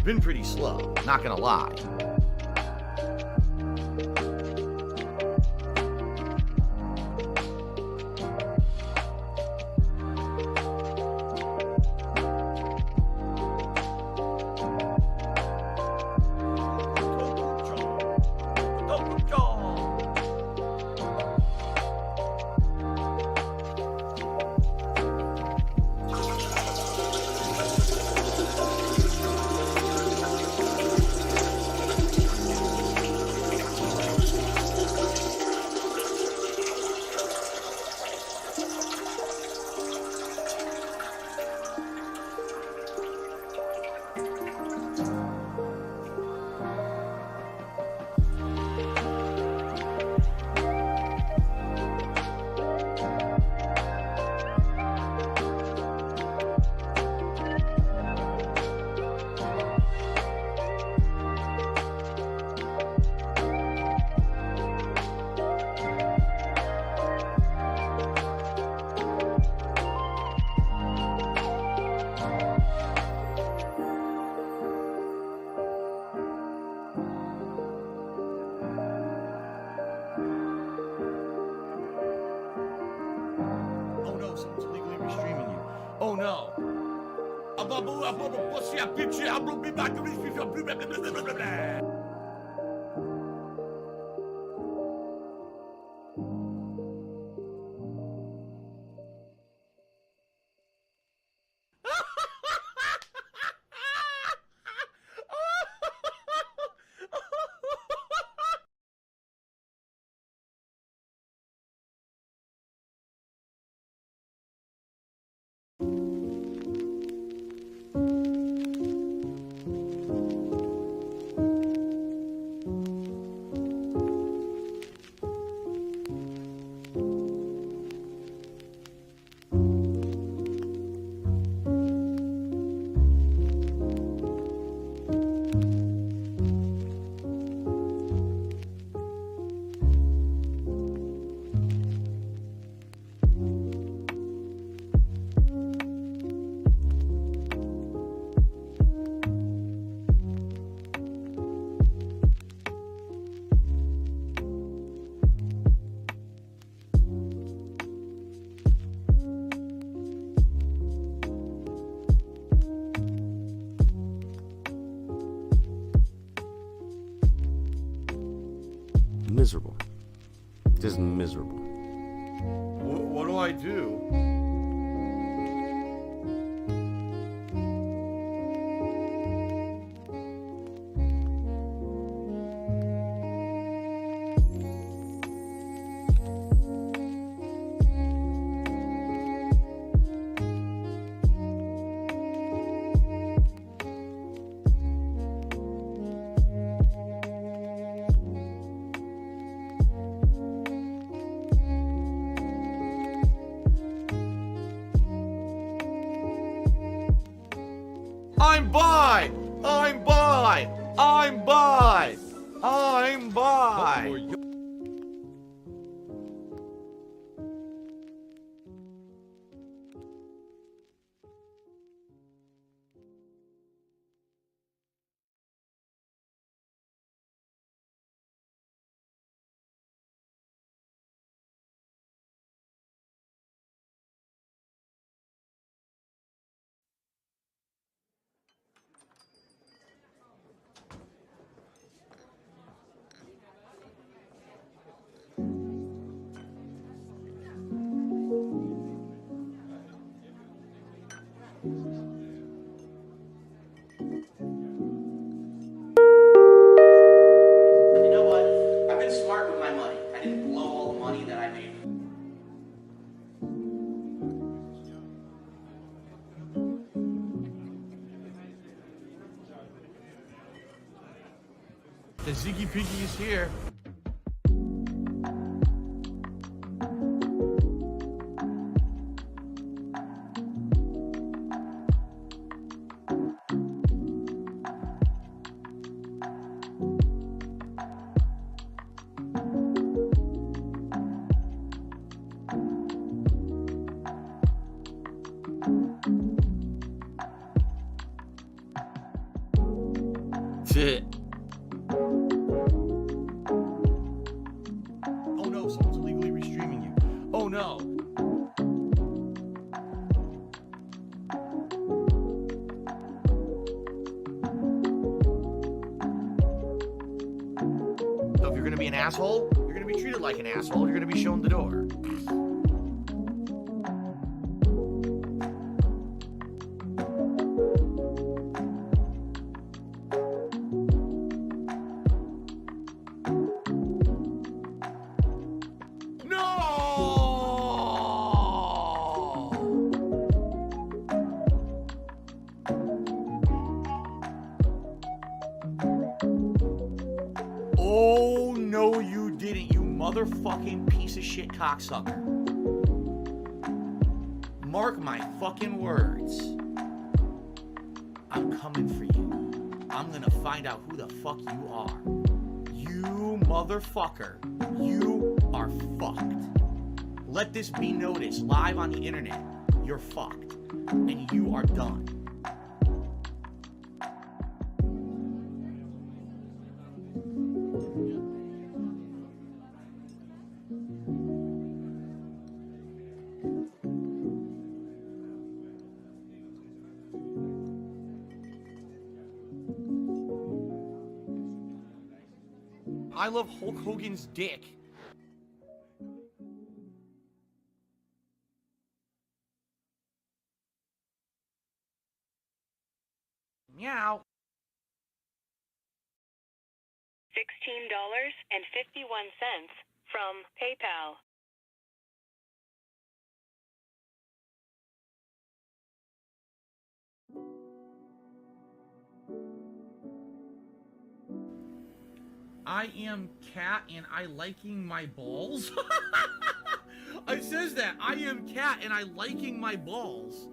been pretty slow, not gonna lie. Someone's illegally restreaming you. Oh no. Miserable. Just miserable. What do I do? I'm by! I'm by! I'm by! I'm by! The Ziggy Piggy is here. Oh no, someone's illegally restreaming you. Oh no. So if you're gonna be an asshole, you're gonna be treated like an asshole. You're gonna be shown the door. Oh, no, you didn't, you motherfucking piece of shit cocksucker. Mark my fucking words. I'm coming for you. I'm gonna find out who the fuck you are. You motherfucker. You are fucked. Let this be noticed live on the internet. You're fucked. And you are done. I love Hulk Hogan's dick. Meow. $16.51 from PayPal. I am cat and I liking my balls. It says that. I am cat and I liking my balls.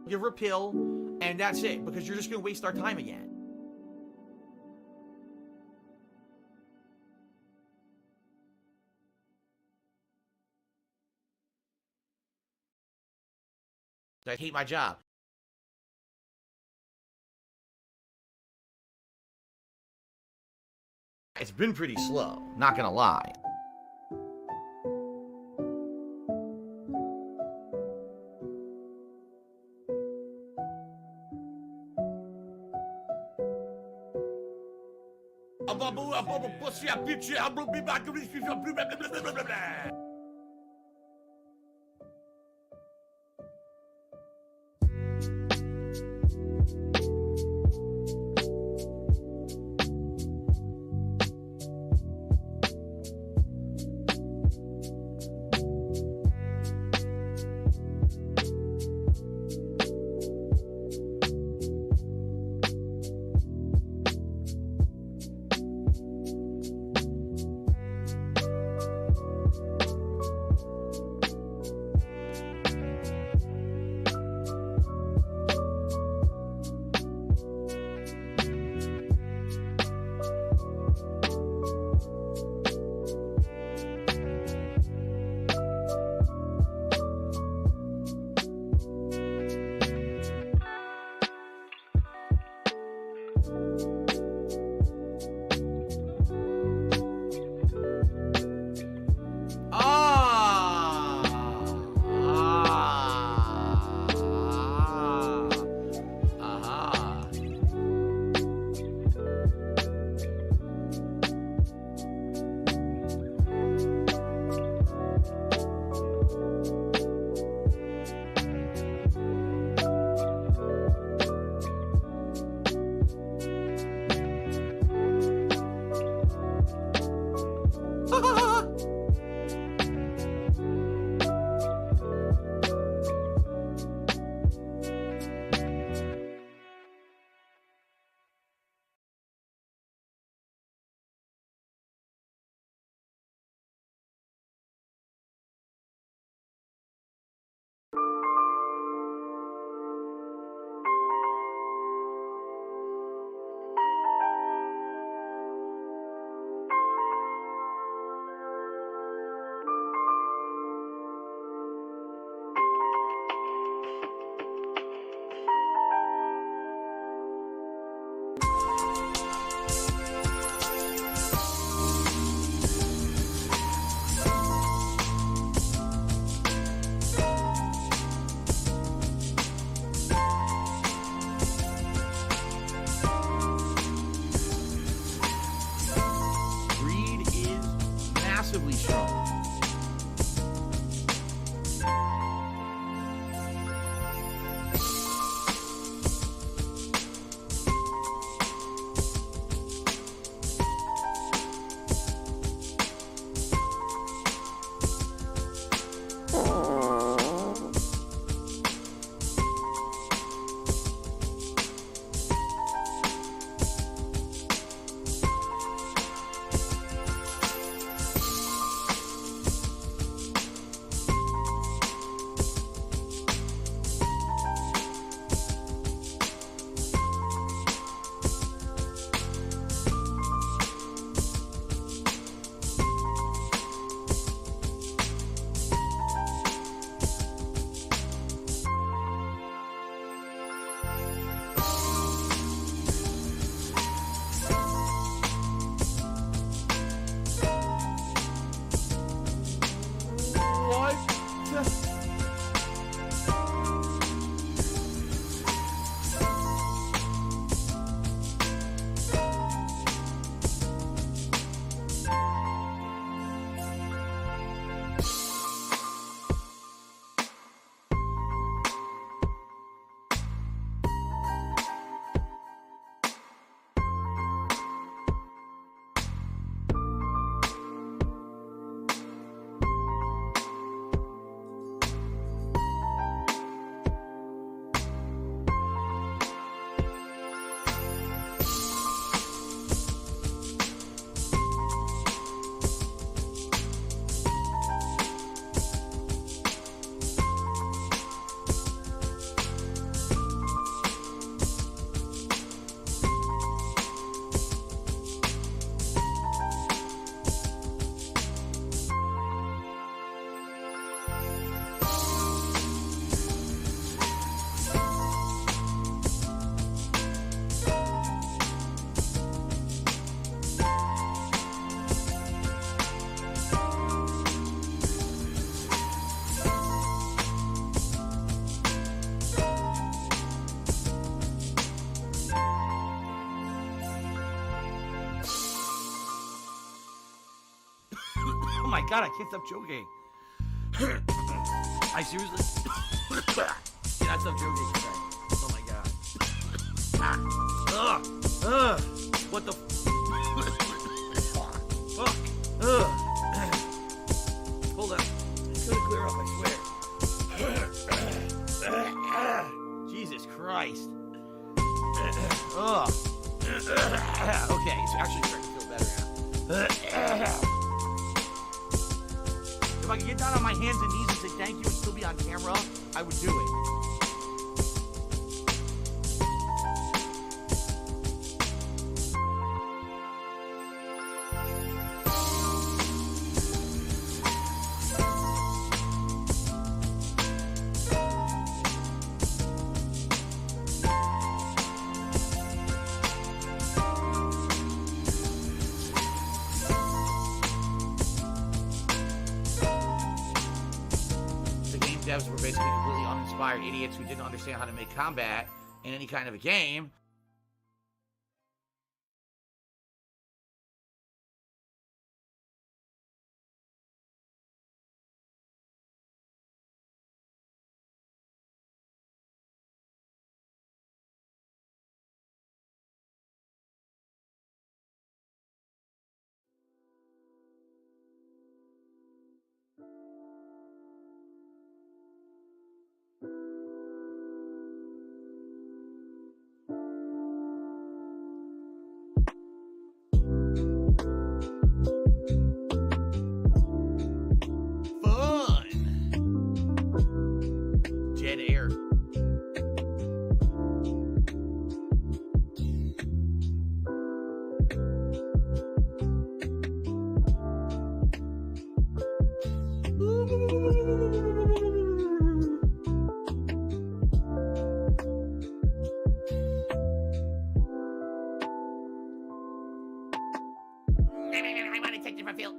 Give her a pill, and that's it, because you're just gonna waste our time again. I hate my job. It's been pretty slow, not gonna lie. Pussy, a bitch, I'm be back. God, I can't stop joking. I seriously cannot stop joking. Oh my God. What the fuck? Hold on. It's gonna clear up, I swear. Jesus Christ. Okay, it's actually starting to feel better now. If I could get down on my hands and knees and say thank you and still be on camera, I would do it. Devs were basically completely uninspired idiots who didn't understand how to make combat in any kind of a game. I want to take different feel.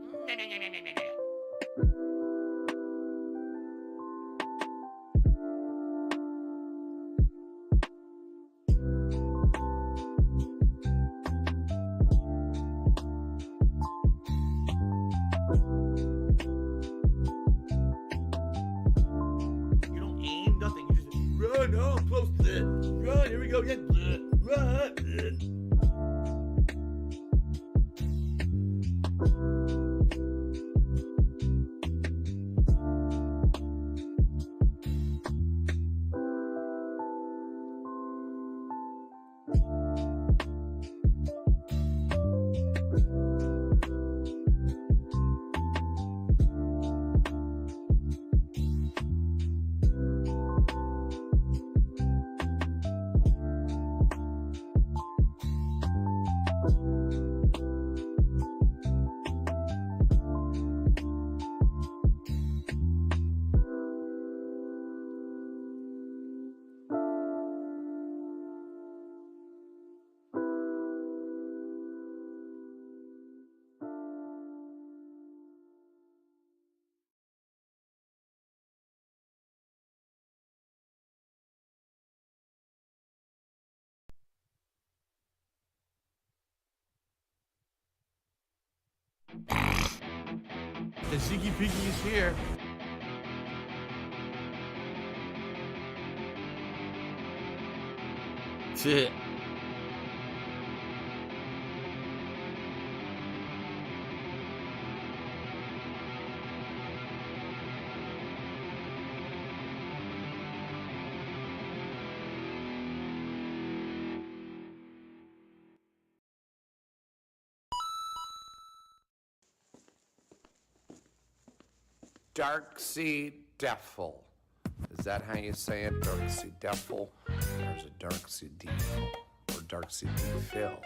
You don't aim, nothing. You just run. Oh, I'm close to it. Run. Here we go. Yeah. Run. The Ziggy Piggy is here. That's it. Darksea Devil. Is that how you say it? Darksea Devil? There's a Darksea Devil. Or Darksea Devil.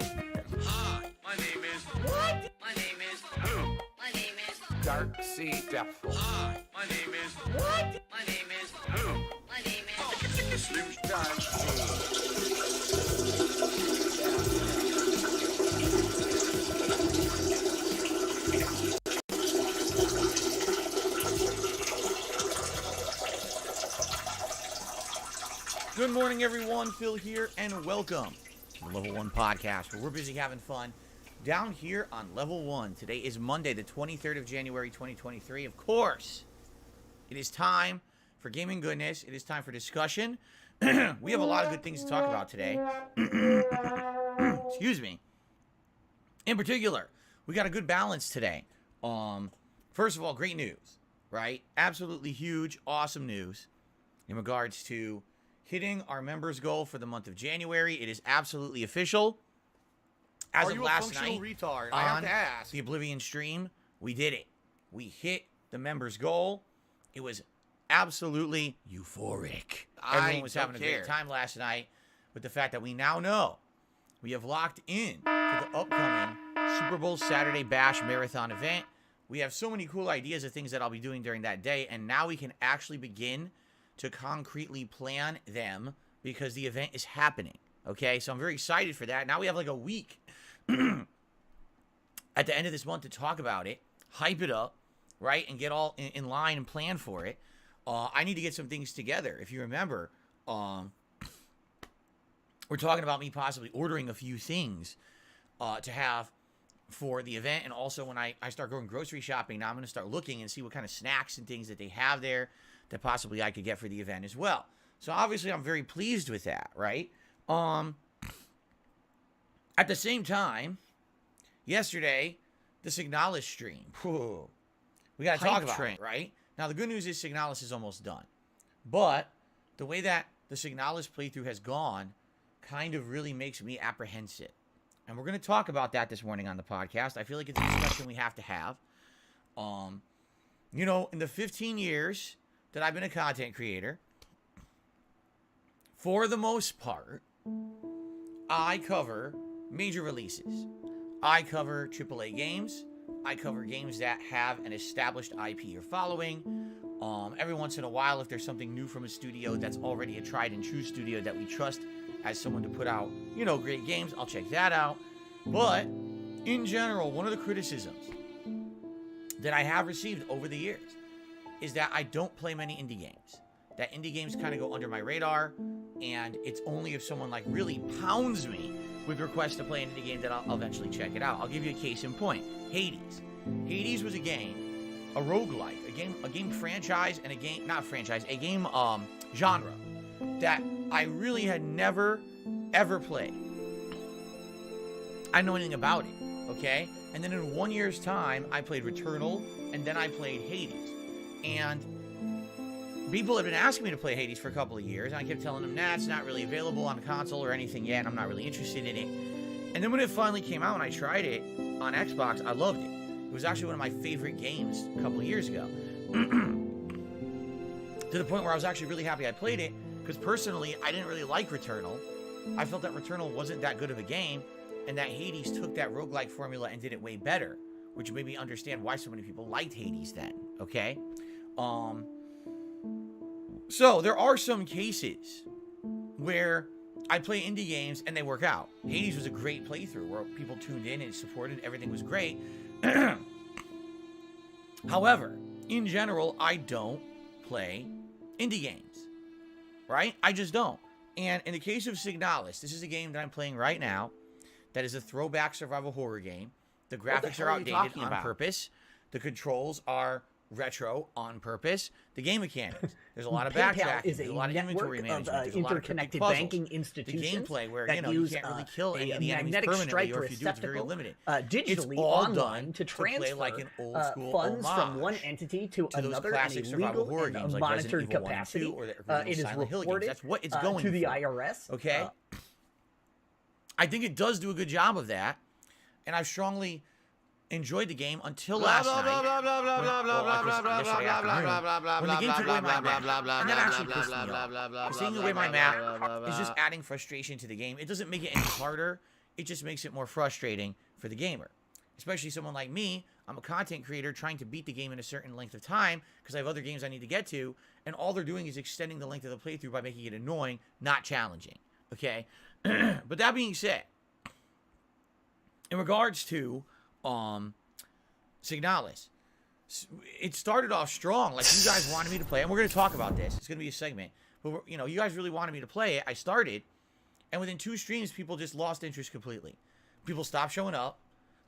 Hi, my name is... What? My name is... Who? My name is... Darksea Devil. Hi, my name is... What? My name is... Who? My name is... Slim Darksea. Good morning, everyone. Phil here, and welcome to the Level 1 Podcast, where we're busy having fun down here on level 1. Today is Monday, the 23rd of January, 2023. Of course, it is time for gaming goodness. It is time for discussion. We have a lot of good things to talk about today. Excuse me. In particular, we got a good balance today. First of all, great news, right? Absolutely huge, awesome news in regards to hitting our members goal for the month of January. It is absolutely official. As Are of you last a functional night, retard? I have on to ask. the Oblivion stream, we did it. We hit the members goal. It was absolutely euphoric. Everyone was having a great time last night with the fact that we now know we have locked in to the upcoming Super Bowl Saturday Bash Marathon event. We have so many cool ideas of things that I'll be doing during that day, and now we can actually begin to concretely plan them because the event is happening. Okay, so I'm very excited for that. Now we have like a week at the end of this month to talk about it, hype it up, right, and get all in line and plan for it. I need to get some things together. If you remember, we're talking about me possibly ordering a few things to have for the event. And also when I start going grocery shopping, now I'm going to start looking and see what kind of snacks and things that they have there that possibly I could get for the event as well. So obviously I'm very pleased with that, right? At the same time, yesterday, the Signalis stream. Whew, we got to talk about it, right? Now, the good news is Signalis is almost done. But the way that the Signalis playthrough has gone kind of really makes me apprehensive. And we're going to talk about that this morning on the podcast. I feel like it's a discussion we have to have. You know, in the 15 years that I've been a content creator, for the most part, I cover major releases. I cover AAA games. I cover games that have an established IP or following. Every once in a while, if there's something new from a studio that's already a tried and true studio that we trust as someone to put out, you know, great games, I'll check that out. But in general, one of the criticisms that I have received over the years is that I don't play many indie games. That indie games kind of go under my radar, and it's only if someone like really pounds me with requests to play an indie game that I'll eventually check it out. I'll give you a case in point. Hades. Hades was a game, a roguelike, a game franchise, and a game, not franchise, a game genre that I really had never, ever played. I didn't know anything about it, okay? And then in 1 year's time, I played Returnal, and then I played Hades. And people have been asking me to play Hades for a couple of years, and I kept telling them, nah, it's not really available on a console or anything yet, and I'm not really interested in it. And then when it finally came out and I tried it on Xbox, I loved it. It was actually one of my favorite games a couple of years ago. To the point where I was actually really happy I played it, because personally, I didn't really like Returnal. I felt that Returnal wasn't that good of a game, and that Hades took that roguelike formula and did it way better, which made me understand why so many people liked Hades then, okay? So there are some cases where I play indie games and they work out. Hades was a great playthrough where people tuned in and supported, everything was great. However, in general, I don't play indie games, right? I just don't. And in the case of Signalis, this is a game that I'm playing right now that is a throwback survival horror game. The graphics are outdated on purpose. The controls are retro on purpose. The game mechanics, there's a lot of backtracking, there's a lot of inventory management, there's a lot of interconnected puzzles. banking institutions. The gameplay where, you know, you can't really kill any of the enemies magnetic permanently, or stripe if you do, it's very limited. Digitally It's all online done to play transfer like an old school funds from one homage entity to those another in classic a survival legal horror and games like monitored Resident Evil 1 and 2 capacity. or the original It is Silent Hill games. reported That's what it's going to the for. IRS. Okay? I think it does do a good job of that, and I've strongly enjoyed the game until last night. When the game took away my map, and that actually pissed me off. Taking away my map is just adding frustration to the game. It doesn't make it any harder. It just makes it more frustrating for the gamer. Especially someone like me. I'm a content creator trying to beat the game in a certain length of time because I have other games I need to get to, and all they're doing is extending the length of the playthrough by making it annoying, not challenging. Okay? But that being said, in regards to Signalis, it started off strong. Like, you guys wanted me to play, and we're going to talk about this. It's going to be a segment. But, you know, you guys really wanted me to play it. I started, and within 2 streams, people just lost interest completely. People stopped showing up.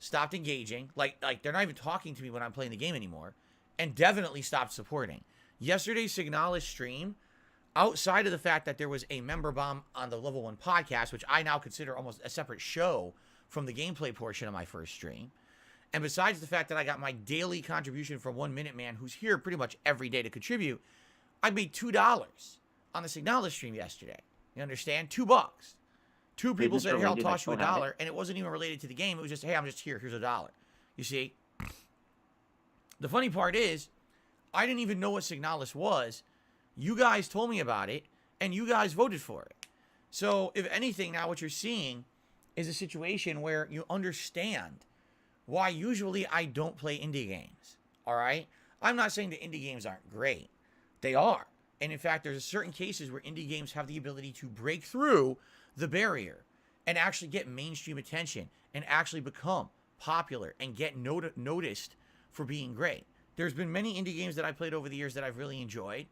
stopped engaging, like they're not even talking to me when I'm playing the game anymore, and definitely stopped supporting. Yesterday's Signalis stream, outside of the fact that there was a member bomb on the Level 1 podcast, which I now consider almost a separate show from the gameplay portion of my first stream, and besides the fact that I got my daily contribution from 1 Minute Man, who's here pretty much every day to contribute, I made $2 on the Signalis stream yesterday. You understand? $2. Two people said, here, I'll toss you $1, and it wasn't even related to the game. It was just, hey, I'm just here. Here's $1. You see? The funny part is, I didn't even know what Signalis was. You guys told me about it, and you guys voted for it. So, if anything, now what you're seeing is a situation where you understand why usually I don't play indie games. All right? I'm not saying that indie games aren't great. They are. And in fact, there's certain cases where indie games have the ability to break through the barrier and actually get mainstream attention and actually become popular and get noticed for being great. There's been many indie games that I played over the years that I've really enjoyed.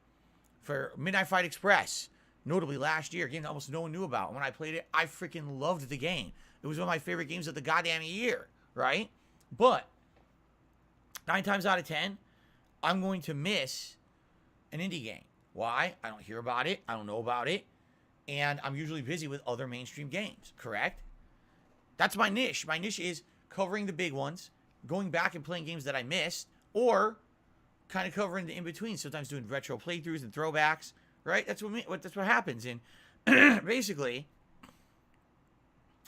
For Midnight Fight Express, notably last year, a game that almost no one knew about. When I played it, I freaking loved the game. It was one of my favorite games of the goddamn year, right? But 9 times out of 10, I'm going to miss an indie game. Why? I don't hear about it. I don't know about it. And I'm usually busy with other mainstream games, correct? That's my niche. My niche is covering the big ones, going back and playing games that I missed, or kind of covering the in-between, sometimes doing retro playthroughs and throwbacks, right? That's what happens. And basically,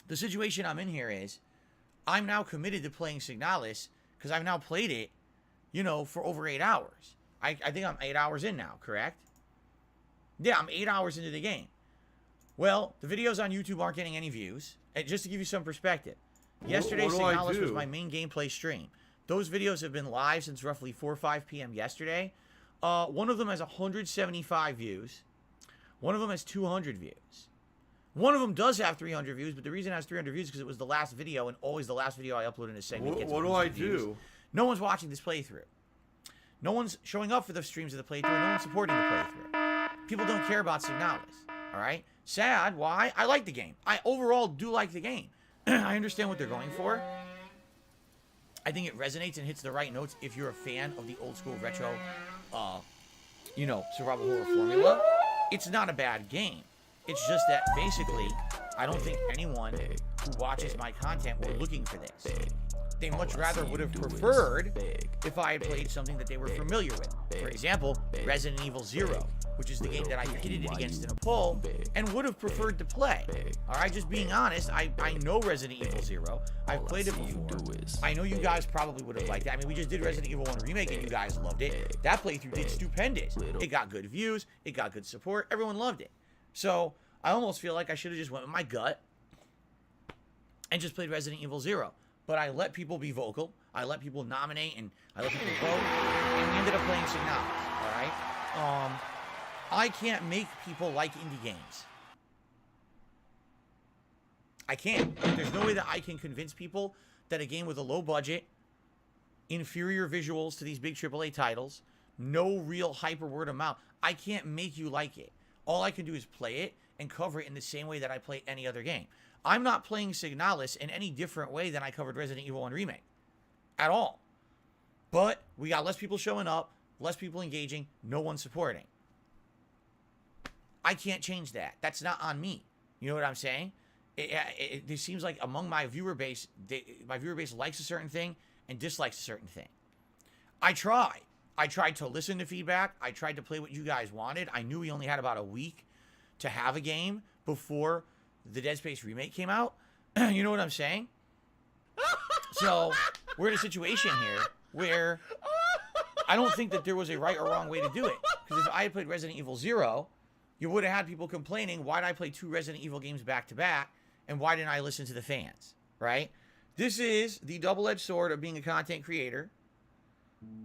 the situation I'm in here is I'm now committed to playing Signalis because I've now played it, for over 8 hours. I think I'm 8 hours in now, correct? Yeah, I'm 8 hours into the game. Well, the videos on YouTube aren't getting any views. And just to give you some perspective, yesterday Signalis was my main gameplay stream. Those videos have been live since roughly 4 or 5 p.m. yesterday. One of them has 175 views. One of them has 200 views. One of them does have 300 views, but the reason it has 300 views is because it was the last video, and always the last video I upload in a segment gets 100 views. No one's watching this playthrough. No one's showing up for the streams of the playthrough, and no one's supporting the playthrough. People don't care about Signalis, all right? Sad. Why? I like the game. I overall do like the game. I understand what they're going for. I think it resonates and hits the right notes if you're a fan of the old school retro, survival horror formula. It's not a bad game. It's just that basically, I don't think anyone who watches my content were looking for this. They much rather would have preferred if I had played something that they were familiar with. For example, Resident Evil 0, which is the game that I pitted it against in a poll and would have preferred to play. All right, just being honest, I know Resident Evil 0. I've played it before. I know you guys probably would have liked it. I mean, we just did Resident Evil 1 Remake and you guys loved it. That playthrough did stupendous. It got good views. It got good support. Everyone loved it. So I almost feel like I should have just went with my gut and just played Resident Evil 0. But I let people be vocal. I let people nominate and I let people vote. And we ended up playing Signalis. All right? I can't make people like indie games. I can't. There's no way that I can convince people that a game with a low budget, inferior visuals to these big AAA titles, no real hyper word of mouth, I can't make you like it. All I can do is play it and cover it in the same way that I play any other game. I'm not playing Signalis in any different way than I covered Resident Evil 1 Remake. At all. But we got less people showing up, less people engaging, no one supporting. I can't change that. That's not on me. You know what I'm saying? It seems like among my viewer base, my viewer base likes a certain thing and dislikes a certain thing. I tried. I tried to listen to feedback. I tried to play what you guys wanted. I knew we only had about a week to have a game before the Dead Space remake came out. You know what I'm saying? So we're in a situation here where I don't think that there was a right or wrong way to do it. Because if I had played Resident Evil 0, you would have had people complaining, why did I play 2 Resident Evil games back to back? And why didn't I listen to the fans? Right? This is the double-edged sword of being a content creator.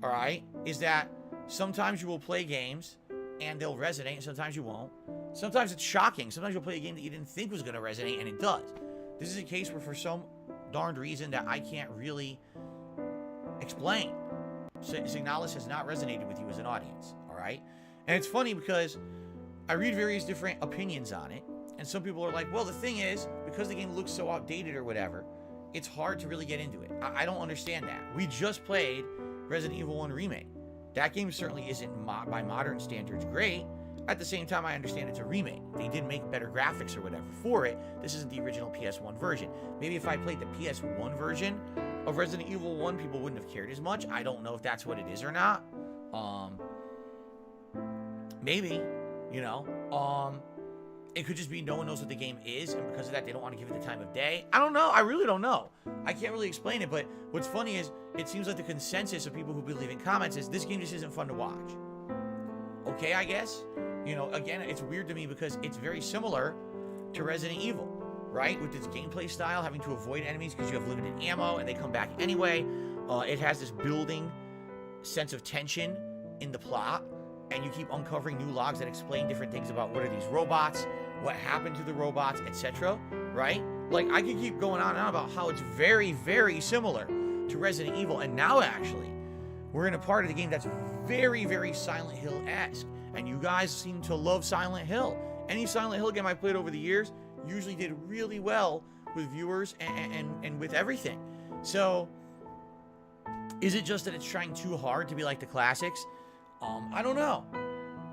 All right? Is that sometimes you will play games and they'll resonate, and sometimes you won't. Sometimes it's shocking. Sometimes you'll play a game that you didn't think was going to resonate, and it does. This is a case where for some darned reason that I can't really explain, Signalis has not resonated with you as an audience, all right? And it's funny because I read various different opinions on it, and some people are like, well, the thing is, because the game looks so outdated or whatever, it's hard to really get into it. I don't understand that. We just played Resident Evil 1 Remake. That game certainly isn't, by modern standards, great. At the same time, I understand it's a remake. They did make better graphics or whatever for it. This isn't the original PS1 version. Maybe if I played the PS1 version of Resident Evil 1, people wouldn't have cared as much. I don't know if that's what it is or not. Maybe, you know. It could just be no one knows what the game is, and because of that, they don't want to give it the time of day. I don't know. I really don't know. I can't really explain it, but what's funny is it seems like the consensus of people who be leaving comments is this game just isn't fun to watch. Okay, I guess. You know, again, it's weird to me because it's very similar to Resident Evil, right? With its gameplay style, having to avoid enemies because you have limited ammo and they come back anyway. It has this building sense of tension in the plot, and you keep uncovering new logs that explain different things about what are these robots, what happened to the robots, etc., right? Like, I could keep going on and on about how it's very, very similar to Resident Evil, and now, actually, we're in a part of the game that's very, very Silent Hill-esque, and you guys seem to love Silent Hill. Any Silent Hill game I played over the years usually did really well with viewers and with everything. So, is it just that it's trying too hard to be like the classics? I don't know.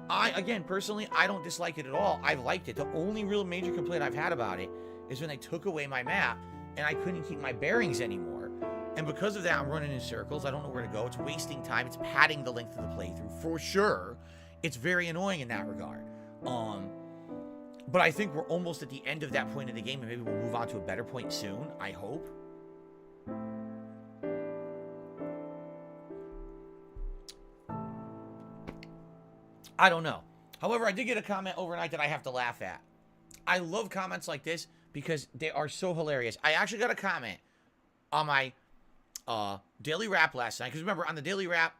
Again, personally, I don't dislike it at all. I've liked it. The only real major complaint I've had about it is when they took away my map and I couldn't keep my bearings anymore. And because of that, I'm running in circles. I don't know where to go. It's wasting time. It's padding the length of the playthrough for sure. It's very annoying in that regard. But I think we're almost at the end of that point of the game, and maybe we'll move on to a better point soon, I hope. I don't know. However, I did get a comment overnight that I have to laugh at. I love comments like this because they are so hilarious. I actually got a comment on my daily wrap last night. Because remember, on the daily wrap,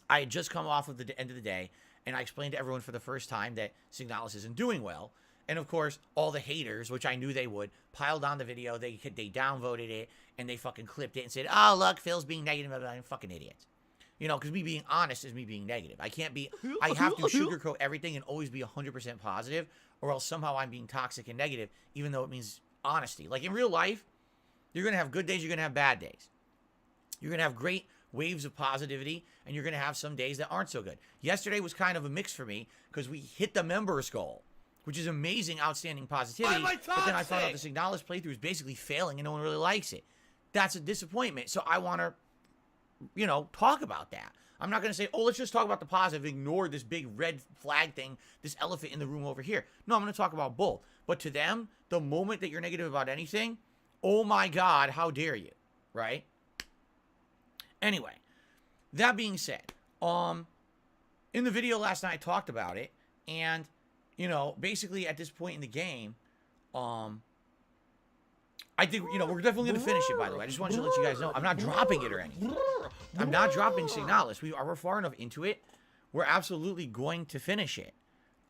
I had just come off of the end of the day, and I explained to everyone for the first time that Signalis isn't doing well. And of course, all the haters, which I knew they would, piled on the video. They downvoted it, and they fucking clipped it and said, "Oh, look, Phil's being negative about it." Fucking idiots. You know, because me being honest is me being negative. I have to sugarcoat everything and always be 100% positive, or else somehow I'm being toxic and negative, even though it means honesty. Like in real life, you're going to have good days, you're going to have bad days. You're going to have great waves of positivity, and you're going to have some days that aren't so good. Yesterday was kind of a mix for me, because we hit the members goal, which is amazing, outstanding positivity. But then I found out the Signalis playthrough is basically failing, and no one really likes it. That's a disappointment. So I want to, you know, talk about that. I'm not going to say, oh, let's just talk about the positive, ignore this big red flag thing, this elephant in the room over here. No, I'm going to talk about both. But to them, the moment that you're negative about anything, oh my God, how dare you, right? Anyway, that being said, in the video last night, I talked about it, and, you know, basically at this point in the game, I think, you know, we're definitely going to finish it, by the way. I just wanted to let you guys know. I'm not dropping it or anything. I'm not dropping Signalis. We're far enough into it. We're absolutely going to finish it.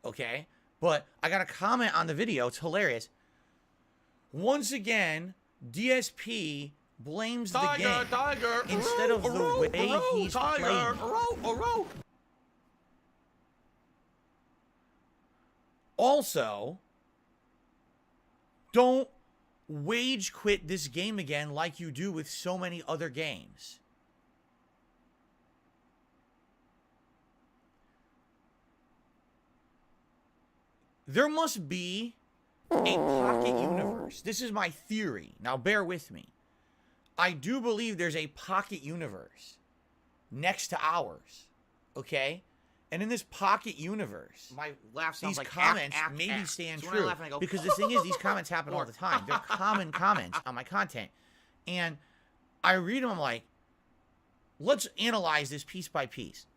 Okay? But I got a comment on the video. It's hilarious. Once again, DSP blames the game instead of the way he's playing. Also, don't wage quit this game again like you do with so many other games. There must be a pocket universe. This is my theory. Now bear with me. I do believe there's a pocket universe next to ours. Okay? And in this pocket universe, my laugh sounds these like comments maybe stand true. Because the thing is, these comments happen all the time. They're common comments on my content. And I read them, I'm like, let's analyze this piece by piece.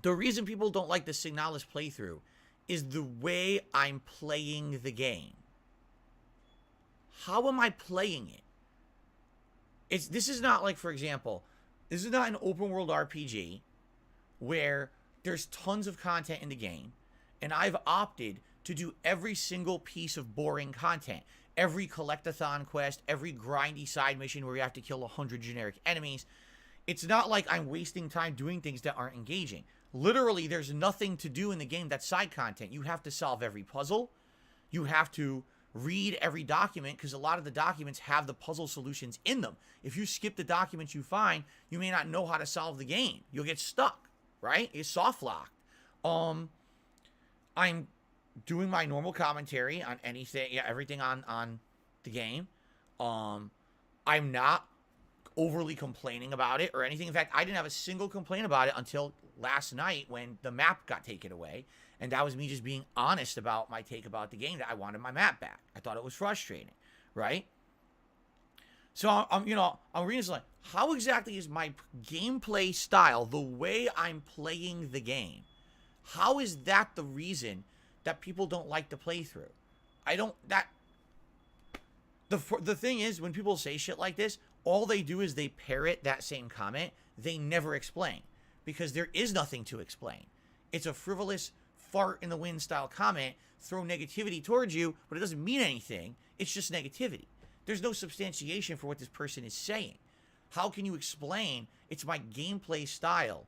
The reason people don't like the Signalis playthrough is the way I'm playing the game. How am I playing it? This is not like, for example, this is not an open world RPG where there's tons of content in the game, and I've opted to do every single piece of boring content. Every collectathon quest, every grindy side mission where you have to kill 100 generic enemies. It's not like I'm wasting time doing things that aren't engaging. Literally, there's nothing to do in the game that's side content. You have to solve every puzzle. You have to read every document because a lot of the documents have the puzzle solutions in them. If you skip the documents you find, you may not know how to solve the game. You'll get stuck, right? It's soft locked. I'm doing my normal commentary on anything, everything on the game. I'm not overly complaining about it or anything. In fact, I didn't have a single complaint about it until last night when the map got taken away. And that was me just being honest about my take about the game, that I wanted my map back. I thought it was frustrating, right? So I'm reading this like, how exactly is my gameplay style, the way I'm playing the game, how is that the reason that people don't like the playthrough? The thing is, when people say shit like this, all they do is they parrot that same comment. They never explain, because there is nothing to explain. It's a frivolous fart in the wind style comment, throw negativity towards you, but it doesn't mean anything. It's just negativity. There's no substantiation for what this person is saying. How can you explain it's my gameplay style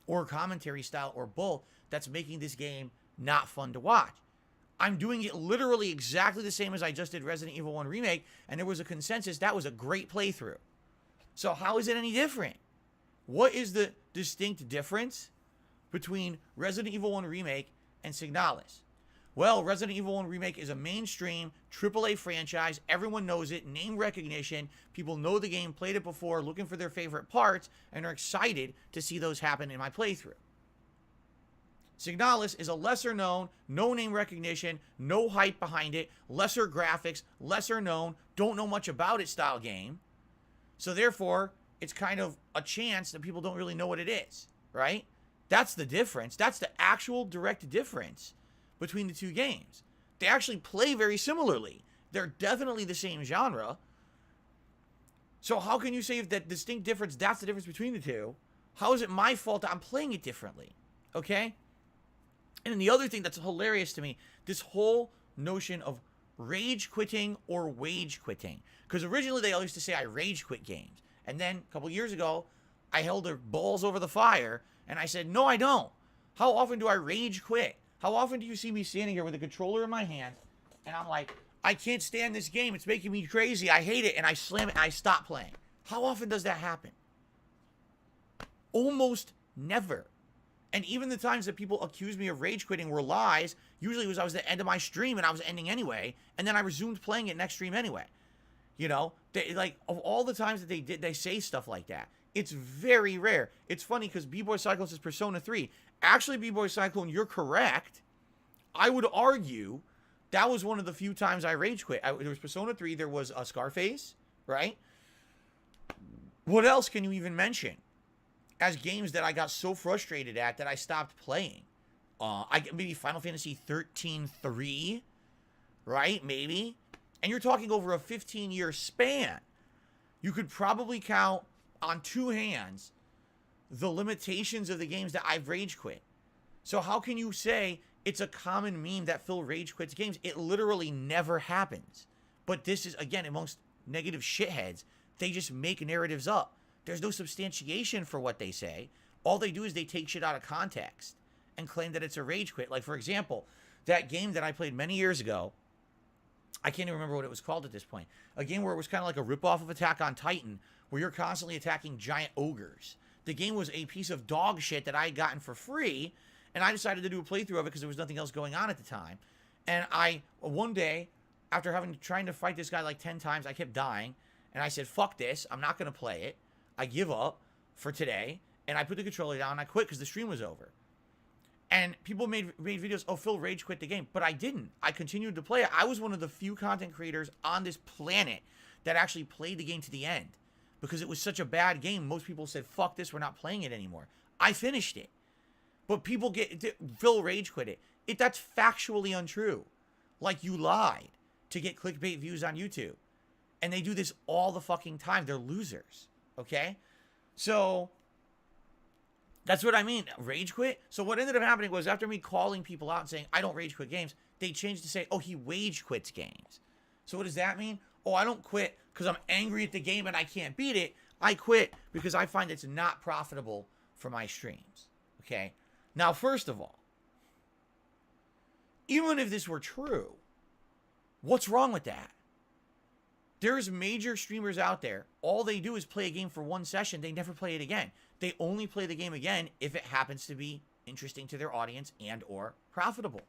or commentary style or both that's making this game not fun to watch? I'm doing it literally exactly the same as I just did Resident Evil 1 Remake, and there was a consensus that was a great playthrough. So how is it any different? What is the distinct difference between Resident Evil 1 Remake and Signalis? Well, Resident Evil 1 Remake is a mainstream AAA franchise. Everyone knows it, name recognition. People know the game, played it before, looking for their favorite parts, and are excited to see those happen in my playthrough. Signalis is a lesser known, no name recognition, no hype behind it, lesser graphics, lesser known, don't know much about it style game. So therefore, it's kind of a chance that people don't really know what it is, right? That's the difference. That's the actual direct difference between the two games. They actually play very similarly. They're definitely the same genre. So how can you say if that distinct difference, that's the difference between the two? How is it my fault that I'm playing it differently? Okay? And then the other thing that's hilarious to me, this whole notion of rage quitting or wage quitting. Because originally they all used to say I rage quit games. And then a couple years ago, I held their balls over the fire and I said, no, I don't. How often do I rage quit? How often do you see me standing here with a controller in my hand and I'm like, I can't stand this game. It's making me crazy. I hate it. And I slam it and I stop playing. How often does that happen? Almost never. And even the times that people accuse me of rage quitting were lies. Usually it was I was at the end of my stream and I was ending anyway. And then I resumed playing it next stream anyway. You know, like of all the times that they say stuff like that, it's very rare. It's funny because B-Boy Cyclone says Persona 3. Actually, B-Boy Cyclone, you're correct. I would argue that was one of the few times I rage quit. There was Persona 3. There was a Scarface, right? What else can you even mention as games that I got so frustrated at that I stopped playing? Maybe Final Fantasy 13-3, right? Maybe. And you're talking over a 15-year span. You could probably count on two hands the limitations of the games that I've rage quit. So how can you say it's a common meme that Phil rage quits games? It literally never happens. But this is, again, amongst negative shitheads, they just make narratives up. There's no substantiation for what they say. All they do is they take shit out of context and claim that it's a rage quit. Like, for example, that game that I played many years ago, I can't even remember what it was called at this point. A game where it was kind of like a ripoff of Attack on Titan, where you're constantly attacking giant ogres. The game was a piece of dog shit that I had gotten for free, and I decided to do a playthrough of it because there was nothing else going on at the time. And one day, after trying to fight this guy like 10 times, I kept dying, and I said, fuck this, I'm not going to play it. I give up for today, and I put the controller down, and I quit because the stream was over. And people made videos, oh, Phil rage quit the game. But I didn't. I continued to play it. I was one of the few content creators on this planet that actually played the game to the end. Because it was such a bad game, most people said, fuck this, we're not playing it anymore. I finished it. But people Phil rage quit it. That's factually untrue. Like, you lied to get clickbait views on YouTube. And they do this all the fucking time. They're losers. Okay? So that's what I mean. Rage quit? So what ended up happening was after me calling people out and saying, I don't rage quit games, they changed to say, oh, he wage quits games. So what does that mean? Oh, I don't quit because I'm angry at the game and I can't beat it. I quit because I find it's not profitable for my streams. Okay? Now, first of all, even if this were true, What's wrong with that? There's major streamers out there. All they do is play a game for one session. They never play it again. They only play the game again if it happens to be interesting to their audience and or profitable.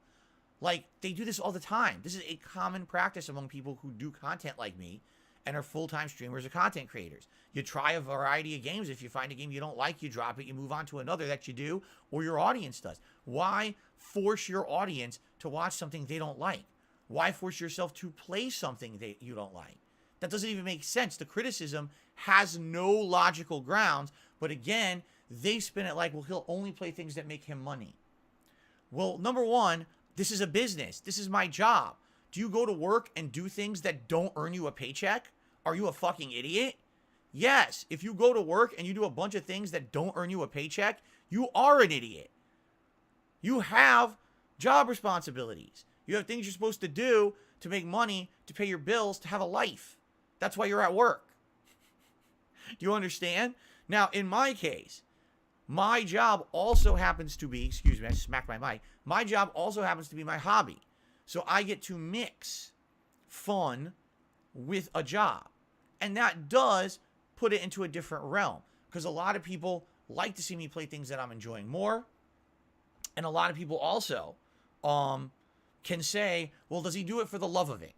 Like, they do this all the time. This is a common practice among people who do content like me and are full-time streamers or content creators. You try a variety of games. If you find a game you don't like, you drop it, you move on to another that you do, or your audience does. Why force your audience to watch something they don't like? Why force yourself to play something that you don't like? That doesn't even make sense. The criticism has no logical grounds, but again, they spin it like, well, he'll only play things that make him money. Well, number one, this is a business. This is my job. Do you go to work and do things that don't earn you a paycheck? Are you a fucking idiot? Yes. If you go to work and you do a bunch of things that don't earn you a paycheck, you are an idiot. You have job responsibilities. You have things you're supposed to do to make money, to pay your bills, to have a life. That's why you're at work. Do you understand? Now, in my case, my job also happens to be, excuse me, I smacked my mic. My job also happens to be my hobby. So I get to mix fun with a job. And that does put it into a different realm. Because a lot of people like to see me play things that I'm enjoying more. And a lot of people also can say, well, does he do it for the love of it?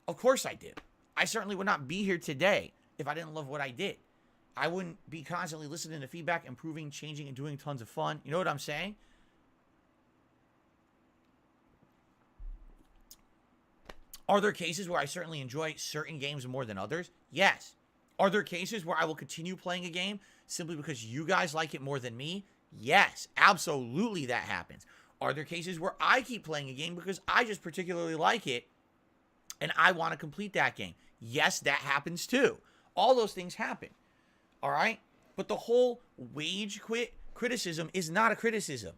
Of course I do. I certainly would not be here today if I didn't love what I did. I wouldn't be constantly listening to feedback, improving, changing, and doing tons of fun. You know what I'm saying? Are there cases where I certainly enjoy certain games more than others? Yes. Are there cases where I will continue playing a game simply because you guys like it more than me? Yes, absolutely that happens. Are there cases where I keep playing a game because I just particularly like it and I want to complete that game? Yes, that happens too. All those things happen. All right? But the whole wage quit criticism is not a criticism.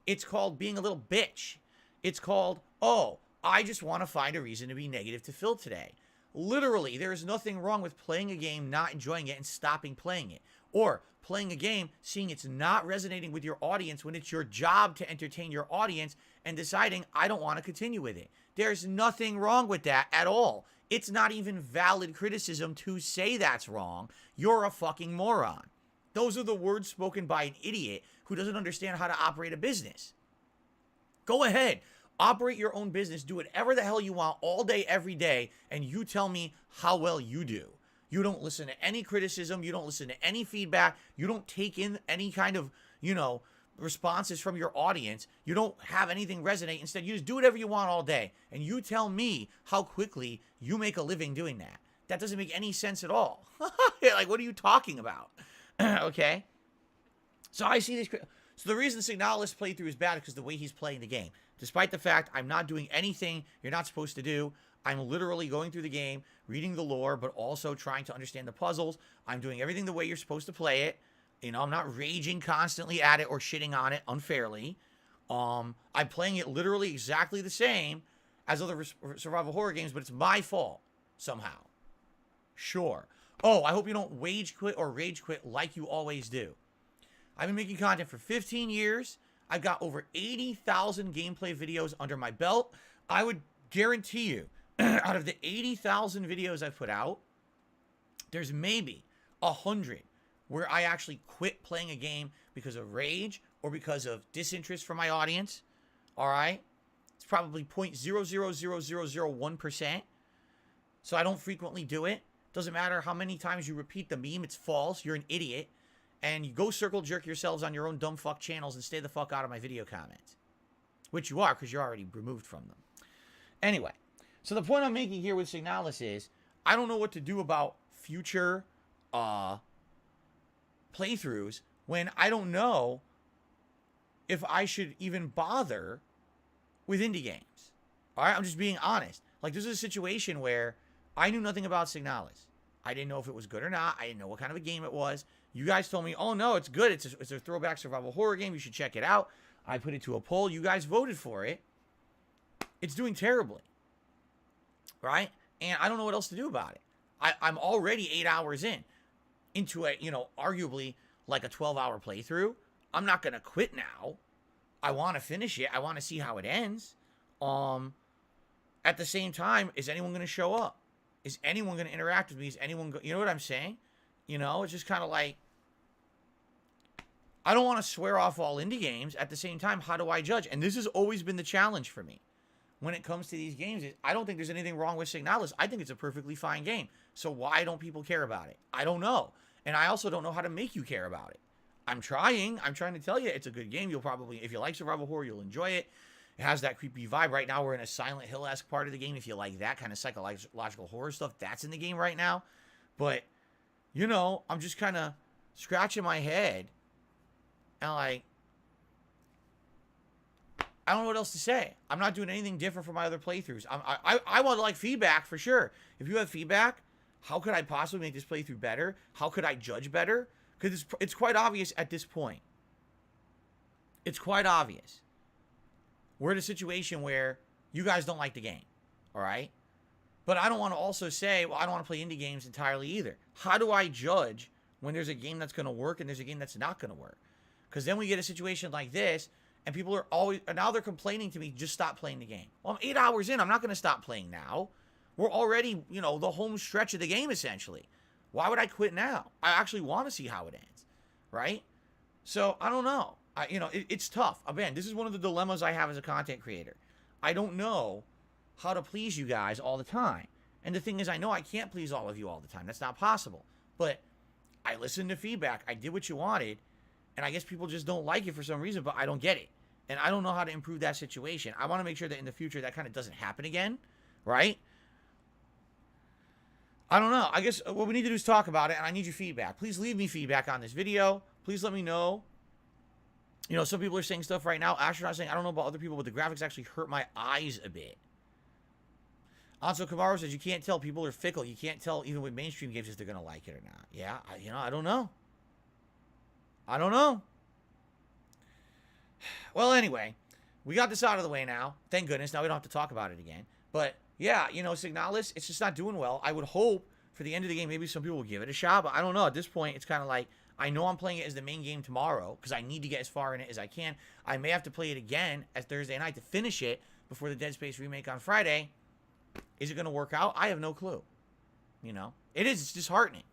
It's called being a little bitch. It's called, oh, I just want to find a reason to be negative to Phil today. Literally, there is nothing wrong with playing a game, not enjoying it, and stopping playing it. Or playing a game, seeing it's not resonating with your audience when it's your job to entertain your audience and deciding, I don't want to continue with it. There's nothing wrong with that at all. It's not even valid criticism to say that's wrong. You're a fucking moron. Those are the words spoken by an idiot who doesn't understand how to operate a business. Go ahead. Operate your own business. Do whatever the hell you want all day, every day, and you tell me how well you do. You don't listen to any criticism. You don't listen to any feedback. You don't take in any kind of, responses from your audience. You don't have anything resonate. Instead, you just do whatever you want all day. And you tell me how quickly you make a living doing that. That doesn't make any sense at all. Like, what are you talking about? Okay? So I see this. So the reason Signalis playthrough is bad is because the way he's playing the game. Despite the fact I'm not doing anything you're not supposed to do. I'm literally going through the game, reading the lore, but also trying to understand the puzzles. I'm doing everything the way you're supposed to play it. I'm not raging constantly at it or shitting on it unfairly. I'm playing it literally exactly the same as other survival horror games, but it's my fault somehow. Sure. Oh, I hope you don't wage quit or rage quit like you always do. I've been making content for 15 years. I've got over 80,000 gameplay videos under my belt. I would guarantee you, out of the 80,000 videos I've put out, there's maybe 100 where I actually quit playing a game because of rage or because of disinterest from my audience. All right? It's probably 0.00001%. So I don't frequently do it. Doesn't matter how many times you repeat the meme. It's false. You're an idiot. And you go circle jerk yourselves on your own dumb fuck channels and stay the fuck out of my video comments. Which you are because you're already removed from them. Anyway. So the point I'm making here with Signalis is I don't know what to do about future playthroughs when I don't know if I should even bother with indie games. All right, I'm just being honest. Like, this is a situation where I knew nothing about Signalis. I didn't know if it was good or not. I didn't know what kind of a game it was. You guys told me, oh, no, it's good. It's a throwback survival horror game. You should check it out. I put it to a poll. You guys voted for it. It's doing terribly. Right? And I don't know what else to do about it. I'm already 8 hours into a, arguably like a 12-hour playthrough. I'm not going to quit now. I want to finish it. I want to see how it ends. at the same time, is anyone going to show up? Is anyone going to interact with me? Is anyone you know what I'm saying? You know, it's just kind of like, I don't want to swear off all indie games. At the same time, how do I judge? And this has always been the challenge for me when it comes to these games. I don't think there's anything wrong with Signalis. I think it's a perfectly fine game. So why don't people care about it? I don't know. And I also don't know how to make you care about it. I'm trying to tell you it's a good game. You'll probably, if you like survival horror, you'll enjoy it. It has that creepy vibe. Right now, we're in a Silent Hill-esque part of the game. If you like that kind of psychological horror stuff, that's in the game right now. But, you know, I'm just kind of scratching my head. And, like, I don't know what else to say. I'm not doing anything different from my other playthroughs. I want, like, feedback for sure. If you have feedback, how could I possibly make this playthrough better? How could I judge better? Because it's quite obvious at this point. It's quite obvious. We're in a situation where you guys don't like the game, all right? But I don't want to also say, well, I don't want to play indie games entirely either. How do I judge when there's a game that's going to work and there's a game that's not going to work? Because then we get a situation like this, and people are always, now they're complaining to me, just stop playing the game. Well, I'm 8 hours in. I'm not going to stop playing now. We're already, you know, the home stretch of the game, essentially. Why would I quit now? I actually want to see how it ends, right? So, I don't know. You know, it's tough. Again, this is one of the dilemmas I have as a content creator. I don't know how to please you guys all the time. And the thing is, I know I can't please all of you all the time. That's not possible. But I listened to feedback. I did what you wanted. And I guess people just don't like it for some reason, but I don't get it. And I don't know how to improve that situation. I want to make sure that in the future that kind of doesn't happen again, right? I don't know. I guess what we need to do is talk about it, and I need your feedback. Please leave me feedback on this video. Please let me know. You know, some people are saying stuff right now. Astronaut's saying, I don't know about other people, but the graphics actually hurt my eyes a bit. Anso Camaro says, you can't tell. People are fickle. You can't tell even with mainstream games if they're going to like it or not. Yeah, you know, I don't know. I don't know. Well, anyway, we got this out of the way now. Thank goodness. Now we don't have to talk about it again. But, yeah, you know, Signalis, it's just not doing well. I would hope for the end of the game, maybe some people will give it a shot. But I don't know. At this point, it's kind of like, I know I'm playing it as the main game tomorrow because I need to get as far in it as I can. I may have to play it again as Thursday night to finish it before the Dead Space remake on Friday. Is it going to work out? I have no clue. You know? It's disheartening.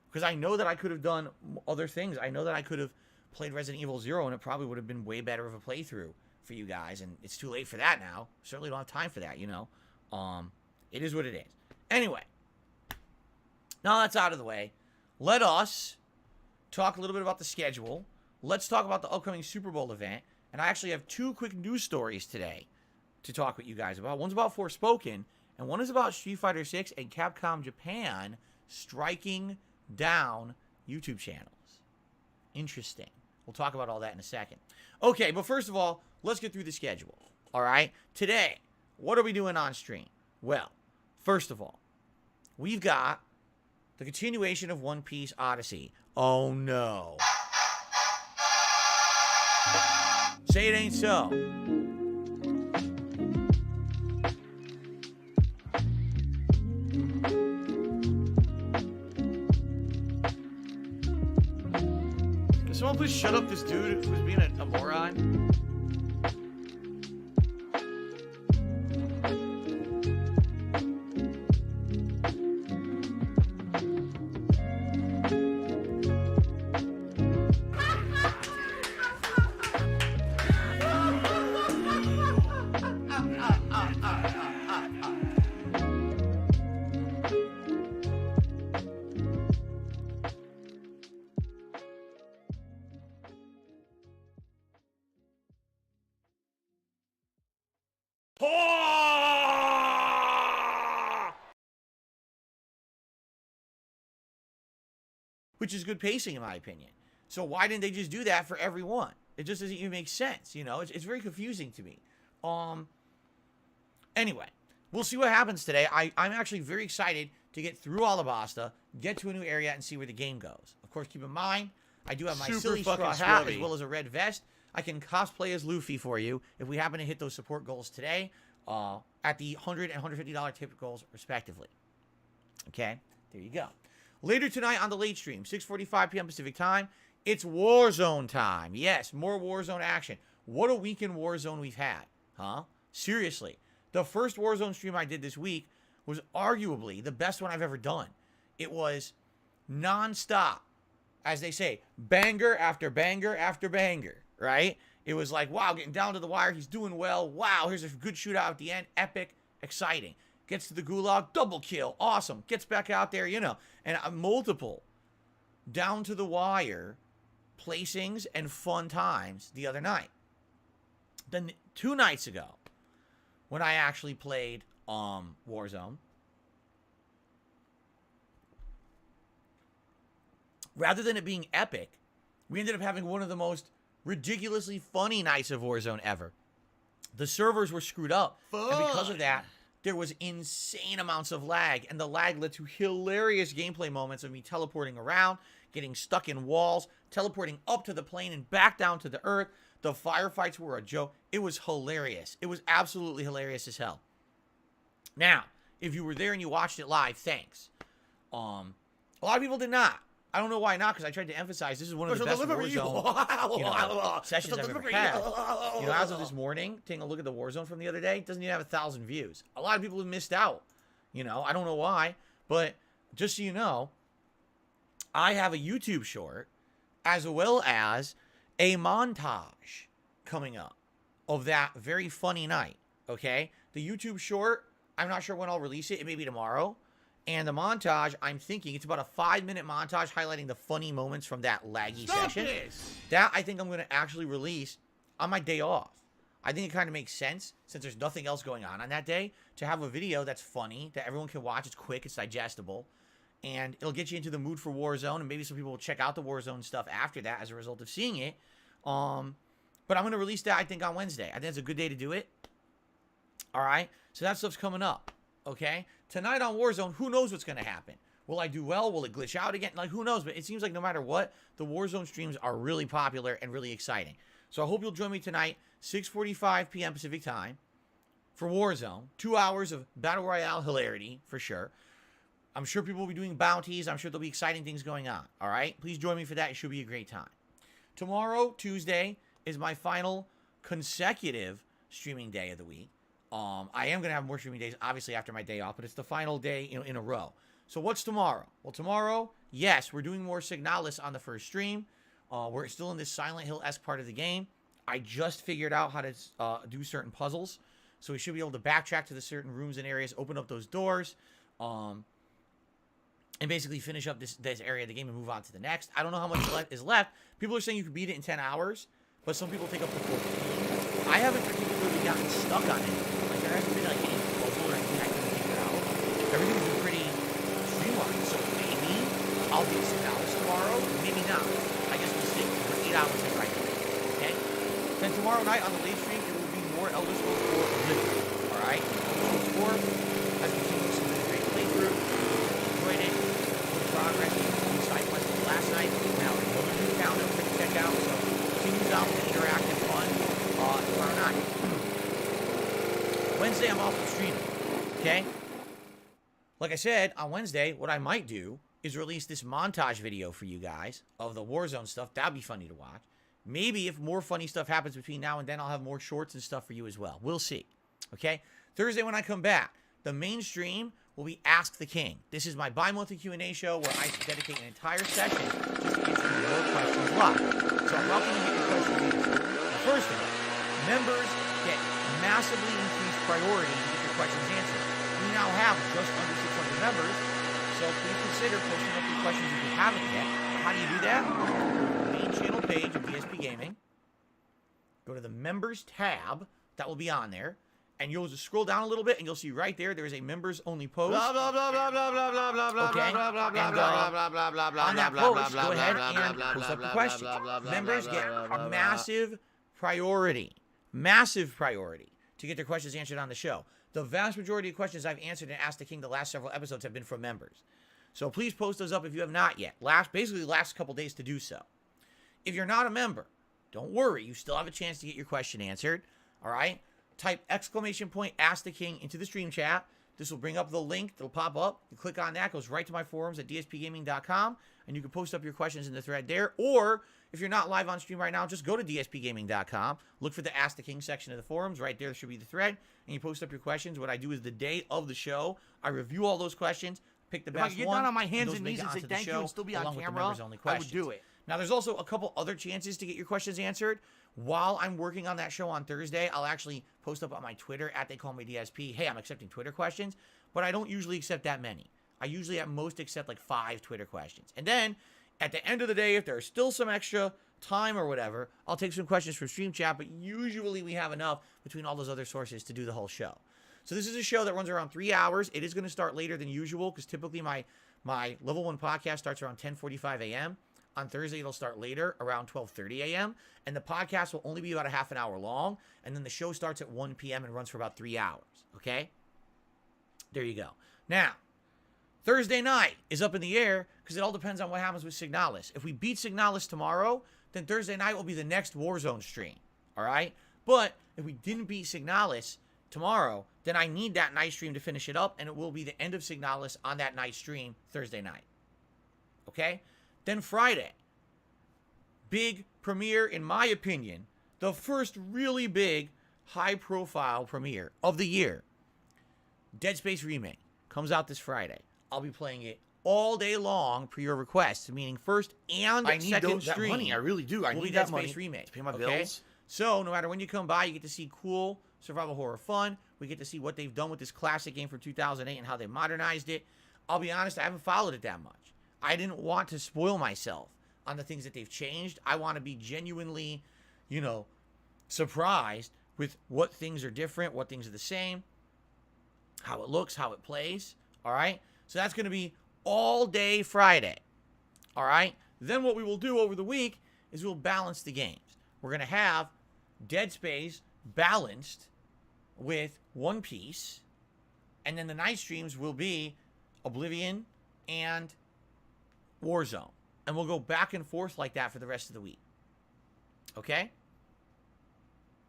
Because I know that I could have done other things. I know that I could have played Resident Evil 0 and it probably would have been way better of a playthrough for you guys. And it's too late for that now. Certainly don't have time for that, you know? It is what it is. Anyway. Now that's out of the way. Let us talk a little bit about the schedule. Let's talk about the upcoming Super Bowl event. And I actually have two quick news stories today to talk with you guys about. One's about Forspoken, and one is about Street Fighter 6 and Capcom Japan striking down YouTube channels. Interesting. We'll talk about all that in a second. Okay, but first of all, let's get through the schedule. All right? Today, what are we doing on stream? Well, first of all, we've got the continuation of One Piece Odyssey. Oh, no. Say it ain't so. Can someone please shut up this dude who's being a moron? Which is good pacing, in my opinion. So why didn't they just do that for everyone? It just doesn't even make sense, you know? It's very confusing to me. Anyway, we'll see what happens today. I'm actually very excited to get through Alabasta, get to a new area, and see where the game goes. Of course, keep in mind, I do have my silly straw hat as well as a red vest. I can cosplay as Luffy for you if we happen to hit those support goals today at the $100 and $150 tip goals, respectively. Okay? There you go. Later tonight on the late stream, 6:45 p.m. Pacific time, it's Warzone time. Yes, more Warzone action. What a week in Warzone we've had, huh? Seriously. The first Warzone stream I did this week was arguably the best one I've ever done. It was non-stop, as they say, banger after banger after banger, right? It was like, wow, getting down to the wire, he's doing well. Wow, here's a good shootout at the end, epic, exciting. Gets to the gulag, double kill, awesome. Gets back out there, you know, and multiple down to the wire placings and fun times the other night. Then 2 nights ago, when I actually played Warzone, rather than it being epic, we ended up having one of the most ridiculously funny nights of Warzone ever. The servers were screwed up, and because of that, there was insane amounts of lag, and the lag led to hilarious gameplay moments of me teleporting around, getting stuck in walls, teleporting up to the plane and back down to the earth. The firefights were a joke. It was hilarious. It was absolutely hilarious as hell. Now, if you were there and you watched it live, thanks. A lot of people did not. I don't know why not, because I tried to emphasize this is one of the best Warzone sessions I've ever had. You know, as of this morning, taking a look at the Warzone from the other day, it doesn't even have 1,000 views. A lot of people have missed out. You know, I don't know why, but just so you know, I have a YouTube short as well as a montage coming up of that very funny night, okay? The YouTube short, I'm not sure when I'll release it. It may be tomorrow. And the montage, I'm thinking it's about a 5-minute montage highlighting the funny moments from that laggy session. That I think I'm going to actually release on my day off. I think it kind of makes sense, since there's nothing else going on that day, to have a video that's funny, that everyone can watch. It's quick, it's digestible, and it'll get you into the mood for Warzone, and maybe some people will check out the Warzone stuff after that as a result of seeing it. But I'm going to release that, I think, on Wednesday. I think it's a good day to do it. All right? So that stuff's coming up. Okay? Tonight on Warzone, who knows what's going to happen? Will I do well? Will it glitch out again? Like, who knows? But it seems like no matter what, the Warzone streams are really popular and really exciting. So I hope you'll join me tonight, 6:45 p.m. Pacific time, for Warzone. 2 hours of Battle Royale hilarity, for sure. I'm sure people will be doing bounties. I'm sure there'll be exciting things going on. All right? Please join me for that. It should be a great time. Tomorrow, Tuesday, is my final consecutive streaming day of the week. I am going to have more streaming days, obviously, after my day off, but it's the final day in a row. So what's tomorrow? Well, tomorrow, yes, we're doing more Signalis on the first stream. We're still in this Silent Hill-esque part of the game. I just figured out how to do certain puzzles, so we should be able to backtrack to the certain rooms and areas, open up those doors, and basically finish up this area of the game and move on to the next. I don't know how much is left. People are saying you could beat it in 10 hours, but some people take up to 14. I haven't particularly gotten stuck on it. Like, there hasn't been like any puzzle or anything I couldn't figure out. Everything's been pretty streamlined, so maybe I'll beat Signalis tomorrow, maybe not. I guess we'll see. We're 8 hours in right now. Okay? Then tomorrow night on the live stream, it will be more Elder Scrolls 4 Oblivion. Alright? Elder Scrolls 4 has continued some really great playthrough. Enjoyed it. Good progress. New side quests last night. Now, another new town that we're going to check out. So, continues out with the interactive fun tomorrow night. Wednesday, I'm also streaming. Okay? Like I said, on Wednesday, what I might do is release this montage video for you guys of the Warzone stuff. That'd be funny to watch. Maybe if more funny stuff happens between now and then, I'll have more shorts and stuff for you as well. We'll see. Okay? Thursday, when I come back, the main stream will be Ask the King. This is my bi-monthly Q&A show where I dedicate an entire session just to answer your questions live. So I'm welcome to get your questions answered. The first thing, members get massively increased priority to get your questions answered. We now have just under 600 members, so please consider posting up your questions if you haven't yet. How do you do that? Go to the main channel page of DSP Gaming. Go to the members tab. That will be on there. And you'll just scroll down a little bit, and you'll see right there, there's a members-only post. Okay? And on that post, go ahead and post up your questions. Members get a massive priority to get their questions answered on the show. The vast majority of questions I've answered and asked the King the last several episodes have been from members. So please post those up if you have not yet. Basically, the last couple days to do so. If you're not a member, don't worry. You still have a chance to get your question answered. All right? Type !Ask the King into the stream chat. This will bring up the link that'll pop up. You click on that, goes right to my forums at dspgaming.com, and you can post up your questions in the thread there, or if you're not live on stream right now, just go to dspgaming.com. Look for the Ask the King section of the forums. Right there should be the thread. And you post up your questions. What I do is the day of the show, I review all those questions, pick the If best I could get one. down on my hands those and make knees it and say onto the thank you show, and still be on along with the camera, members-only I would questions. do it. Now, there's also a couple other chances to get your questions answered. While I'm working on that show on Thursday, I'll actually post up on my Twitter, @TheyCallMeDSP, hey, I'm accepting Twitter questions, but I don't usually accept that many. I usually at most accept like 5 Twitter questions. And then at the end of the day, if there's still some extra time or whatever, I'll take some questions from Stream Chat, but usually we have enough between all those other sources to do the whole show. So this is a show that runs around 3 hours. It is going to start later than usual because typically my Level 1 podcast starts around 10:45 a.m. On Thursday, it'll start later, around 12:30 a.m. And the podcast will only be about a half an hour long. And then the show starts at 1 p.m. and runs for about 3 hours. Okay? There you go. Now, Thursday night is up in the air because it all depends on what happens with Signalis. If we beat Signalis tomorrow, then Thursday night will be the next Warzone stream. All right? But if we didn't beat Signalis tomorrow, then I need that night stream to finish it up, and it will be the end of Signalis on that night stream Thursday night. Okay? Then Friday, big premiere, in my opinion, the first really big, high-profile premiere of the year. Dead Space Remake comes out this Friday. I'll be playing it all day long per your request, meaning first and I need second that stream. money. I really do. I will be need Dead that money Space Remake to pay my okay? bills. So no matter when you come by, you get to see cool survival horror fun. We get to see what they've done with this classic game from 2008 and how they modernized it. I'll be honest, I haven't followed it that much. I didn't want to spoil myself on the things that they've changed. I want to be genuinely, surprised with what things are different, what things are the same, how it looks, how it plays. All right? So that's going to be all day Friday. All right? Then what we will do over the week is we'll balance the games. We're going to have Dead Space balanced with One Piece. And then the night streams will be Oblivion and Warzone. And we'll go back and forth like that for the rest of the week. Okay?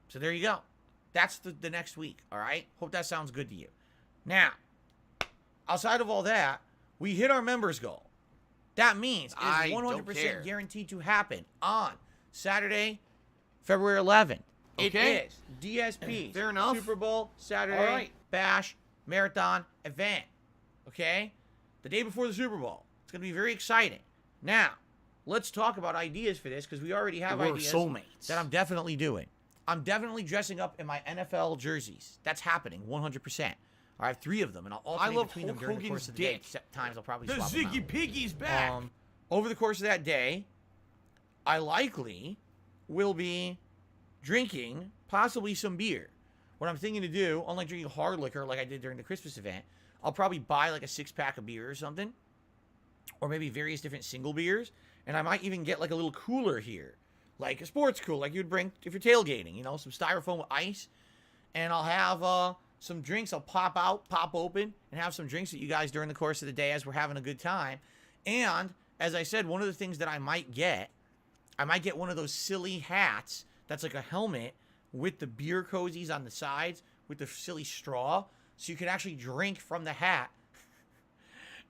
So there you go. That's the next week, all right? Hope that sounds good to you. Now, outside of all that, we hit our members goal. That means it I is don't 100% care. guaranteed to happen on Saturday, February 11th. Okay. It is DSP. Fair enough. Super Bowl, Saturday, All right. Bash, Marathon, event. Okay? The day before the Super Bowl. It's going to be very exciting. Now, let's talk about ideas for this because we already have We're ideas soulmates. that I'm definitely doing. I'm definitely dressing up in my NFL jerseys. That's happening 100%. I have 3 of them, and I'll alternate love between them Hulk during the course Hogan's of the day. dick. Except times I'll probably The swap them Ziggy out. Piggy's back. Over the course of that day, I likely will be drinking possibly some beer. What I'm thinking to do, unlike drinking hard liquor like I did during the Christmas event, I'll probably buy like a 6-pack of beer or something, or maybe various different single beers, and I might even get like a little cooler here, like a sports cooler, like you'd bring if you're tailgating, some styrofoam with ice, and I'll have some drinks I'll pop open, and have some drinks with you guys during the course of the day as we're having a good time. And as I said, one of the things that I might get one of those silly hats that's like a helmet with the beer cozies on the sides with the silly straw, so you can actually drink from the hat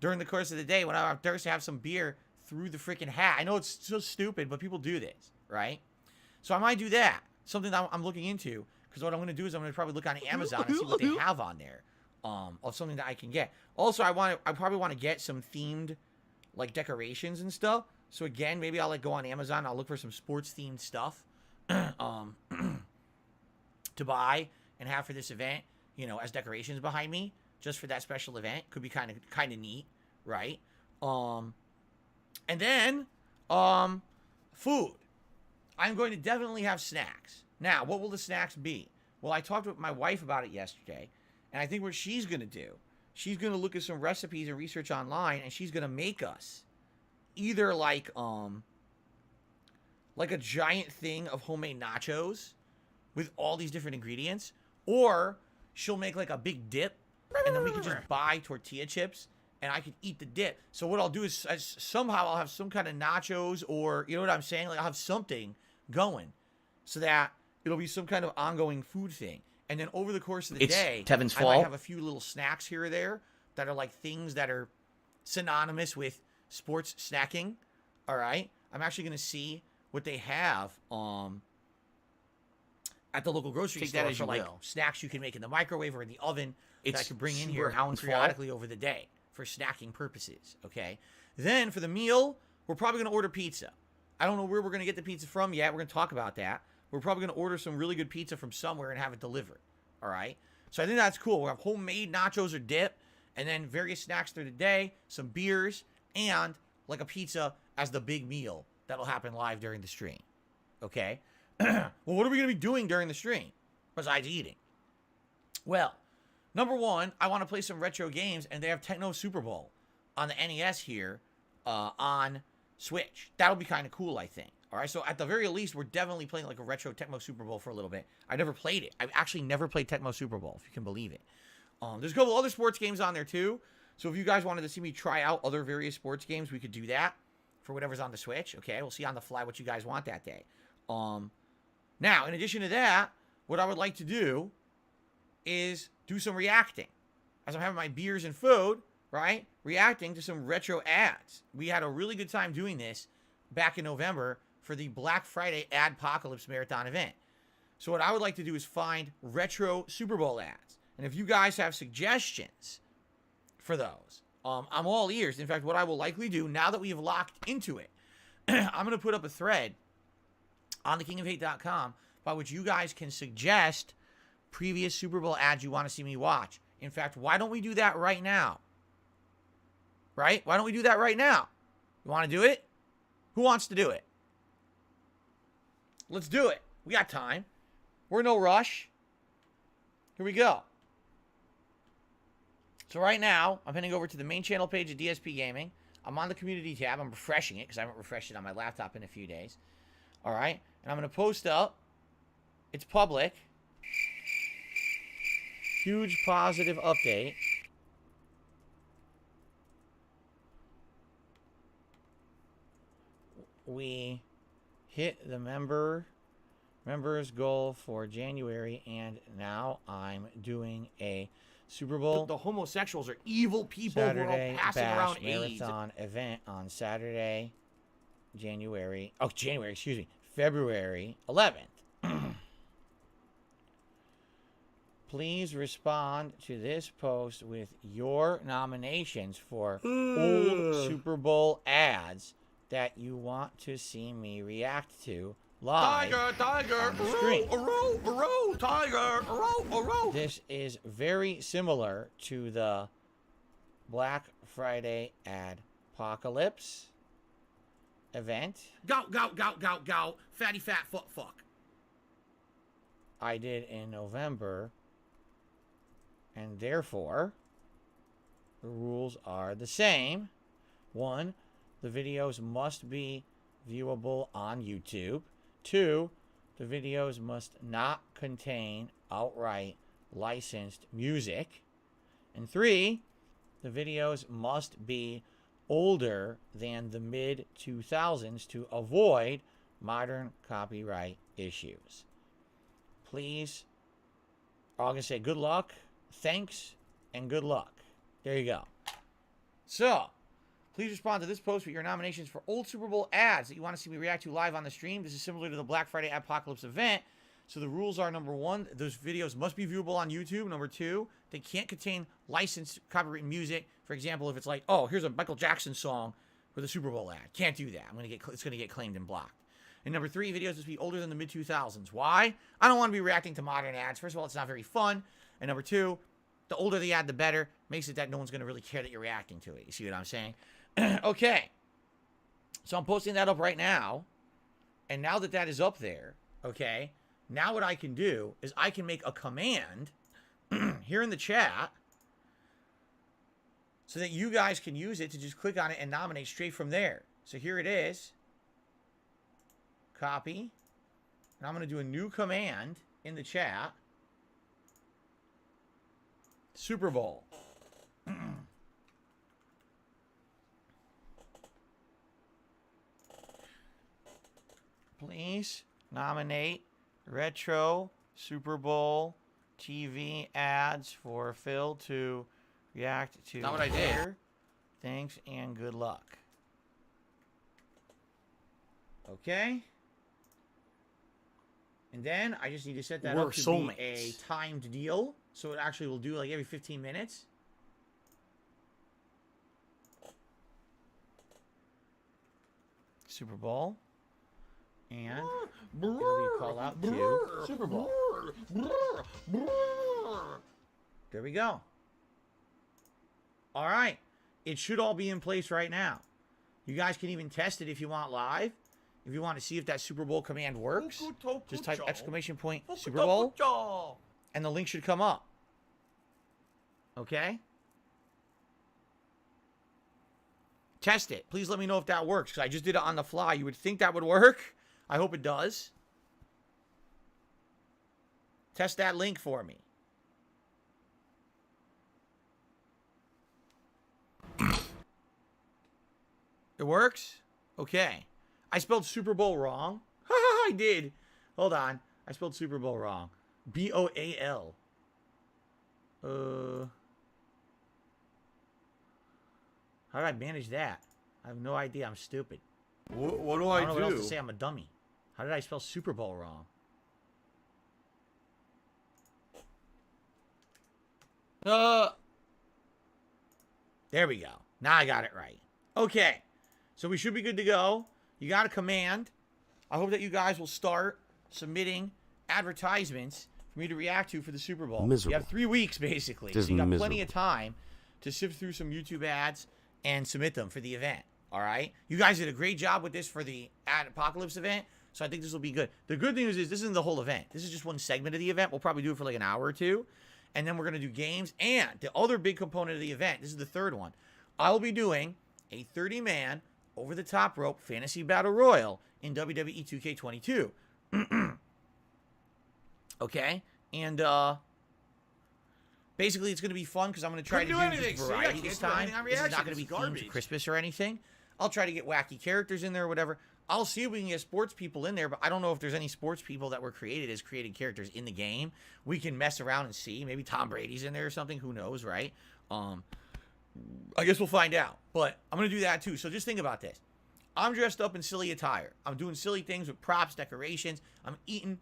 during the course of the day when I'm thirsty, have some beer through the freaking hat. I know it's so stupid, but people do this, right? So I might do that. Something that I'm looking into, because what I'm going to do is I'm going to probably look on Amazon and see what they have on there of something that I can get. Also, I probably want to get some themed like decorations and stuff. So again, maybe I'll go on Amazon. I'll look for some sports themed stuff to buy and have for this event, as decorations behind me, just for that special event. Could be kind of neat, right? And then food. I'm going to definitely have snacks. Now, what will the snacks be? Well, I talked with my wife about it yesterday, and I think what she's going to do, she's going to look at some recipes and research online, and she's going to make us either like a giant thing of homemade nachos with all these different ingredients, or she'll make like a big dip, and then we can just buy tortilla chips, and I can eat the dip. So what I'll do is somehow I'll have some kind of nachos, or you know what I'm saying? Like I'll have something going so that it'll be some kind of ongoing food thing. And then over the course of the day, Tevin's I fault. might have a few little snacks here or there that are like things that are synonymous with sports snacking. All right. I'm actually going to see what they have at the local grocery Take store that as for you like will. snacks you can make in the microwave or in the oven that I It's could bring in super here hounds full. periodically over the day for snacking purposes. Okay. Then for the meal, we're probably going to order pizza. I don't know where we're going to get the pizza from yet. We're going to talk about that. We're probably going to order some really good pizza from somewhere and have it delivered. All right. So I think that's cool. We'll have homemade nachos or dip, and then various snacks through the day, some beers, and like a pizza as the big meal that'll happen live during the stream. Okay. Well, what are we going to be doing during the stream besides eating? Well, number one, I want to play some retro games, and they have Techno Super Bowl on the NES here on Switch. That'll be kind of cool, I think. All right, so at the very least, we're definitely playing like a retro Tecmo Super Bowl for a little bit. I never played it. I've actually never played Tecmo Super Bowl, if you can believe it. There's a couple other sports games on there too. So if you guys wanted to see me try out other various sports games, we could do that for whatever's on the Switch. Okay, we'll see on the fly what you guys want that day. Now, in addition to that, what I would like to do is do some reacting. As I'm having my beers and food, right? Reacting to some retro ads. We had a really good time doing this back in November for the Black Friday Adpocalypse Marathon event. So what I would like to do is find retro Super Bowl ads. And if you guys have suggestions for those, I'm all ears. In fact, what I will likely do, now that we have locked into it, I'm going to put up a thread on thekingofhate.com by which you guys can suggest previous Super Bowl ads you want to see me watch. In fact, why don't we do that right now? Right? Why don't we do that right now? You want to do it? Who wants to do it? Let's do it. We got time. We're in no rush. Here we go. So right now, I'm heading over to the main channel page of DSP Gaming. I'm on the community tab. I'm refreshing it because I haven't refreshed it on my laptop in a few days. All right. And I'm going to post up. It's public. Huge positive update. We hit the members goal for January, and now I'm doing a Super Bowl. The homosexuals are evil people Saturday who are all passing Bash around AIDS. Marathon event on Saturday, February 11th. Please respond to this post with your nominations for old Super Bowl ads that you want to see me react to live on the screen. Tiger, This is very similar to the Black Friday Adpocalypse event Go, fatty fat fuck. I did in November, and therefore the rules are the same. 1, the videos must be viewable on YouTube. 2, the videos must not contain outright licensed music. And 3, the videos must be older than the mid-2000s to avoid modern copyright issues. Please, I'm going to say good luck, thanks, and good luck. There you go. So, please respond to this post with your nominations for old Super Bowl ads that you want to see me react to live on the stream. This is similar to the Black Friday Apocalypse event. So the rules are, number 1, those videos must be viewable on YouTube. Number 2, they can't contain licensed copyright music. For example, if it's like, oh, here's a Michael Jackson song for the Super Bowl ad. Can't do that. It's going to get claimed and blocked. And number 3, videos must be older than the mid-2000s. Why? I don't want to be reacting to modern ads. First of all, it's not very fun. And number 2, the older the ad, the better. Makes it that no one's going to really care that you're reacting to it. You see what I'm saying? Okay. So I'm posting that up right now. And now that that is up there, okay, now what I can do is I can make a command here in the chat so that you guys can use it to just click on it and nominate straight from there. So here it is. Copy. And I'm going to do a new command in the chat. Super Bowl. Please nominate retro Super Bowl TV ads for Phil to react to. Not what I did. later. Thanks and good luck. Okay. And then I just need to set that We're up to soulmates. be a timed deal. So it actually will do like every 15 minutes. Super Bowl. And it'll be called out to Super Bowl. There we go. All right. It should all be in place right now. You guys can even test it if you want live. If you want to see if that Super Bowl command works, just type exclamation point Super Bowl, and the link should come up. Okay? Test it. Please let me know if that works, because I just did it on the fly. You would think that would work. I hope it does. Test that link for me. It works? Okay. I spelled Super Bowl wrong. I did. Hold on. I spelled Super Bowl wrong. B-O-A-L. How did I manage that? I have no idea. I'm stupid. What do I I don't know what else do? to say. I'm a dummy. How did I spell Super Bowl wrong? There we go. Now I got it right. Okay. So we should be good to go. You got a command. I hope that you guys will start submitting advertisements for me to react to for the Super Bowl. Miserable. You have 3 weeks, basically. Just so you got miserable. plenty of time to sift through some YouTube ads and submit them for the event. All right? You guys did a great job with this for the Ad Apocalypse event, so I think this will be good. The good news is this isn't the whole event. This is just one segment of the event. We'll probably do it for like an hour or two, and then we're going to do games. And the other big component of the event, this is the third one, I will be doing a 30-man over-the-top rope fantasy battle royal in WWE 2K22. Okay? And basically it's going to be fun because I'm going to try to do anything. See, I variety can't this do time. anything on This is not reaction. going to be It's themed to garbage. Christmas or anything. I'll try to get wacky characters in there or whatever. I'll see if we can get sports people in there, but I don't know if there's any sports people that were created as created characters in the game. We can mess around and see. Maybe Tom Brady's in there or something. Who knows, right? I guess we'll find out. But I'm going to do that too. So just think about this. I'm dressed up in silly attire. I'm doing silly things with props, decorations. I'm eating,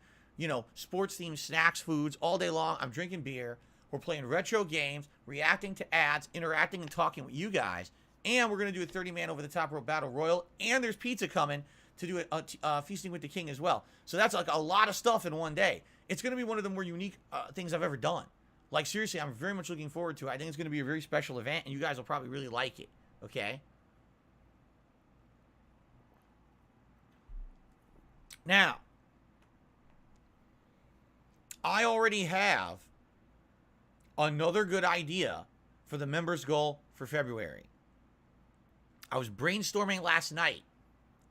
sports-themed snacks, foods all day long. I'm drinking beer. We're playing retro games, reacting to ads, interacting and talking with you guys. And we're going to do a 30-man over-the-top rope battle royal. And there's pizza coming to do a Feasting with the King as well. So that's like a lot of stuff in one day. It's going to be one of the more unique things I've ever done. Like, seriously, I'm very much looking forward to it. I think it's going to be a very special event, and you guys will probably really like it. Okay? Now, I already have another good idea for the members goal for February. I was brainstorming last night.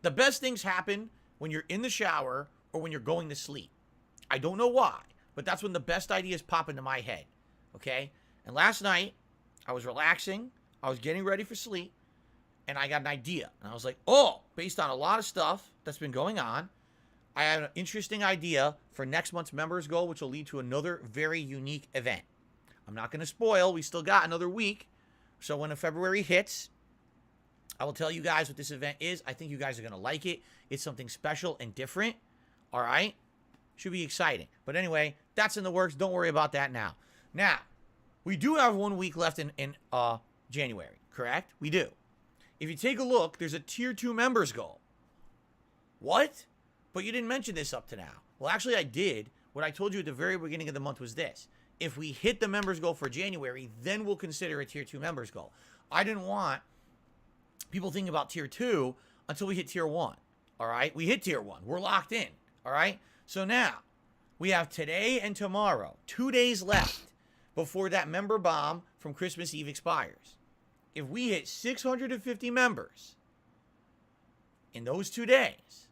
The best things happen when you're in the shower or when you're going to sleep. I don't know why, but that's when the best ideas pop into my head. Okay? And last night, I was relaxing. I was getting ready for sleep. And I got an idea. And I was like, based on a lot of stuff that's been going on, I have an interesting idea for next month's members goal, which will lead to another very unique event. I'm not going to spoil. We still got another week. So when February hits, I will tell you guys what this event is. I think you guys are going to like it. It's something special and different. All right? Should be exciting. But anyway, that's in the works. Don't worry about that now. Now, we do have 1 week left in January, correct? We do. If you take a look, there's a Tier 2 members goal. What? But you didn't mention this up to now. Well, actually, I did. What I told you at the very beginning of the month was this. If we hit the members goal for January, then we'll consider a Tier 2 members goal. I didn't want people thinking about Tier 2 until we hit Tier 1. All right? We hit Tier 1. We're locked in. All right? So now, we have today and tomorrow, 2 days left before that member bomb from Christmas Eve expires. If we hit 650 members in those 2 days,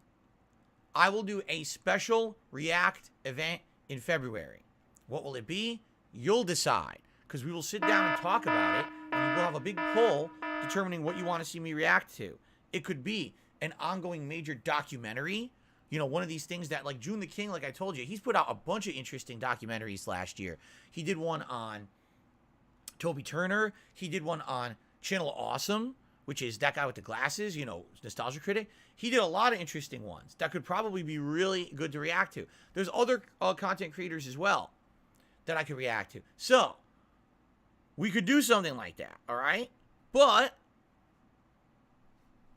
I will do a special React event in February. What will it be? You'll decide, because we will sit down and talk about it, and we'll have a big poll determining what you want to see me react to. It could be an ongoing major documentary, one of these things that, like June the King, like I told you, he's put out a bunch of interesting documentaries last year. He did one on Toby Turner. He did one on Channel Awesome, which is that guy with the glasses, you know, Nostalgia Critic. He did a lot of interesting ones that could probably be really good to react to. There's other content creators as well that I could react to. So, we could do something like that, all right? But,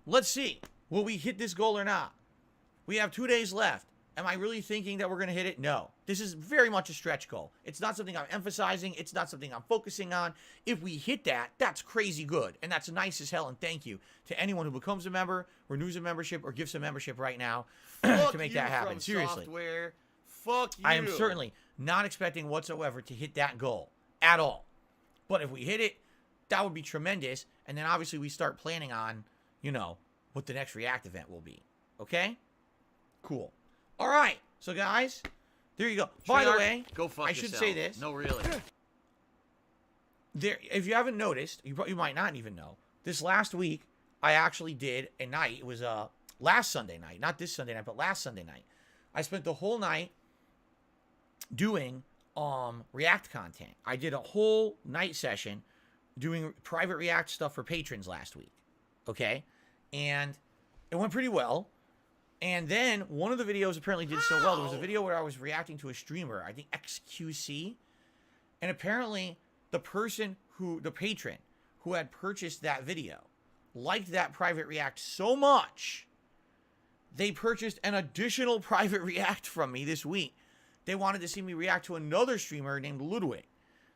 let's see. Will we hit this goal or not? We have 2 days left. Am I really thinking that we're going to hit it? No. This is very much a stretch goal. It's not something I'm emphasizing. It's not something I'm focusing on. If we hit that, that's crazy good. And that's nice as hell. And thank you to anyone who becomes a member, renews a membership, or gives a membership right now to make that happen. Seriously. Software. Fuck you. I am certainly not expecting whatsoever to hit that goal at all. But if we hit it, that would be tremendous. And then obviously we start planning on, you know, what the next React event will be. Okay? Cool. All right. So, guys, there you go. By the way, go fuck I should yourself. say this. No, really. There, if you haven't noticed, you might not even know. This last week, I actually did a night. It was last Sunday night. Not this Sunday night, but last Sunday night. I spent the whole night doing React content. I did a whole night session doing private React stuff for patrons last week. Okay? And it went pretty well. And then one of the videos apparently did so well. There was a video where I was reacting to a streamer, I think XQC. And apparently the patron who had purchased that video liked that private React so much, they purchased an additional private React from me this week. They wanted to see me react to another streamer named Ludwig.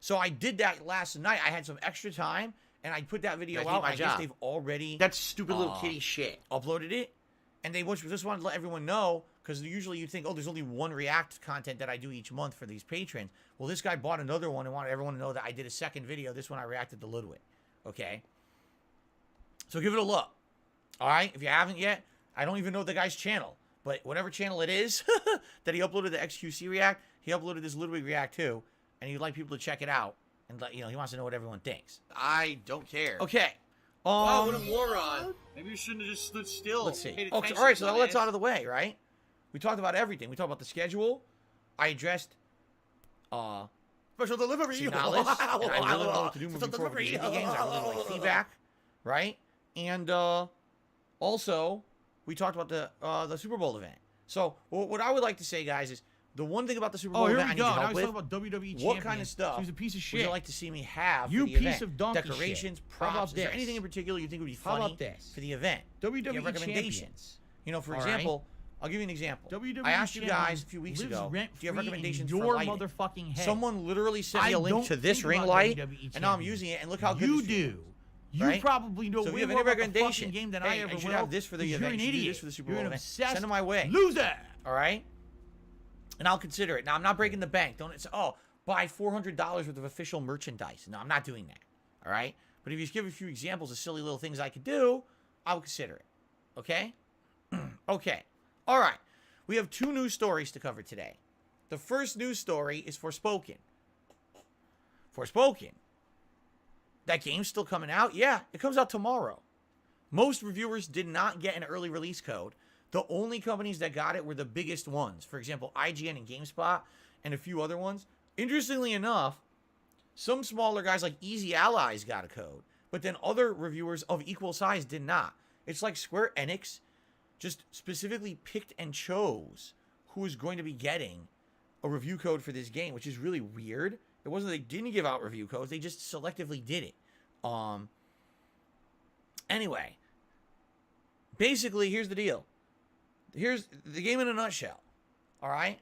So I did that last night. I had some extra time, and I put that video out. I guess they've already... That's stupid little kitty shit. Uploaded it. And they just wanted to let everyone know, because usually you think, oh, there's only one React content that I do each month for these patrons. Well, this guy bought another one and wanted everyone to know that I did a second video. This one I reacted to Ludwig. Okay? So give it a look. All right? If you haven't yet, I don't even know the guy's channel. But whatever channel it is that he uploaded the XQC React, he uploaded this Ludwig React too. And he'd like people to check it out. And, you know, he wants to know what everyone thinks. I don't care. Okay. Wow, what a moron. Maybe you shouldn't have just stood still. Let's see. Paid Okay, attention, all right, so dumbass. that's out of the way, right? We talked about everything. We talked about the schedule. I addressed special delivery. Signalis, and I really know what to do moving forward with the indie games. I really like feedback, right? And also, we talked about the Super Bowl event. So what I would like to say, guys, is the one thing about the Super Bowl event I need help with. Talking about WWE champion. What kind of stuff He's a piece of would shit. you like to see me have You for the piece event? of donkey Decorations, shit. props. How about Is there this? anything in particular you think would be How funny about this? for the event? WWE Do you have recommendations? champions. You know, for All example, I'll give you an example. WWE I asked you guys champion a few weeks lives ago, do you have rent-free recommendations in for your lighting? motherfucking head. Someone literally sent me a I link don't to this think ring about light, WWE and now I'm champions. using it, and look how good You this do. feels. You Right? probably know So if way you have more any about the fucking recommendation, game than hey, I ever I should will. have this for the 'cause event. You're an You should do idiot. this for the Super You're Bowl an event. obsessed Send them my way. loser. All right? And I'll consider it. Now, I'm not breaking the bank. Don't say, oh, buy $400 worth of official merchandise. No, I'm not doing that. All right? But if you just give a few examples of silly little things I could do, I'll consider it. Okay? Okay. All right. We have 2 news stories to cover today. The first news story is Forspoken. Forspoken. That game's still coming out? Yeah, it comes out tomorrow. Most reviewers did not get an early release code. The only companies that got it were the biggest ones. For example, IGN and GameSpot and a few other ones. Interestingly enough, some smaller guys like Easy Allies got a code, but then other reviewers of equal size did not. It's like Square Enix just specifically picked and chose who is going to be getting a review code for this game, which is really weird. It wasn't they didn't give out review codes, they just selectively did it. Anyway, basically, here's the deal. Here's the game in a nutshell. All right?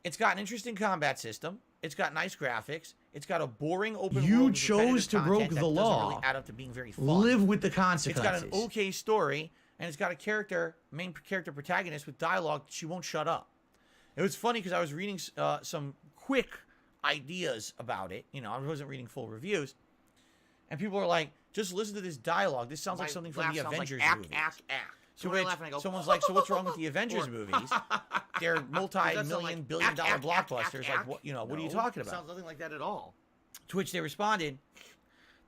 It's got an interesting combat system. It's got nice graphics. It's got a boring open You world with chose to repetitive break content the that law. doesn't really add up to being very fun. Live with the It's consequences. got an okay story, and it's got a main character protagonist with dialogue. She won't shut up. It was funny because I was reading some quick ideas about it. You know, I wasn't reading full reviews. And people are like, just listen to this dialogue. This sounds like something from the Avengers movies. So To which someone's like, so what's wrong with the Avengers movies? They're multi-million, billion-dollar blockbusters. Like, what? You know, what are you talking about? Sounds nothing like that at all. To which they responded,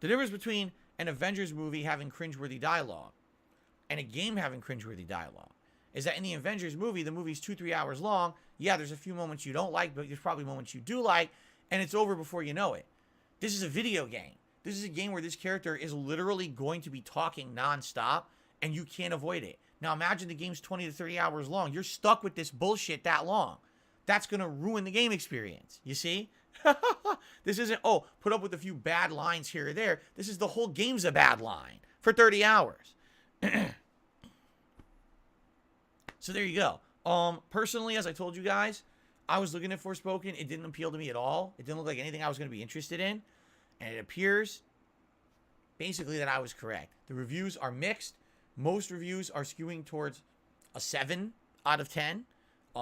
the difference between an Avengers movie having cringeworthy dialogue and a game having cringeworthy dialogue is that in the Avengers movie, the movie's 2-3 hours long. Yeah, there's a few moments you don't like, but there's probably moments you do like, and it's over before you know it. This is a video game. This is a game where this character is literally going to be talking nonstop, and you can't avoid it. Now imagine the game's 20 to 30 hours long. You're stuck with this bullshit that long. That's going to ruin the game experience. You see? This isn't, oh, put up with a few bad lines here or there. This is the whole game's a bad line for 30 hours. So there you go. Personally, as I told you guys, I was looking at Forspoken. It didn't appeal to me at all. It didn't look like anything I was going to be interested in. And it appears basically that I was correct. The reviews are mixed. Most reviews are skewing towards a 7 out of 10.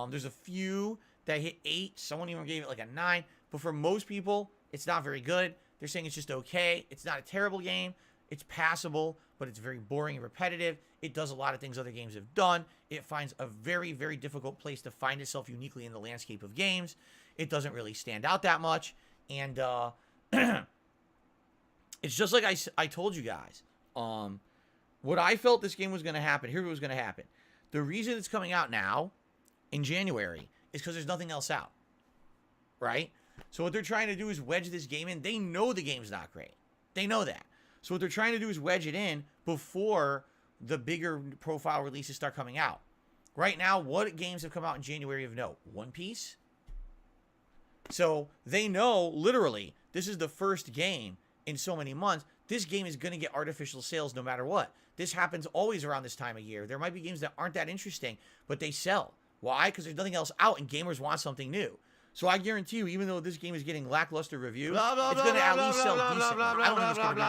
There's a few that hit 8. Someone even gave it like a 9. But for most people, it's not very good. They're saying it's just okay. It's not a terrible game. It's passable, but it's very boring and repetitive. It does a lot of things other games have done. It finds a very, very difficult place to find itself uniquely in the landscape of games. It doesn't really stand out that much. And it's just like I told you guys. What I felt this game was going to happen. Here's what was going to happen. The reason it's coming out now in January is because there's nothing else out. Right? So what they're trying to do is wedge this game in. They know the game's not great. They know that. So what they're trying to do is wedge it in before the bigger profile releases start coming out. Right now, what games have come out in January of note? One Piece? So they know, literally, this is the first game in so many months. This game is going to get artificial sales no matter what. This happens always around this time of year. There might be games that aren't that interesting, but they sell. Why? Because there's nothing else out and gamers want something new. So I guarantee you, even though this game is getting lackluster reviews, it's going to at least sell decently. I don't think it's going to be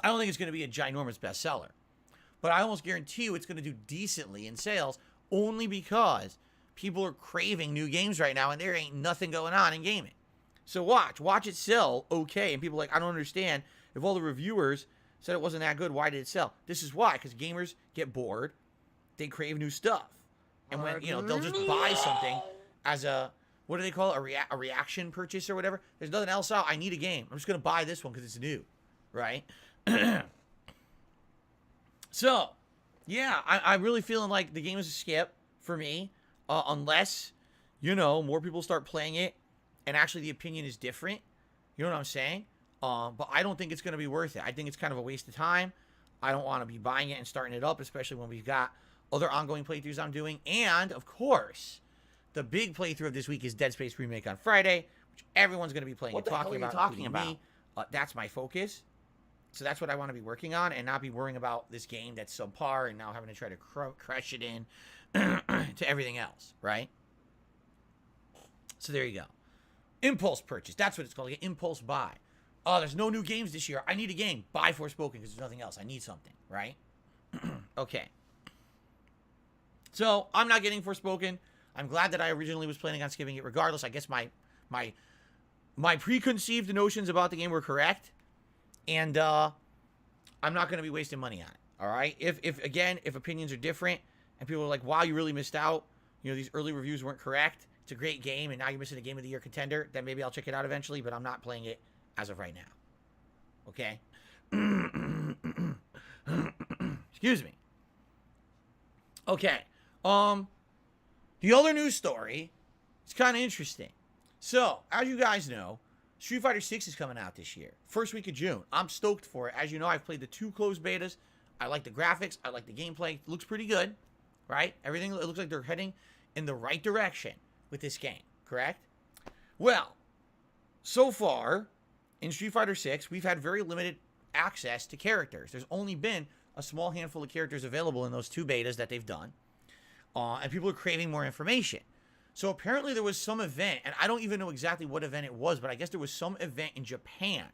I don't think it's going to be a ginormous bestseller. But I almost guarantee you it's going to do decently in sales only because people are craving new games right now and there ain't nothing going on in gaming. So watch it sell okay. And people are like, I don't understand. If all the reviewers said it wasn't that good, why did it sell? This is why, because gamers get bored. They crave new stuff. And when, they'll just buy something as a, what do they call it? A reaction purchase or whatever. There's nothing else out. I need a game. I'm just going to buy this one because it's new. Right? So, yeah, I'm really feeling like the game is a skip for me. Unless, more people start playing it and actually the opinion is different. You know what I'm saying? But I don't think it's going to be worth it. I think it's kind of a waste of time. I don't want to be buying it and starting it up, especially when we've got other ongoing playthroughs I'm doing. And, of course, the big playthrough of this week is Dead Space Remake on Friday, which everyone's going to be playing and talking about. Me. That's my focus. So that's what I want to be working on and not be worrying about this game that's subpar and now having to try to crush it in to everything else, right? So there you go. Impulse purchase. That's what it's called. Like an impulse buy. Oh, there's no new games this year. I need a game. Buy Forspoken because there's nothing else. I need something, right? Okay. So, I'm not getting Forspoken. I'm glad that I originally was planning on skipping it regardless. I guess my preconceived notions about the game were correct. And I'm not going to be wasting money on it, all right? If opinions are different and people are like, wow, you really missed out. These early reviews weren't correct. It's a great game, and now you're missing a Game of the Year contender. Then maybe I'll check it out eventually, but I'm not playing it as of right now. Okay? Excuse me. Okay. The other news story is kind of interesting. So, as you guys know, Street Fighter 6 is coming out this year. First week of June. I'm stoked for it. As you know, I've played the 2 closed betas. I like the graphics. I like the gameplay. It looks pretty good, right? Everything, it looks like they're heading in the right direction with this game, correct? Well, so far, in Street Fighter 6, we've had very limited access to characters. There's only been a small handful of characters available in those 2 betas that they've done. And people are craving more information. So apparently there was some event, and I don't even know exactly what event it was, but I guess there was some event in Japan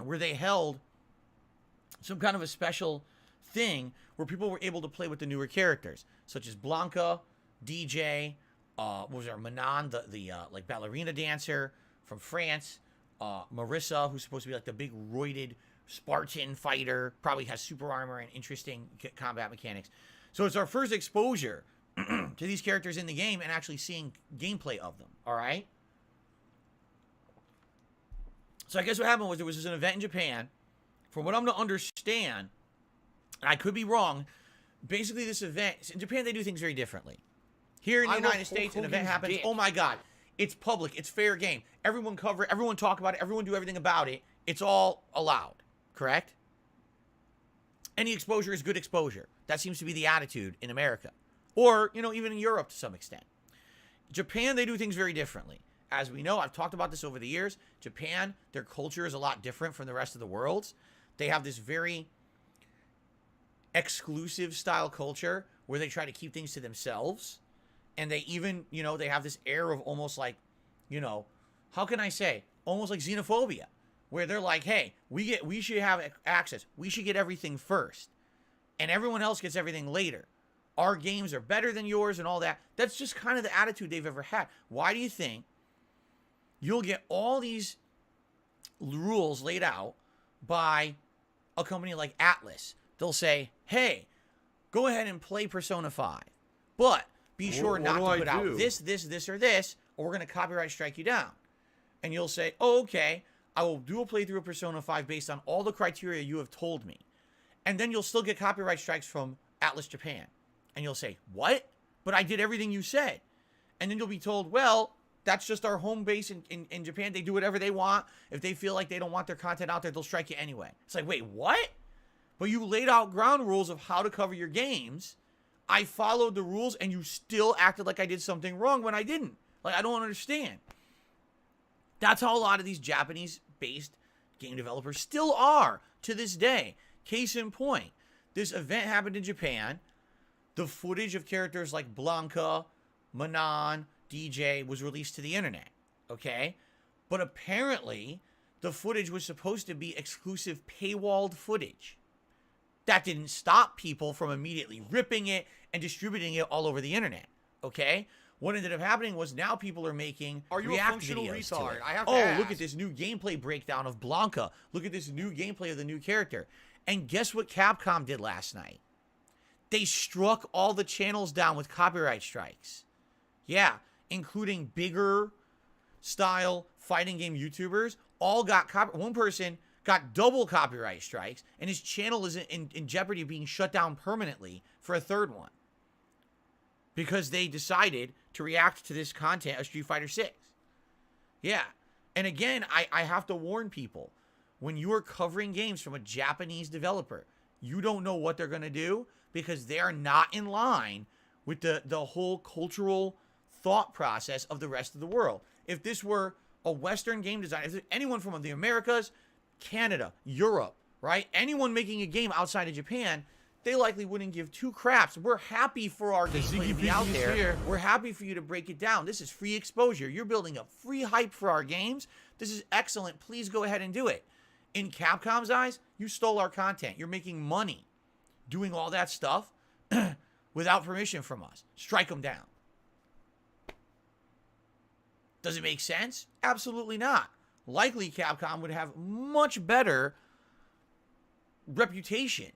where they held some kind of a special thing where people were able to play with the newer characters, such as Blanca, DJ, Manon, the like ballerina dancer from France, Marissa, who's supposed to be like the big roided Spartan fighter, probably has super armor and interesting combat mechanics. So it's our first exposure to these characters in the game and actually seeing gameplay of them, all right? So I guess what happened was there was an event in Japan. From what I'm to understand, and I could be wrong, basically this event, in Japan they do things very differently. Here in the United States, an event happens, oh my God, It's public. It's fair game. Everyone cover it. Everyone talk about it. Everyone do everything about it. It's all allowed. Correct? Any exposure is good exposure. That seems to be the attitude in America. Or, even in Europe to some extent. Japan, they do things very differently. As we know, I've talked about this over the years. Japan, their culture is a lot different from the rest of the world's. They have this very exclusive style culture where they try to keep things to themselves. And they even, they have this air of almost like, how can I say? Almost like xenophobia. Where they're like, hey, we should have access. We should get everything first. And everyone else gets everything later. Our games are better than yours and all that. That's just kind of the attitude they've ever had. Why do you think you'll get all these rules laid out by a company like Atlas? They'll say, hey, go ahead and play Persona 5. But be sure not to put out this, or this, or we're going to copyright strike you down. And you'll say, oh, okay, I will do a playthrough of Persona 5 based on all the criteria you have told me. And then you'll still get copyright strikes from Atlas Japan. And you'll say, what? But I did everything you said. And then you'll be told, well, that's just our home base in Japan. They do whatever they want. If they feel like they don't want their content out there, they'll strike you anyway. It's like, wait, what? But you laid out ground rules of how to cover your games. I followed the rules, and you still acted like I did something wrong when I didn't. Like, I don't understand. That's how a lot of these Japanese-based game developers still are to this day. Case in point, this event happened in Japan. The footage of characters like Blanca, Manon, DJ was released to the internet, okay? But apparently, the footage was supposed to be exclusive paywalled footage. That didn't stop people from immediately ripping it and distributing it all over the internet, okay? What ended up happening was now people are making react videos to it. I have to Oh, ask. look at this new gameplay breakdown of Blanca. Look at this new gameplay of the new character. And guess what Capcom did last night? They struck all the channels down with copyright strikes. Yeah, including bigger style fighting game YouTubers. All got one person got double copyright strikes, and his channel is in jeopardy of being shut down permanently for a third one. Because they decided to react to this content of Street Fighter 6. Yeah. And again, I have to warn people. When you are covering games from a Japanese developer, you don't know what they're going to do because they are not in line with the whole cultural thought process of the rest of the world. If this were a Western game designer, if anyone from the Americas, Canada, Europe, right? Anyone making a game outside of Japan, they likely wouldn't give two craps. We're happy for our gameplay to be out there. We're happy for you to break it down. This is free exposure. You're building up free hype for our games. This is excellent. Please go ahead and do it. In Capcom's eyes, you stole our content. You're making money doing all that stuff without permission from us. Strike them down. Does it make sense? Absolutely not. Likely Capcom would have much better reputation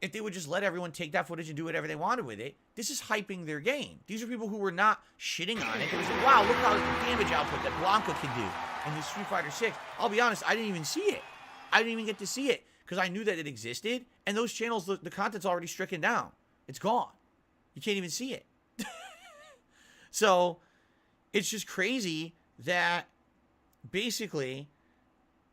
if they would just let everyone take that footage and do whatever they wanted with it. This is hyping their game. These are people who were not shitting on it. They were saying, wow, look how the damage output that Blanca can do in this Street Fighter 6. I'll be honest, I didn't even see it. I didn't even get to see it because I knew that it existed. And those channels, the content's already stricken down. It's gone. You can't even see it. So it's just crazy that basically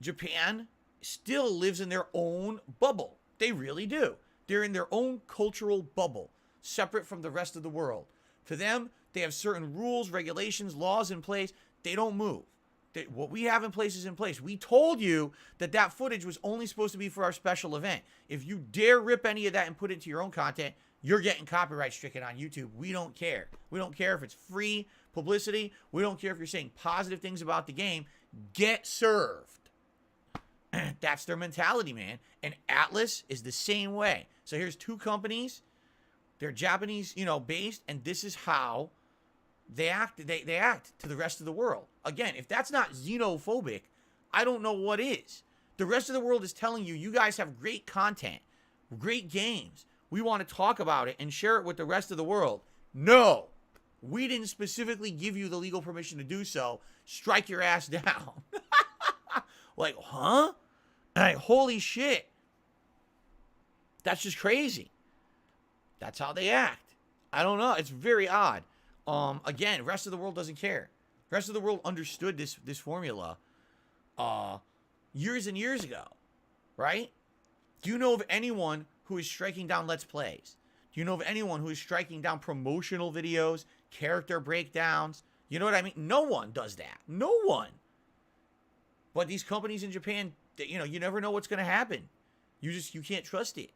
Japan still lives in their own bubble. They really do. They're in their own cultural bubble, separate from the rest of the world. For them, they have certain rules, regulations, laws in place. They don't move. What we have in place is in place. We told you that that footage was only supposed to be for our special event. If you dare rip any of that and put it into your own content, you're getting copyright stricken on YouTube. We don't care. We don't care if it's free publicity. We don't care if you're saying positive things about the game. Get served. That's their mentality, man. And Atlas is the same way. So here's two companies. They're Japanese, based, and this is how they act. They act to the rest of the world. Again, if that's not xenophobic, I don't know what is. The rest of the world is telling you, you guys have great content, great games. We want to talk about it and share it with the rest of the world. No, we didn't specifically give you the legal permission to do so. Strike your ass down. Like, huh? Like, holy shit. That's just crazy. That's how they act. I don't know. It's very odd. Again, rest of the world doesn't care. The rest of the world understood this formula years and years ago, right? Do you know of anyone who is striking down Let's Plays? Do you know of anyone who is striking down promotional videos, character breakdowns? You know what I mean? No one does that. No one. But these companies in Japan, you know, you never know what's going to happen. You can't trust it.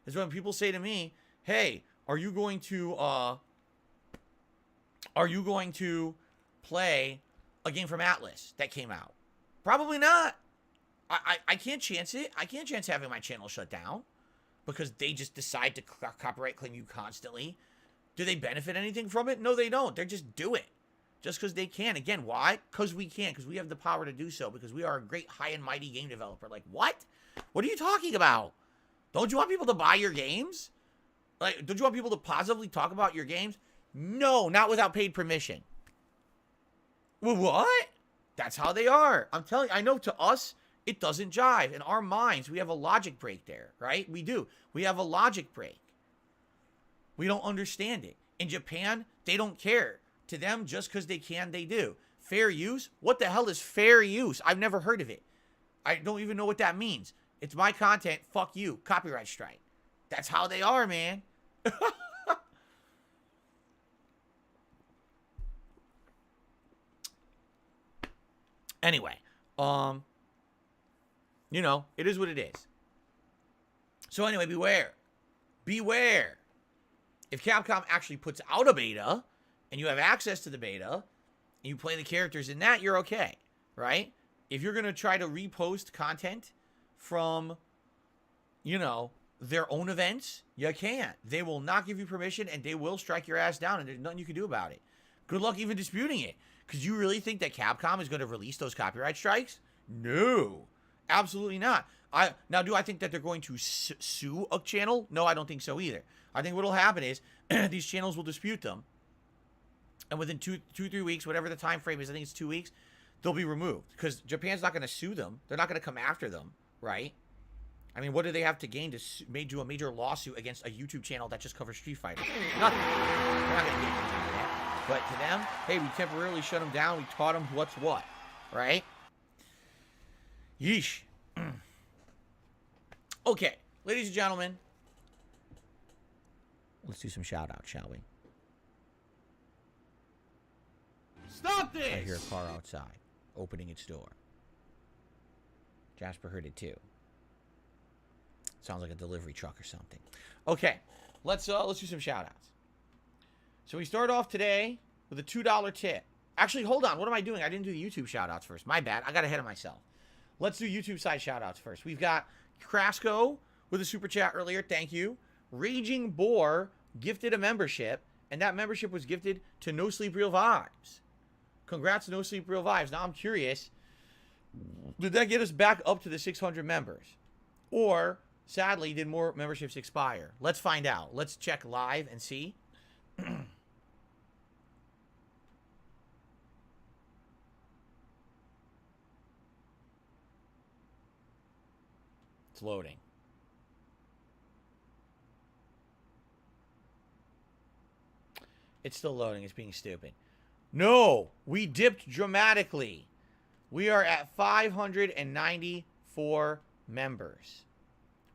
That's when people say to me, "Hey, are you going to play a game from Atlas that came out?" Probably not. I can't chance it. I can't chance having my channel shut down because they just decide to copyright claim you constantly. Do they benefit anything from it? No, they don't. They just do it. Just because they can. Again, why? Because we can. Because we have the power to do so. Because we are a great, high and mighty game developer. Like, what? What are you talking about? Don't you want people to buy your games? Like, don't you want people to positively talk about your games? No, not without paid permission. Well, what? That's how they are. I'm telling you, I know to us, it doesn't jive. In our minds, we have a logic break there, right? We do. We have a logic break. We don't understand it. In Japan, they don't care. To them, just because they can, they do. Fair use? What the hell is fair use? I've never heard of it. I don't even know what that means. It's my content. Fuck you. Copyright strike. That's how they are, man. Anyway, you know, it is what it is. So anyway, beware. Beware. If Capcom actually puts out a beta, and you have access to the beta, and you play the characters in that, you're okay, right? If you're going to try to repost content from, you know, their own events, you can't. They will not give you permission, and they will strike your ass down, and there's nothing you can do about it. Good luck even disputing it. Because you really think that Capcom is going to release those copyright strikes? No. Absolutely not. Now, do I think that they're going to sue a channel? No, I don't think so either. I think what will happen is these channels will dispute them. And within 2-3 weeks, whatever the time frame is, I think it's 2 weeks, they'll be removed. Because Japan's not going to sue them. They're not going to come after them, right? I mean, what do they have to gain to do a major lawsuit against a YouTube channel that just covers Street Fighter? Nothing. They're not going to get anything out of that. But to them, hey, we temporarily shut them down. We taught them what's what, right? Yeesh. Okay, ladies and gentlemen, let's do some shout-outs, shall we? Stop this! I hear a car outside, opening its door. Jasper heard it too. Sounds like a delivery truck or something. Okay, let's do some shout-outs. So we start off today with a $2 tip. Actually, hold on. What am I doing? I didn't do the YouTube shout-outs first. My bad. I got ahead of myself. Let's do YouTube side shout-outs first. We've got Crasco with a super chat earlier. Thank you. Raging Boar gifted a membership, and that membership was gifted to No Sleep Real Vibes. Congrats to No Sleep Real Vibes. Now I'm curious, did that get us back up to the 600 members? Or, sadly, did more memberships expire? Let's find out. Let's check live and see. It's loading. It's still loading. It's being stupid. No, we dipped dramatically. We are at 594 members.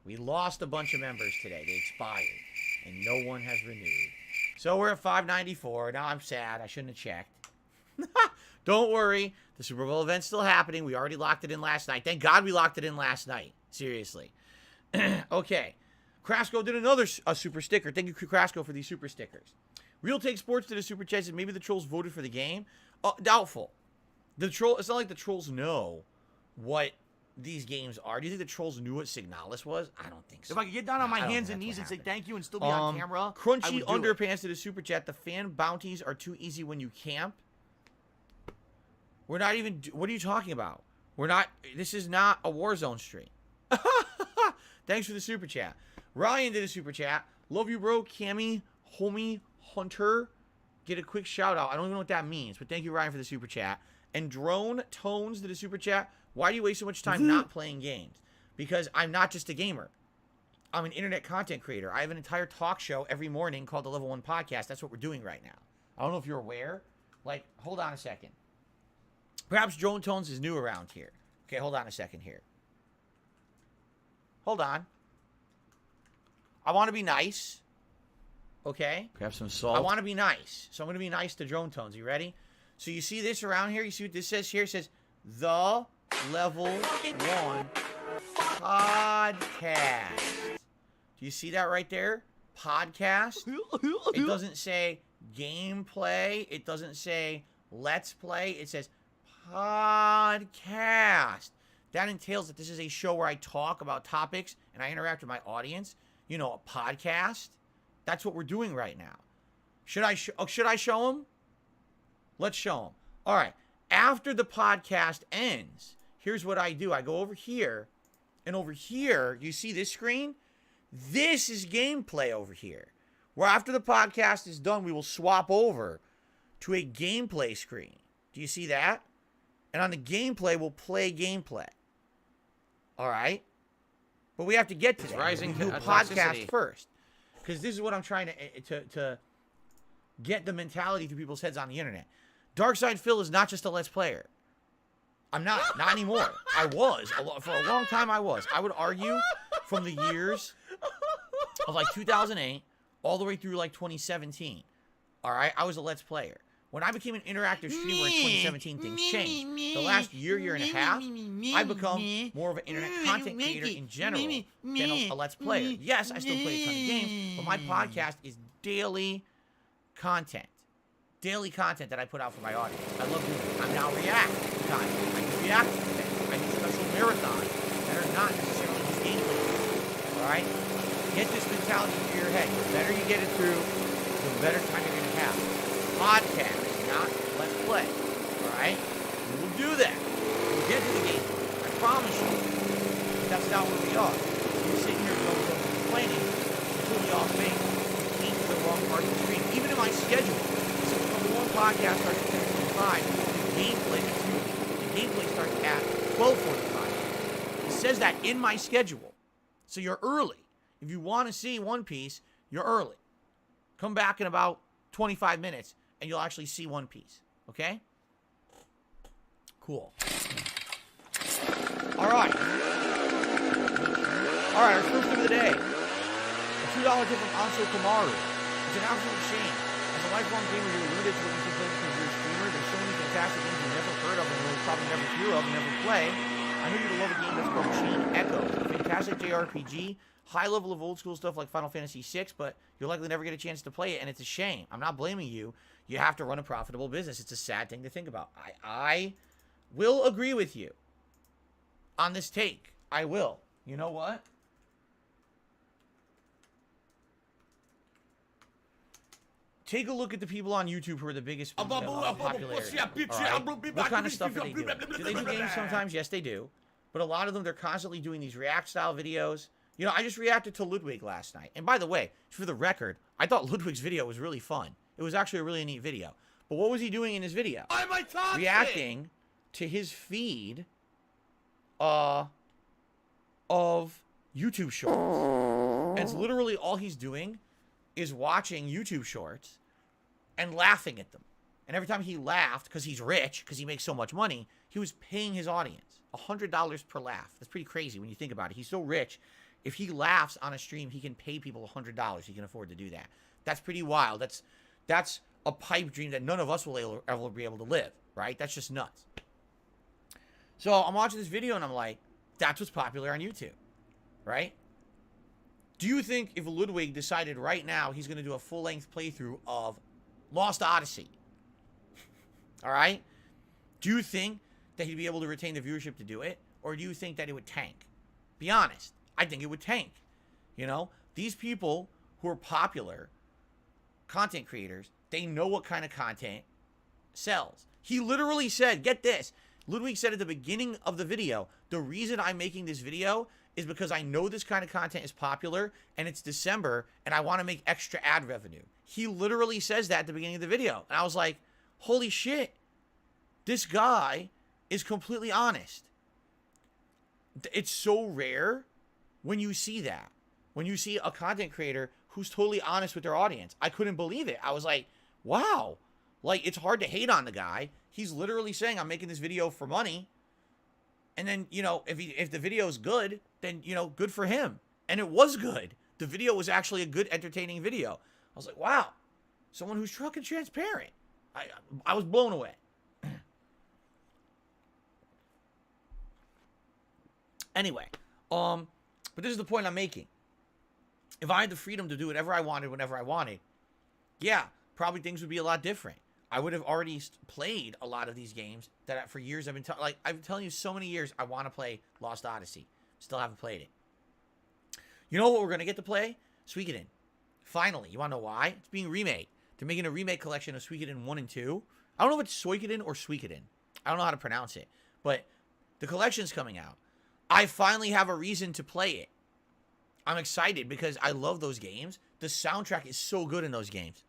We lost a bunch of members today. They expired, and no one has renewed. So we're at 594. Now I'm sad. I shouldn't have checked. Don't worry. The Super Bowl event's still happening. We already locked it in last night. Thank God we locked it in last night. Seriously. Okay. Crasco did another super sticker. Thank you, Crasco, for these super stickers. Real Take Sports did a super chat. Said maybe the trolls voted for the game. Doubtful. It's not like the trolls know what these games are. Do you think the trolls knew what Signalis was? I don't think so. If I could get down on my hands and knees and say thank you and still be on camera, Crunchy Underpants did a super chat. The fan bounties are too easy when you camp. We're not even... What are you talking about? We're not... This is not a Warzone stream. Thanks for the super chat. Ryan did a super chat. Love you, bro. Cammy, homie, Hunter. Get a quick shout out. I don't even know what that means, but thank you, Ryan, for the super chat. And Drone Tones did a super chat. Why do you waste so much time not playing games? Because I'm not just a gamer. I'm an internet content creator. I have an entire talk show every morning called the Level 1 Podcast. That's what we're doing right now. I don't know if you're aware. Like, hold on a second. Perhaps Drone Tones is new around here. Okay, hold on a second here. Hold on. I want to be nice. Okay? Grab some salt. I want to be nice. So I'm going to be nice to Drone Tones. You ready? So you see this around here? You see what this says here? It says, The Level 1 Podcast. Do you see that right there? Podcast. It doesn't say gameplay. It doesn't say let's play. It says podcast. That entails that this is a show where I talk about topics and I interact with my audience. You know, a podcast. That's what we're doing right now. Should I show them? Let's show them. All right. After the podcast ends, here's what I do. I go over here, and over here, you see this screen? This is gameplay over here. Where after the podcast is done, we will swap over to a gameplay screen. Do you see that? And on the gameplay, we'll play gameplay. All right? But we have to get to that. Rising We'll do podcast first. Because this is what I'm trying to get the mentality through people's heads on the internet. Darkside Phil is not just a Let's Player. I'm not anymore. I was. For a long time, I was. I would argue from the years of like 2008 all the way through like 2017. All right? I was a Let's Player. When I became an interactive streamer in 2017, things changed. The last year and a half, I've become more of an internet content creator in general than a Let's Player. Yes, I still play a ton of games, but my podcast is daily content. Daily content that I put out for my audience. I love doing it. I'm now react content. I do react to things. I do special marathons that are not necessarily just gameplay. Alright? Get this mentality through your head. The better you get it through, the better time you're going to have. Podcast, not let's play. Alright? We will do that. We'll get to the gameplay. I promise you. That's not where we are. You're sitting here complaining completely off base. You came to the wrong part of the stream. Even in my schedule. Podcast starts at 10:45. The gameplay starts at 12:45. It says that in my schedule. So you're early. If you want to see One Piece, you're early. Come back in about 25 minutes and you'll actually see One Piece. Okay? Cool. Alright. Alright, our first tip of the day. A $2 tip from Anso Kamaru. It's an absolute shame. As a lifelong gamer, you're limited to what you can play because you're a streamer. There's so many fantastic games you've never heard of and you'll probably never hear of and never play. I know you'd love a game that's called Chain Echo. It's a fantastic JRPG, high level of old school stuff like Final Fantasy VI, but you'll likely never get a chance to play it, and it's a shame. I'm not blaming you. You have to run a profitable business. It's a sad thing to think about. I will agree with you on this take. I will. You know what? Take a look at the people on YouTube who are the biggest popularity. Right? What kind of stuff are they doing? Do they do games sometimes? Yes, they do. But a lot of them, they're constantly doing these react-style videos. You know, I just reacted to Ludwig last night. And by the way, for the record, I thought Ludwig's video was really fun. It was actually a really neat video. But what was he doing in his video? Reacting to his feed of YouTube shorts. And it's literally all he's doing is watching YouTube shorts and laughing at them. And every time he laughed, because he's rich, because he makes so much money, he was paying his audience $100 per laugh. That's pretty crazy when you think about it. He's so rich. If he laughs on a stream, he can pay people $100. He can afford to do that. That's pretty wild. That's a pipe dream that none of us will ever be able to live, right? That's just nuts. So I'm watching this video and I'm like, that's what's popular on YouTube, right? Do you think if Ludwig decided right now he's going to do a full-length playthrough of Lost Odyssey, all right, do you think that he'd be able to retain the viewership to do it? Or do you think that it would tank? Be honest. I think it would tank. You know, these people who are popular content creators, they know what kind of content sells. He literally said, get this, Ludwig said at the beginning of the video, the reason I'm making this video is because I know this kind of content is popular and it's December and I want to make extra ad revenue. He literally says that at the beginning of the video. And I was like, holy shit, this guy is completely honest. It's so rare when you see that. When you see a content creator who's totally honest with their audience. I couldn't believe it. I was like, wow, Like, it's hard to hate on the guy. He's literally saying, I'm making this video for money. And then, you know, if the video is good, then, you know, good for him. And it was good. The video was actually a good, entertaining video. I was like, wow, someone who's fucking transparent. I was blown away. Anyway, but this is the point I'm making. If I had the freedom to do whatever I wanted, whenever I wanted, yeah, probably things would be a lot different. I would have already played a lot of these games that for years I've been I've been telling you so many years I want to play Lost Odyssey. Still haven't played it. You know what we're gonna get to play? Suikoden. Finally. You wanna know why? It's being remade. They're making a remake collection of Suikoden 1 and 2. I don't know if it's Suikoden or Suikoden. I don't know how to pronounce it. But the collection's coming out. I finally have a reason to play it. I'm excited because I love those games. The soundtrack is so good in those games.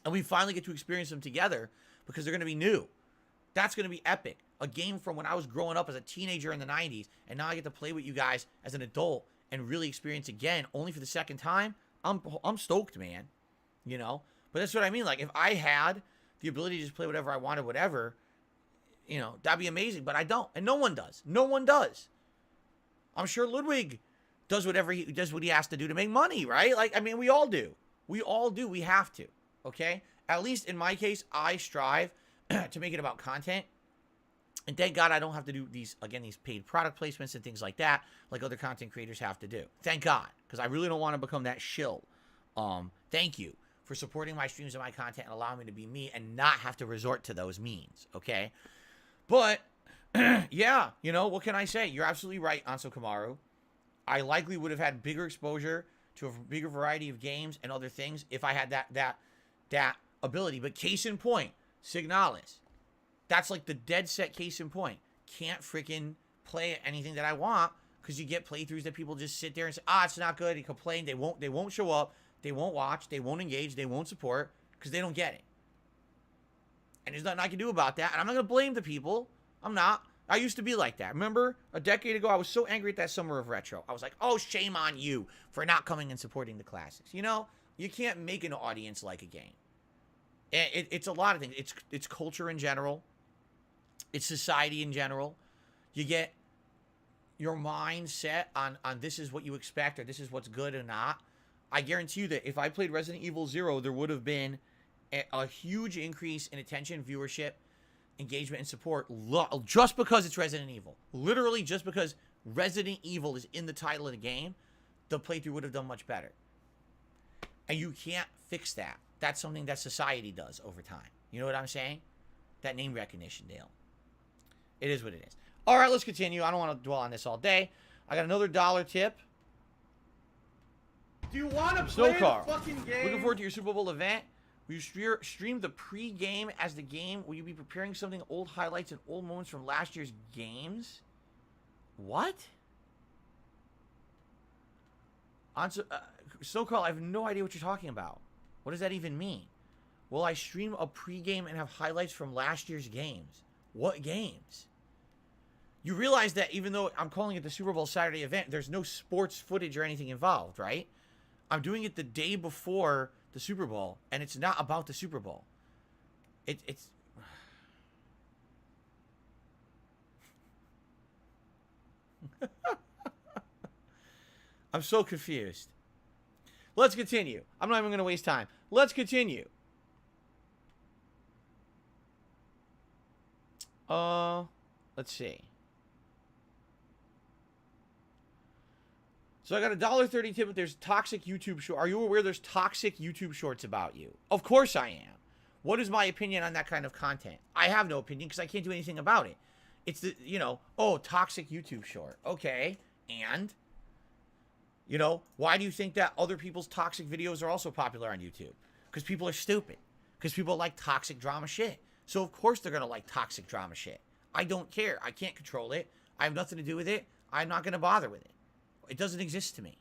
And we finally get to experience them together because they're going to be new. That's going to be epic. A game from when I was growing up as a teenager in the 90s, and now I get to play with you guys as an adult and really experience again, only for the second time. I'm stoked, man. You know? But that's what I mean. Like, if I had the ability to just play whatever I wanted, whatever, you know, that'd be amazing. But I don't. And no one does. No one does. I'm sure Ludwig does whatever he does, what he has to do to make money, right? Like, I mean, we all do. We all do. We have to. Okay? At least in my case, I strive to make it about content. And thank God I don't have to do these paid product placements and things like that, like other content creators have to do. Thank God. Because I really don't want to become that shill. Thank you for supporting my streams and my content and allowing me to be me and not have to resort to those means. Okay? But, yeah, you know, what can I say? You're absolutely right, Anso Kamaru. I likely would have had bigger exposure to a bigger variety of games and other things if I had that ability. But case in point, Signalis. That's like the dead set case in point. Can't freaking play anything that I want because you get playthroughs that people just sit there and say, it's not good. They complain. They won't show up. They won't watch. They won't engage. They won't support because they don't get it. And there's nothing I can do about that. And I'm not going to blame the people. I'm not. I used to be like that. Remember, a decade ago, I was so angry at that Summer of Retro. I was like, oh, shame on you for not coming and supporting the classics. You know, you can't make an audience like a game. It's a lot of things. It's culture in general. It's society in general. You get your mind set on this is what you expect or this is what's good or not. I guarantee you that if I played Resident Evil 0, there would have been a huge increase in attention, viewership, engagement, and support just because it's Resident Evil. Literally just because Resident Evil is in the title of the game, the playthrough would have done much better. And you can't fix that. That's something that society does over time. You know what I'm saying? That name recognition deal. It is what it is. All right, let's continue. I don't want to dwell on this all day. I got another $1 tip. Do you want to play the fucking game? Looking forward to your Super Bowl event. Will you stream the pre-game as the game? Will you be preparing something, old highlights and old moments from last year's games? What? Snowcall, I have no idea what you're talking about. What does that even mean? Will I stream a pre-game and have highlights from last year's games? What games? You realize that even though I'm calling it the Super Bowl Saturday event, there's no sports footage or anything involved, right? I'm doing it the day before the Super Bowl, and it's not about the Super Bowl. It's... I'm so confused. Let's continue. I'm not even going to waste time. Let's continue. Let's see. So I got a $1.30 tip, but there's toxic YouTube short. Are you aware there's toxic YouTube shorts about you? Of course I am. What is my opinion on that kind of content? I have no opinion because I can't do anything about it. It's the, you know, toxic YouTube short. Okay. And, you know, why do you think that other people's toxic videos are also popular on YouTube? Because people are stupid. Because people like toxic drama shit. So of course they're going to like toxic drama shit. I don't care. I can't control it. I have nothing to do with it. I'm not going to bother with it. It doesn't exist to me.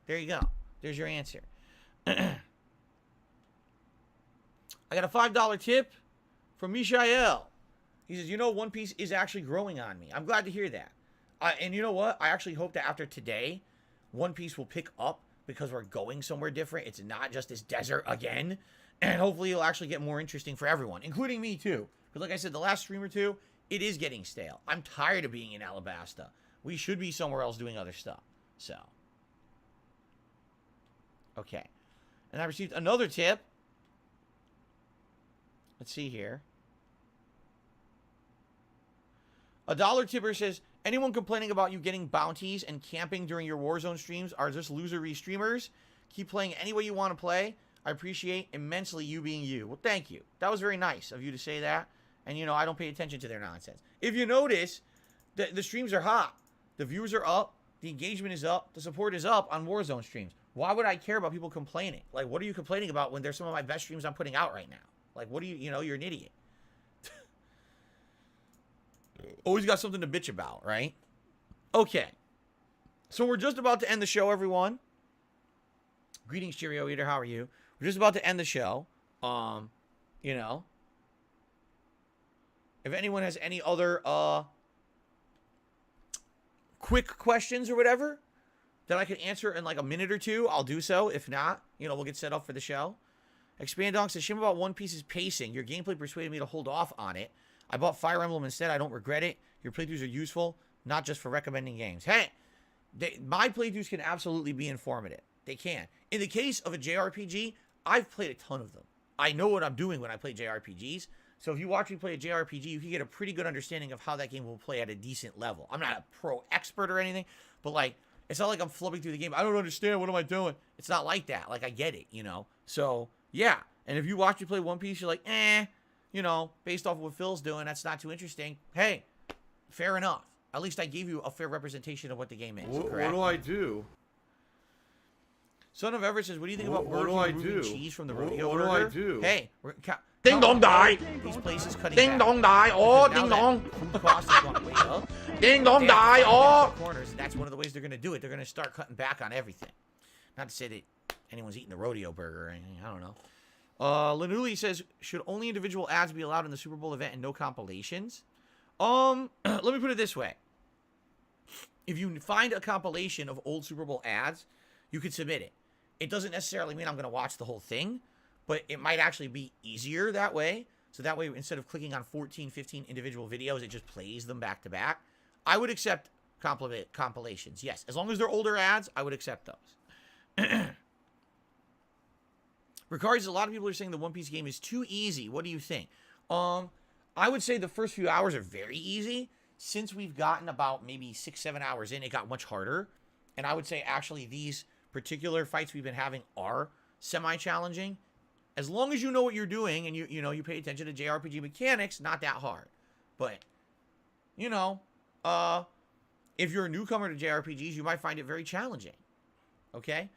There you go. There's your answer. I got a $5 tip from Mishael. He says, you know, One Piece is actually growing on me. I'm glad to hear that. And you know what? I actually hope that after today, One Piece will pick up because we're going somewhere different. It's not just this desert again. And hopefully it'll actually get more interesting for everyone, including me too. Because like I said, the last stream or two, it is getting stale. I'm tired of being in Alabasta. We should be somewhere else doing other stuff. So. Okay. And I received another tip. Let's see here. A dollar tipper says, anyone complaining about you getting bounties and camping during your Warzone streams are just losery streamers. Keep playing any way you want to play. I appreciate immensely you being you. Well, thank you. That was very nice of you to say that. And, you know, I don't pay attention to their nonsense. If you notice, the streams are hot. The views are up. The engagement is up. The support is up on Warzone streams. Why would I care about people complaining? Like, what are you complaining about when there's some of my best streams I'm putting out right now? Like, what do you know, you're an idiot. Always got something to bitch about, right? Okay. So we're just about to end the show, everyone. Greetings, Cheerio Eater. How are you? We're just about to end the show. You know. If anyone has any other quick questions or whatever that I can answer in like a minute or two, I'll do so. If not, you know, we'll get set up for the show. Expandonk says, shame about One Piece's pacing. Your gameplay persuaded me to hold off on it. I bought Fire Emblem instead. I don't regret it. Your playthroughs are useful, not just for recommending games. Hey, my playthroughs can absolutely be informative. They can. In the case of a JRPG, I've played a ton of them. I know what I'm doing when I play JRPGs. So if you watch me play a JRPG, you can get a pretty good understanding of how that game will play at a decent level. I'm not a pro expert or anything, but like, it's not like I'm flubbing through the game. I don't understand. What am I doing? It's not like that. Like, I get it, you know? So, yeah. And if you watch me play One Piece, you're like, you know, based off of what Phil's doing, that's not too interesting. Hey, fair enough. At least I gave you a fair representation of what the game is. What do I do? Son of Everett says, what do you think about burger cheese from the rodeo What burger? do I do? Hey, Ding dong die. These places cutting Ding back. dong die. Oh, Now ding that dong. food costs have gone way up, Ding dong they have die. to find Oh. corners, and that's one of the ways they're going to do it. They're going to start cutting back on everything. Not to say that anyone's eating a rodeo burger or anything. I don't know. Lanuli says, should only individual ads be allowed in the Super Bowl event and no compilations? Let me put it this way. If you find a compilation of old Super Bowl ads, you could submit it. It doesn't necessarily mean I'm going to watch the whole thing, but it might actually be easier that way. So that way, instead of clicking on 14, 15 individual videos, it just plays them back to back. I would accept compilations. Yes, as long as they're older ads, I would accept those. Regardless, a lot of people are saying the One Piece game is too easy. What do you think? I would say the first few hours are very easy. Since we've gotten about maybe 6-7 hours in, it got much harder. And I would say actually these particular fights we've been having are semi-challenging. As long as you know what you're doing and you pay attention to JRPG mechanics, not that hard. But, you know, if you're a newcomer to JRPGs, you might find it very challenging. Okay?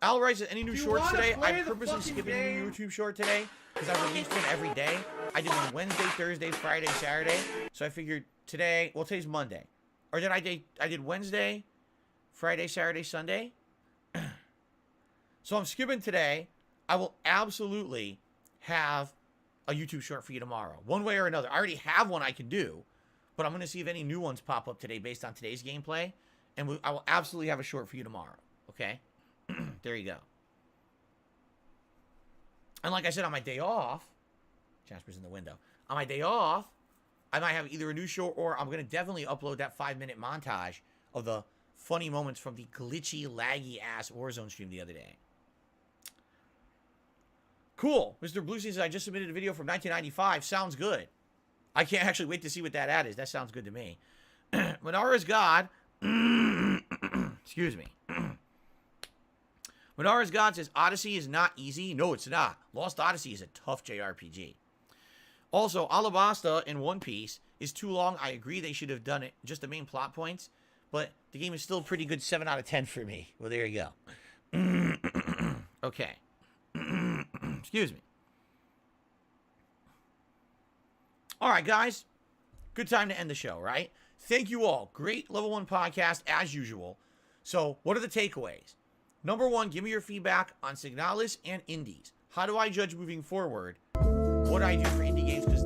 Al Rice says, any new shorts today? I'm purposely skipping a new YouTube short today because I released one every day. I did one Wednesday, Thursday, Friday, Saturday. So I figured today, well, today's Monday. Or then I did Wednesday, Friday, Saturday, Sunday. So I'm skipping today. I will absolutely have a YouTube short for you tomorrow, one way or another. I already have one I can do, but I'm going to see if any new ones pop up today based on today's gameplay, and I will absolutely have a short for you tomorrow, okay? There you go. And like I said, on my day off, Jasper's in the window. On my day off, I might have either a new short or I'm going to definitely upload that 5-minute montage of the funny moments from the glitchy, laggy-ass Warzone stream the other day. Cool. Mr. Blue says, I just submitted a video from 1995. Sounds good. I can't actually wait to see what that ad is. That sounds good to me. Manara's God. Excuse me. Manara's God says, Odyssey is not easy. No, it's not. Lost Odyssey is a tough JRPG. Also, Alabasta in One Piece is too long. I agree they should have done it. Just the main plot points. But the game is still a pretty good 7 out of 10 for me. Well, there you go. Okay. Excuse me. All right, guys. Good time to end the show, right? Thank you all. Great Level 1 podcast, as usual. So, what are the takeaways? Number 1, give me your feedback on Signalis and indies. How do I judge moving forward? What do I do for indie games? Because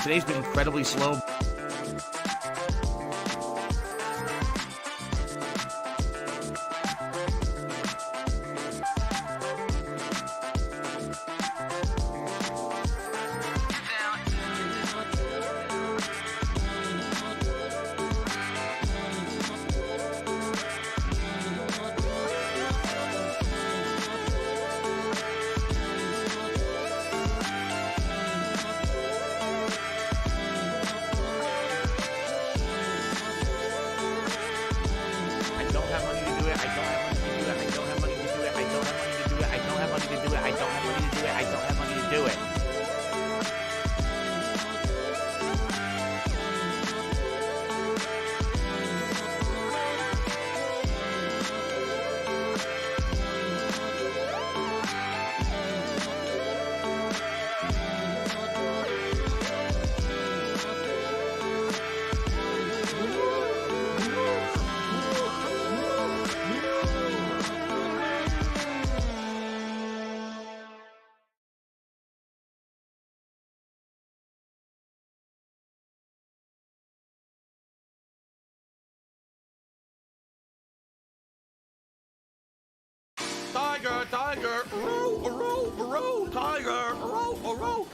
Today's been incredibly slow. Tiger, tiger, row, row, row, tiger, row, row.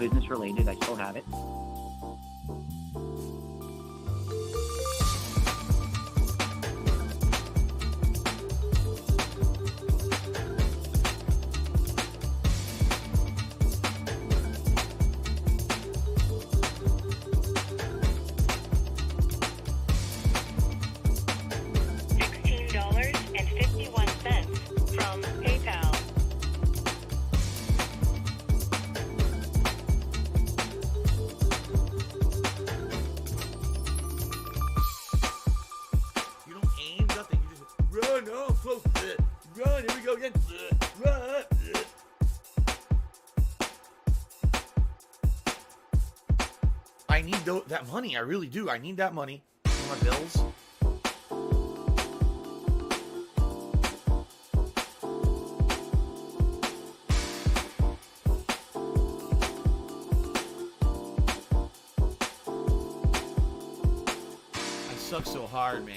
business related. I still have it. $16.51 from PayPal. You don't aim nothing. You just run. Oh, I'm close. Run. Here we go again. Run. I need that money. I really do. I need that money for my bills. I suck so hard, man.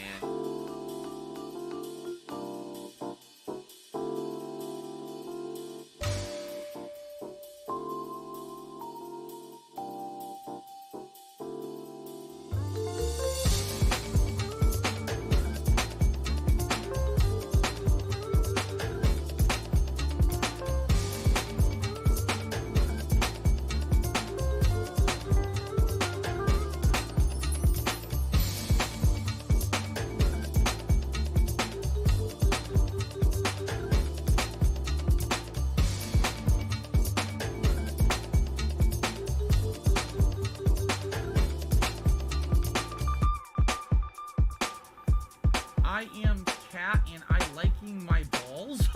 I am cat and I liking my balls.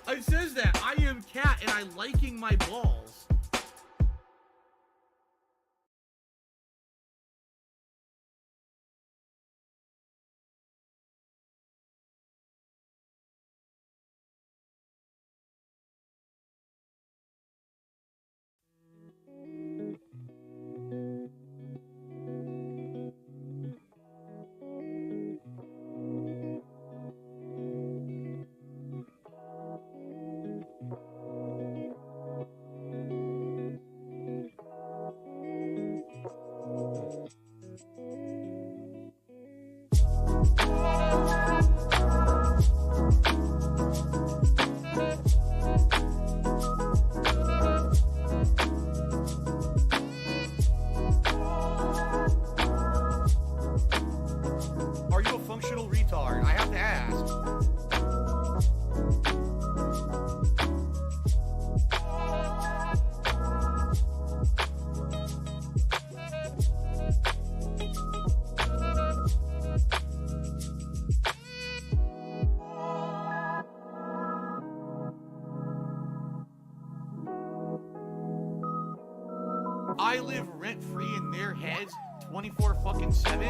It says that. I am cat and I liking my balls. Are you a functional retard? I have to ask. I live rent free in their heads 24 fucking 7.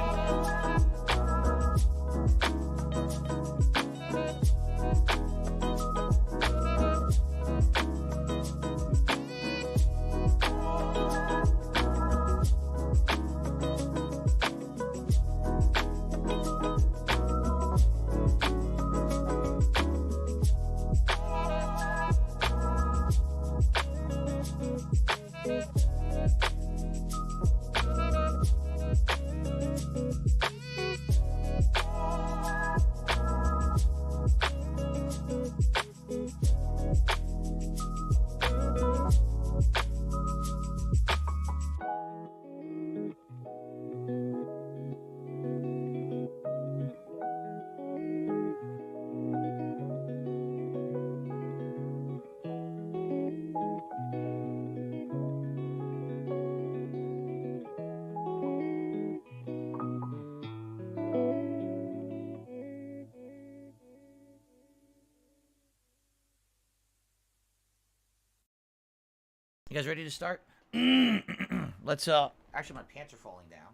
You guys ready to start? Let's actually my pants are falling down.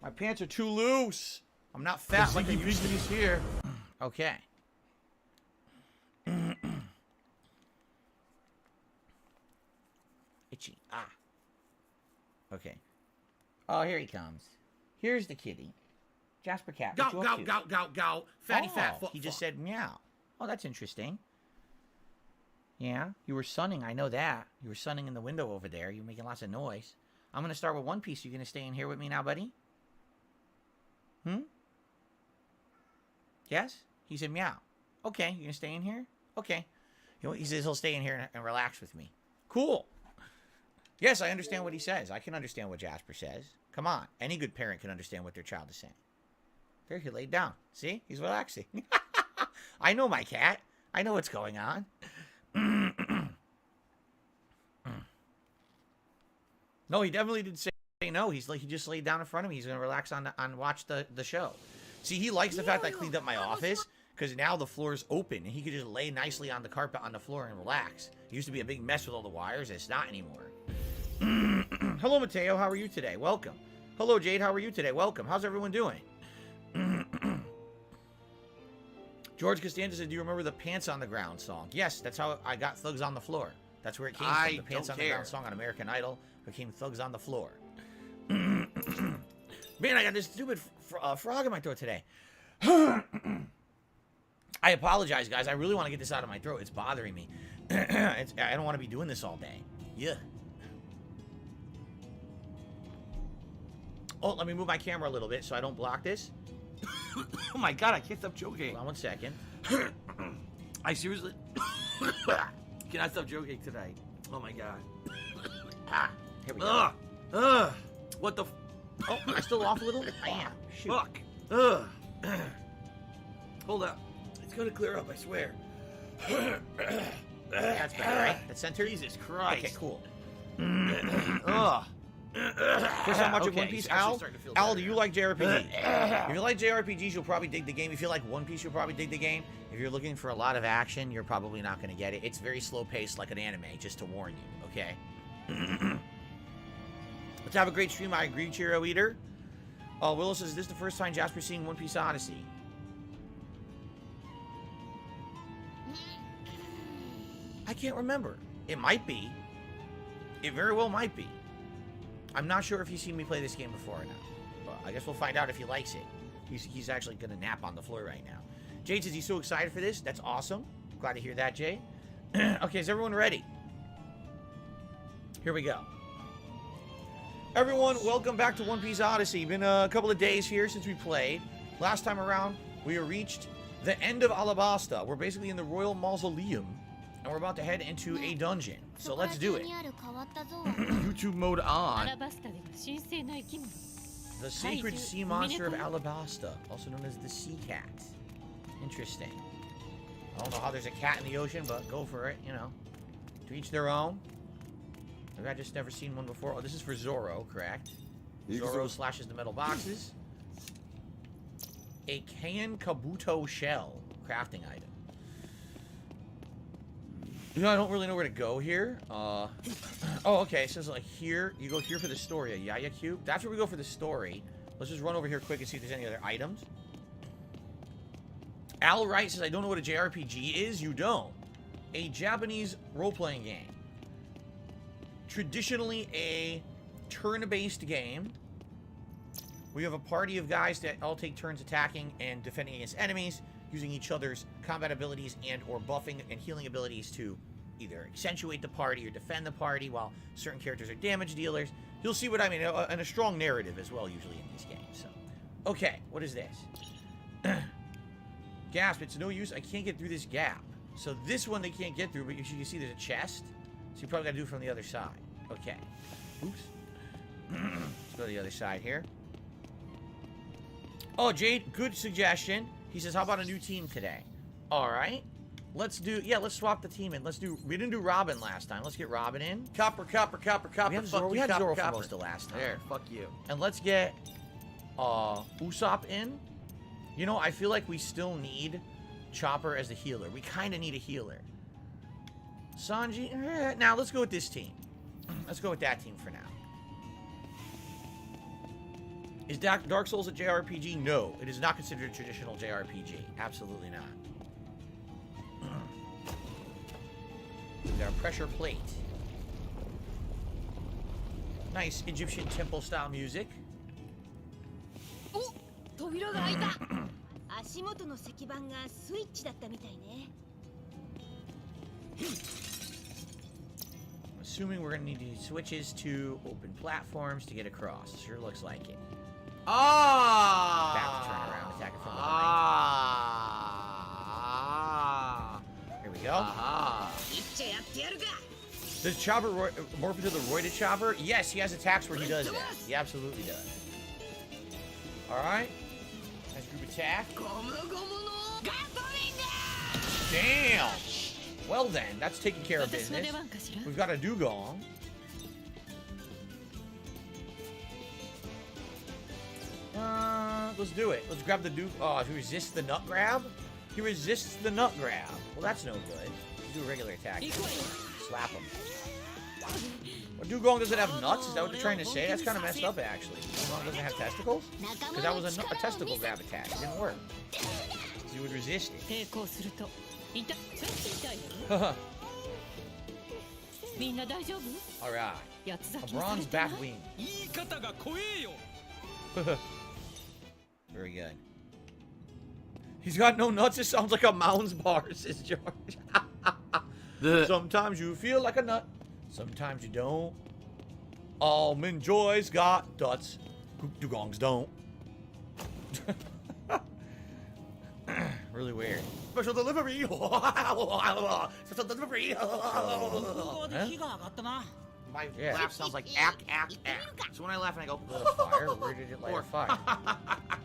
My pants are too loose. I'm not fat like I used to be here. Okay. Itchy. Ah. Okay. Oh, here he comes. Here's the kitty. Jasper Cat. Go, go, go, go, go. Fatty fat. He just said meow. Oh, that's interesting. Yeah, you were sunning. I know that. You were sunning in the window over there. You're making lots of noise. I'm going to start with One Piece. You going to stay in here with me now, buddy? Yes? He said meow. Okay, you going to stay in here? Okay. You know, he says he'll stay in here and relax with me. Cool. Yes, I understand what he says. I can understand what Jasper says. Come on. Any good parent can understand what their child is saying. There, he laid down. See? He's relaxing. I know my cat. I know what's going on. No, he definitely did say no. He just laid down in front of me. He's going to relax on watch the show. See, he likes the fact that I cleaned up my office because now the floor is open and he could just lay nicely on the carpet on the floor and relax. It used to be a big mess with all the wires. It's not anymore. Hello, Mateo. How are you today? Welcome. Hello, Jade. How are you today? Welcome. How's everyone doing? George Costanza said, do you remember the Pants on the Ground song? Yes, that's how I got Thugs on the Floor. That's where it came from. The Pants on the Ground song on American Idol became Thugs on the Floor. Man, I got this stupid frog in my throat today. I apologize, guys. I really want to get this out of my throat. It's bothering me. I don't want to be doing this all day. Yeah. Oh, let me move my camera a little bit so I don't block this. Oh my god, I can't stop joking. Hold on 1 second. I seriously cannot stop joking tonight. Oh my god. Here we go. What the Oh, am I still off a little? I am. Shoot. fuck? Hold up. It's gonna clear up, I swear. That's better, right? That's centered? Jesus Christ. Okay, cool. Ugh. First time watching One Piece, it's actually Al? starting to feel Al, better do you now. like JRPGs? If you like JRPGs, you'll probably dig the game. If you like One Piece, you'll probably dig the game. If you're looking for a lot of action, you're probably not going to get it. It's very slow-paced like an anime, just to warn you, okay? Let's have a great stream. I agree, Cheerio Eater. Willow says, this is the first time Jasper's seeing One Piece Odyssey. I can't remember. It might be. It very well might be. I'm not sure if he's seen me play this game before or not. But I guess we'll find out if he likes it. He's actually going to nap on the floor right now. Jade says he's so excited for this. That's awesome. Glad to hear that, Jay. Okay, is everyone ready? Here we go. Everyone, welcome back to One Piece Odyssey. Been a couple of days here since we played. Last time around, we reached the end of Alabasta. We're basically in the Royal Mausoleum. And we're about to head into a dungeon. So let's do it. YouTube mode on. The sacred sea monster of Alabasta, also known as the sea cat. Interesting. I don't know how there's a cat in the ocean, but go for it, you know. To each their own. Maybe I just never seen one before. Oh, this is for Zoro, correct? Zoro slashes the metal boxes. A Kan Kabuto shell. Crafting item. You know, I don't really know where to go here. Oh, okay. It says like here. You go here for the story. A Yaya Cube. That's where we go for the story. Let's just run over here quick and see if there's any other items. Al Wright says, I don't know what a JRPG is. You don't. A Japanese role-playing game. Traditionally a turn-based game. We have a party of guys that all take turns attacking and defending against enemies, using each other's combat abilities and or buffing and healing abilities to either accentuate the party or defend the party, while certain characters are damage dealers. You'll see what I mean, and a strong narrative as well usually in these games. So, okay, what is this? Gasp, it's no use, I can't get through this gap. So this one they can't get through, but you can see there's a chest. So you probably gotta do it from the other side. Okay. Oops. Let's go to the other side here. Oh, Jade, good suggestion. He says, how about a new team today? All right. Let's swap the team in. We didn't do Robin last time. Let's get Robin in. Copper. We had Zoro for most of last time. There, fuck you. And let's get Usopp in. You know, I feel like we still need Chopper as the healer. We kind of need a healer. Sanji, now let's go with this team. Let's go with that team for now. Is Dark Souls a JRPG? No, it is not considered a traditional JRPG. Absolutely not. We got a pressure plate. Nice Egyptian temple style music. Oh, 扉が開いた。足元の石板がスイッチだったみたいね。assuming we're gonna need to use switches to open platforms to get across. Sure looks like it. Ah! Back to turn around, attack it from behind. Here we go. Aha. Does Chopper morph into the roided Chopper? Yes, he has attacks where he does that. He absolutely does. Alright. Nice group attack. Damn! Well then, that's taking care of business. We've got a dugong. Let's do it. Let's grab the dugong. Oh, he resists the nut grab? He resists the nut grab. Well, that's no good. Let's do a regular attack. Slap him. Well, dugong doesn't have nuts? Is that what they're trying to say? That's kind of messed up, actually. Dugong doesn't have testicles? Because that was a testicle grab attack. It didn't work. You would resist it. Alright. A bronze bat wing. Very good. He's got no nuts. It sounds like a Mounds bar, says George. Sometimes you feel like a nut. Sometimes you don't. Almond Joy's got nuts. Dugongs don't. Really weird. Special delivery. Special delivery. My laugh sounds like ack, ack, ack. So when I laugh and I go, Fire? Where did it light a fire?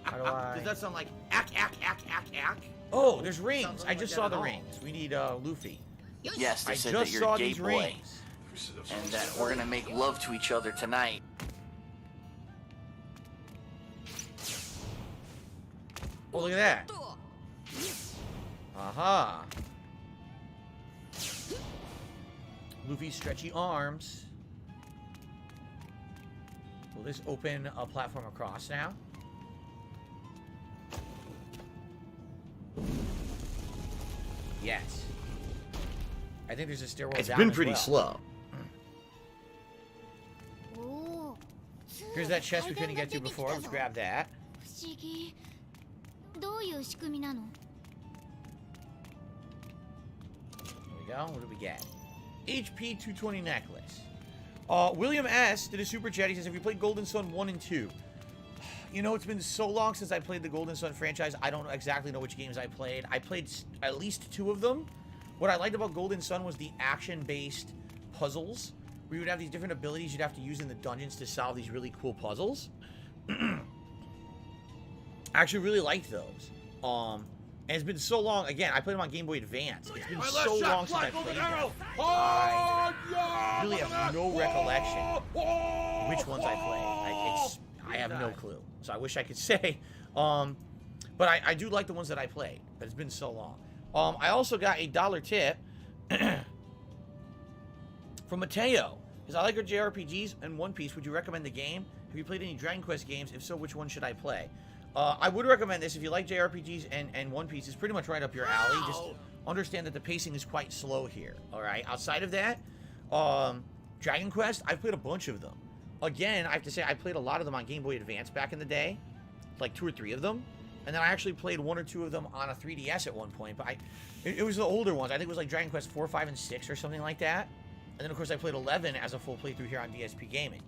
How do I... Does that sound like ack, ack, ack, ack, ack? Oh, there's rings. Sounds I just like saw that the at all. rings. We need Luffy. Yes, they I said just that you're saw a gay these boy. rings. And that we're gonna make love to each other tonight. Oh, look at that. Aha. Luffy's stretchy arms. Will this open a platform across now? Yes. I think there's a stairwell It's down been as pretty well. slow. Here's that chest we couldn't get to before. Let's grab that. There we go. What do we get? HP 220 necklace. William S. did a super chat. He says, have you played Golden Sun 1 and 2? You know, it's been so long since I played the Golden Sun franchise, I don't exactly know which games I played. I played at least 2 of them. What I liked about Golden Sun was the action-based puzzles. We would have these different abilities you'd have to use in the dungeons to solve these really cool puzzles. I actually really liked those. And it's been so long. Again, I played them on Game Boy Advance. It's been so long since I played them. I really have no recollection which ones I played. I have no clue. So I wish I could say. But I do like the ones that I played. But it's been so long. I also got a $1 tip from Mateo. He says, I like your JRPGs and One Piece. Would you recommend the game? Have you played any Dragon Quest games? If so, which one should I play? I would recommend this if you like JRPGs and One Piece. It's pretty much right up your alley. Just understand that the pacing is quite slow here. All right. Outside of that, Dragon Quest, I've played a bunch of them. Again, I have to say I played a lot of them on Game Boy Advance back in the day, like 2 or 3 of them, and then I actually played 1 or 2 of them on a 3DS at one point. But it was the older ones. I think it was like Dragon Quest 4, 5, and 6 or something like that. And then of course I played 11 as a full playthrough here on DSP Gaming.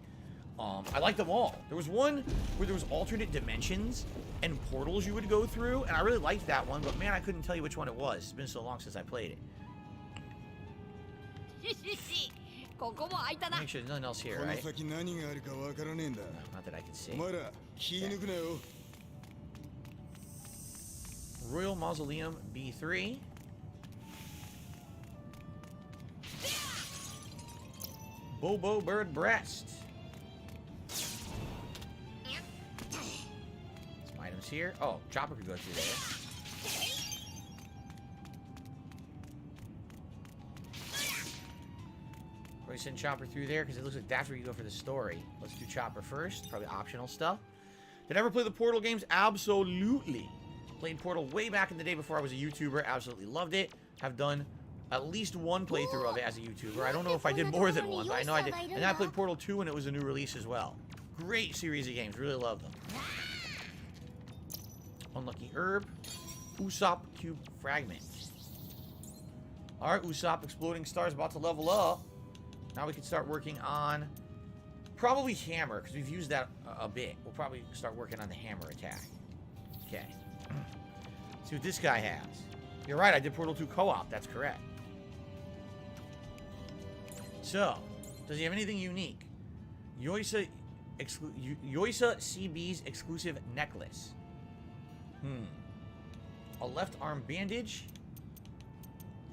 I like them all. There was one where there was alternate dimensions and portals you would go through, and I really liked that one, but man, I couldn't tell you which one it was. It's been so long since I played it. Make sure there's nothing else here, right? Not that I can see. Royal Mausoleum B3. Bobo Bird Breast. Some items here. Oh, Chopper could go through there. Probably send Chopper through there because it looks like that's where you go for the story. Let's do Chopper first. Probably optional stuff. Did I ever play the Portal games? Absolutely. Played Portal way back in the day before I was a YouTuber. Absolutely loved it. Have done at least 1 playthrough of it as a YouTuber. I don't know if I did more than 1, but I know I did. And then I played Portal 2 when it was a new release as well. Great series of games. Really love them. Unlucky Herb. Usopp Cube Fragment. Alright, Usopp Exploding Stars about to level up. Now we can start working on probably hammer, because we've used that a bit. We'll probably start working on the hammer attack. Okay. See what this guy has. You're right, I did Portal 2 co-op. That's correct. So, does he have anything unique? Yoisa CB's exclusive necklace. A left arm bandage.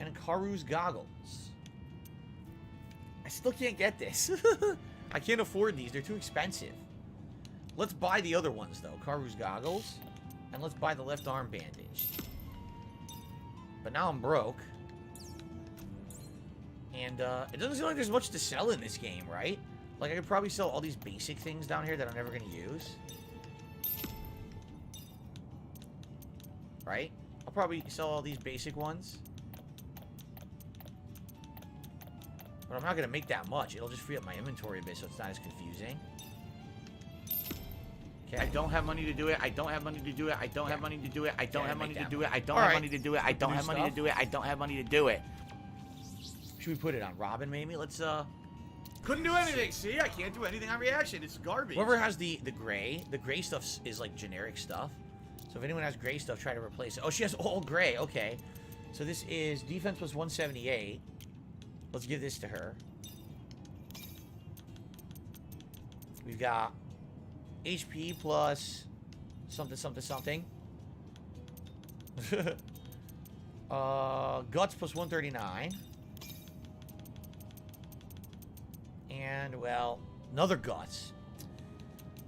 And Karu's goggles. I still can't get this. I can't afford these. They're too expensive. Let's buy the other ones, though. Karu's goggles. And let's buy the left arm bandage. But now I'm broke. And it doesn't seem like there's much to sell in this game, right? Like, I could probably sell all these basic things down here that I'm never going to use. Right? I'll probably sell all these basic ones. But I'm not going to make that much. It'll just free up my inventory a bit so it's not as confusing. Okay. I don't have money to do it. I don't have money to do it. I don't have money to do it. I don't have money to do it. I don't All have right. money to do it. I don't have money to do it. I don't have money to do it. Should we put it on Robin, maybe? Let's, Couldn't do anything. See, I can't do anything on reaction. It's garbage. whoever has the gray stuff is, like, generic stuff. So if anyone has gray stuff, try to replace it. Oh, she has all gray. Okay. So this is defense plus 178. Let's give this to her. We've got HP plus something, something, something. Guts plus 139. And, well, another Guts.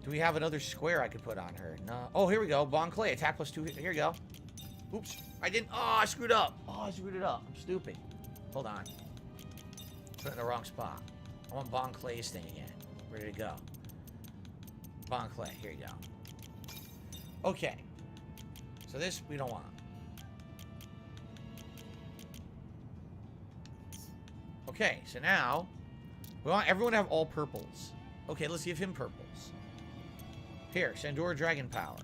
Do we have another square I could put on her? No. Oh, here we go. Bon Clay. Attack plus 2. Here we go. Oops. I didn't. Oh, I screwed up. Oh, I screwed it up. I'm stupid. Hold on. Put it in the wrong spot. I want Bon Clay's thing again. Where did it go? Bon Clay. Here you go. Okay. So this we don't want. Okay, so now we want everyone to have all purples. Okay, let's give him purples. Here, Sandora Dragon Power.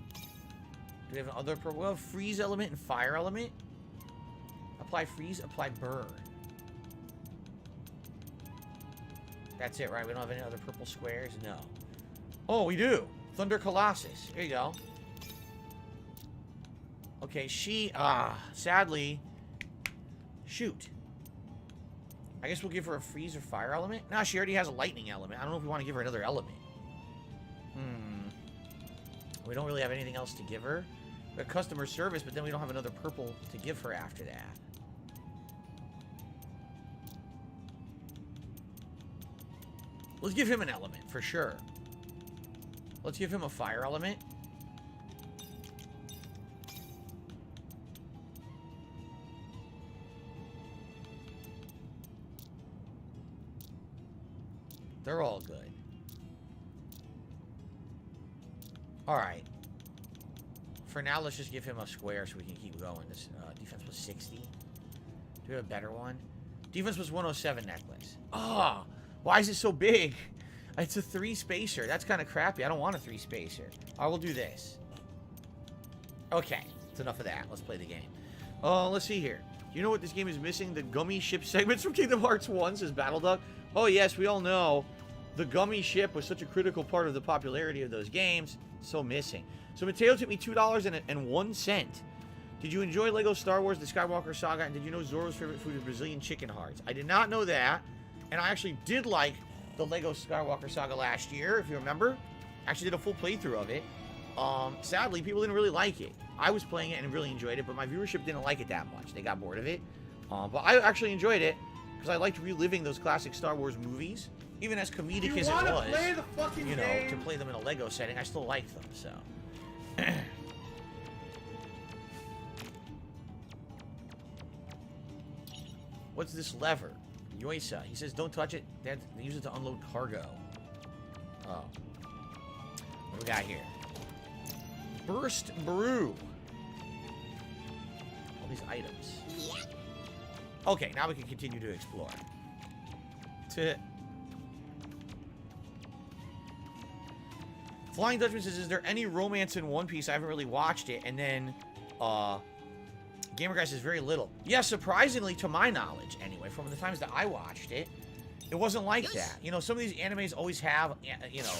Do we have other purple? Well, freeze element and fire element. Apply freeze, apply burn. That's it, right? We don't have any other purple squares? No. Oh, we do. Thunder Colossus. Here you go. Okay, she... sadly... Shoot. I guess we'll give her a freeze or fire element. No, she already has a lightning element. I don't know if we want to give her another element. We don't really have anything else to give her. We have customer service, but then we don't have another purple to give her after that. Let's give him an element, for sure. Let's give him a fire element. They're all good. Alright. For now, let's just give him a square so we can keep going. This defense was 60. Do we have a better one? Defense was 107 necklace. Oh, why is it so big? It's a 3 spacer. That's kind of crappy. I don't want a 3 spacer. I will do this. Okay, that's enough of that. Let's play the game. Let's see here. Do you know what this game is missing? The gummy ship segments from Kingdom Hearts 1, says Battleduck. Oh, yes, we all know. The gummy ship was such a critical part of the popularity of those games. So missing. So Mateo took me $2.01. Did you enjoy Lego Star Wars, The Skywalker Saga, and did you know Zoro's favorite food is Brazilian chicken hearts? I did not know that, and I actually did like the Lego Skywalker Saga last year, if you remember. Actually did a full playthrough of it. Sadly, people didn't really like it. I was playing it and really enjoyed it, but my viewership didn't like it that much. They got bored of it. But I actually enjoyed it, because I liked reliving those classic Star Wars movies. Even as comedic as it was, play the fucking you know, game? to play them in a Lego setting, I still like them, so. What's this lever? Yoisa. He says, don't touch it. They use it to unload cargo. Oh. What do we got here? Burst Brew. All these items. Okay, now we can continue to explore. Flying Dutchman says, is there any romance in One Piece? I haven't really watched it. And then, Gamer Guy says very little. Yeah, surprisingly, to my knowledge, anyway, from the times that I watched it, it wasn't like that. You know, some of these animes always have, you know,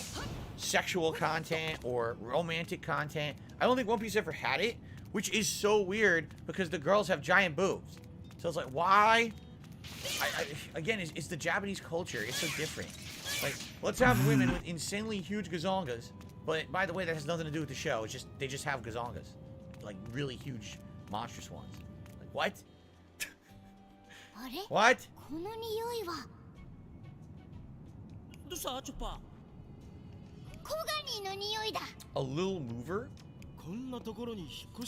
sexual content or romantic content. I don't think One Piece ever had it, which is so weird because the girls have giant boobs. So it's like, why? Again, it's the Japanese culture. It's so different. Like, let's have women with insanely huge gazongas. But by the way, that has nothing to do with the show. It's just they just have gazongas, like really huge, monstrous ones. Like what? What? A little mover?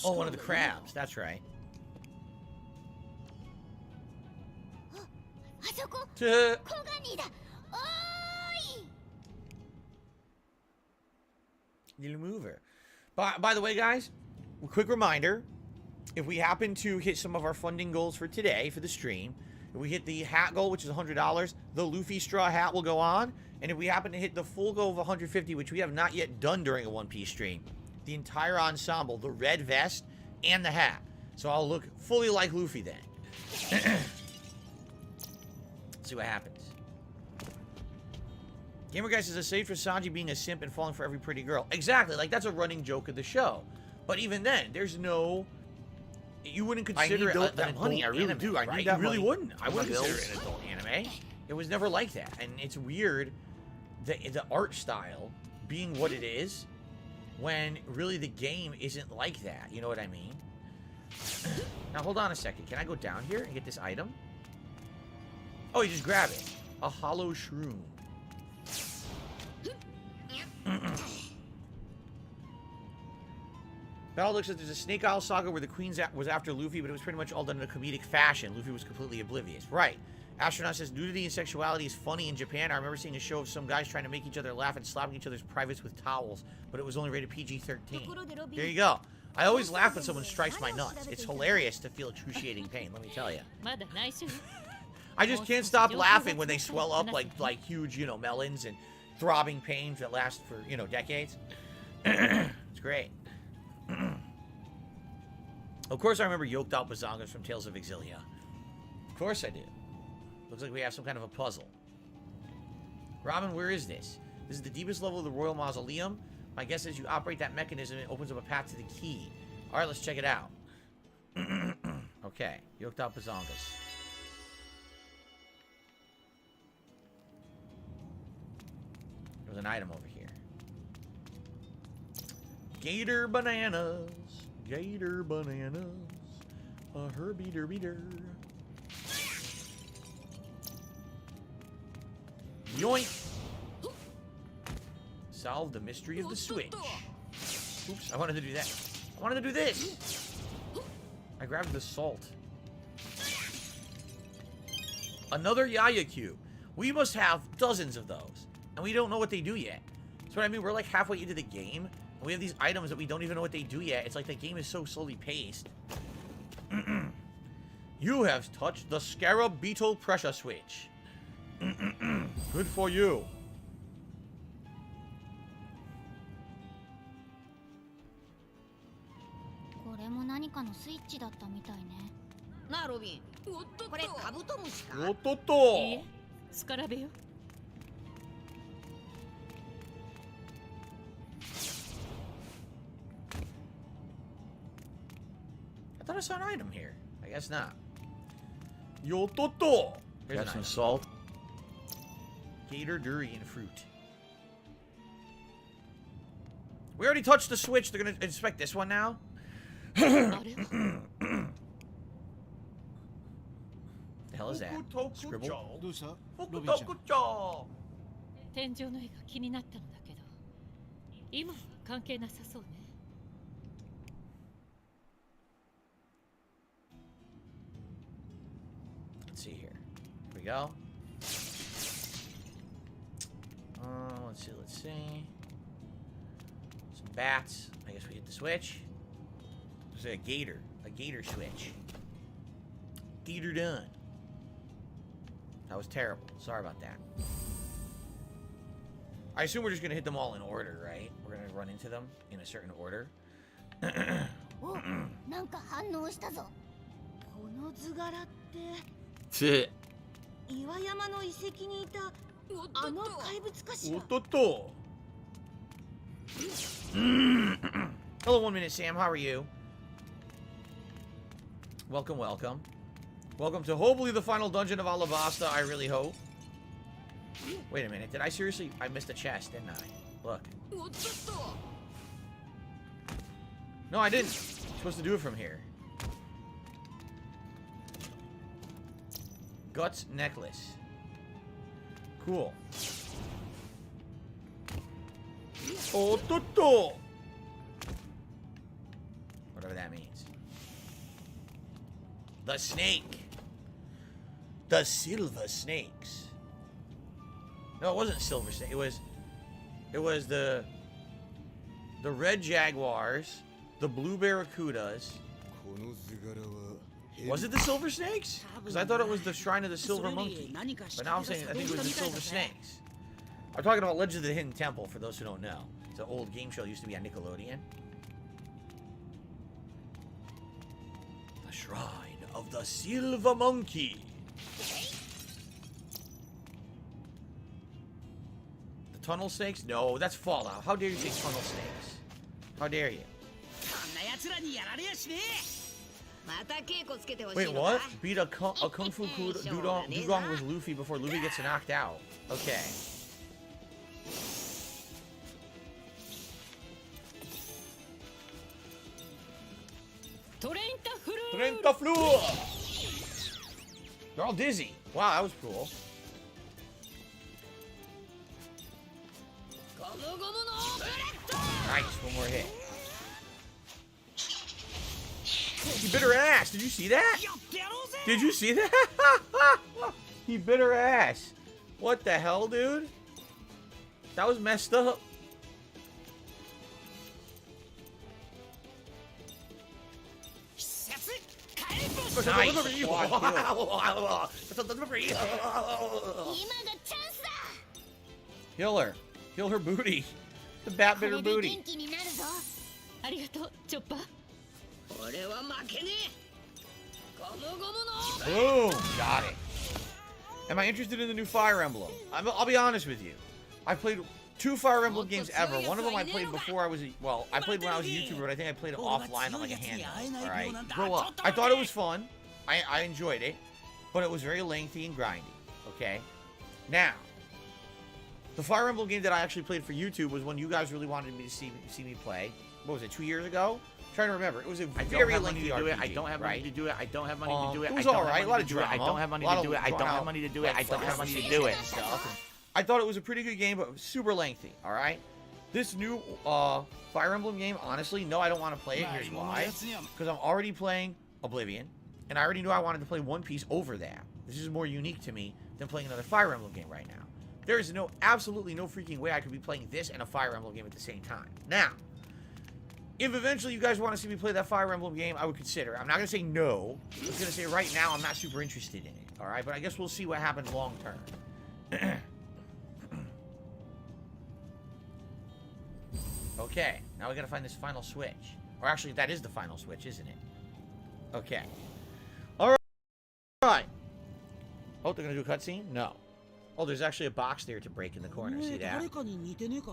Oh, one of the crabs. That's right. Little mover. By the way, guys, quick reminder. If we happen to hit some of our funding goals for today, for the stream, if we hit the hat goal, which is $100, the Luffy straw hat will go on. And if we happen to hit the full goal of $150, which we have not yet done during a One Piece stream, the entire ensemble, the red vest, and the hat. So I'll look fully like Luffy then. Let's see what happens. Gamer Guy says, aside for Sanji being a simp and falling for every pretty girl. Exactly, like that's a running joke of the show. But even then, there's no... You wouldn't consider it that money. I really do. I need that money. You really wouldn't. I wouldn't consider it an adult anime. It was never like that. And it's weird, the art style being what it is, when really the game isn't like that. You know what I mean? Now, hold on a second. Can I go down here and get this item? Oh, you just grab it. A hollow shroom. Battle looks like there's a Snake Isle saga where the Queen was after Luffy, but it was pretty much all done in a comedic fashion. Luffy was completely oblivious. Right. Astronaut says, nudity and sexuality is funny in Japan. I remember seeing a show of some guys trying to make each other laugh and slapping each other's privates with towels, but it was only rated PG-13. There you go. I always laugh when someone strikes my nuts. It's hilarious to feel excruciating pain, let me tell you. I just can't stop laughing when they swell up like huge, you know, melons and throbbing pains that last for, you know, decades. It's great. Of course I remember yoked out bazongas from Tales of Exilia. Of course I do. Looks like we have some kind of a puzzle. Robin, where is this? This is the deepest level of the Royal Mausoleum. My guess is you operate that mechanism and it opens up a path to the key. Alright, let's check it out. Okay, yoked out bazongas. There's an item over here. Gator bananas. Gator bananas. A herby derby der. Yoink! Solve the mystery of the switch. Oops, I wanted to do that. I wanted to do this! I grabbed the salt. Another Yaya cube. We must have dozens of those. And we don't know what they do yet. That's what I mean. We're like halfway into the game. And we have these items that we don't even know what they do yet. It's like the game is so slowly paced. You have touched the Scarab Beetle pressure switch. Good for you. I thought I saw an item here. I guess not. Yototo. Got some salt. Gator durian fruit. We already touched the switch. They're gonna inspect this one now. The hell is that? Scribble. Fukutokucho. 天井の絵が気になったのだけど、今は関係なさそうね。Let's see here. Here we go. Let's see. Some bats. I guess we hit the switch. There's a gator switch. Gator done. That was terrible. Sorry about that. I assume we're just gonna hit them all in order, right? We're gonna run into them in a certain order. 岩山の遺跡にいたあの怪物かしら。 Ototo. Hello, 1 minute Sam. How are you? Welcome, welcome. Welcome to hopefully the final dungeon of Alabasta, I really hope. Wait a minute, did I seriously... I missed a chest, didn't I? Look. No, I didn't. I'm supposed to do it from here. Guts necklace. Cool. Oh, Toto! Whatever that means. The snake. The silver snakes. No, it wasn't silver snake. It was the red jaguars, the blue barracudas. Was it the silver snakes? Because I thought it was the shrine of the silver monkey. But now I'm saying I think it was the silver snakes. I'm talking about Legend of the Hidden Temple, for those who don't know. It's an old game show. It used to be on Nickelodeon. The Shrine of the Silver Monkey. The tunnel snakes? No, that's Fallout. How dare you say tunnel snakes? How dare you? Wait, what? Beat a kung fu dugong with Luffy before Luffy gets knocked out. Okay. Trenta Fleur! They're all dizzy. Wow, that was cool. Nice, one more hit. He bit her ass. Did you see that? Did you see that? He bit her ass. What the hell, dude? That was messed up. Nice. Kill her. Kill her booty. The bat bit her booty. Boom. Got it. Am I interested in the new Fire Emblem? I'll be honest with you. I played 2 Fire Emblem games ever. One of them I played before I was well, I played when I was a YouTuber, but I think I played it offline on like a handheld. Alright? Grow up. I thought it was fun. I enjoyed it. But it was very lengthy and grindy. Okay? Now, the Fire Emblem game that I actually played for YouTube was when you guys really wanted me to see me play. What was it, 2 years ago? I'm trying to remember. It was a very lengthy RPG. I don't have money to do it. I don't have money to do it. It was alright. A lot of drama. I don't have money to do it. I don't have money to do it. I don't have money to do it. I thought it was a pretty good game, but super lengthy. Alright? This new Fire Emblem game, honestly, no, I don't want to play it. Here's why. Because I'm already playing Oblivion, and I already knew I wanted to play One Piece over that. This is more unique to me than playing another Fire Emblem game right now. There is absolutely no freaking way I could be playing this and a Fire Emblem game at the same time. Now, if eventually you guys want to see me play that Fire Emblem game, I would consider it. I'm not going to say no. I'm just going to say right now I'm not super interested in it. Alright? But I guess we'll see what happens long term. Okay. Now we got to find this final switch. Or actually, that is the final switch, isn't it? Okay. Alright. Oh, they're going to do a cutscene? No. Oh, there's actually a box there to break in the corner. See that?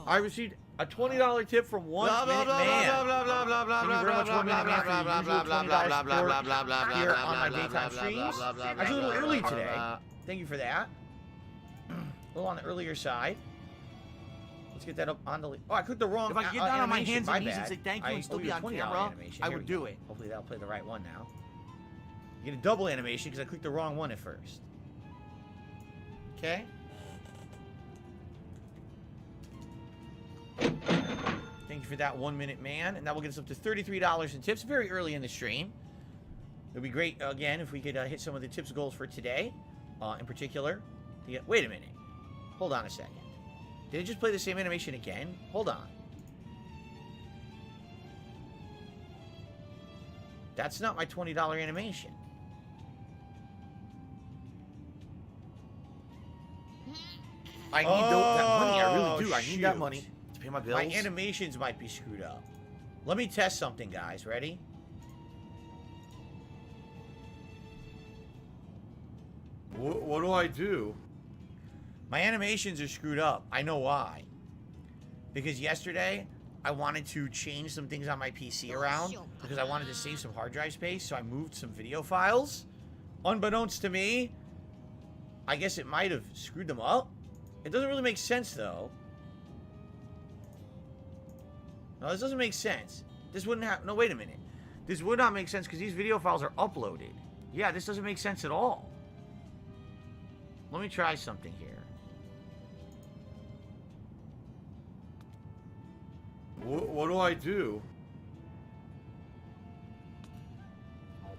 I received a $20 tip from 1 Minute Man. Thank you very much, 1 Minute Man, for your usual $20 support here on my daytime streams. Actually, a little early today. Thank you for that. A little on the earlier side. Let's get that up on the... Oh, I clicked the wrong If I could get down on my animation. hands and knees and say thank you and still be on camera, I would do it. Hopefully that'll play the right one now. You get a double animation because I clicked the wrong one at first. Okay. Thank you for that, 1 Minute Man. And that will get us up to $33 in tips very early in the stream. It would be great, again, if we could hit some of the tips goals for today. In particular. Wait a minute. Hold on a second. Did it just play the same animation again? Hold on. That's not my $20 animation. I need that money. I really do. I need that money to pay my bills. My animations might be screwed up. Let me test something, guys. Ready? What do I do? My animations are screwed up. I know why. Because yesterday, I wanted to change some things on my PC around because I wanted to save some hard drive space, so I moved some video files. Unbeknownst to me, I guess it might have screwed them up. It doesn't really make sense, though. No, this doesn't make sense. This wouldn't have... No, wait a minute. This would not make sense because these video files are uploaded. Yeah, this doesn't make sense at all. Let me try something here. What do I do?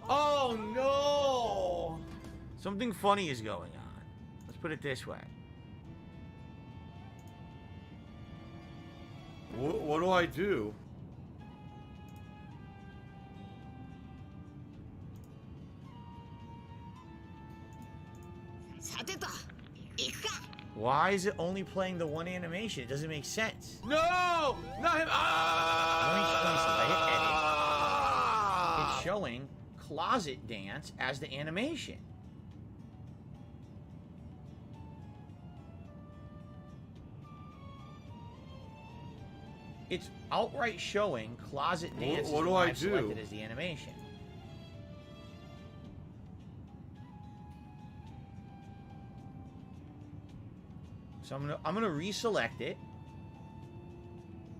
Oh, no! Something funny is going on. Let's put it this way. What do I do? Why is it only playing the one animation? It doesn't make sense. No! Not him! Let me explain something. I hit edit. It's showing Closet Dance as the animation. It's outright showing Closet Dance What is do what I I've do? selected as the animation. So I'm gonna reselect it.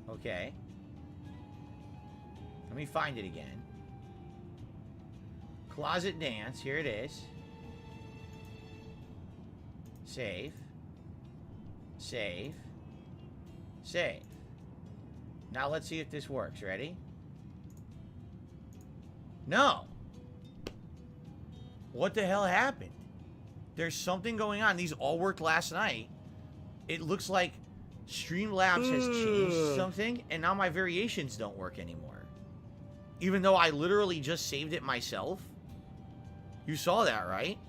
Okay. Let me find it again. Closet Dance, here it is. Save. Save. Save. Now let's see if this works. Ready? No. What the hell happened? There's something going on. These all worked last night. It looks like Streamlabs has changed something, and now my variations don't work anymore. Even though I literally just saved it myself. You saw that, right?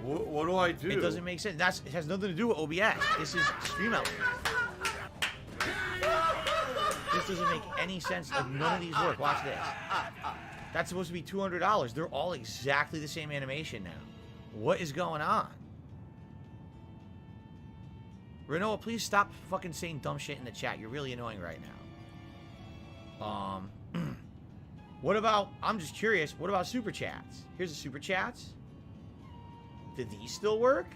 What do I do? It doesn't make sense. It has nothing to do with OBS. This is StreamElements. This doesn't make any sense. Like, none of these work. Watch this. That's supposed to be $200. They're all exactly the same animation now. What is going on? Renoa, please stop fucking saying dumb shit in the chat. You're really annoying right now. What about... I'm just curious. What about Super Chats? Here's the Super Chats. Do these still work?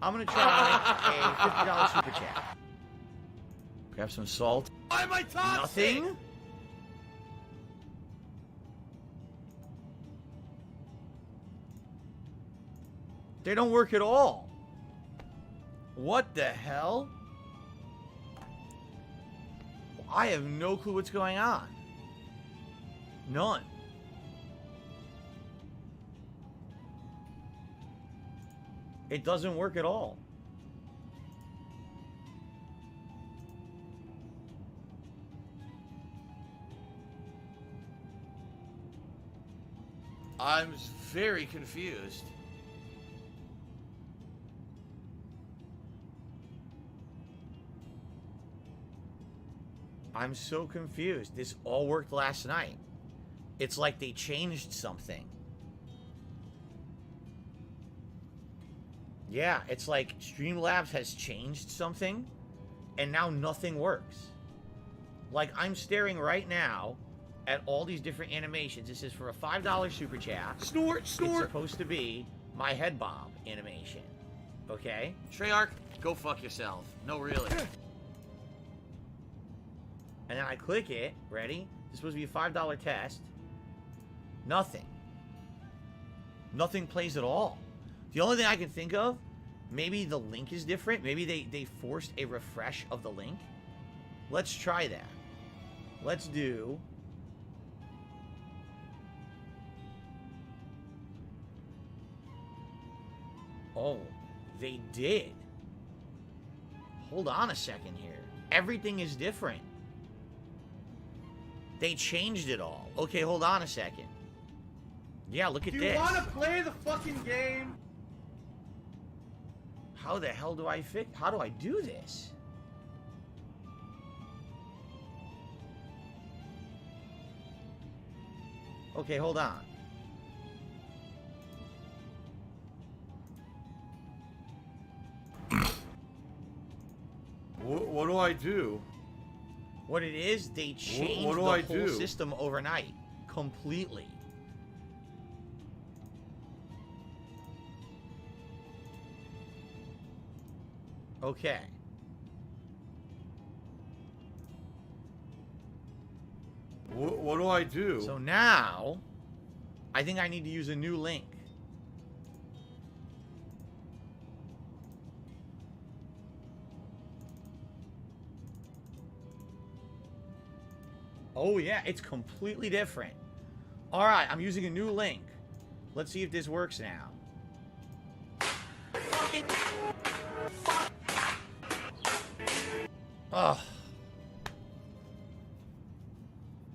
I'm going to try a $50 Super Chat. Grab some salt. Why am I toxic? Nothing? They don't work at all. What the hell? I have no clue what's going on. None. It doesn't work at all. I'm very confused. I'm so confused. This all worked last night. It's like they changed something. Yeah, it's like Streamlabs has changed something, and now nothing works. Like, I'm staring right now at all these different animations. This is for a $5 super chat. Snort! It's supposed to be my head bob animation. Okay? Treyarch, go fuck yourself. No, really. And then I click it. Ready? This is supposed to be a $5 test. Nothing. Nothing plays at all. The only thing I can think of, maybe the link is different. Maybe they forced a refresh of the link. Let's try that. Let's do... Oh, they did. Hold on a second here. Everything is different. They changed it all. Okay, hold on a second. Yeah, look at Do this. you want to play the fucking game? How the hell do I fix... How do I do this? Okay, hold on. do I do? What it is, they changed what do the I whole do? system overnight. Completely. Okay. What do I do? So now, I think I need to use a new link. Oh yeah, it's completely different. Alright, I'm using a new link. Let's see if this works now. Ugh.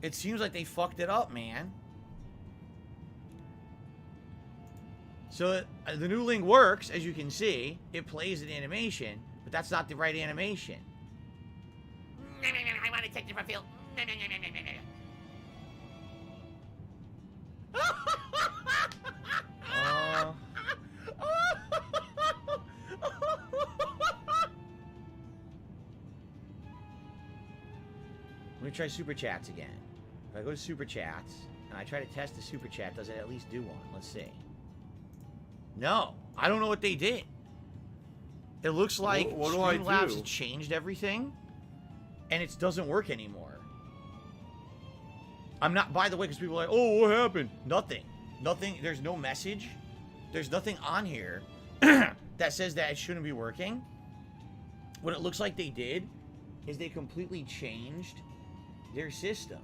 It seems like they fucked it up, man. So the new link works, as you can see. It plays an animation, but that's not the right animation. I want to take different field. Let me try super chats again. If I go to super chats and I try to test the super chat, does it at least do one? Let's see. No, I don't know what they did. It looks like What do I Streamlabs do? changed everything, and it doesn't work anymore. I'm not, by the way, because people are like, oh, what happened? Nothing. Nothing. There's no message. There's nothing on here that says that it shouldn't be working. What it looks like they did is they completely changed their system.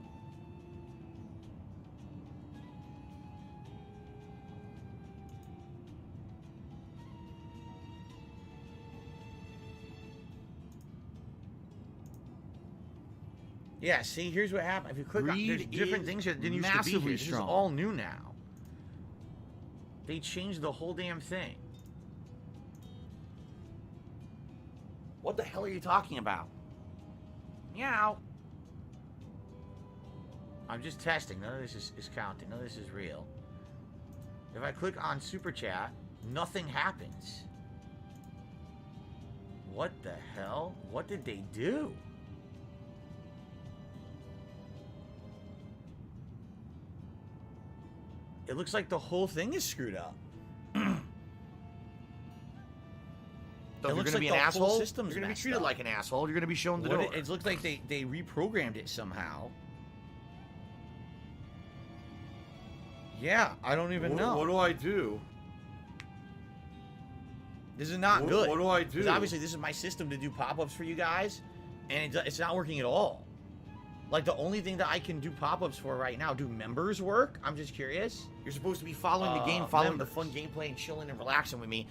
Yeah, see, here's what happened. If you click on, there's Greed different is things that didn't used to be massively here. This is strong. all new now. They changed the whole damn thing. What the hell are you talking about? Meow. I'm just testing. None of this is counting. None of this is real. If I click on Super Chat, nothing happens. What the hell? What did they do? It looks like the whole thing is screwed up. So It you're looks gonna be like an the whole asshole. system's You're gonna be messed treated up. like an asshole. You're gonna be shown the What door. it looks like they reprogrammed it somehow. Yeah, I don't even know. What do I do? This is not good. What do I do? 'Cause obviously, this is my system to do pop-ups for you guys, and it's not working at all. Like, the only thing that I can do pop-ups for right now, do members work? I'm just curious. You're supposed to be following the game, following members. the fun gameplay, and chilling and relaxing with me.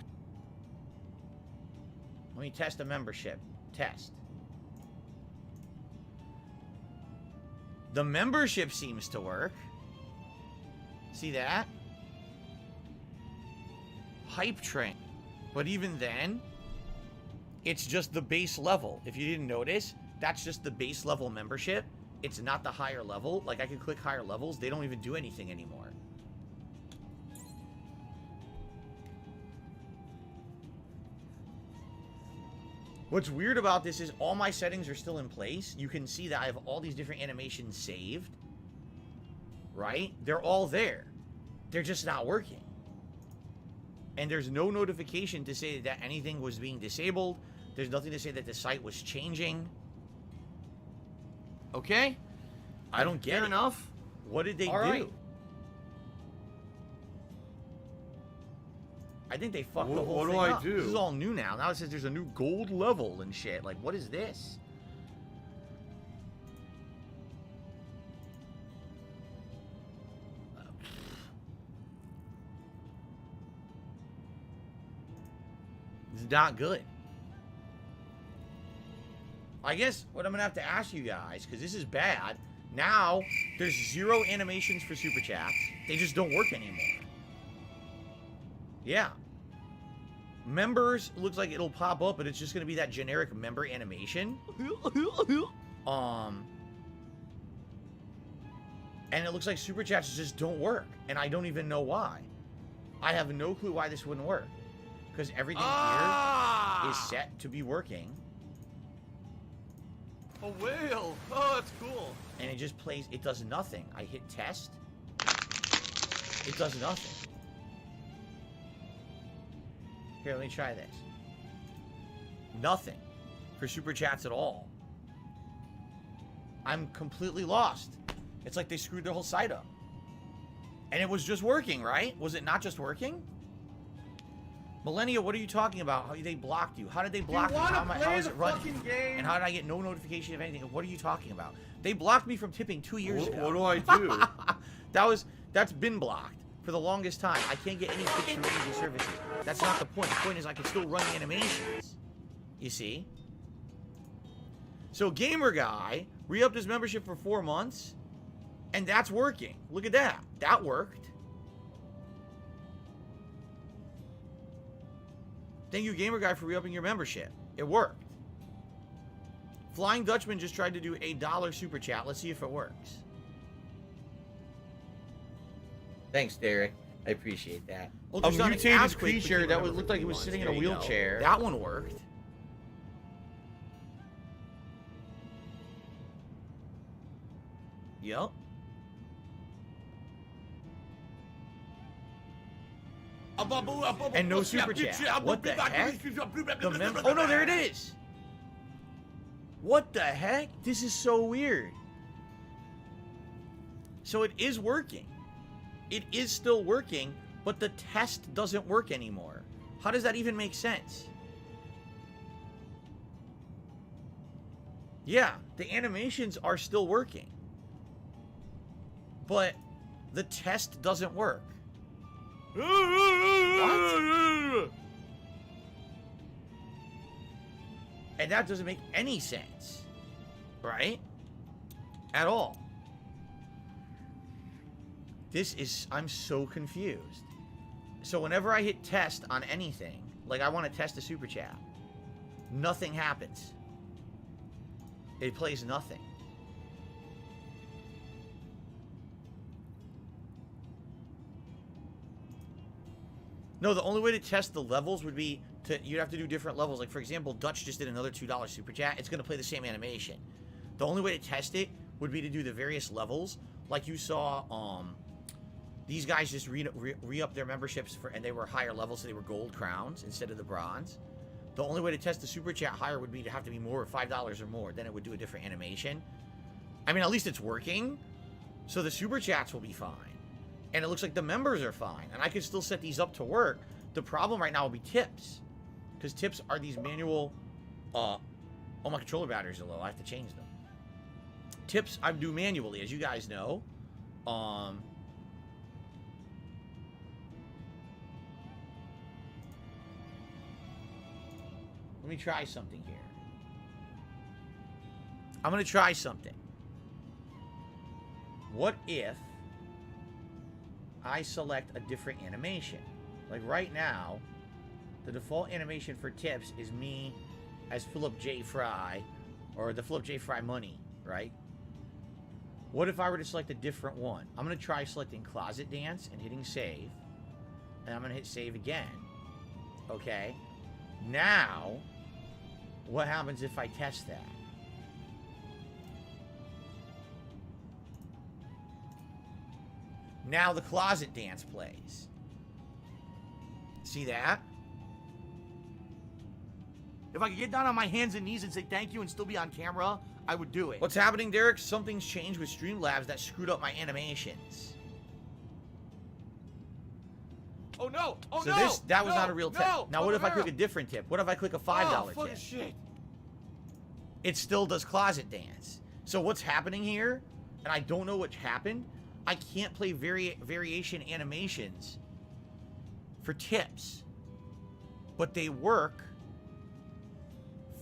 Let me test a membership. Test. The membership seems to work. See that? Hype train. But even then, it's just the base level. If you didn't notice, that's just the base level membership. It's not the higher level. Like, I can click higher levels. They don't even do anything anymore. What's weird about this is all my settings are still in place. You can see that I have all these different animations saved. Right? They're all there. They're just not working. And there's no notification to say that anything was being disabled. There's nothing to say that the site was changing. Okay? I don't get Fair it. enough. What did they do? All right. I think they fucked the whole What thing do I up. do? This is all new now. Now it says there's a new gold level and shit. Like, what is this? It's not good. I guess what I'm going to have to ask you guys, because this is bad, now there's 0 animations for Super Chats. They just don't work anymore. Yeah. Members, looks like it'll pop up, but it's just going to be that generic member animation. And it looks like Super Chats just don't work. And I don't even know why. I have no clue why this wouldn't work. Because everything here is set to be working. A whale. Oh, that's cool. And it just plays. It does nothing. I hit test. It does nothing. Here, let me try this. Nothing for super chats at all. I'm completely lost. It's like they screwed their whole site up. And it was just working, right? Was it not just working? Millennia, what are you talking about? How they blocked you? How did they block me? How is it running? Game? And how did I get no notification of anything? What are you talking about? They blocked me from tipping 2 years ago. What do I do? That's been blocked for the longest time. I can't get any tips from any services. That's not the point. The point is I can still run the animations. You see? So Gamer Guy re-upped his membership for 4 months, and that's working. Look at that. That worked. Thank you, Gamer Guy, for re-upping your membership. It worked. Flying Dutchman just tried to do a $1 super chat. Let's see if it works. Thanks, Derek. I appreciate that. A mutated creature that looked like it was sitting in a wheelchair. That one worked. Yep. And no super chat. What the heck? Oh no, there it is. What the heck? This is so weird. So it is working. It is still working, but the test doesn't work anymore. How does that even make sense? Yeah, the animations are still working, but the test doesn't work. What? And that doesn't make any sense, right? At all. I'm so confused. So whenever I hit test on anything, like I want to test a super chat, nothing happens. It plays nothing. No, the only way to test the levels would be you'd have to do different levels. Like, for example, Dutch just did another $2 super chat. It's going to play the same animation. The only way to test it would be to do the various levels. Like you saw, these guys just re-up their memberships and they were higher levels, so they were gold crowns instead of the bronze. The only way to test the super chat higher would be to have to be more, $5 or more. Then it would do a different animation. I mean, at least it's working. So the super chats will be fine. And it looks like the members are fine. And I can still set these up to work. The problem right now will be tips. Because tips are these manual... oh, my controller batteries are low. I have to change them. Tips I do manually, as you guys know. Let me try something here. I'm going to try something. What if I select a different animation? Like right now, the default animation for tips is me as Philip J. Fry, or the Philip J. Fry money, right? What if I were to select a different one? I'm going to try selecting Closet Dance and hitting save. And I'm going to hit save again. Okay. Now, what happens if I test that? Now the Closet Dance plays. See that? If I could get down on my hands and knees and say thank you and still be on camera, I would do it. What's happening, Derek? Something's changed with Streamlabs that screwed up my animations. Oh no! Oh so no! That was not a real tip. Now what if I no. click a different tip? What if I click a $5 fucking tip? Shit. It still does Closet Dance. So what's happening here, and I don't know what happened, I can't play variation animations for tips. But they work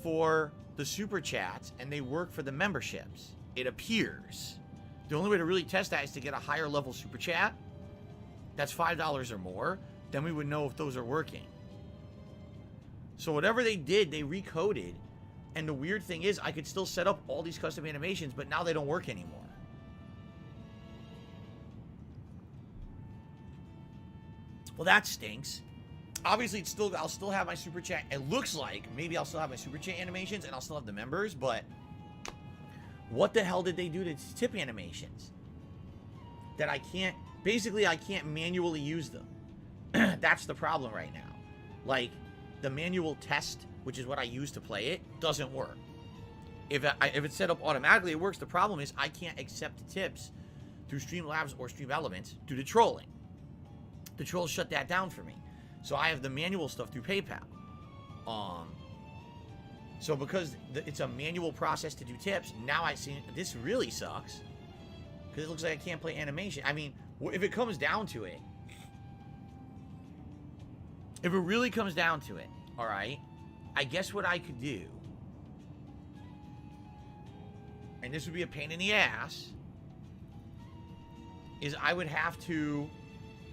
for the super chats and they work for the memberships. It appears. The only way to really test that is to get a higher level super chat. That's $5 or more. Then we would know if those are working. So whatever they did, they recoded. And the weird thing is, I could still set up all these custom animations, but now they don't work anymore. Well, that stinks. Obviously, I'll still have my super chat. It looks like maybe I'll still have my super chat animations and I'll still have the members, but What the hell did they do to tip animations? That I can't, basically I can't manually use them. That's the problem right now. Like, the manual test, which is what I use to play it, doesn't work. If it's set up automatically, it works. The problem is I can't accept tips through Streamlabs or Stream Elements due to trolling. The trolls shut that down for me. So I have the manual stuff through PayPal. So because it's a manual process to do tips, now I see this really sucks. Because it looks like I can't play animation. I mean, if it comes down to it, if it really comes down to it, all right, I guess what I could do, and this would be a pain in the ass, is I would have to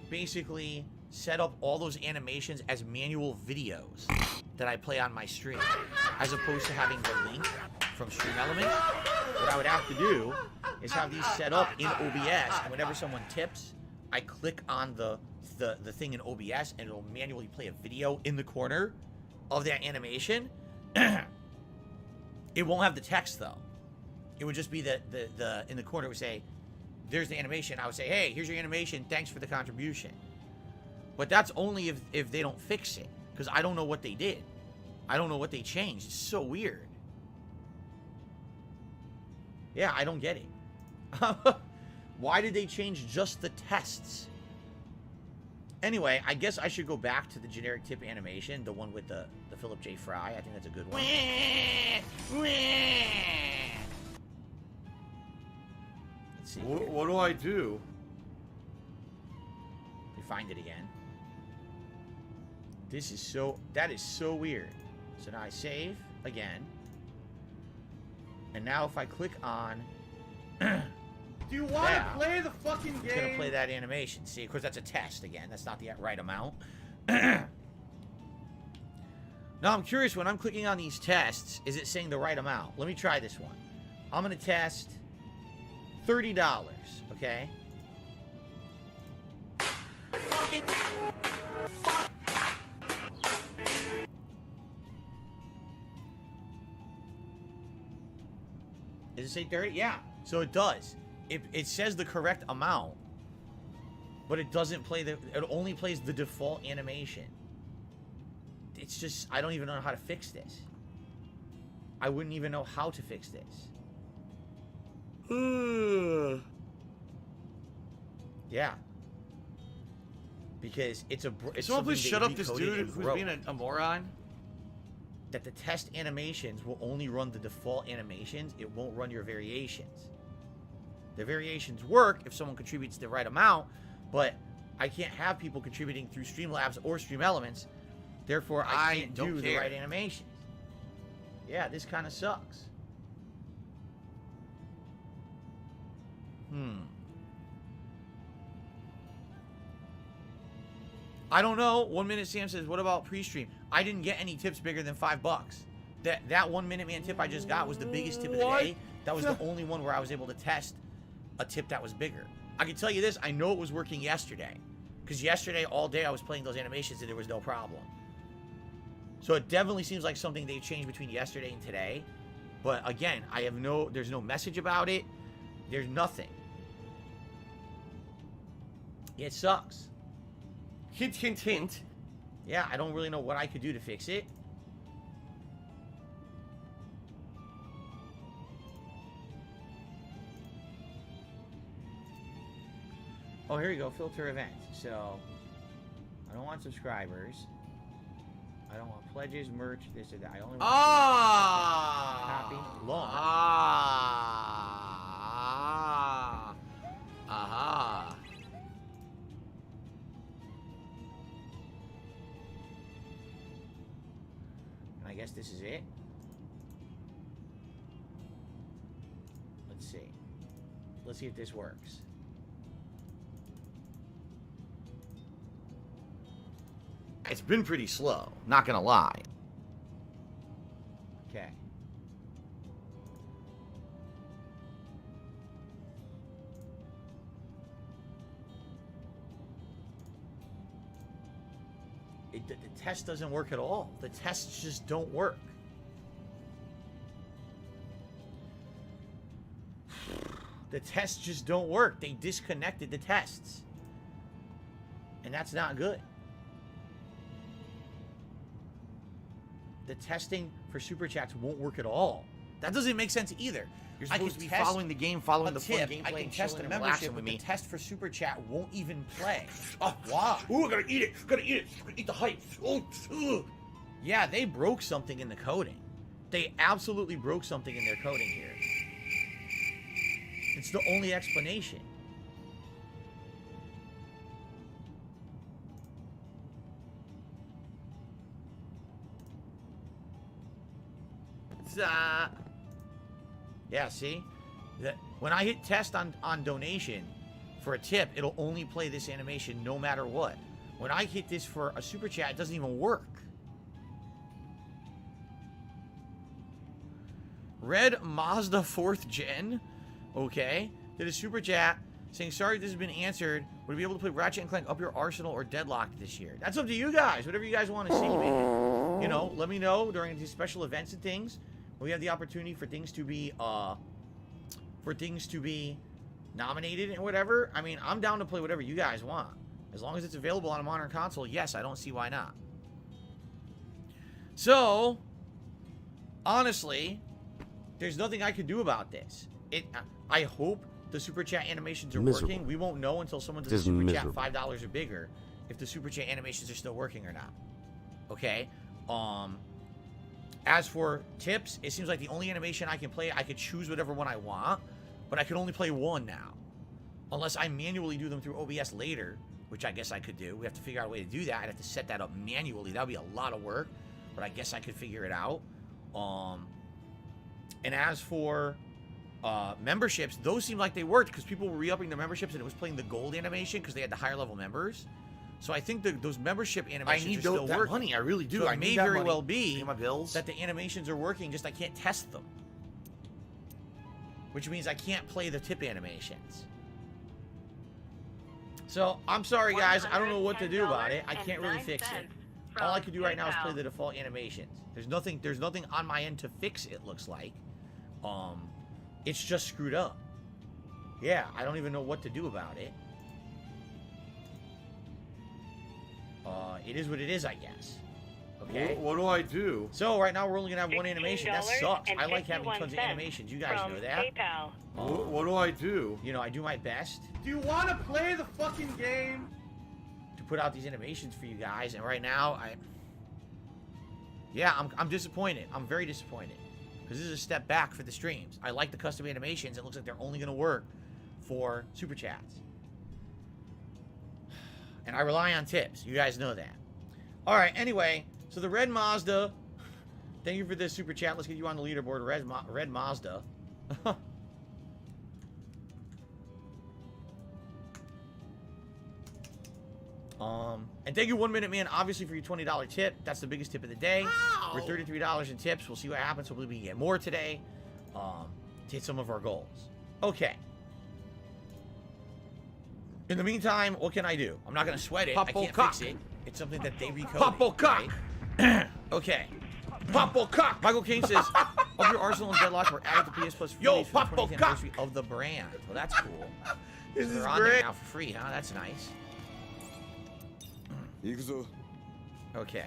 basically set up all those animations as manual videos that I play on my stream, as opposed to having the link from Stream Elements. What I would have to do is have these set up in OBS, and whenever someone tips, I click on the thing in OBS, and it'll manually play a video in the corner of that animation. It won't have the text though. It would just be the in the corner, it would say, there's the animation. I would say, hey, here's your animation, thanks for the contribution. But that's only if they don't fix it, because I don't know what they did. I don't know what they changed. It's so weird. Yeah, I don't get it. Why did they change just the tests? Anyway, I guess I should go back to the generic tip animation, the one with the Philip J. Fry. I think that's a good one. Let's see. What do I do? We find it again. That is so weird. So now I save again. And now if I click on Do you want to play the fucking game? it's gonna play that animation. See, of course that's a test again. That's not the right amount. Now I'm curious, when I'm clicking on these tests, is it saying the right amount? Let me try this one. I'm gonna test $30, okay? Does it say 30? Yeah. So it does. It says the correct amount, but it doesn't play it only plays the default animation. It's just, I don't even know how to fix this. I wouldn't even know how to fix this. Yeah. Because it's Someone please shut up this recoded dude and who's wrote. being a moron. That the test animations will only run the default animations. It won't run your variations. The variations work if someone contributes the right amount, but I can't have people contributing through Streamlabs or Stream Elements. Therefore, I can't do the right animations. Yeah, this kind of sucks. I don't know. 1 Minute Sam says, what about pre-stream? I didn't get any tips bigger than $5. That 1 Minute Man tip I just got was the biggest tip of the day. That was the only one where I was able to test a tip that was bigger. I can tell you this, I know it was working yesterday. Because yesterday, all day, I was playing those animations and there was no problem. So it definitely seems like something they changed between yesterday and today. But again, there's no message about it. There's nothing. It sucks. Hint, hint, hint. Yeah, I don't really know what I could do to fix it. Oh, here you go. Filter events. So, I don't want subscribers. I don't want pledges, merch, this or that. I only want copy. Launch. Aha. And I guess this is it. Let's see. Let's see if this works. It's been pretty slow, not gonna lie. Okay. The test doesn't work at all. The tests just don't work. The tests just don't work. They disconnected the tests. And that's not good. The testing for Super Chats won't work at all. That doesn't make sense either. You're supposed to be following the game, following the fun gameplay, I can and test chilling the and membership, relaxing but with the me. test for Super Chat won't even play. Oh, Why? Ooh, I gotta eat it. Gotta eat it. Gotta eat the hype. Oh, ugh. Yeah, they broke something in the coding. They absolutely broke something in their coding here. It's the only explanation. Yeah, see? When I hit test on donation for a tip, it'll only play this animation no matter what. When I hit this for a super chat, it doesn't even work. Red Mazda 4th Gen, okay, did a super chat saying, sorry this has been answered. Would I be able to play Ratchet and Clank Up Your Arsenal or Deadlocked this year? That's up to you guys. Whatever you guys want to see, man. You know, let me know during these special events and things. We have the opportunity for things to be, nominated and whatever. I mean, I'm down to play whatever you guys want. As long as it's available on a modern console, yes, I don't see why not. So, honestly, there's nothing I can do about this. I hope the super chat animations are working. We won't know until someone does a super chat $5 or bigger if the super chat animations are still working or not. Okay? As for tips, it seems like the only animation I can play, I could choose whatever one I want, but I can only play one now. Unless I manually do them through OBS later, which I guess I could do. We have to figure out a way to do that. I'd have to set that up manually. That would be a lot of work, but I guess I could figure it out. And as for memberships, those seem like they worked because people were re-upping their memberships and it was playing the gold animation because they had the higher level members. So I think those membership animations are still that working. money. I really do. So I it need may that very money. well be Pay my bills. that the animations are working, just I can't test them. Which means I can't play the tip animations. So, I'm sorry guys, I don't know what to do about it. I can't really fix it. All I can do right now is play the default animations. There's nothing on my end to fix it, looks like. It's just screwed up. Yeah, I don't even know what to do about it. It is what it is, I guess. Okay. What do I do? So right now we're only gonna have one animation. That sucks. I like having $16.51 tons of animations. You guys know that. PayPal. What do I do? You know, I do my best Do you want to play the fucking game? to put out these animations for you guys, and right now I'm disappointed. I'm very disappointed because this is a step back for the streams. I like the custom animations. It looks like they're only gonna work for super chats, and I rely on tips. You guys know that. All right. Anyway, so the Red Mazda. Thank you for this super chat. Let's get you on the leaderboard, Red Mazda. And thank you, 1 Minute Man, obviously for your $20 tip. That's the biggest tip of the day. We're $33 in tips. We'll see what happens. Hopefully we can get more today to hit some of our goals. Okay. In the meantime, what can I do? I'm not going to sweat it. I can't fix it. It's something that they recoded. Popplecock. Right? Okay. Popplecock. Michael Kane says, of your Arsenal and Deadlock were added to PS Plus free Yo, for the 20th Popplecock. anniversary of the brand. Well, that's cool. This So is they're on there great. now for free, huh? That's nice. Okay.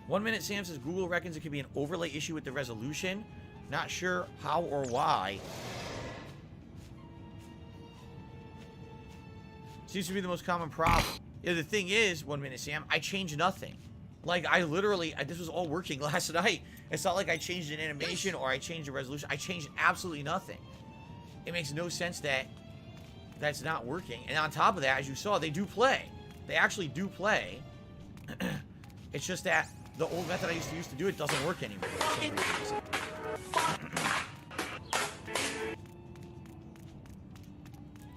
One Minute Sam says Google reckons it could be an overlay issue with the resolution. Not sure how or why. Seems to be the most common problem. Yeah, the thing is, 1 Minute Sam, I changed nothing. Like, I literally, this was all working last night. It's not like I changed an animation or I changed a resolution. I changed absolutely nothing. It makes no sense that that's not working. And on top of that, as you saw, they do play. They actually do play. It's just that the old method I used to do it doesn't work anymore. For some reason.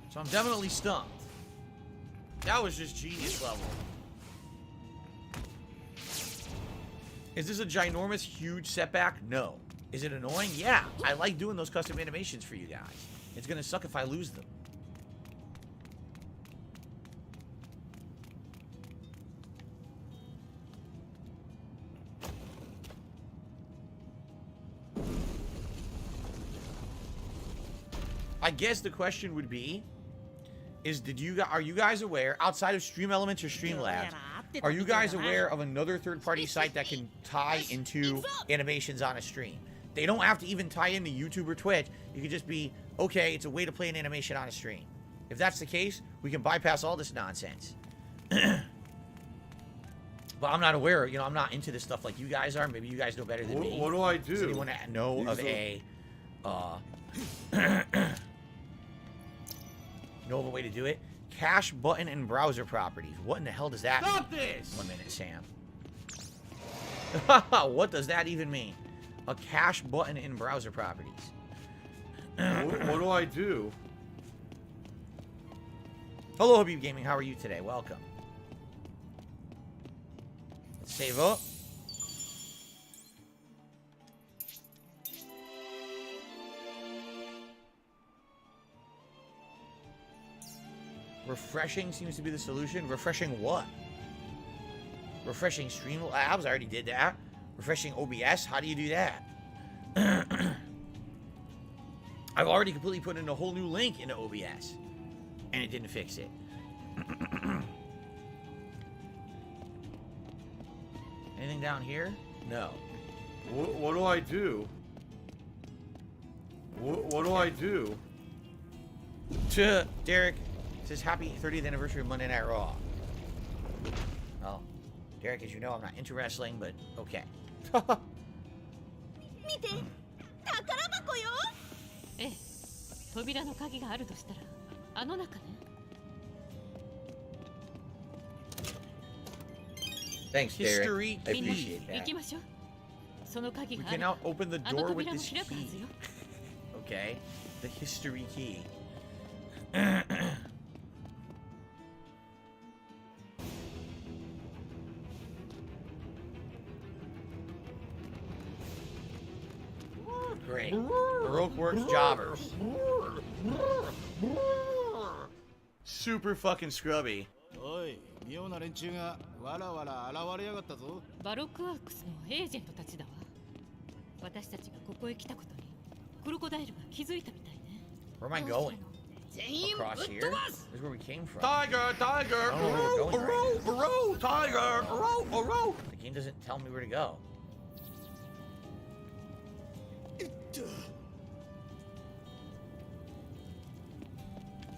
So I'm definitely stumped. That was just genius level. Is this a ginormous, huge setback? No. Is it annoying? Yeah. I like doing those custom animations for you guys. It's gonna suck if I lose them. I guess the question would be, are you guys aware, outside of Stream Elements or Streamlabs, are you guys aware of another third-party site that can tie into animations on a stream? They don't have to even tie into YouTube or Twitch. You could just be, okay, it's a way to play an animation on a stream. If that's the case, we can bypass all this nonsense. But I'm not aware, you know, I'm not into this stuff like you guys are. Maybe you guys know better than me. What do I do? Does anyone know of a know of a way to do it? Cache button and browser properties. What in the hell does that mean? Stop this! 1 minute, Sam. What does that even mean? A cache button in browser properties. What do I do? Hello, Habib Gaming. How are you today? Welcome. Let's save up. Refreshing seems to be the solution. Refreshing what? Refreshing Streamlabs. I already did that. Refreshing OBS. How do you do that? I've already completely put in a whole new link into OBS. And it didn't fix it. Anything down here? No. What do I do? What do I do? Derek says happy 30th anniversary of Monday Night Raw. Well, Derek, as you know, I'm not into wrestling, but okay. 見て、宝箱よ。ええ、扉の鍵があるとしたらあの中ね。 Thanks, Derek. History I key. appreciate 行 that. きましょう。その鍵 We がある can now open the あの door with 扉も this 開くはず key. よ。 Okay. The history key. Great. Baroque works jobbers. Super fucking scrubby. おい、妙な連中がわらわら現れやがったぞ。バロックワークスのエージェントたちだわ。私たちがここへ来たことにクロコダイルが気づいたみたいね。 Where am I going? Across here? This is where we came from. Tiger, tiger, I don't know where we're going right now. tiger, The game doesn't tell me where to go.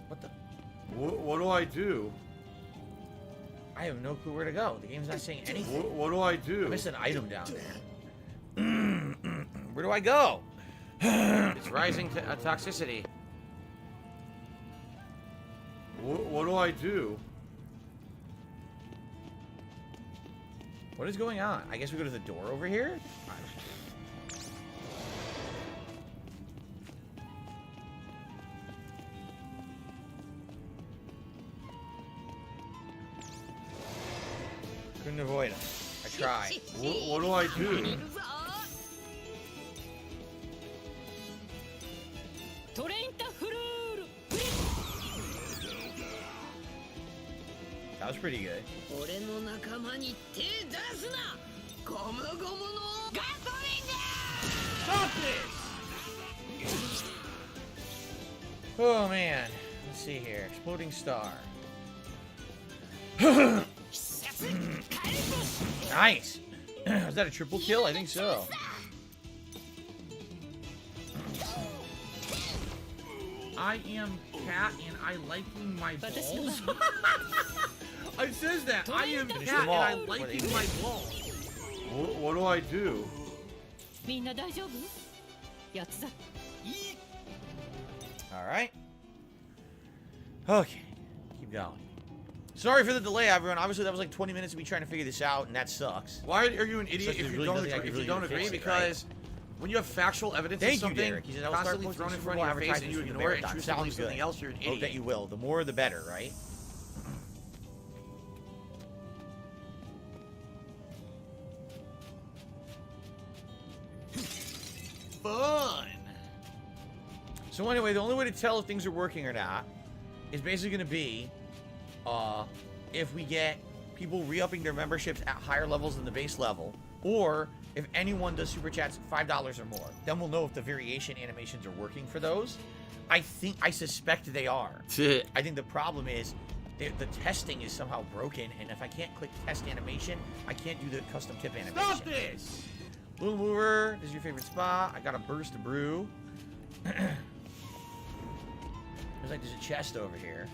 What the? What do I do? I have no clue where to go. The game's not saying anything. What do I I do? missed an item down there. Where do I go? It's rising to toxicity. What do I do? What is going on? I guess we go to the door over here? Couldn't avoid him. I tried. What do I do? トレインタフルール。 That was pretty good. 俺の仲間に手出すな。ゴムゴムのガソリンだ。 Stop this! Oh man. Let's see here. Exploding star. Nice. Was that a triple kill? I think so. I am Cat and I liking my 私の balls. 番 It says that. I am Finish Cat them and all. I What liking do you my mean? balls. What do I do? みんな大丈夫？やつだ。 Alright. Okay. Keep going. Sorry for the delay, everyone. Obviously, that was like 20 minutes of me trying to figure this out, and that sucks. Why are you an idiot Such if is you really don't nothing I agree? can If really you don't do to agree, fix it, right? because when you have factual evidence Thank of you, something Derek. He said, "I'll start constantly posting thrown in Super front Bowl of your face and advertisements you from the ignore it and marathon. choose to believe Sounds something good. else, you're an Hope that idiot. you will. The more, the better, right? Fun. So anyway, the only way to tell if things are working or not is basically going to be if we get people re-upping their memberships at higher levels than the base level, or If anyone does super chats $5 or more, then we'll know if the variation animations are working for those. I suspect they are. I think the problem is the testing is somehow broken, and if I can't click test animation, I can't do the custom tip animation. Stop this! Little Mover, this is your favorite spot. I got a burst of brew. There's a chest over here.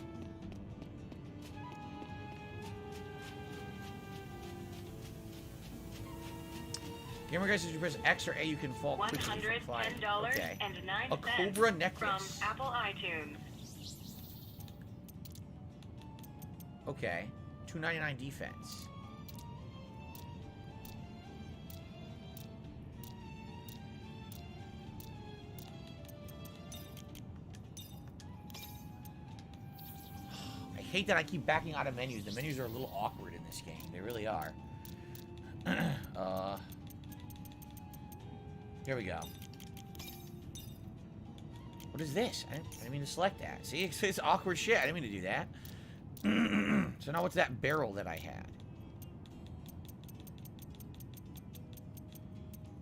Gamer guys, as you press X or A, you can fall quickly from flying. Okay. A Cobra necklace. From Apple iTunes. Okay. $2.99 defense. I hate that I keep backing out of menus. The menus are a little awkward in this game. They really are. Here we go. What is this? I didn't mean to select that. See, it's awkward shit. I didn't mean to do that. So now what's that barrel that I had?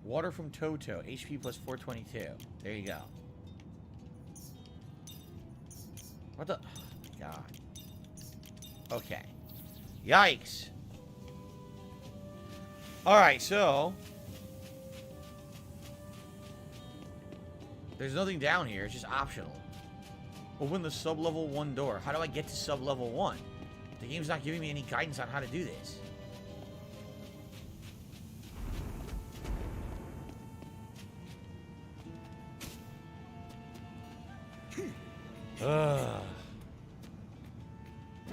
Water from Toto. HP plus 422. There you go. What the? Oh my god. Okay. Yikes. Alright, so... there's nothing down here. It's just optional. Open the sub-level 1 door. How do I get to sub-level 1? The game's not giving me any guidance on how to do this.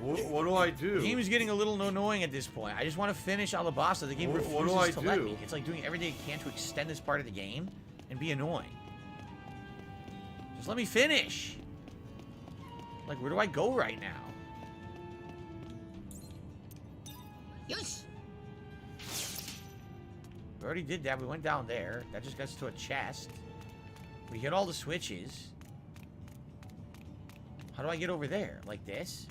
What do I do? The game is getting a little annoying at this point. I just want to finish Alabasta. The game refuses to let me. It's like doing everything it can to extend this part of the game and be annoying. Just let me finish. Like, where do I go right now? Yes. We already did that. We went down there. That just gets to a chest. We hit all the switches. How do I get over there? Like this?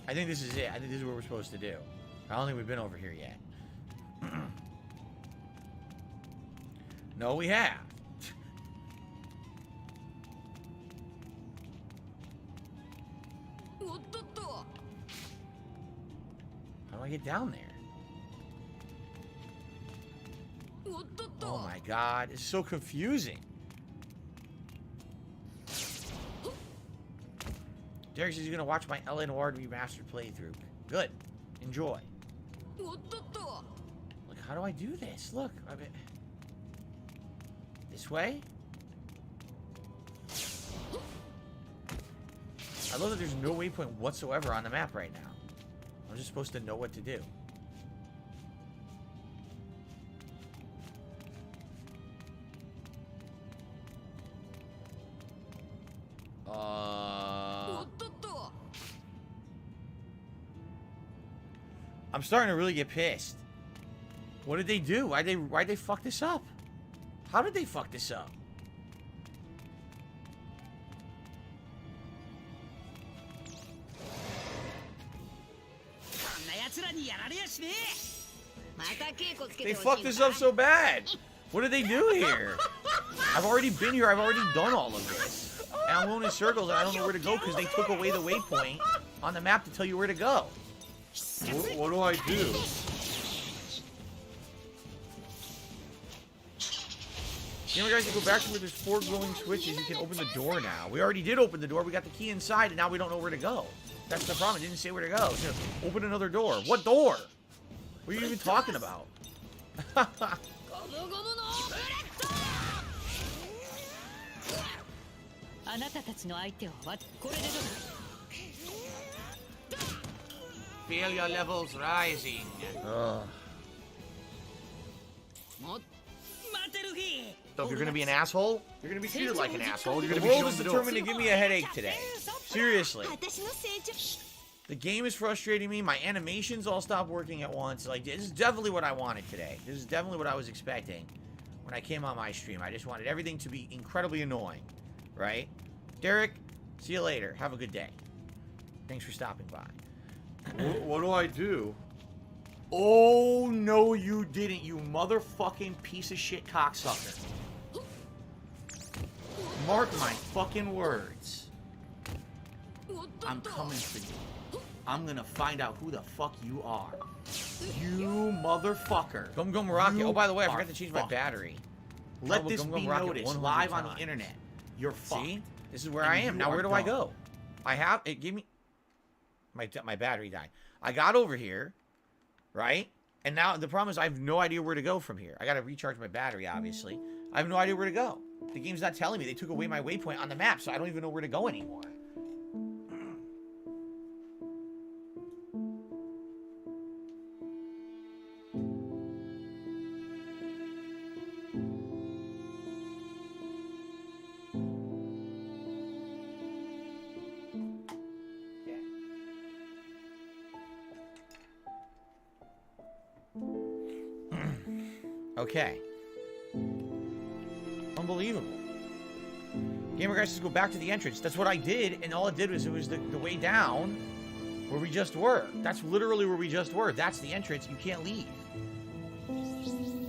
I think this is it. I think this is what we're supposed to do. I don't think we've been over here yet. No, we have. How do I get down there? Oh my god, it's so confusing. Derek says he's gonna watch my LA Noir remastered playthrough. Good. Enjoy. Like, how do I do this? Look, I mean, this way? I love that there's no waypoint whatsoever on the map right now. I'm just supposed to know what to do. I'm starting to really get pissed. What did they do? Why'd they fuck this up? How did they fuck this up? They fucked this up so bad. What did they do here? I've already been here. I've already done all of this. And I'm going in circles and I don't know where to go because they took away the waypoint on the map to tell you where to go. What do I do? Gamer guys, you go back to where there's 4 glowing switches. You can open the door now. We already did open the door. We got the key inside, and now we don't know where to go. That's the problem. It didn't say where to go. So open another door. What door? What are you even talking about? Feel your levels rising. So if you're gonna be an asshole, you're gonna be treated like an asshole. You're gonna be the world is determined to give me a headache today. Seriously. The game is frustrating me. My animations all stopped working at once. Like, this is definitely what I wanted today. This is definitely what I was expecting when I came on my stream. I just wanted everything to be incredibly annoying, right? Derek, see you later. Have a good day. Thanks for stopping by. What do I do? Oh, no, you didn't, you motherfucking piece of shit cocksucker. Mark my fucking words. I'm coming for you. I'm gonna find out who the fuck you are. You motherfucker. Gum Gum Rocket. Oh, by the way, I You forgot to change my fucked. battery. Let Double this Gum Gum be Rocket noticed 100 live on times. the internet. You're fucked. See? This is where And I am. you Now, are where do I dumb. go? I have... It gave me... My battery died. I got over here, right? And now the problem is I have no idea where to go from here. I got to recharge my battery, obviously. I have no idea where to go. The game's not telling me. They took away my waypoint on the map, so I don't even know where to go anymore. Okay. Unbelievable. Gamer guys says go back to the entrance. That's what I did, and all it did was it was the way down where we just were. That's literally where we just were. That's the entrance. You can't leave.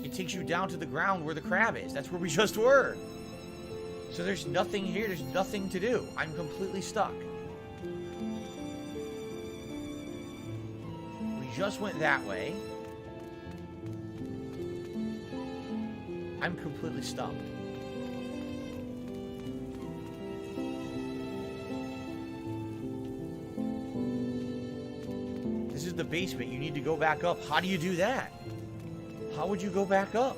It takes you down to the ground where the crab is. That's where we just were. So there's nothing here. There's nothing to do. I'm completely stuck. We just went that way. I'm completely stuck. This is the basement. You need to go back up. How do you do that? How would you go back up?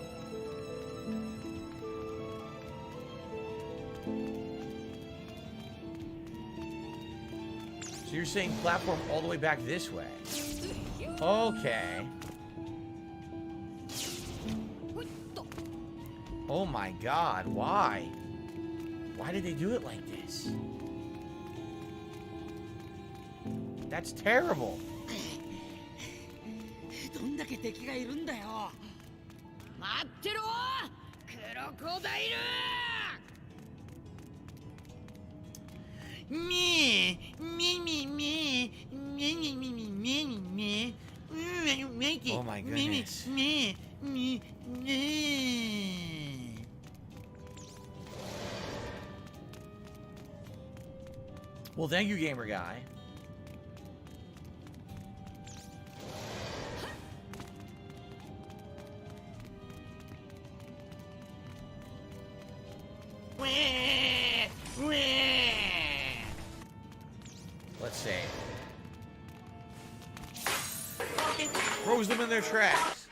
So you're saying platform all the way back this way. Okay. Oh my god, why? Why did they do it like this? That's terrible. どんだけ敵がいるんだよ。待ってろ、クロコダイル。Me, me, me, me, me, me, me, me, me, me. Make it. Oh my goodness. Me, me, me. Well, thank you, gamer guy. Let's see. Throws them in their tracks.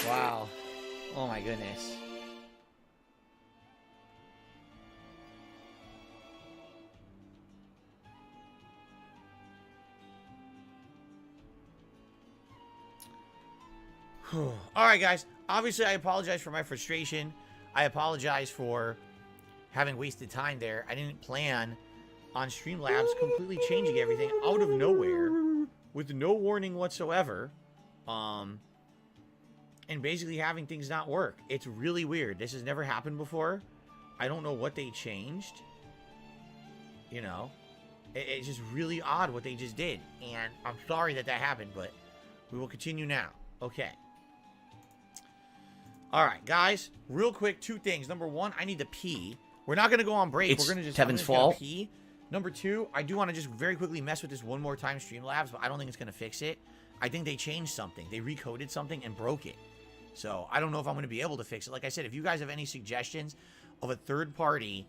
Wow. Oh my goodness. Alright guys, obviously I apologize for my frustration. I apologize for having wasted time there. I didn't plan on Streamlabs completely changing everything out of nowhere with no warning whatsoever. And basically having things not work. It's really weird. This has never happened before. I don't know what they changed. You know, it's just really odd what they just did. And I'm sorry that that happened, but we will continue now. Okay. All right, guys, real quick, two things. Number one, I need to pee. We're not going to go on break. It's We're going to just Kevin's I'm gonna fault. Pee. Number two, I do want to just very quickly mess with this one more time, Streamlabs, but I don't think it's going to fix it. I think they changed something. They recoded something and broke it. So I don't know if I'm going to be able to fix it. Like I said, if you guys have any suggestions of a third-party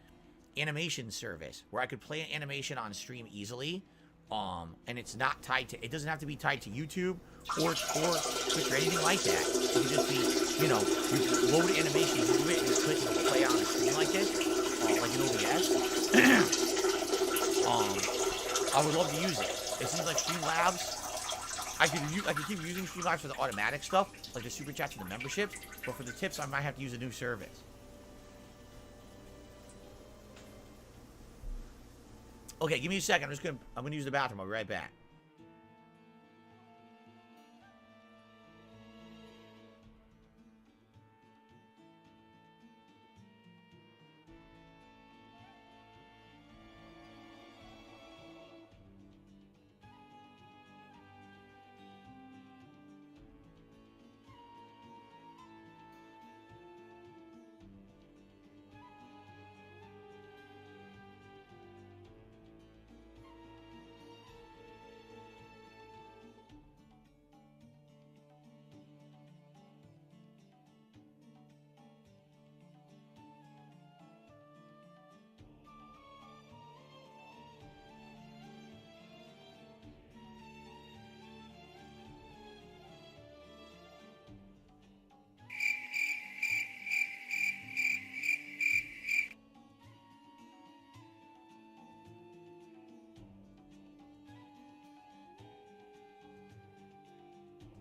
animation service where I could play an animation on stream easily, and it's not tied to, it doesn't have to be tied to YouTube or Twitch or anything like that. It could just be, you know, you load animation, you do it, and just click and it'll play on the screen like this, like an OBS. I would love to use it. It seems like Streamlabs, I could keep using Streamlabs for the automatic stuff, like the super chats and the memberships, but for the tips, I might have to use a new service. Okay, give me a second. I'm gonna use the bathroom. I'll be right back.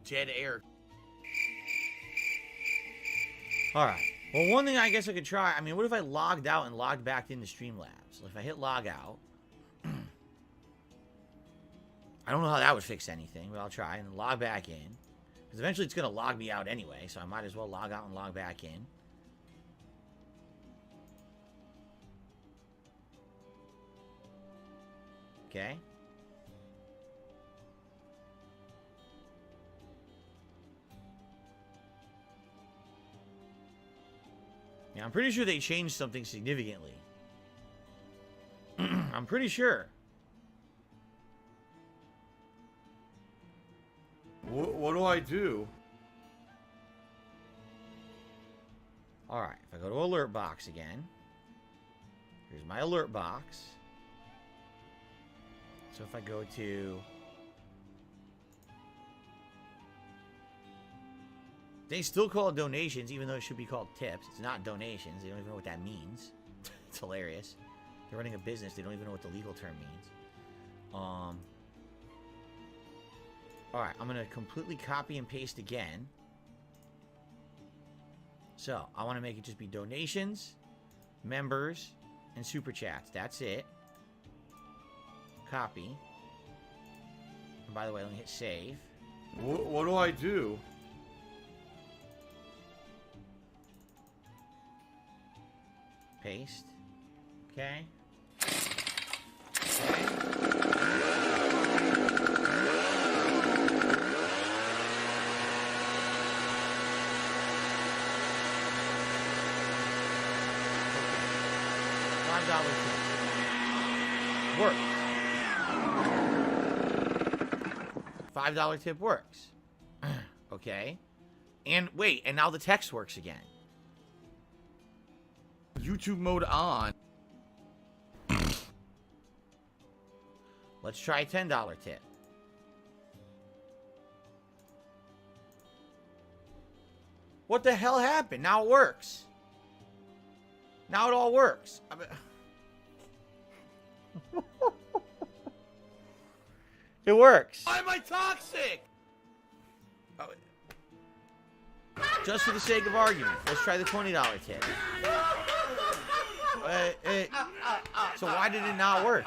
dead air. Alright. Well, one thing I guess I could try, I mean, what if I logged out and logged back into Streamlabs? If I hit log out, I don't know how that would fix anything, but I'll try and log back in. Because eventually it's going to log me out anyway, so I might as well log out and log back in. Okay. Yeah, I'm pretty sure they changed something significantly. I'm pretty sure. What do I do? Alright, if I go to alert box again. Here's my alert box. So if I go to... They still call it donations, even though it should be called tips. It's not donations. They don't even know what that means. It's hilarious. They're running a business. They don't even know what the legal term means. Alright, I'm going to completely copy and paste again. So, I want to make it just be donations, members, and super chats. That's it. Copy. And by the way, let me hit save. What do I do? Paste. Okay. $5 tip. Works. $5 tip works. Okay. And wait, and now the text works again. YouTube mode on. Let's try $10 tip. What the hell happened? Now it works. Now it all works. I mean... It works. Why am I toxic? Oh, just for the sake of argument, let's try the $20 tip. So why did it not work?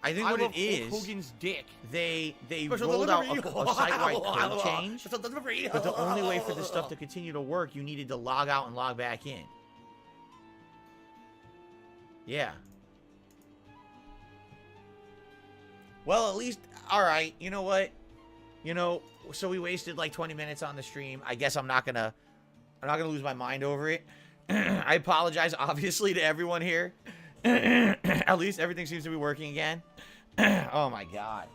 I think what it is, Hogan's dick. They rolled out a site-wide code change, but the only way for this stuff to continue to work, you needed to log out and log back in. Yeah. Well, at least, alright, you know what? You know, so we wasted like 20 minutes on the stream. I guess I'm not gonna lose my mind over it. I apologize, obviously, to everyone here. At least everything seems to be working again. Oh my god.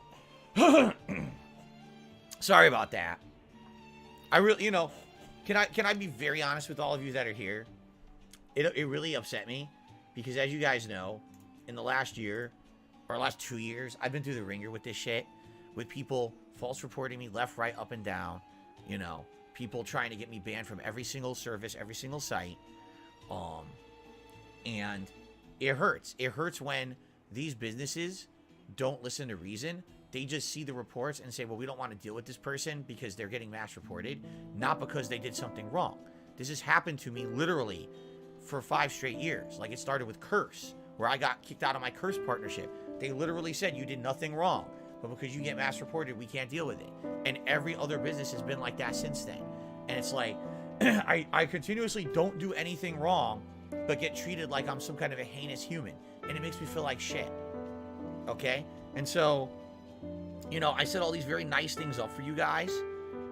Sorry about that. I really, you know, can I be very honest with all of you that are here? It really upset me because, as you guys know, in the last year or last 2 years, I've been through the ringer with this shit, with people false reporting me left, right, up, and down. You know, people trying to get me banned from every single service, every single site. And it hurts. It hurts when these businesses don't listen to reason. They just see the reports and say, well, we don't want to deal with this person because they're getting mass reported, not because they did something wrong. This has happened to me literally for 5 straight years. Like, it started with Curse, where I got kicked out of my Curse partnership. They literally said, you did nothing wrong, but because you get mass reported, we can't deal with it. And every other business has been like that since then. And it's like, I continuously don't do anything wrong, but get treated like I'm some kind of a heinous human. And it makes me feel like shit. Okay? And so, you know, I set all these very nice things up for you guys.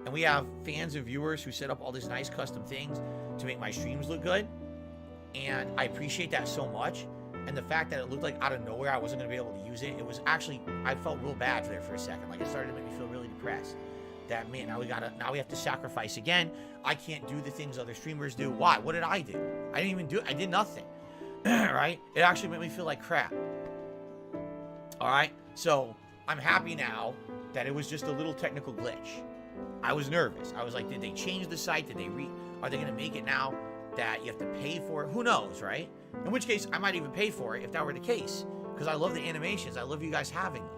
And we have fans and viewers who set up all these nice custom things to make my streams look good. And I appreciate that so much. And the fact that it looked like out of nowhere I wasn't going to be able to use it, it was actually, I felt real bad there for a second. Like, it started to make me feel really depressed. That, man, now we have to sacrifice again. I can't do the things other streamers do. Why? What did I do? I didn't even do it. I did nothing. Right? It actually made me feel like crap. Alright? So, I'm happy now that it was just a little technical glitch. I was nervous. I was like, did they change the site? Are they going to make it now that you have to pay for it? Who knows, right? In which case, I might even pay for it if that were the case. Because I love the animations. I love you guys having them.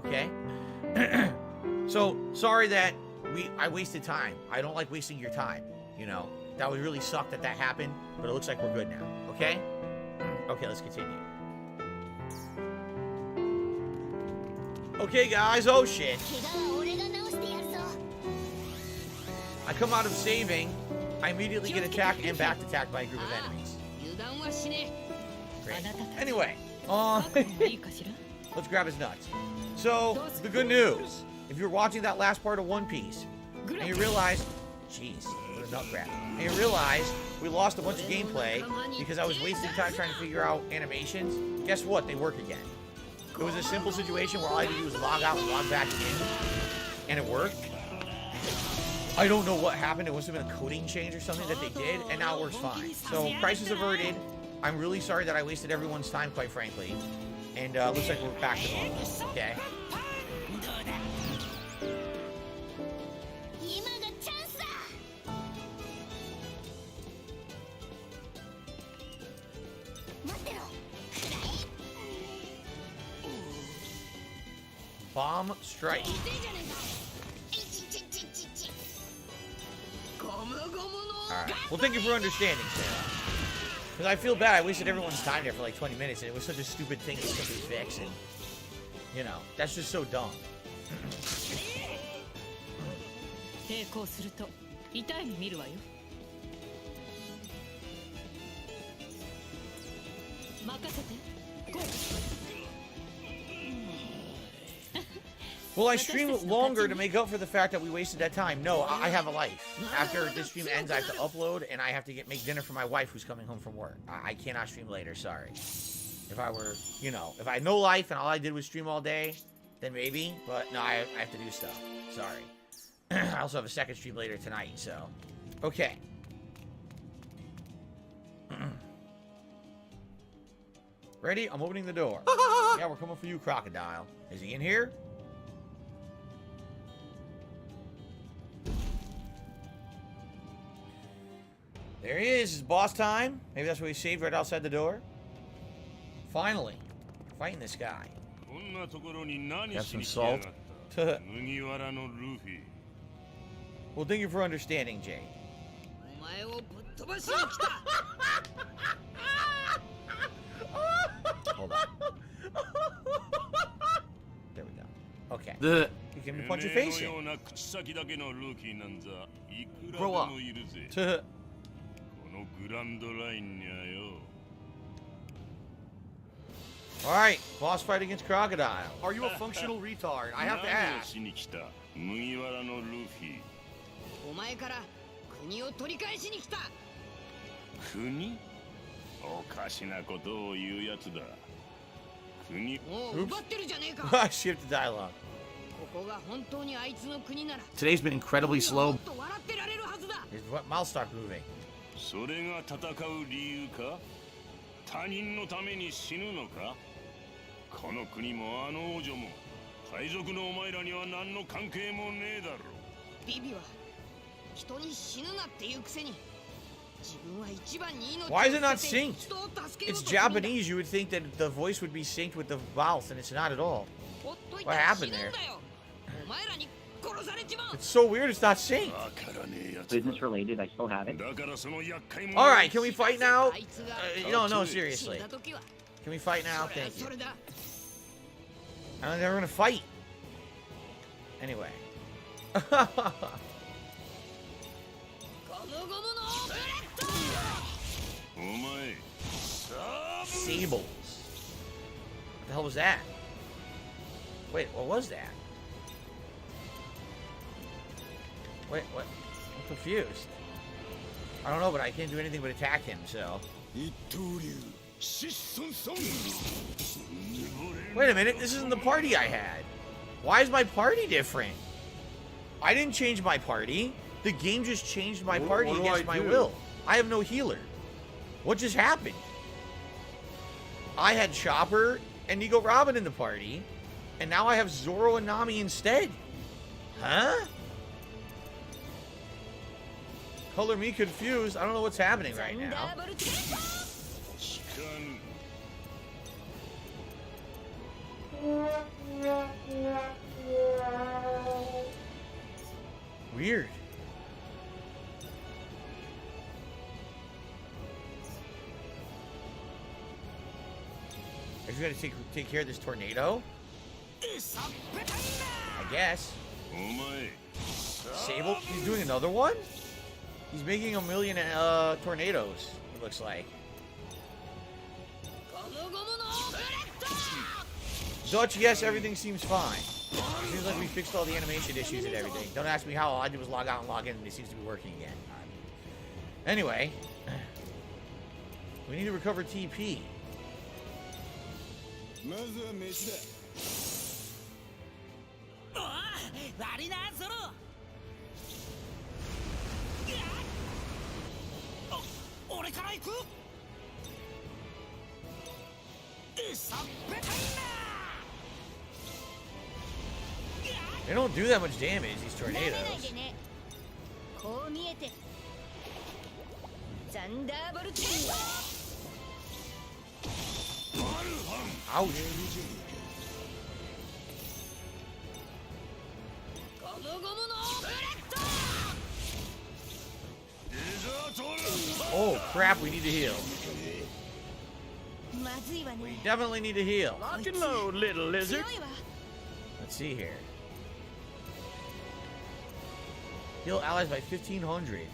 Okay? So, sorry that I wasted time. I don't like wasting your time, you know. That would really suck that happened, but it looks like we're good now, okay? Okay, let's continue. Okay, guys, oh shit. I come out of saving, I immediately get attacked and back attacked by a group of enemies. Great. Anyway, let's grab his nuts. So, the good news, if you're watching that last part of One Piece, and you realize, jeez, what a nut grab, and you realize we lost a bunch of gameplay because I was wasting time trying to figure out animations, guess what? They work again. It was a simple situation where all I had to do was log out and log back in, and it worked. I don't know what happened. It must have been a coding change or something that they did, and now it works fine. So, crisis averted. I'm really sorry that I wasted everyone's time, quite frankly. And looks like we're back to normal. Okay. Bomb strike. Alright. Well, thank you for understanding, Sarah. Because I feel bad. I wasted everyone's time there for like 20 minutes, and it was such a stupid thing to simply fix, and, you know, that's just so dumb. Will I stream longer to make up for the fact that we wasted that time? No, I have a life. After this stream ends, I have to upload, and I have to make dinner for my wife who's coming home from work. I cannot stream later, sorry. If I were, you know, if I had no life and all I did was stream all day, then maybe. But no, I have to do stuff. Sorry. I also have a second stream later tonight, so. Okay. Ready? I'm opening the door. Yeah, we're coming for you, Crocodile. Is he in here? There he is. It's boss time. Maybe that's what he saved right outside the door. Finally. Fighting this guy. Got some salt. Well, thank you for understanding, Jay. Hold on. There we go. Okay. You can punch your face in. Grow up. Alright, boss fight against Crocodile. Are you a functional retard? I have to ask. I skipped the dialogue. Today's been incredibly slow. His mouth stopped moving. Why is it not synced? It's Japanese. You would think that the voice would be synced with the mouth, and it's not at all. What happened there? It's so weird it's not synced. Business related, I still have it. Alright, can we fight now? No, seriously. Can we fight now? Thank you. I don't think we're gonna fight. Anyway. Sables. What the hell was that? Wait, what was that? Wait, what? I'm confused. I don't know, but I can't do anything but attack him, so. Wait a minute, this isn't the party I had. Why is my party different? I didn't change my party. The game just changed my party against my will. I have no healer. What just happened? I had Chopper and Nico Robin in the party, and now I have Zoro and Nami instead. Huh? Color me confused. I don't know what's happening right now. Weird. Are you gonna take care of this tornado? I guess. Sable, he's doing another one? He's making a million tornadoes, it looks like. Dutch, yes, everything seems fine. It seems like we fixed all the animation issues and everything. Don't ask me how. All I did was log out and log in, and it seems to be working again. Anyway, we need to recover TP. They don't do that much damage, these tornadoes. Ouch. Oh crap, we need to heal. We definitely need to heal. Lock and load, little lizard. Let's see here. Heal allies by 1,500.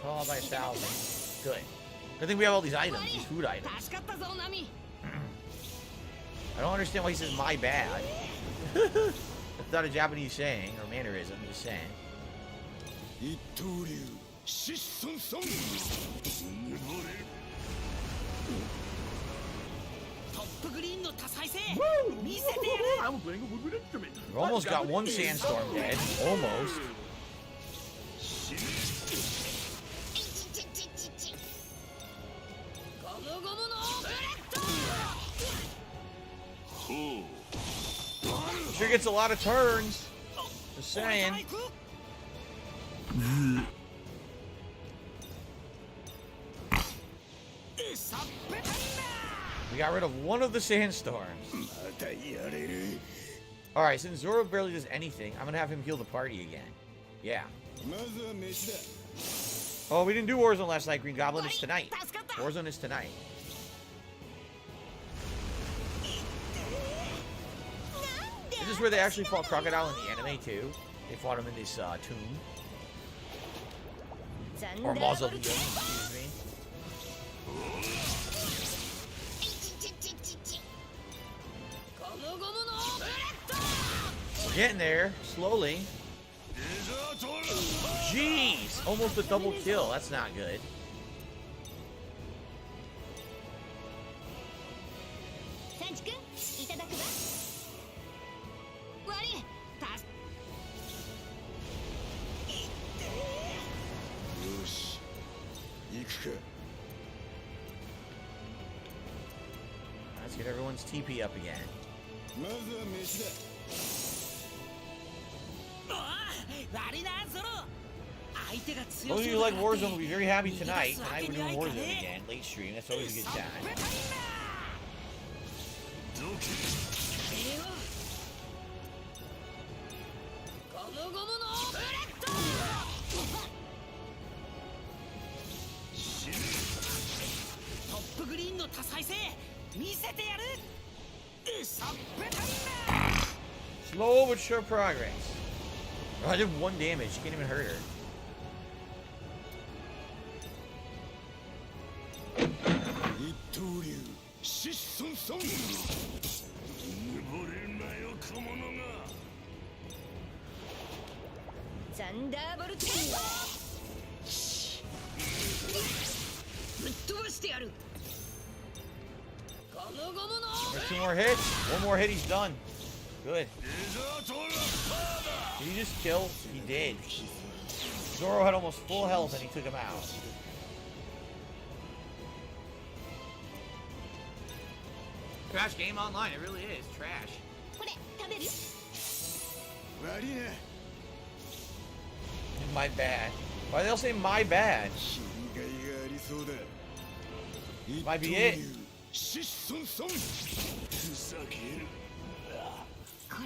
Oh, by 1,000. Good. Good thing we have all these items, these food items. I don't understand why he says my bad. It's not a Japanese saying or mannerism, I'm just saying. We almost got one sandstorm dead. Almost. Sure gets a lot of turns. Just saying. We got rid of one of the sandstorms. Alright, since Zoro barely does anything, I'm gonna have him heal the party again. Yeah. Oh, we didn't do Warzone last night, Green Goblin. It's tonight. Warzone is tonight. This is where they actually fought Crocodile in the anime, too. They fought him in this tomb. Or mausoleum, excuse me. We're getting there, slowly. Jeez! Almost a double kill. That's not good. Let's get everyone's TP up again. Those of you who like Warzone will be very happy tonight. Tonight we're doing Warzone again, late stream. That's always a good time. Slow but sure progress. Oh, I did 1 damage. You can't even hurt her. There's 2 more hits. 1 more hit, he's done. Good. Did he just kill? He did. Zoro had almost full health and he took him out. Trash game online, it really is. Trash. My bad. Why they all say my bad? Might be it.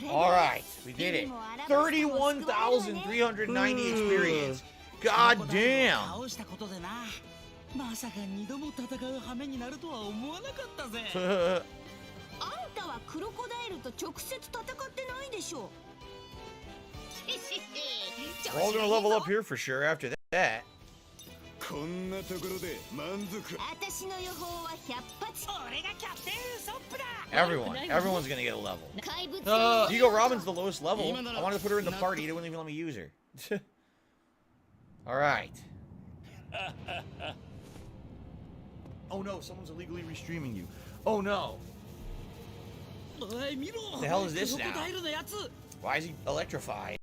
Alright, we did it. 31,390 experience. God damn. まさか2度も戦う羽目になるとは思わなかったぜ。あんたはクロコダイルと直接戦ってないでしょ。We're all gonna level up here for sure after that. こんなところで満足。私の予報は100発。俺がキャプテンウソップだ。 Everyone's gonna get a level. 怪物。Digo Robin's the lowest level. I wanted to put her in the party. They wouldn't even let me use her. Alright. Oh no, someone's illegally restreaming you. Oh no. What the hell is this now? Why is he electrified?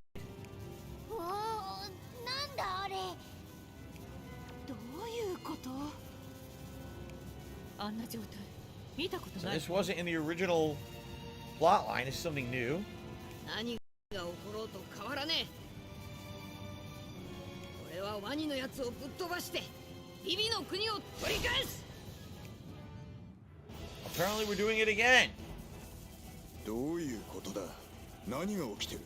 So this wasn't in the original plot line. This is something new. Apparently we're doing it again. どういうことだ。何が起きてる。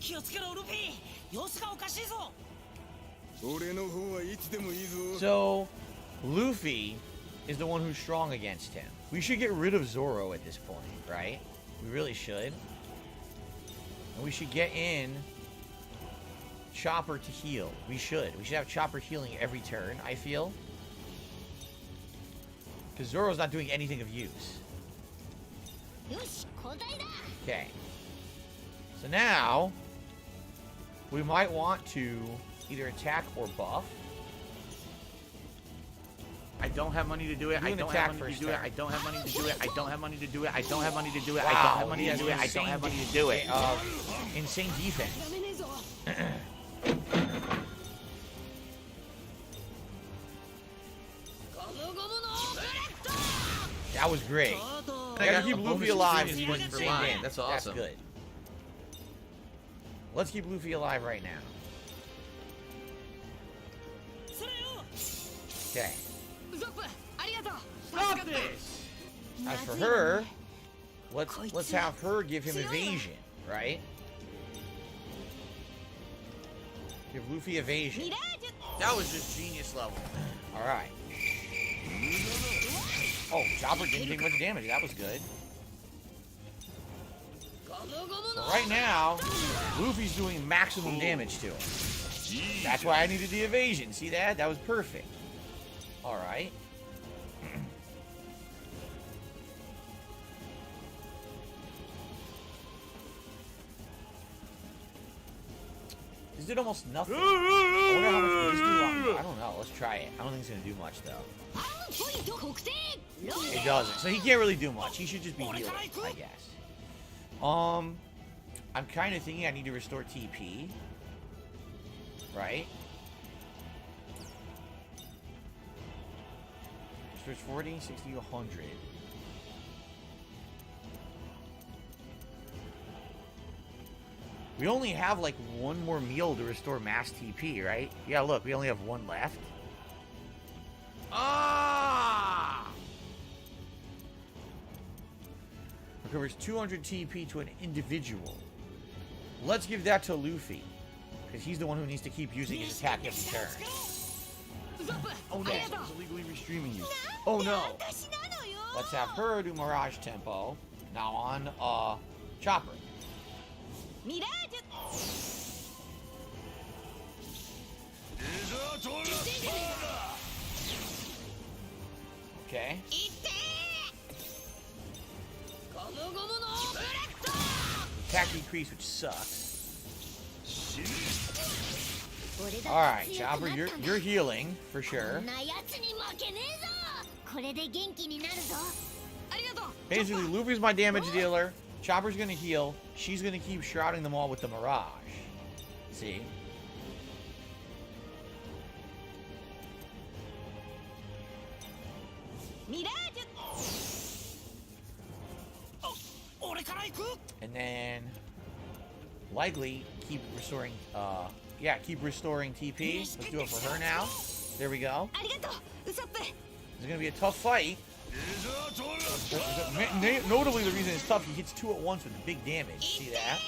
気をつけろルフィ。様子がおかしいぞ。俺の方はいつでもいいぞ。 So, Luffy is the one who's strong against him. We should get rid of Zoro at this point, right? We really should. And we should get in Chopper to heal. We should. We should have Chopper healing every turn, I feel. Because Zoro's not doing anything of use. Okay. So now, we might want to either attack or buff. I don't have money to do it. I don't have money to do it. I don't have money to do it. I don't have money to do it. I don't have money to do it. I don't have money to do it. I don't have money to do it. Insane defense. That was great. I gotta keep Luffy alive. That's awesome. That's good. Let's keep Luffy alive right now. Okay. Stop this! As for her, let's have her give him evasion, right? Give Luffy evasion. That was just genius level. All right. Oh, Chopper didn't take much damage. That was good. So right now, Luffy's doing maximum damage to him. That's why I needed the evasion. See that? That was perfect. All right. Is it almost nothing? I wonder how much will this do. I don't know. Let's try it. I don't think it's going to do much, though. It doesn't. So he can't really do much. He should just be healing, I guess. I'm kind of thinking I need to restore TP. Right? Restores 40, 60, 100. We only have like one more meal to restore mass TP, right? Yeah, look, we only have one left. Ah! Recovers 200 TP to an individual. Let's give that to Luffy, because he's the one who needs to keep using his attack every turn. Oh no, someone's illegally restreaming you. Oh no! Let's have her do Mirage Tempo. Now on, Chopper. Okay. Attack decrease, which sucks. Alright, Chopper, you're healing, for sure. Basically, Luffy's my damage dealer. Chopper's gonna heal. She's gonna keep shrouding them all with the Mirage. See? And then likely keep restoring keep restoring TP. Let's do it for her now. There we go. This is gonna be a tough fight. Notably, the reason it's tough, he hits 2 at once with big damage. See that?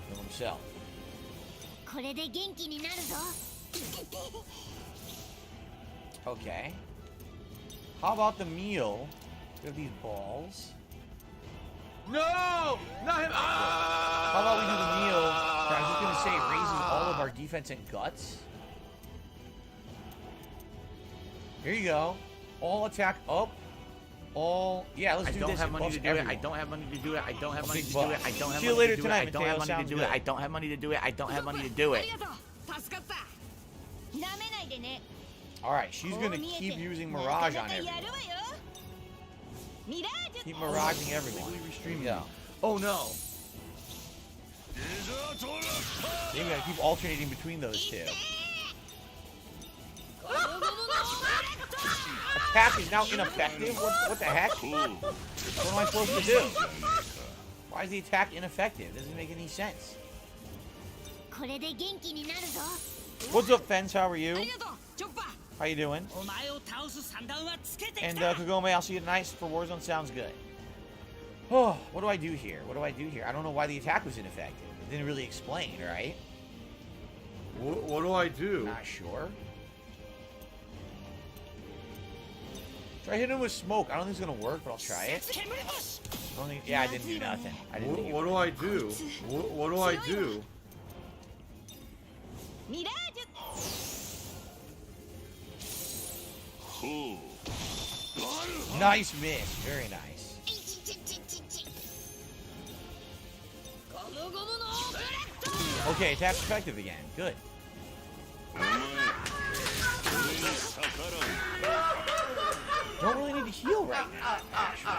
Kill himself. Okay. How about the meal? We have these balls. No! Not him! How about we do the meal? I was just gonna say it raises all of our defense and guts. Here you go. All attack up. All let's do this. I don't have money to do it. I don't have money to do it. I don't have money to do it. I don't have money to do it. I don't have money to do it. I don't have money to do it. I don't have money to do it. Alright, she's gonna keep using Mirage on everyone. Keep miraging everyone. Yeah. Oh no. You gotta keep alternating between those two. Attack is now ineffective? What the heck? What am I supposed to do? Why is the attack ineffective? Doesn't make any sense. What's up, Fence? How are you? How you doing? And Kagome, I'll see you tonight for Warzone. Sounds good. Oh, what do I do here? What do I do here? I don't know why the attack was ineffective. It didn't really explain, right? What do I do? Not sure. Try hitting him with smoke. I don't think it's gonna work, but I'll try it. I don't think. Yeah, I didn't do nothing. I didn't. What do I do? What do I do? Nice miss. Very nice. Okay, attack's effective again. Good. Don't really need to heal right now, actually.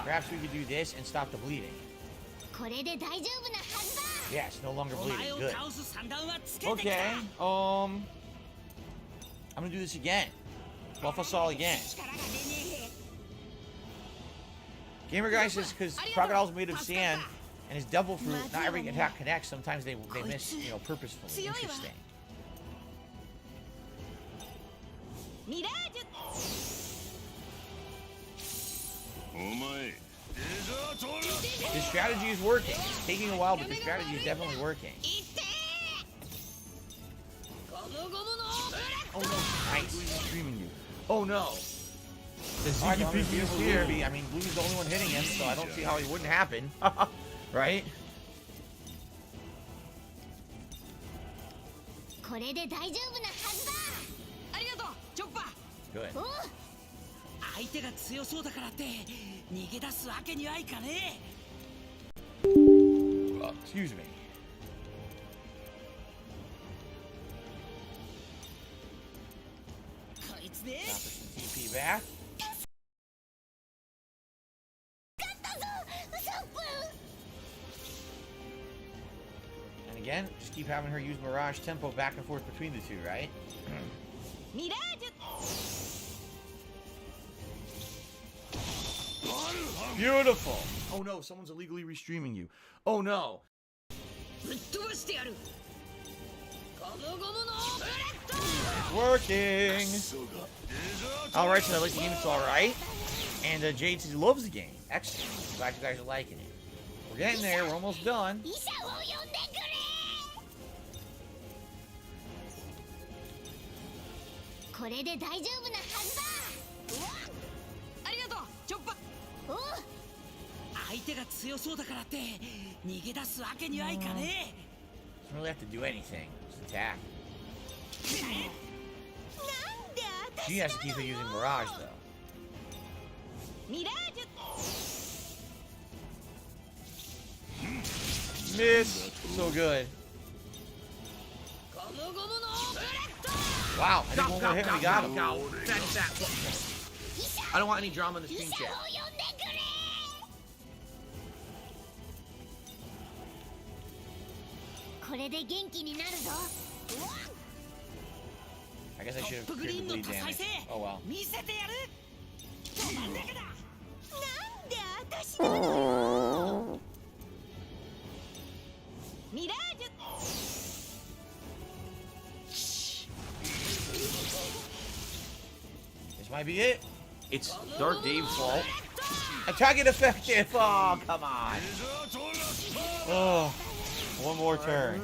Perhaps we could do this and stop the bleeding. Yes, no longer bleeding. Good. Okay, I'm gonna do this again. Buff us all again. Gamer Guy says, because Crocodile's made of sand and his devil fruit, not every attack connects. Sometimes they miss, purposefully. Interesting. This strategy is working. It's taking a while, but the strategy is definitely working. Oh no, nice. Streaming you. Oh no. The Ziggy Piggy is here. I mean, Blue's the only one hitting him, so I don't see how it wouldn't happen. Right? Good. Excuse me. Stop some TP back. And again, just keep having her use Mirage tempo back and forth between the two, right? Beautiful. Oh no, someone's illegally restreaming you. Oh no. It's working. Alright, so that looks the game is alright. And Jade says he loves the game. Excellent. Glad you guys are liking it. We're getting there. We're almost done. Doesn't really have to do anything. Just attack. She has to keep using Mirage, though. Miss. So good. Wow. I think one more hit and we got him. I don't want any drama in the stream chat. I guess I should have cleared the bleed damage. Oh well. Might be it. It's Dark Dave's fault. Attack it effective. Oh, come on. Oh, one more turn.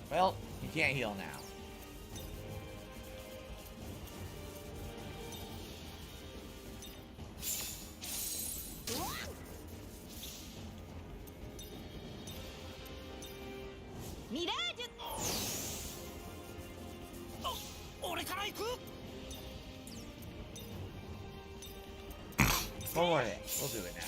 Well, you can't heal now. One more hit. We'll do it now.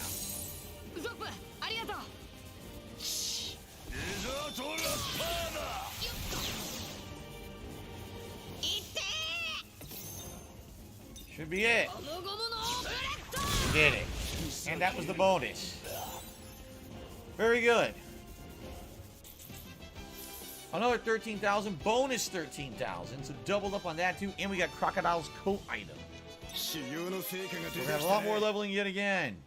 Should be it. We did it. And that was the bonus. Very good. Another 13,000. Bonus 13,000. So doubled up on that too. And we got Crocodile's coat item. We're gonna have a lot more leveling yet again.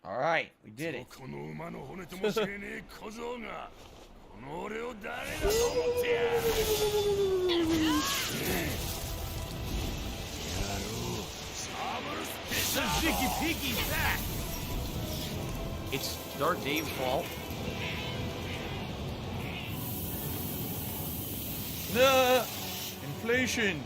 Alright, we did it. It's Dark Dave's fault. Inflation.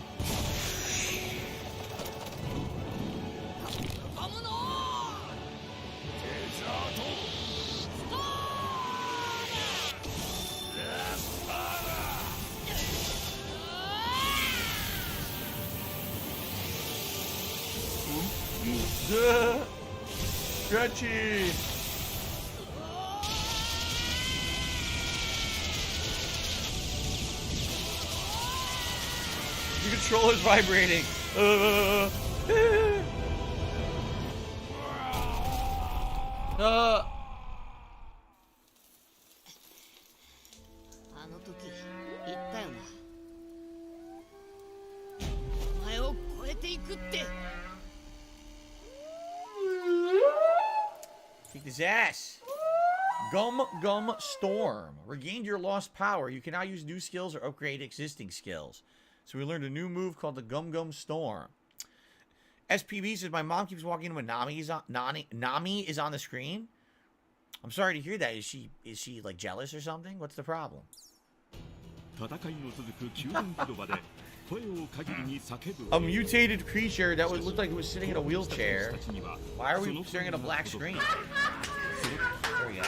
Stretchy. Your controller's vibrating. Kick his ass. Gum Storm. Regained your lost power. You can now use new skills or upgrade existing skills. So we learned a new move called the Gum Storm. SPB says, my mom keeps walking in when Nami is on the screen. I'm sorry to hear that. Is she like jealous or something? What's the problem? A mutated creature that would look like it was sitting in a wheelchair. Why are we staring at a black screen? There we go.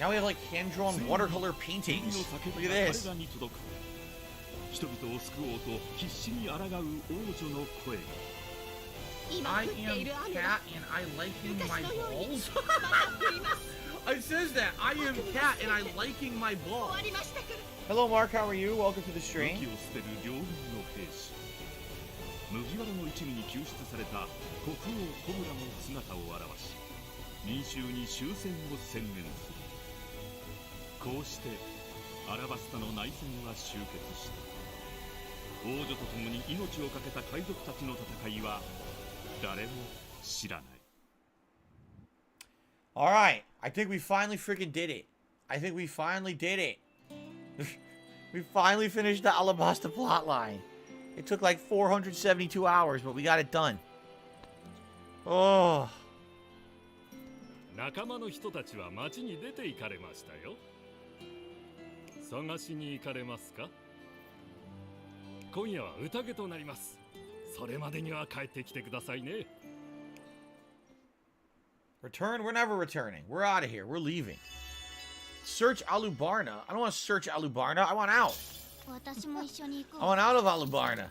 Now we have like hand-drawn watercolor paintings. Look at this. I am Cat and I liking my balls. It says that. I am Cat and I liking my balls. Hello Mark, how are you? Welcome to the stream. Alright, I think we finally freaking did it. I think we finally did it. We finally finished the Alabasta plotline. It took like 472 hours, but we got it done. Oh. 仲間の人たちは町に出て行かれましたよ。探しに行かれますか？今夜は宴となります。それまでには帰ってきてくださいね。Return? We're never returning. We're out of here. We're leaving. Search Alubarna. I don't want to search Alubarna. I want out. I want out of Alubarna.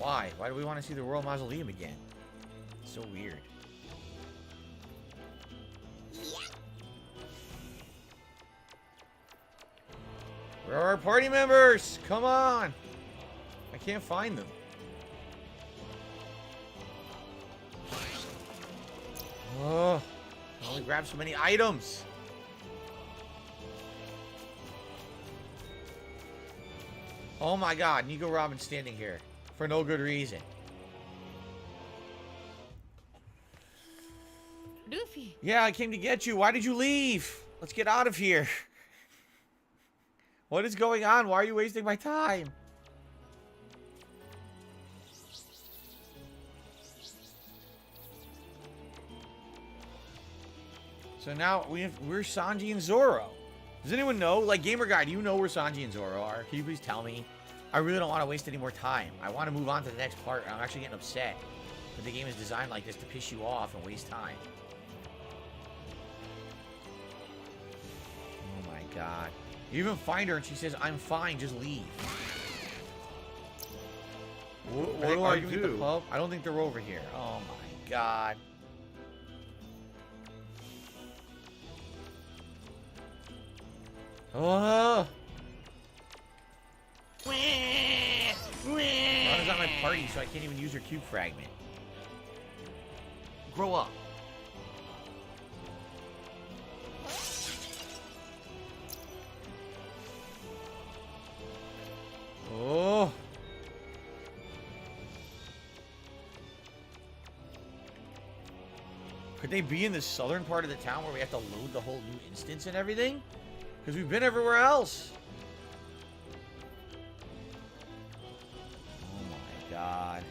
Why? Why do we want to see the Royal Mausoleum again? It's so weird. Where are our party members? Come on! I can't find them. Oh, I only grabbed so many items. Oh my god, Nico Robin's standing here for no good reason. Luffy. Yeah, I came to get you. Why did you leave? Let's get out of here. What is going on? Why are you wasting my time? So now we're Sanji and Zoro. Does anyone know? Like, Gamer Guy, do you know where Sanji and Zoro are? Can you please tell me? I really don't want to waste any more time. I want to move on to the next part. I'm actually getting upset that the game is designed like this to piss you off and waste time. Oh my god. You even find her and she says, I'm fine, just leave. What do I do? At the pub? I don't think they're over here. Oh my god. Oh! Ron's not my party, so I can't even use her cube fragment. Grow up. Oh! Could they be in the southern part of the town where we have to load the whole new instance and everything? Because we've been everywhere else. Oh my god.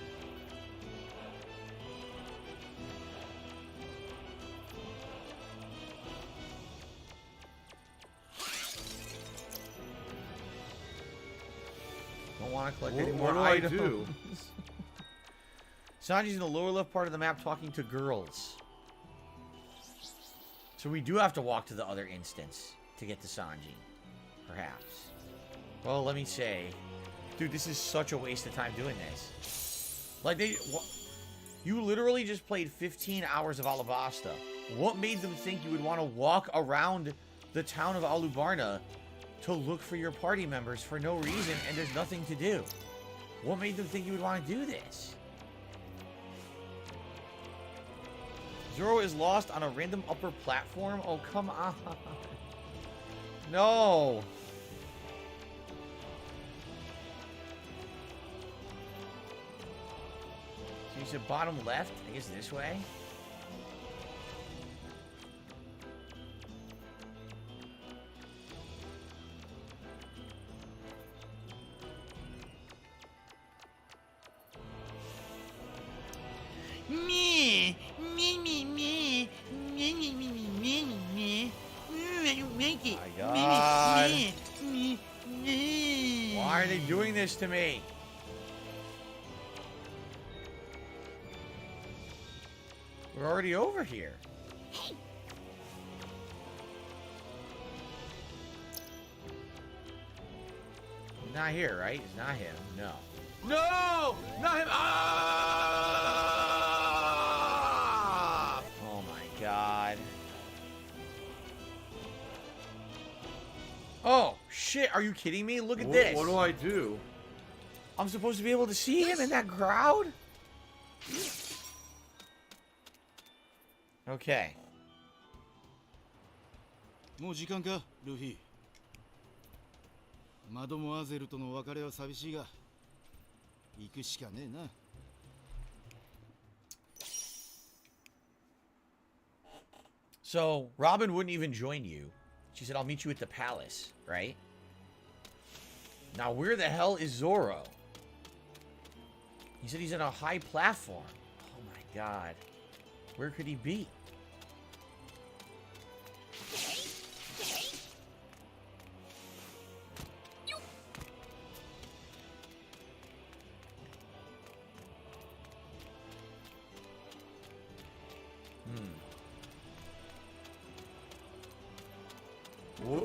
Don't want to collect any more items. What do I do? Sanji's in the lower left part of the map talking to girls. So we do have to walk to the other instance to get to Sanji. Perhaps. Well, let me say. Dude, this is such a waste of time doing this. Like, you literally just played 15 hours of Alabasta. What made them think you would want to walk around the town of Alubarna to look for your party members for no reason and there's nothing to do? What made them think you would want to do this? Zoro is lost on a random upper platform? Oh, come on. No. So you said bottom left? I guess this way? Me, me, me, me, me, me, me, me, me, me, make it. My God. Me, me, me. Why are they doing this to me? We're already over here. He's not here, right? It's not him. No. No! Not him! Ah! Oh my god. Oh, shit. Are you kidding me? Look at this. What do I do? I'm supposed to be able to see him in that crowd? Okay. もう時間か、ルフィ。マドモアゼルとの別れは寂しいが、行くしかねえな。So, Robin wouldn't even join you. She said, I'll meet you at the palace, right? Now, where the hell is Zoro? He said he's on a high platform. Oh my god. Where could he be?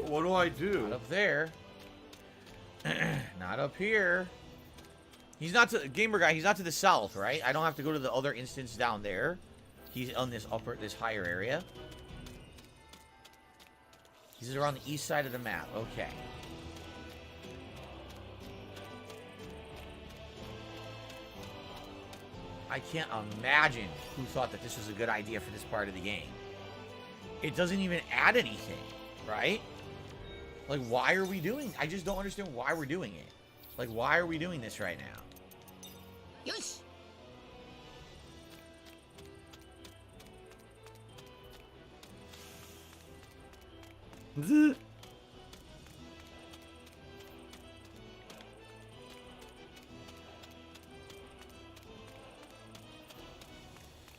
What do I do? Not up there. Not up here. He's not to gamer guy. He's not to the south, right? I don't have to go to the other instance down there. He's on this higher area. He's around the east side of the map. Okay. I can't imagine who thought that this was a good idea for this part of the game. It doesn't even add anything, right? Like, why are we doing? I just don't understand why we're doing it. Like, why are we doing this right now? Yes.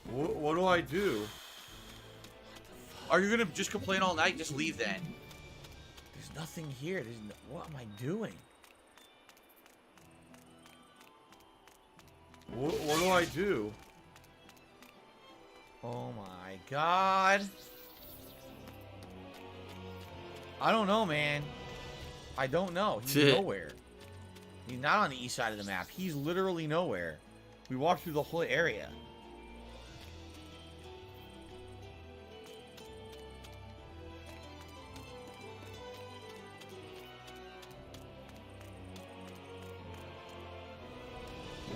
What do I do? Are you gonna just complain all night? Just leave then. There's nothing here. What am I doing? What do I do? Oh my god. I don't know, man. I don't know. He's nowhere. He's not on the east side of the map. He's literally nowhere. We walked through the whole area.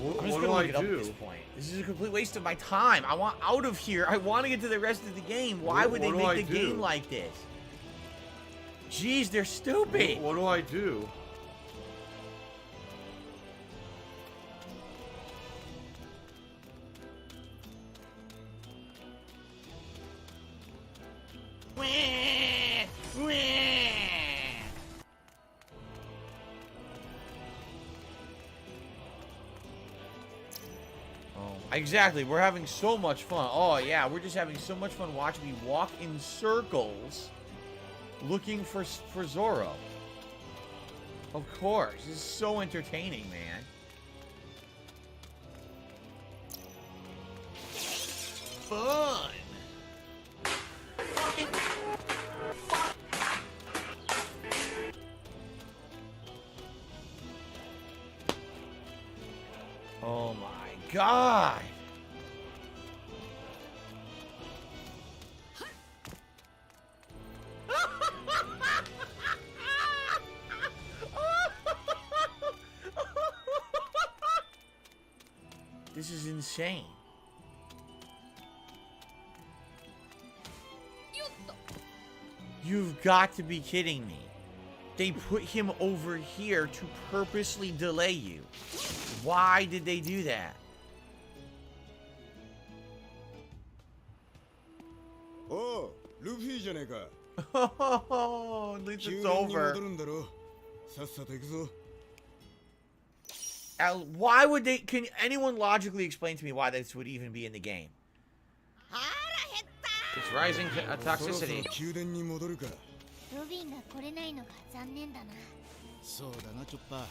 I'm just gonna look it up at this point. This is a complete waste of my time. I want out of here. I want to get to the rest of the game. Why would they make the game like this? Jeez, they're stupid. What do I do? Exactly, we're having so much fun. Oh yeah, we're just having so much fun watching me walk in circles looking for Zoro. Of course, this is so entertaining, man. Fun. Oh my God. This is insane. You've got to be kidding me. They put him over here to purposely delay you. Why did they do that? Oh, Luffy じゃねえか。 Oh, at least it's over. Why would they? Can anyone logically explain to me why this would even be in the game? It's rising toxicity. ロビンが来れないのが残念だな。そうだな、チョッパー。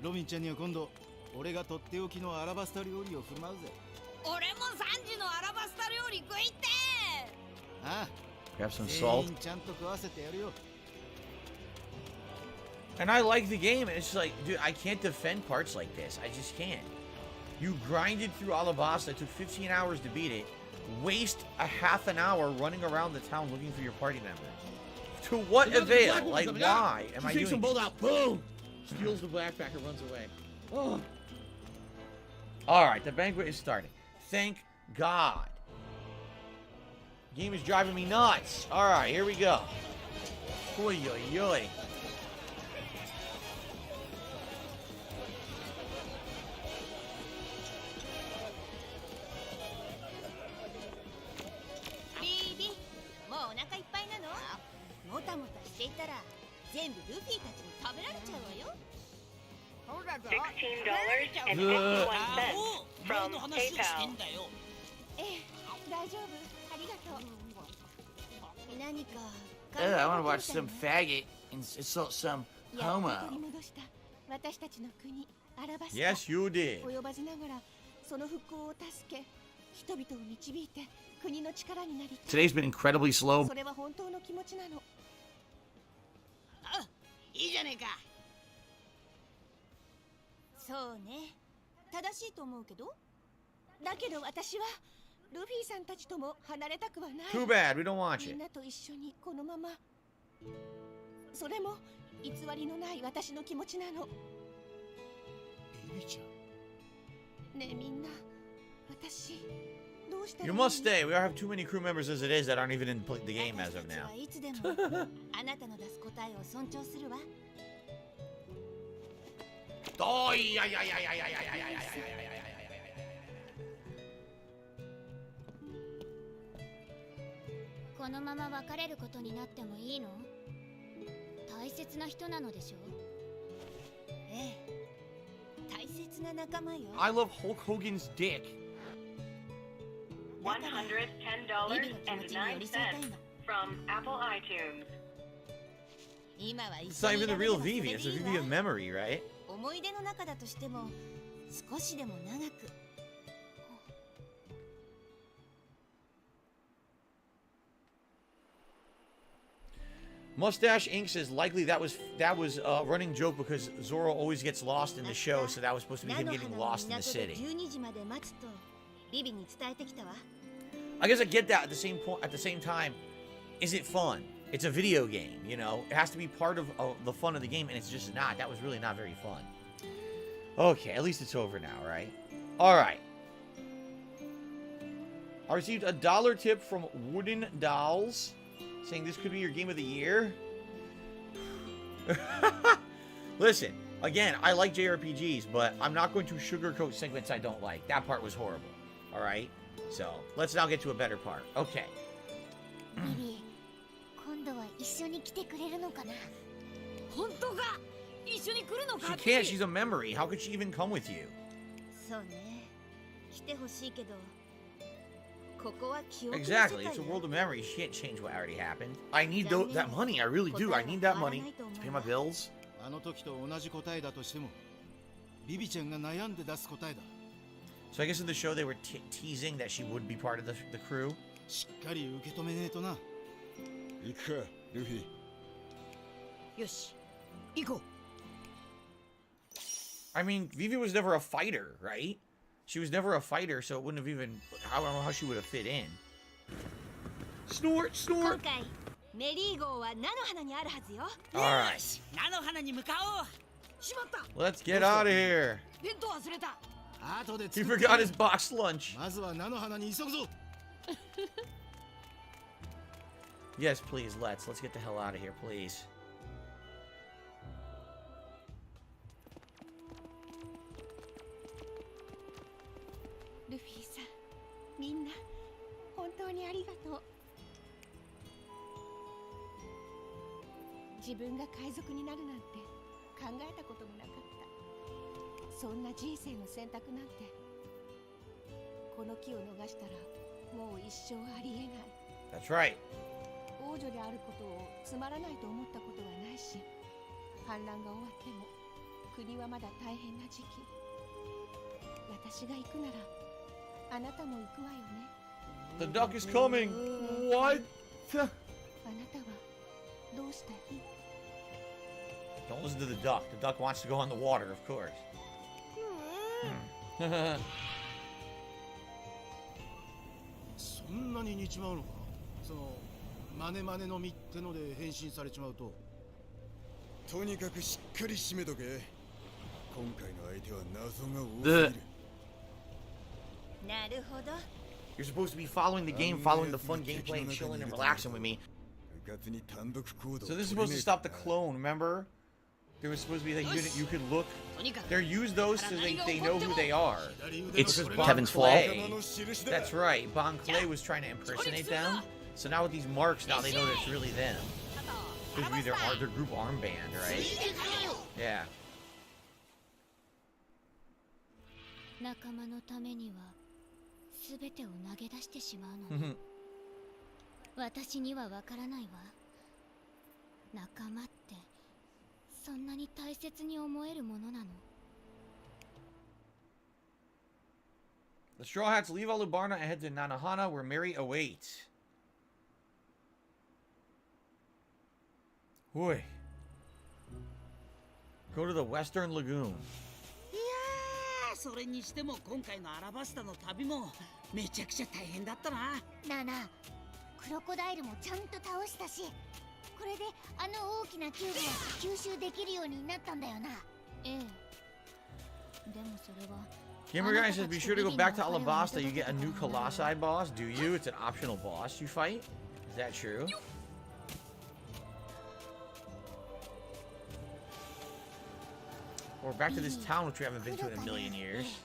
ロビンちゃんには今度俺がとっておきのアラバスタ料理を振る舞うぜ。俺も3時のアラバスタ料理食いてー。ああ。Grab some salt. 全員ちゃんと食わせてやるよ。 And I like the game. It's like, dude, I can't defend parts like this. I just can't. You grinded through Alabasta. It took 15 hours to beat it. Waste a half an hour running around the town looking for your party members. To what avail? Like, why am I doing Takes some this? bolt out. Boom! Steals the backpack and runs away. Oh. Alright, the banquet is starting. Thank God. Game is driving me nuts. Alright, here we go. Oy, oy, oy. $16.51 from PayPal. I want to watch some faggot and some homo. Yes, you did. Today's been incredibly slow. いいじゃねえか。そうね。正しいと思うけど。だけど私はルフィさんたちとも離れたくはない。 Too bad, we don't watch み it. んなと一緒にこのまま。それも偽りのない私の気持ちなの。ビビちゃん。ねえみんな、私どうしたらい You い？ must stay. We have too many crew members as it is that aren't even in the game as of 私たち now. はいつでもあなたの出す答えを尊重するわ。Oh, yeah, yeah, yeah, yeah, yeah, yeah, yeah, yeah, yeah, yeah, yeah, yeah. このまま別れることになってもいいの？大切な人なのでしょ？ええ、大切な仲間よ。 I love Hulk Hogan's dick. $110.09 from Apple iTunes. 今は It's 一緒 not に even い the られ real ればそれ Vivi. で It's a いい Vivi わ。 of memory, right? 思い出の中だとしても少しでも長く。 Mustache Inc. says likely that was a running joke because Zoro always gets lost in the show, so that was supposed to be him getting lost in the city. 12時まで待つとビビに伝えてきたわ。 I guess I get that at the same point. At the same time, is it fun? It's a video game, you know. It has to be part of the fun of the game, and it's just not. That was really not very fun. Okay, at least it's over now, right? All right. I received a $1 tip from Wooden Dolls, saying this could be your game of the year. Listen, again, I like JRPGs, but I'm not going to sugarcoat segments I don't like. That part was horrible. All right. So let's now get to a better part. Okay. ビビ、今度は一緒に来てくれるのかな？本当か？一緒に来るの She か？ can't. She's a memory. How could she even come with you? そうね。来てほしいけど、ここは記憶の世界 Exactly. よ。 It's a world of memories. She can't change what already happened. I need that money. I really do. I need that money to pay my bills. あの時と同じ答えだとしても、ビビちゃんが悩んで出す答えだ。 So I guess in the show they were teasing that she would be part of the crew. しっかり受け止めねえとな。行くか、ルフィ。よし、行こう。 I mean, Vivi was never a fighter, right? She was never a fighter, so it wouldn't have even... I don't know how she would have fit in. Snort, 今 snort! 回メリー号は菜の花にあるはずよ。 Alright. 菜の花に向かおう。しまった。 Let's get out of here. 弁当忘れた。 後で He 作って forgot his box lunch. まずは菜の花に急ぐぞ。 Yes, please, let's get the hell out of here, please. ルフィさん、みんな本当にありがとう。自分が海賊になるなんて考えたこともなかった。そんな人生の選択なんて、この木を逃したらもう一生ありえない。 That's right. 王女であることをつまらないと思ったことはないし、反乱が終わっても国はまだ大変な時期。私が行くならあなたも行くわよね。 The duck is coming. What? あなたはどうしたい？ Don't listen to the duck. The duck wants to go on the water, of course. そんなに似ちまうのか。そのマネマネの実ってので変身されちまうと。とにかくしっかり締めとけ。今回の相手は謎が多すぎる。なるほど。 You're supposed to be following the game, following the fun gameplay, and chilling and relaxing with me. So this is supposed to stop the clone, remember? There was supposed to be that unit you could look. They use those so they know who they are. It's Because Kevin's Bon fault. Clay- That's right. Bon Clay was trying to impersonate them. So now with these marks, now they know that it's really them. Could be their group armband, right? Yeah. 仲間のためには全てを投げ出してしまうの。私にはわからないわ。仲間ってそんなに大切に思えるものなの？ The Straw Hats leave Alubarna and head to Nanohana, where Mary awaits. Boy. Go to the Western Lagoon. いやそれにしても今回のアラバスタの旅もめちゃくちゃ大変だったな。なあなあ、クロコダイルもちゃんと倒したし、これであの大きなキューブは吸収できるようになったんだよな。ええ。でもそれは Gamer Guy says, be sure to go back to Alabasta. You get a new Colossi boss. Do you? It's an optional boss you fight. Is that true? Or back to this town, which we haven't been to in a million years.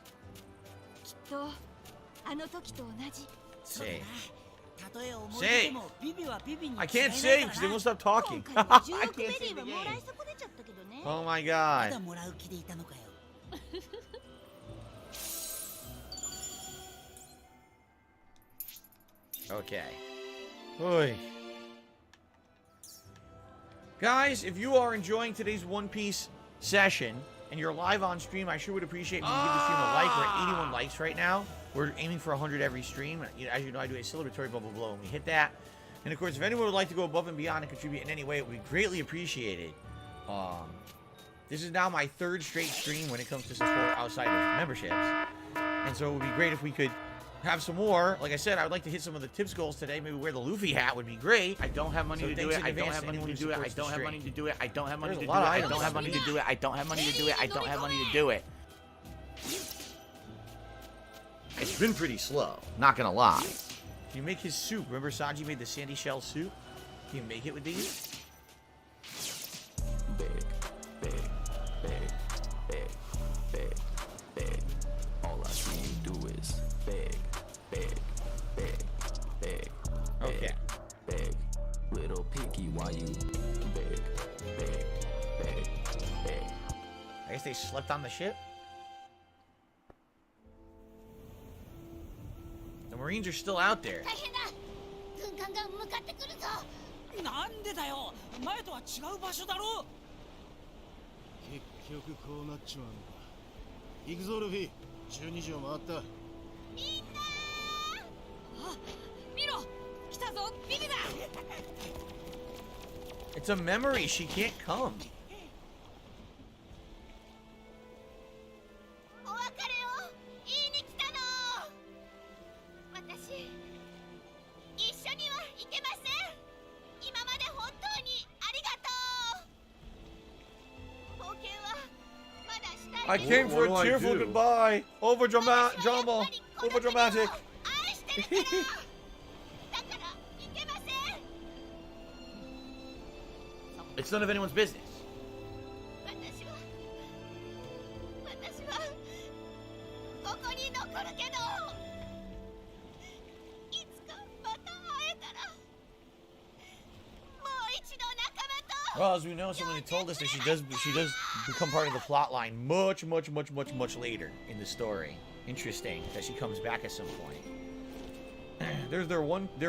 Say. Say. I can't say because they won't stop talking. I can't say the game. Oh my god. Okay. Oy. Guys, if you are enjoying today's One Piece session and you're live on stream, I sure would appreciate if you give the stream a like. We're at 81 likes right now. We're aiming for 100 every stream. As you know, I do a celebratory blah, blah, blah, and we hit that. And of course, if anyone would like to go above and beyond and contribute in any way, it would be greatly appreciated. This is now my third straight stream when it comes to support outside of memberships. And so it would be great if we could have some more. Like I said, I would like to hit some of the tips goals today. Maybe wear the Luffy hat would be great. I don't have money to do it. I don't have money to do it. I don't have money to do it. I don't have money to do it. I don't have money to do it. I don't have money to do it. I don't have money to do it. It's been pretty slow, not gonna lie. Can you make his soup? Remember Sanji made the sandy shell soup? Can you make it with these? Big, big, big, big, big, big. All I see you do is big, big, big, big. Okay. Big, little picky, why you big, big, big, big. I guess they slept on the ship? The Marines are still out there. 軍艦が向かってくるぞ。なんでだよ。前とは違う場所だろ。結局こうなっちまうのか。行くぞルフィ。12時を回った。みんなあ、見ろ、来たぞ、ビビだ。It's a memory. She can't come. お別れを言いに来たの。私一緒には行けません。今まで本当にありがとう。冒険はまだしたい。 I came for a tearful goodbye. Overdramatic. Overdramatic. It's none of anyone's business. Well, as we know, somebody told us that she does become part of the plot line much later in the story. Interesting that she comes back at some point. There's their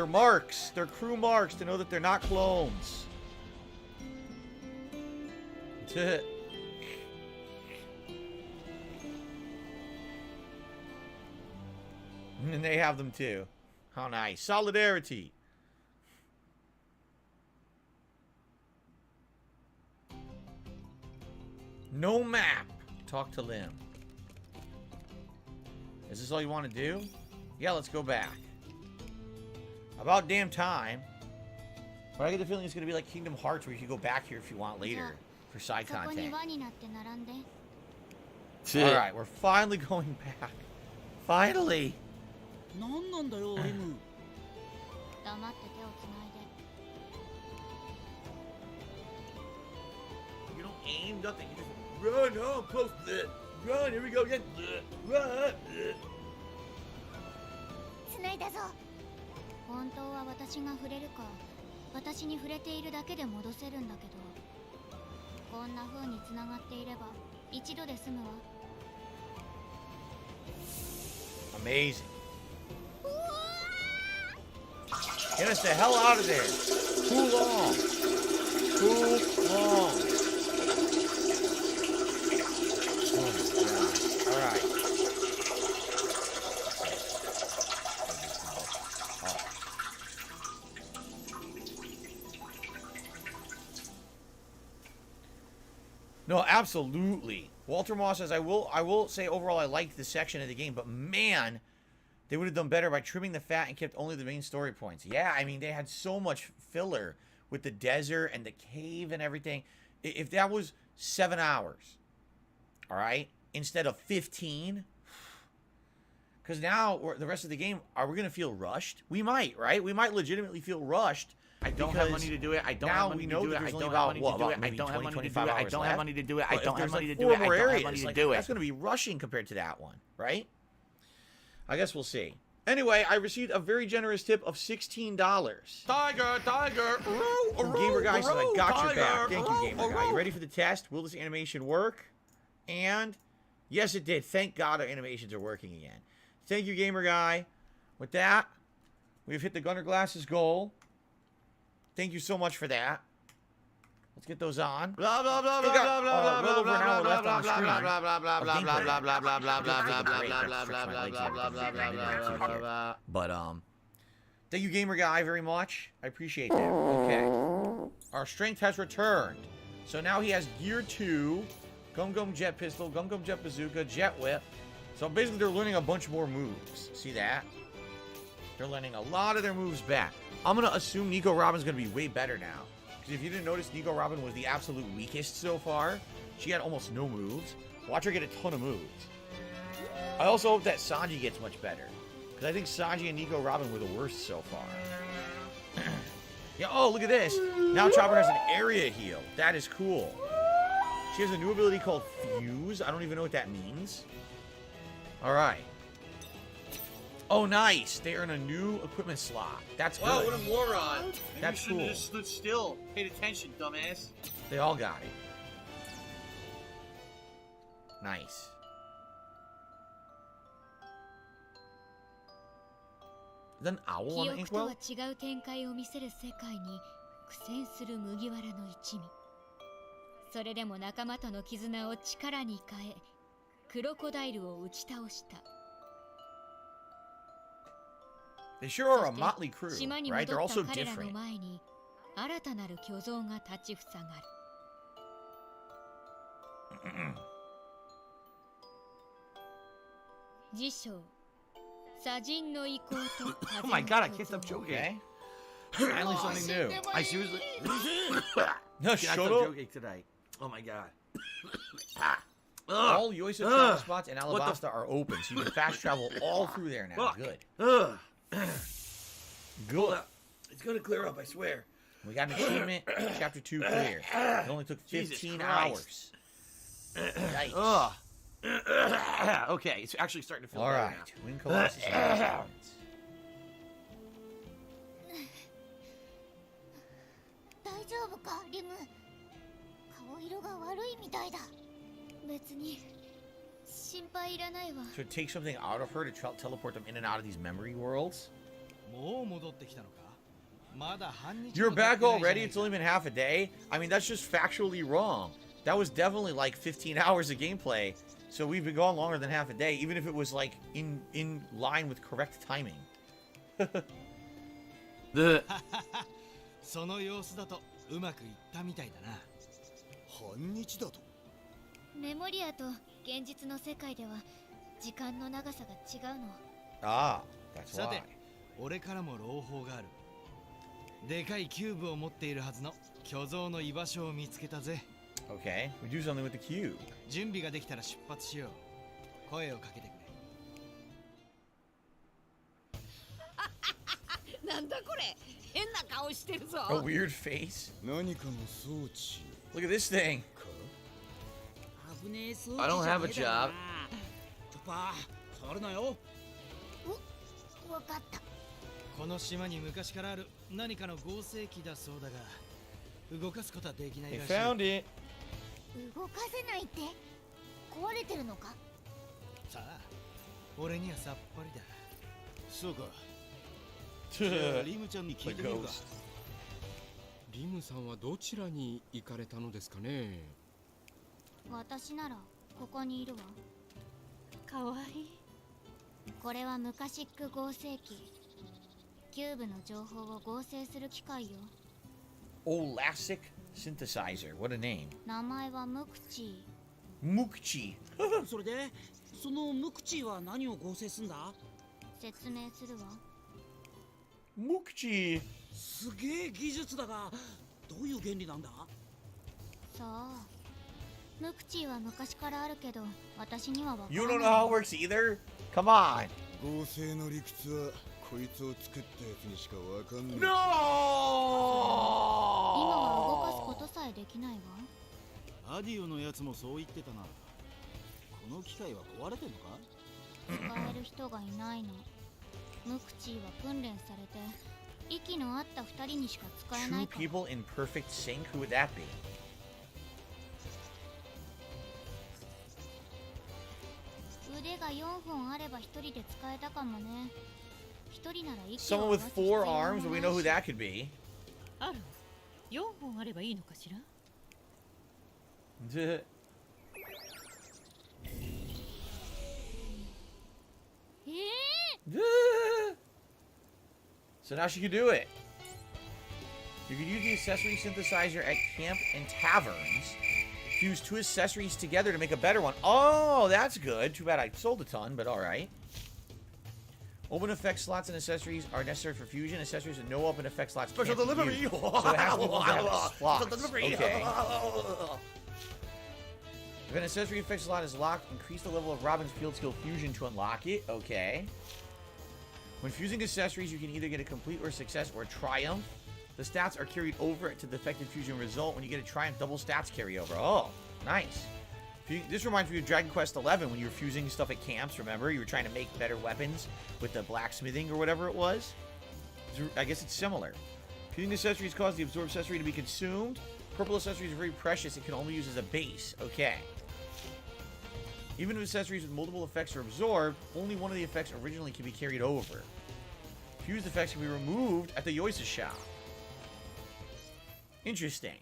marks, their crew marks to know that they're not clones. That's it. And they have them too. How nice. Solidarity. No map. Talk to Lim. Is this all you want to do? Yeah, let's go back. About damn time. But I get the feeling it's going to be like Kingdom Hearts where you can go back here if you want later for side content. Alright, we're finally going back. Finally! You don't aim, nothing. You just run, oh, I'm close. Run, here we go again. Run. 繋いだぞ。本当は私が触れるか、私に触れているだけで戻せるんだけど、こんな風に繋がっていれば一度で済むわ。Amazing. Get us the hell out of there. Too long. Too long. Oh my God. All right. No, Absolutely. Walter Moss says, I will say overall I liked this section of the game, but man, they would have done better by trimming the fat and kept only the main story points. Yeah, I mean, they had so much filler with the desert and the cave and everything. If that was 7 hours, all right, instead of 15, because now the rest of the game, are we going to feel rushed? We might, right? We might legitimately feel rushed. I don't have money to do it. I don't have money to do it. I don't have money to do it. I don't have money to do it. I don't have money to do it. I don't have money to do it. I don't have money to do it. That's going to be rushing compared to that one, right? I guess we'll see. Anyway, I received a very generous tip of $16. Tiger, From Gamer Guy says, I got your back. Thank you, Gamer Guy. You ready for the test? Will this animation work? And yes, it did. Thank God our animations are working again. Thank you, Gamer Guy. With that, we've hit the Gunner Glasses goal. Thank you so much for that. Let's get those on. Blah blah blah blah blah blah blah blah blah blah blah blah blah blah blah blah blah. But thank you, Gamer Guy, very much. I appreciate that. Okay, our strength has returned. So now he has Gear 2, Gum Gum Jet Pistol, Gum Gum Jet Bazooka, Jet Whip. So basically, they're learning a bunch more moves. See that? They're learning a lot of their moves back. I'm gonna assume Nico Robin's gonna be way better now. Because if you didn't notice, Nico Robin was the absolute weakest so far. She had almost no moves. Watch her get a ton of moves. I also hope that Sanji gets much better. Because I think Sanji and Nico Robin were the worst so far. Yeah, oh, look at this. Now Chopper has an area heal. That is cool. She has a new ability called Fuse. I don't even know what that means. Alright. Oh, nice. They earn a new equipment slot. That's good. Wow, what a moron. That's cool. cool. Just stood still. Paid attention, dumbass. They all got it. Nice. Is that an owl on the inkwell? 記憶とは違う展開を見せる世界に苦戦する麦わらの一味。それでも仲間との絆を力に変え、クロコダイルを打ち倒した。 They sure are a motley crew, right? They're also 彼らの different. 前に新たなる巨像が立ちふさがる。辞書、砂人の意向と Oh my god, I can't stop joking. Okay. Finally something new. I seriously... No, I shut can't stop up. joking tonight. Oh my god. All Yoiso travel spots in Alabasta are open, so you can fast travel all through there now. Good. Good. It's gonna clear up, I swear. We got an achievement, Chapter 2 clear. It only took 15 hours. Yikes. Okay, it's actually starting to feel better now. Alright, Wing Colossus and 大丈夫か、リム。顔色が悪いみたいだ。別に心配いらないわ。 So it takes something out of her to teleport them in and out of these memory worlds? You're back already? It's only been half a day? I mean, that's just factually wrong. That was definitely like 15 hours of gameplay. So we've been gone longer than half a day, even if it was like in line with correct timing. その様子だとうまくいったみたいだな。半日だと。メモリアと現実の世界では時間の長さが違うの。Ah, that's さ why. て、俺からも朗報がある。でかいキューブを持っているはずの巨像の居場所を見つけたぜ。Okay, we do something with the cube. 準備ができたら出発しよう。声をかけてくれ。なんだこれ。変な顔してるぞ。 A weird face? 何かの装置。 Look at this thing. I don't have a job. チョッパー、触るなよ。わかった。この島に昔からある何かの合成機だそうだが、動かすことはできない They らしい。 found it. 動かせないって壊れてるのか。さあ、俺にはさっぱりだ。そうか。リムちゃんに聞いてみるか。リムさんはどちらに行かれたのですかね。私ならここにいるわ。かわいい。これは昔っく合成機。キューブの情報を合成する機械よ。Olasic synthesizer. What a name. 名前はムクチー。Mukchi. それでその無口は何を合成すんだ？説明するわ。 Mukchi. すげえ技術だが、どういう原理なんだ？さあ、無口は昔からあるけど、私にはわからない。 You don't know how it works either? Come on. 合成の理屈はこいつを作ったやつにしかわかんない。No! 今は動かすことさえできないわ。アディオのやつもそう言ってたな。この機械は壊れてんのか？使える人がいないの。無口は訓練されて、息の合った二人にしか使えな Two いから。 people in perfect sync? Who would that be? 腕が4本あれば一人で使えたかもね。一人なら息 Someone を合 with わす必 4 要 arms? も We な know い who し。 that could be. あら、4本あればいいのかしら。So now she can do it. You can use the accessory synthesizer at camp and taverns. Fuse two accessories together to make a better one. Oh, that's good. Too bad I sold a ton, but alright. Open effect slots and accessories are necessary for fusion. Accessories with no open effect slots. Special delivery! So it has to be ones that have slots. Okay. If an accessory effect slot is locked, increase the level of Robin's field skill fusion to unlock it. Okay. When fusing accessories, you can either get a complete or success or a triumph. The stats are carried over to the effective fusion result. When you get a triumph, double stats carry over. Oh, nice. This reminds me of Dragon Quest XI when you were fusing stuff at camps, remember? You were trying to make better weapons with the blacksmithing or whatever it was. I guess it's similar. Fusing accessories cause the absorbed accessory to be consumed. Purple accessories are very precious. It can only use as a base. Okay. Even if accessories with multiple effects are absorbed, only one of the effects originally can be carried over. Fused effects can be removed at the Yoisa shop. Interesting.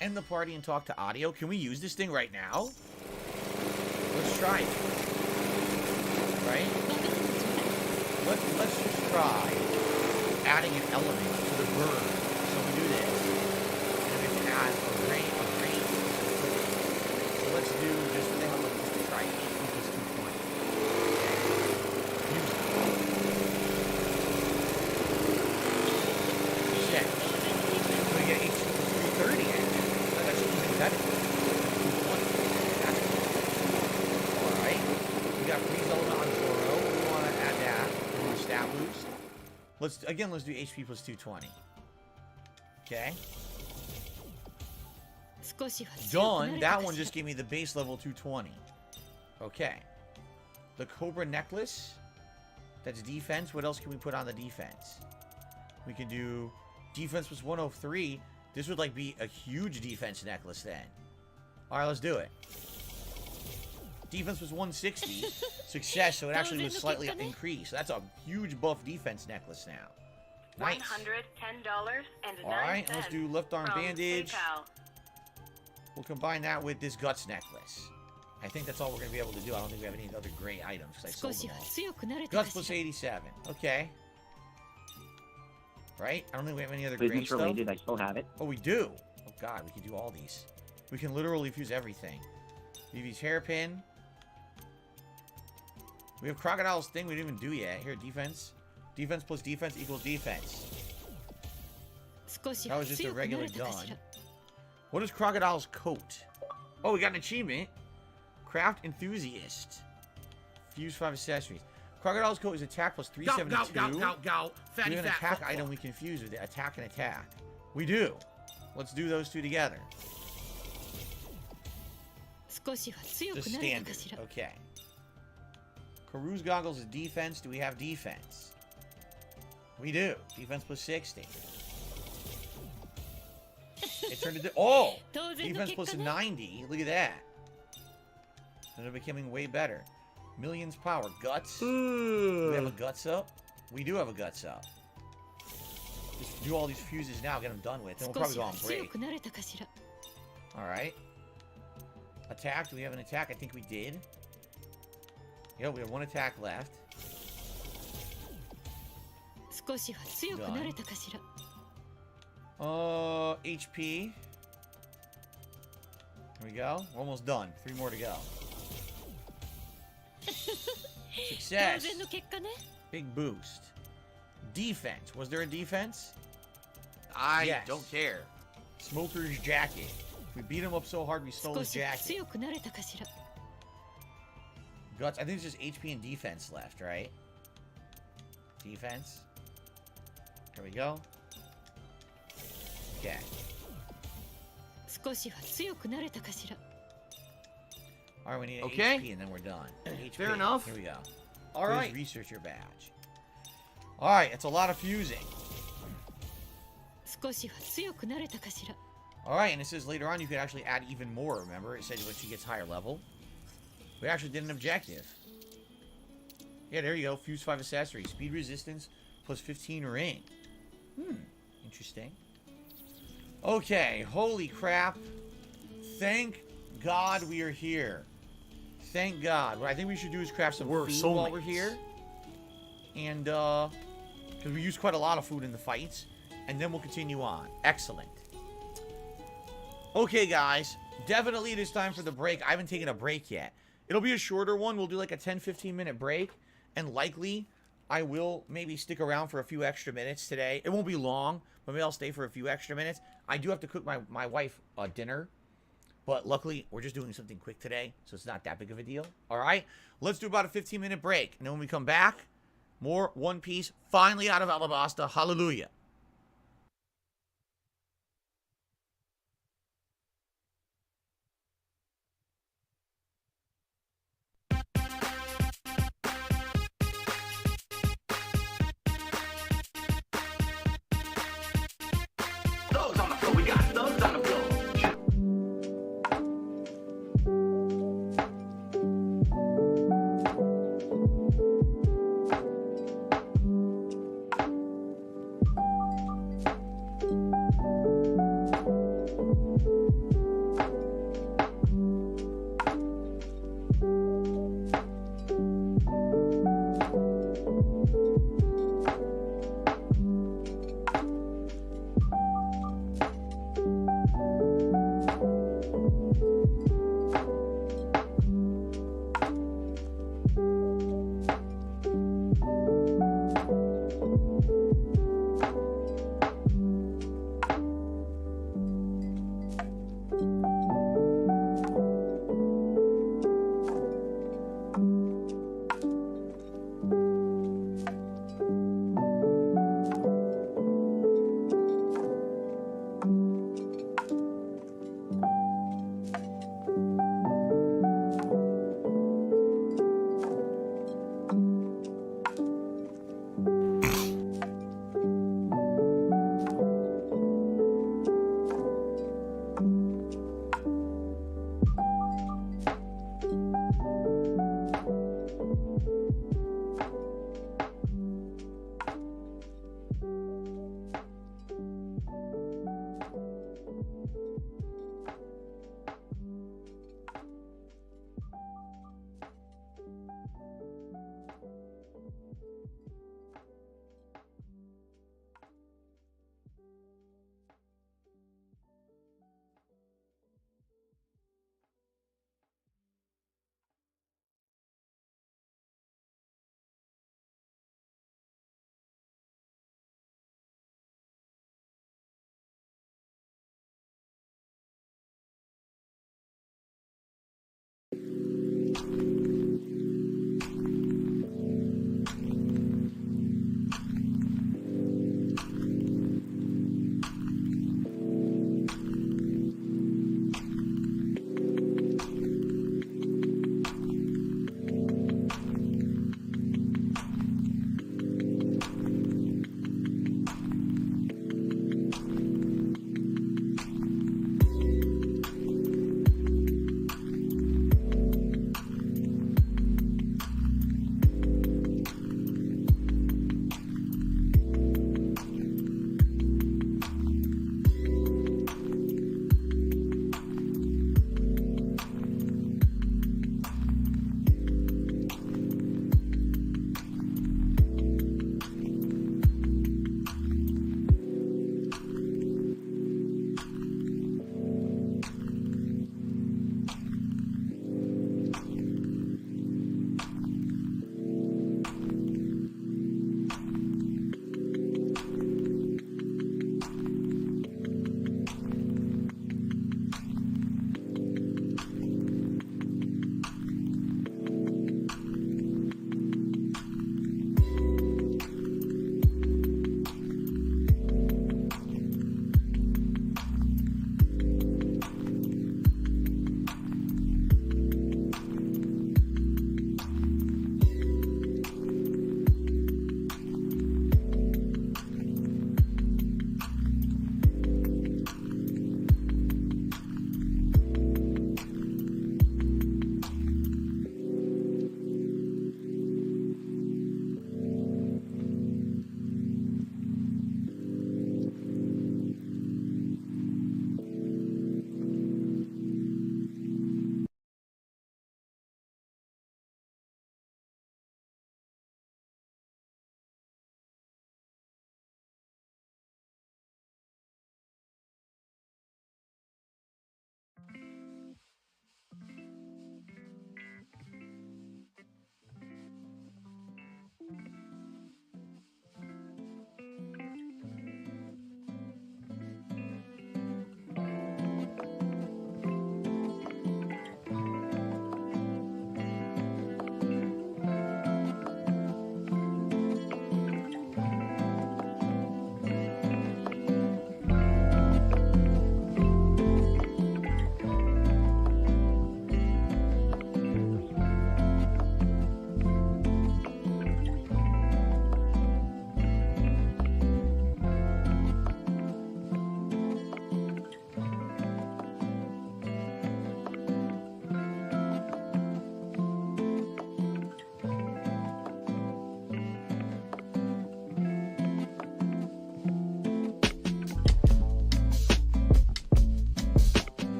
End the party and talk to audio. Can we use this thing right now? Let's try it. Right? Let's just try adding an element to the bird. So we do this. And we can add a grain. So let's do just the hell of just to try it. Equals 220. Shit. We get HP plus 330 in. That's even better. 220. That's cool. Alright. We got freeze element on Zoro. We want to add that. We want a stat boost. Let's do HP plus 220. Okay. Done. That one just gave me the base level 220. Okay. The Cobra necklace. That's defense. What else can we put on the defense? We can do defense was 103. This would like be a huge defense necklace then. Alright, let's do it. Defense was 160. Success, so it actually was slightly increased. So that's a huge buff defense necklace now. Nice. $110.09. Alright, let's do left arm from bandage. PayPal. We'll combine that with this guts necklace. I think that's all we're going to be able to do. I don't think we have any other great items because I sold them all. Guts plus 87. Okay. Right? I don't think we have any other great stuff. Related, I still have it. Oh, we do. Oh, God. We can do all these. We can literally fuse everything. Vivi's hairpin. We have Crocodile's thing we didn't even do yet. Here, defense. Defense plus defense equals defense. That was just a regular gun. What is Crocodile's coat? Oh, we got an achievement. Craft Enthusiast. Fuse 5 accessories. Crocodile's coat is attack plus 372. Go. We have an attack item we can fuse with it. Attack and attack. We do. Let's do those two together. Just standard. Okay. Karu's goggles is defense. Do we have defense? We do. Defense plus 60. It turned into... Oh! Defense plus 90. Look at that. And they're becoming way better. Millions power. Guts. Do we have a guts up? We do have a guts up. Just do all these fuses now. Get them done with. Then we'll probably go on break. Alright. Attack. Do we have an attack? I think we did. Yeah, we have one attack left. Done. HP. Here we go. We're almost done. 3 more to go. Success. Big boost. Defense. Was there a defense? I don't care. Smoker's jacket. We beat him up so hard we stole his jacket. Guts. I think there's just HP and defense left, right? Defense. Here we go. Okay. Alright, we need an HP and then we're done. HP. Fair enough. Here we go. Alright. Research your badge. Alright, it's a lot of fusing. Alright, and it says later on you could actually add even more, remember? It said when she gets higher level. We actually did an objective. Yeah, there you go. Fuse 5 accessories. Speed resistance plus 15 ring. Interesting. Okay, holy crap. Thank God we are here. Thank God. What I think we should do is craft some food while we're here. And, because we use quite a lot of food in the fights. And then we'll continue on. Excellent. Okay, guys. Definitely it is time for the break. I haven't taken a break yet. It'll be a shorter one. We'll do like a 10-15 minute break. And likely, I will maybe stick around for a few extra minutes today. It won't be long, but maybe I'll stay for a few extra minutes. I do have to cook my wife dinner. But luckily, we're just doing something quick today, so it's not that big of a deal. All right? Let's do about a 15-minute break. And then when we come back, more One Piece finally out of Alabasta. Hallelujah. Those on the floor, we got those on the floor.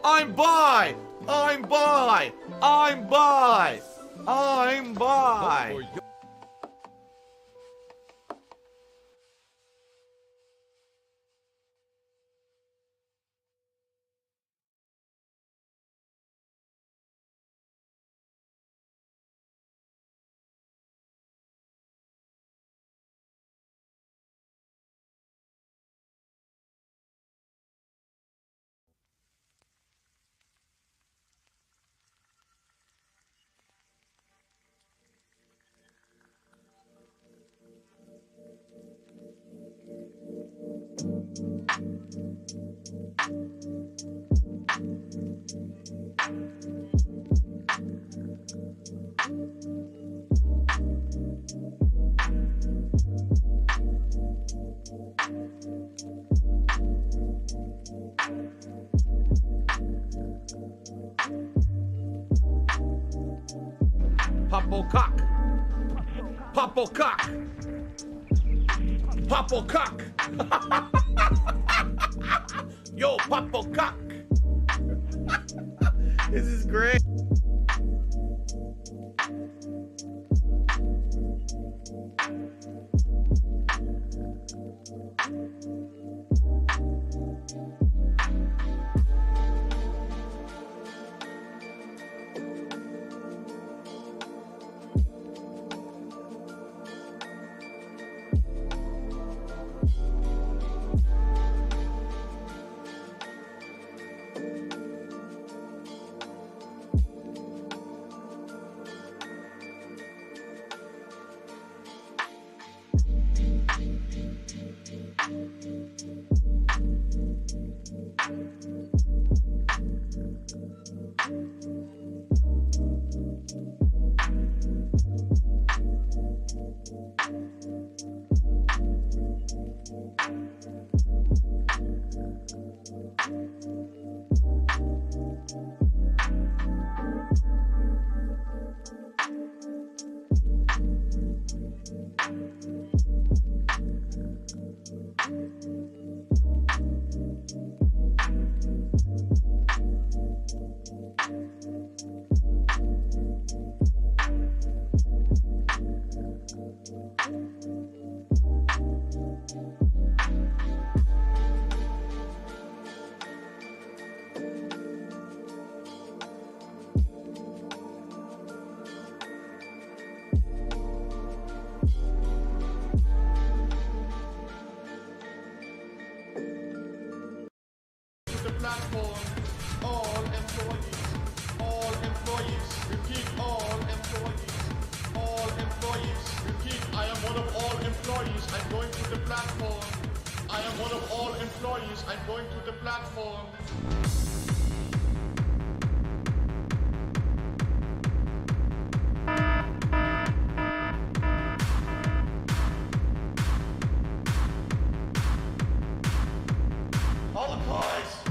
I'm bi! I'm bi! I'm bi! I'm bi! Popplecock. Popplecock. Popplecock. Yo, Popplecock. This is great. Platform, all employees, repeat, all employees, repeat, I am one of all employees, I'm going to the platform, I am one of all employees, I'm going to the platform. All employees!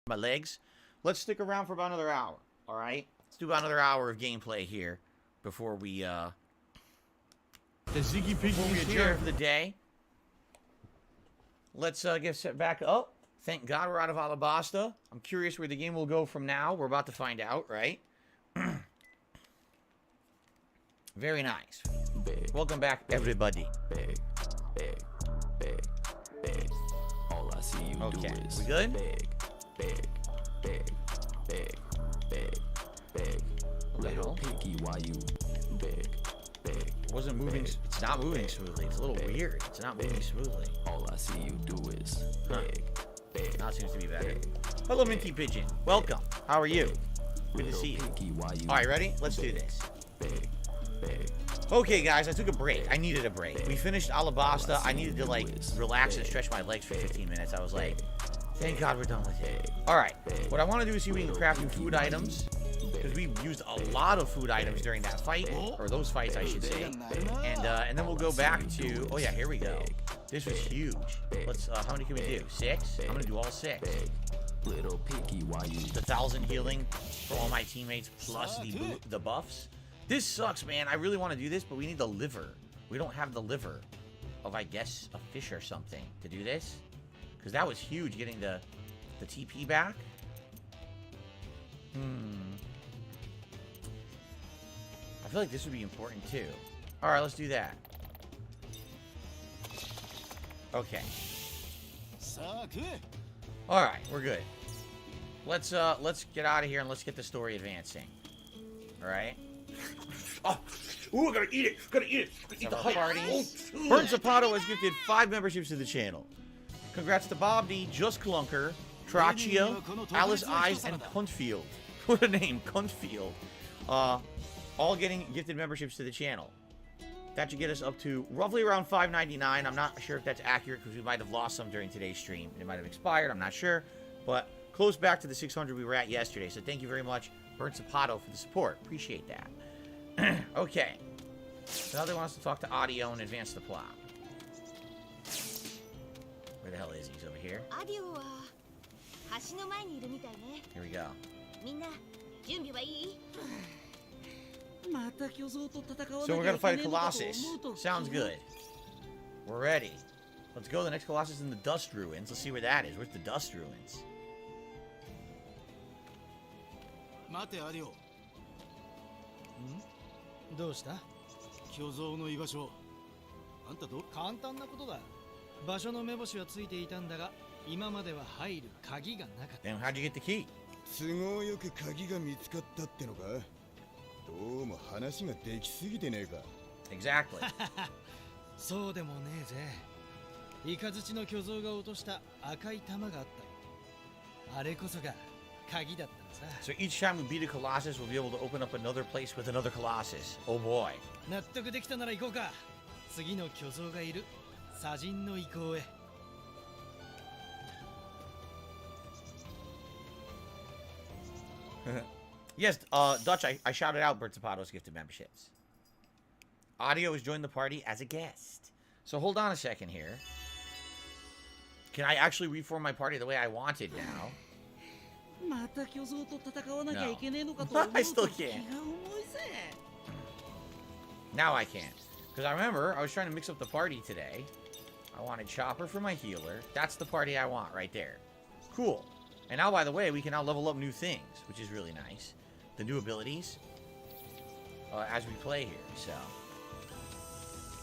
my legs. Let's stick around for about another hour. All right? Let's do about another hour of gameplay here before we The Ziggy Piggy is adjourn here for the day. Let's get set back up. Thank God we're out of Alabasta. I'm curious where the game will go from now. We're about to find out, right? Very nice. Big. Welcome back, everybody. Big. All I see you do is we good? Big. Little picky, why you big? It wasn't moving. It's not moving smoothly. It's a little weird. It's not moving smoothly. All I see you do is big. Now it seems to be better. Hello, Minty Pigeon. Welcome. How are you? Good to see you. All right, ready? Let's do this. Okay, guys, I took a break. I needed a break. We finished Alabasta. I needed to, like, relax and stretch my legs for 15 minutes. I was like, thank God we're done with it. All right. What I want to do is see if we can craft new food items, because we used a lot of food items during that fight, or those fights, I should say. And then we'll go back to... Oh, yeah, here we go. This was huge. Let's... how many can we do? 6? I'm going to do all 6. Little picky, why you... The 1,000 healing for all my teammates, plus the buffs. This sucks, man. I really want to do this, but we need the liver. We don't have the liver of, I guess, a fish or something to do this. Because that was huge, getting the TP back. I feel like this would be important, too. All right, let's do that. Okay. All right, we're good. Let's get out of here and let's get the story advancing. All right. Oh, ooh, I gotta eat it. Gotta eat it. Eat the party. Oh, Burn Zapato has gifted 5 memberships to the channel. Congrats to Bob D, Just Clunker, Trachia, Alice Eyes, and Cuntfield. What a name, Cuntfield. All getting gifted memberships to the channel. That should get us up to roughly around $5.99. I'm not sure if that's accurate because we might have lost some during today's stream. It might have expired. I'm not sure. But close back to the 600 we were at yesterday. So thank you very much, Burn Zapato, for the support. Appreciate that. Okay. So now they want us to talk to Audio and advance the plot. Where the hell is he? He's over here. Here we go. So we're gonna fight a Colossus. Sounds good. We're ready. Let's go. The next Colossus in the Dust Ruins. Let's see where that is. Where's the Dust Ruins? 待てアディオ。どうした？巨像の居場所。あんたど？簡単なことだ。場所の目星はついていたんだが、今までは入る鍵がなかった。Then how'd you get the key? 都合よく鍵が見つかったってのか？どうも話ができすぎてねえか。Exactly. そうでもねえぜ。イカズチの巨像が落とした赤い玉があった。あれこそが鍵だったのさ。So each time we beat a Colossus, we'll be able to open up another place with another Colossus. Oh boy. 納得できたなら行こうか。次の巨像がいる砂人の遺構へ。Yes, Dutch, I shouted out Bert Zapato's gifted memberships. Audio has joined the party as a guest. So hold on a second here. Can I actually reform my party the way I wanted now? No. I still can't. Now I can't. Because I remember I was trying to mix up the party today. I wanted Chopper for my healer. That's the party I want right there. Cool. And now, by the way, we can now level up new things, which is really nice. The new abilities as we play here, so.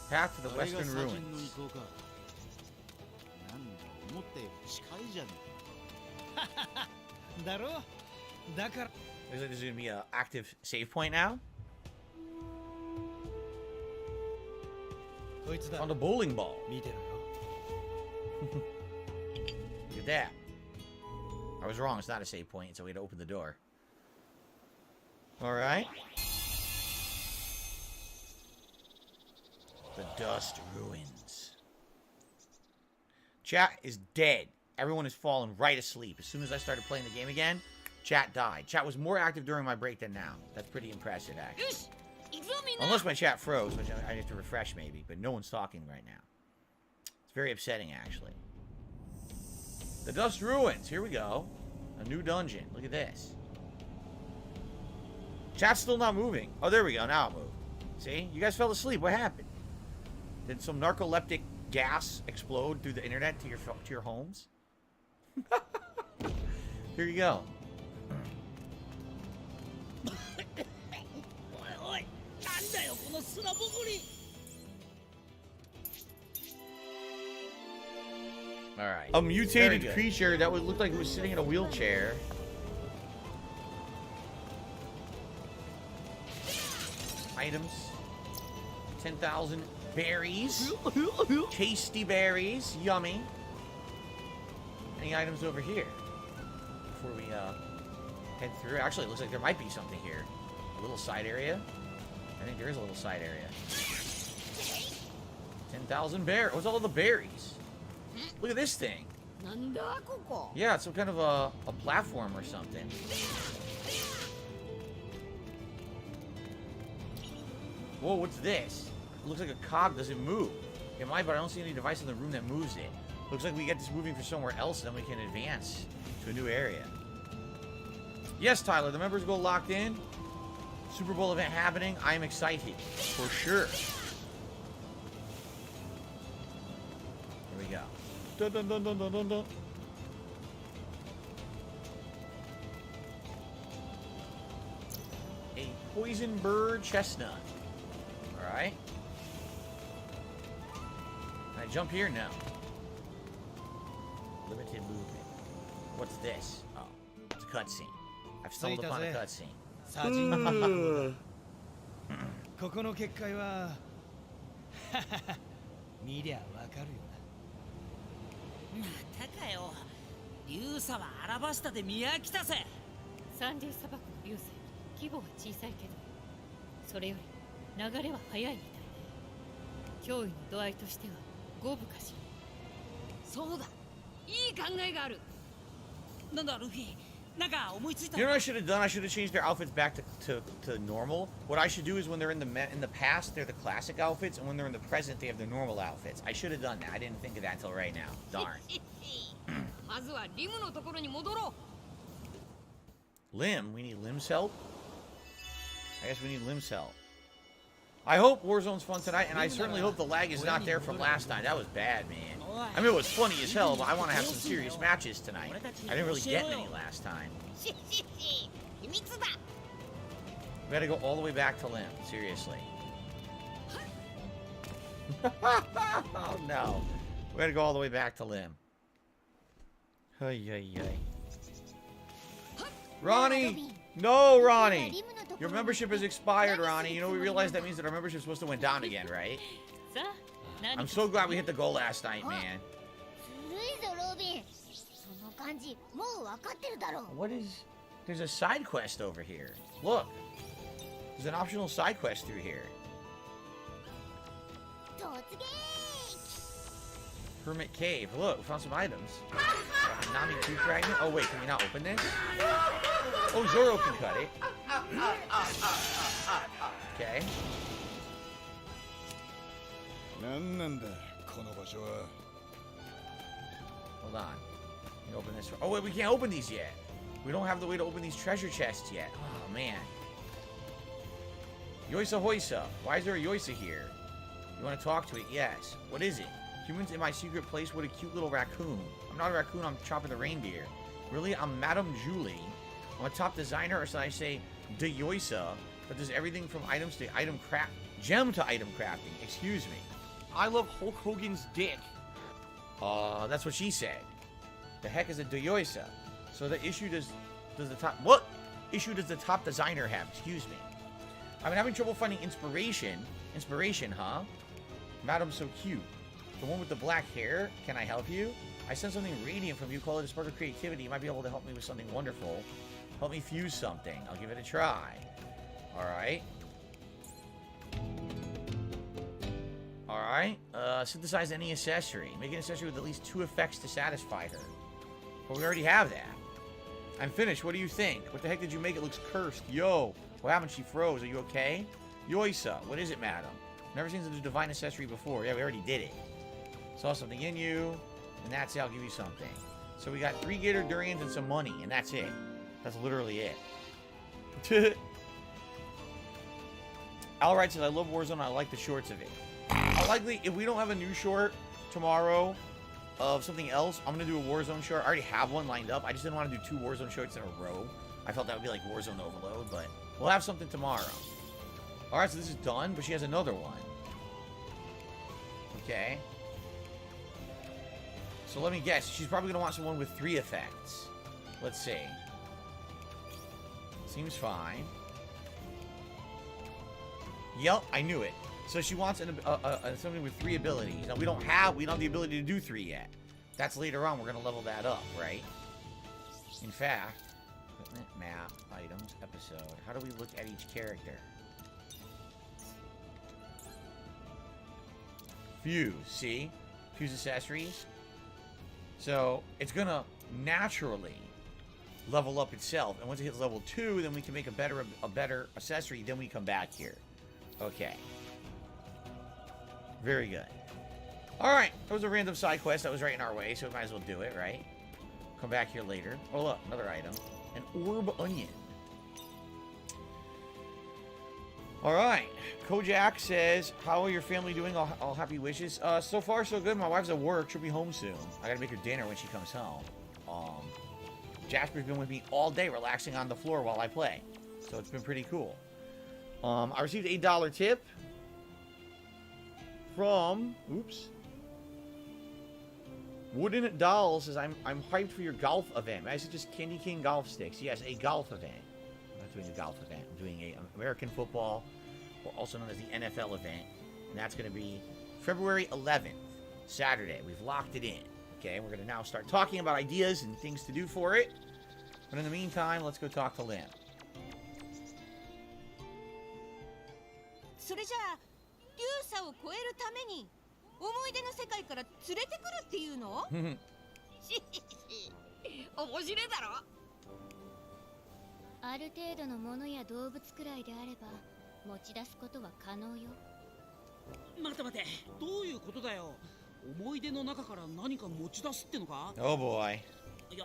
Path to the Western Ruins. Looks like there's going to be an active save point now. On the bowling ball. Look at that. I was wrong. It's not a save point, so we had to open the door. Alright. The Dust Ruins. Chat is dead. Everyone has fallen right asleep. As soon as I started playing the game again, chat died. Chat was more active during my break than now. That's pretty impressive, actually. Unless my chat froze, which I have to refresh maybe, but no one's talking right now. It's very upsetting, actually. The Dust Ruins. Here we go. A new dungeon. Look at this. Chat's still not moving. Oh, there we go. Now it moved. See? You guys fell asleep. What happened? Did some narcoleptic gas explode through the internet to your homes? Here you go. Alright. A mutated creature that would look like it was sitting in a wheelchair. Items. 10,000 berries. Tasty berries. Yummy. Any items over here? Before we head through. Actually, it looks like there might be something here. A little side area. I think there is a little side area. 10,000 berries. What's all the berries? Look at this thing. Yeah, it's some kind of a platform or something. Whoa, what's this? It looks like a cog. Does it move? It might, but I don't see any device in the room that moves it. Looks like we get this moving for somewhere else, and then we can advance to a new area. Yes, Tyler, the members go locked in. Super Bowl event happening. I am excited. For sure. Here we go. Dun, dun, dun, dun, dun, dun, dun. A poison bird chestnut. Alright. Can I jump here? No. Limited movement. What's this? Oh, it's a cutscene. I've stumbled upon a cutscene. ここの結界は見りゃわかるよな。またかよ。竜砂はアラバスタで見飽きたぜ。サンデー砂漠の竜砂規模は小さいけど、それより流れは速いみたいで、脅威の度合いとしては五分かしら。そうだ。いい考えがある。なんだルフィ。なんか思いついた。You know what I should have done? I should have changed their outfits back to normal. What I should do is when they're in the past, they're the classic outfits, and when they're in the present, they have the normal outfits. I should have done that. I didn't think of that until right now. Darn. まずはリムのところに戻ろう。Lim? We need Lim's help? I guess we need Lim's help. I hope Warzone's fun tonight, and I certainly hope the lag is not there from last time. That was bad, man. I mean, it was funny as hell, but I want to have some serious matches tonight. I didn't really get many last time. We gotta go all the way back to Lim, seriously. Oh no. We gotta go all the way back to Lim. Ronnie! No, Ronnie! Your membership has expired, Ronnie. You know, we realized that means that our membership is supposed to went down again, right? I'm so glad we hit the goal last night, man. What is... There's a side quest over here. Look. There's an optional side quest through here. Hermit Cave. Look, we found some items. Nami 2 fragment. Oh, wait, can we not open this? Oh, Zoro can cut it. Okay. Hold on. Can you open this? Oh, wait, we can't open these yet. We don't have the way to open these treasure chests yet. Oh, man. Yoisa Hoisa. Why is there a Yoisa here? You want to talk to it? Yes. What is it? Humans in my secret place. What a cute little raccoon. I'm not a raccoon. I'm chopping the reindeer. Really? I'm Madame Julie. I'm a top designer, or should I say de Yoisa, that does everything from items to item craft, gem to item crafting. Excuse me. I love Hulk Hogan's dick. That's what she said. The heck is a de Yoisa? So the issue does the top... What issue does the top designer have? Excuse me. I've been having trouble finding inspiration. Inspiration, huh? Madam so cute. The one with the black hair. Can I help you? I sense something radiant from you. Call it a spark of creativity. You might be able to help me with something wonderful. Help me fuse something. I'll give it a try. Alright. Alright. Synthesize any accessory. Make an accessory with at least 2 effects to satisfy her. But we already have that. I'm finished. What do you think? What the heck did you make? It looks cursed. Yo. What happened? She froze. Are you okay? Yoisa. What is it, madam? Never seen such a divine accessory before. Yeah, we already did it. Saw something in you. And that's it. I'll give you something. So we got 3 Gator Durians and some money, and that's it. That's literally it. Alright says, I love Warzone. I like the shorts of it. I'll likely, if we don't have a new short tomorrow of something else, I'm going to do a Warzone short. I already have one lined up. I just didn't want to do 2 Warzone shorts in a row. I felt that would be like Warzone overload, but we'll have something tomorrow. Alright, so this is done, but she has another one. Okay. So let me guess. She's probably going to want someone with 3 effects. Let's see. Seems fine. Yep, I knew it. So she wants something with 3 abilities. Now we don't have the ability to do 3 yet. That's later on. We're gonna level that up, right? In fact, equipment, map, items, episode. How do we look at each character? Fuse. See, fuse accessories. So it's gonna naturally level up itself, and once it hits level 2, then we can make a better accessory. Then we come back here. Okay. Very good. Alright, that was a random side quest that was right in our way, so we might as well do it, right? Come back here later. Oh, look, another item. An orb onion. Alright. Kojak says, how are your family doing? All happy wishes. So far, so good. My wife's at work. She'll be home soon. I gotta make her dinner when she comes home. Jasper's been with me all day, relaxing on the floor while I play. So it's been pretty cool. I received an $8 tip from, oops, Wooden Doll says, I'm hyped for your golf event. I said just Candy King golf sticks. Yes, a golf event. I'm not doing a golf event. I'm doing an American football, or also known as the NFL event. And that's going to be February 11th, Saturday. We've locked it in. Okay, we're going to now start talking about ideas and things to do for it. But in the meantime, let's go talk to Lim. それじゃあ流砂を越えるために思い出の世界から連れてくるっていうの？面白いだろ？ある程度のものや動物くらいであれば持ち出すことは可能よ。待て待て、どういうことだよ。思い出の中から何か持ち出すってのか？ Oh boy. いや、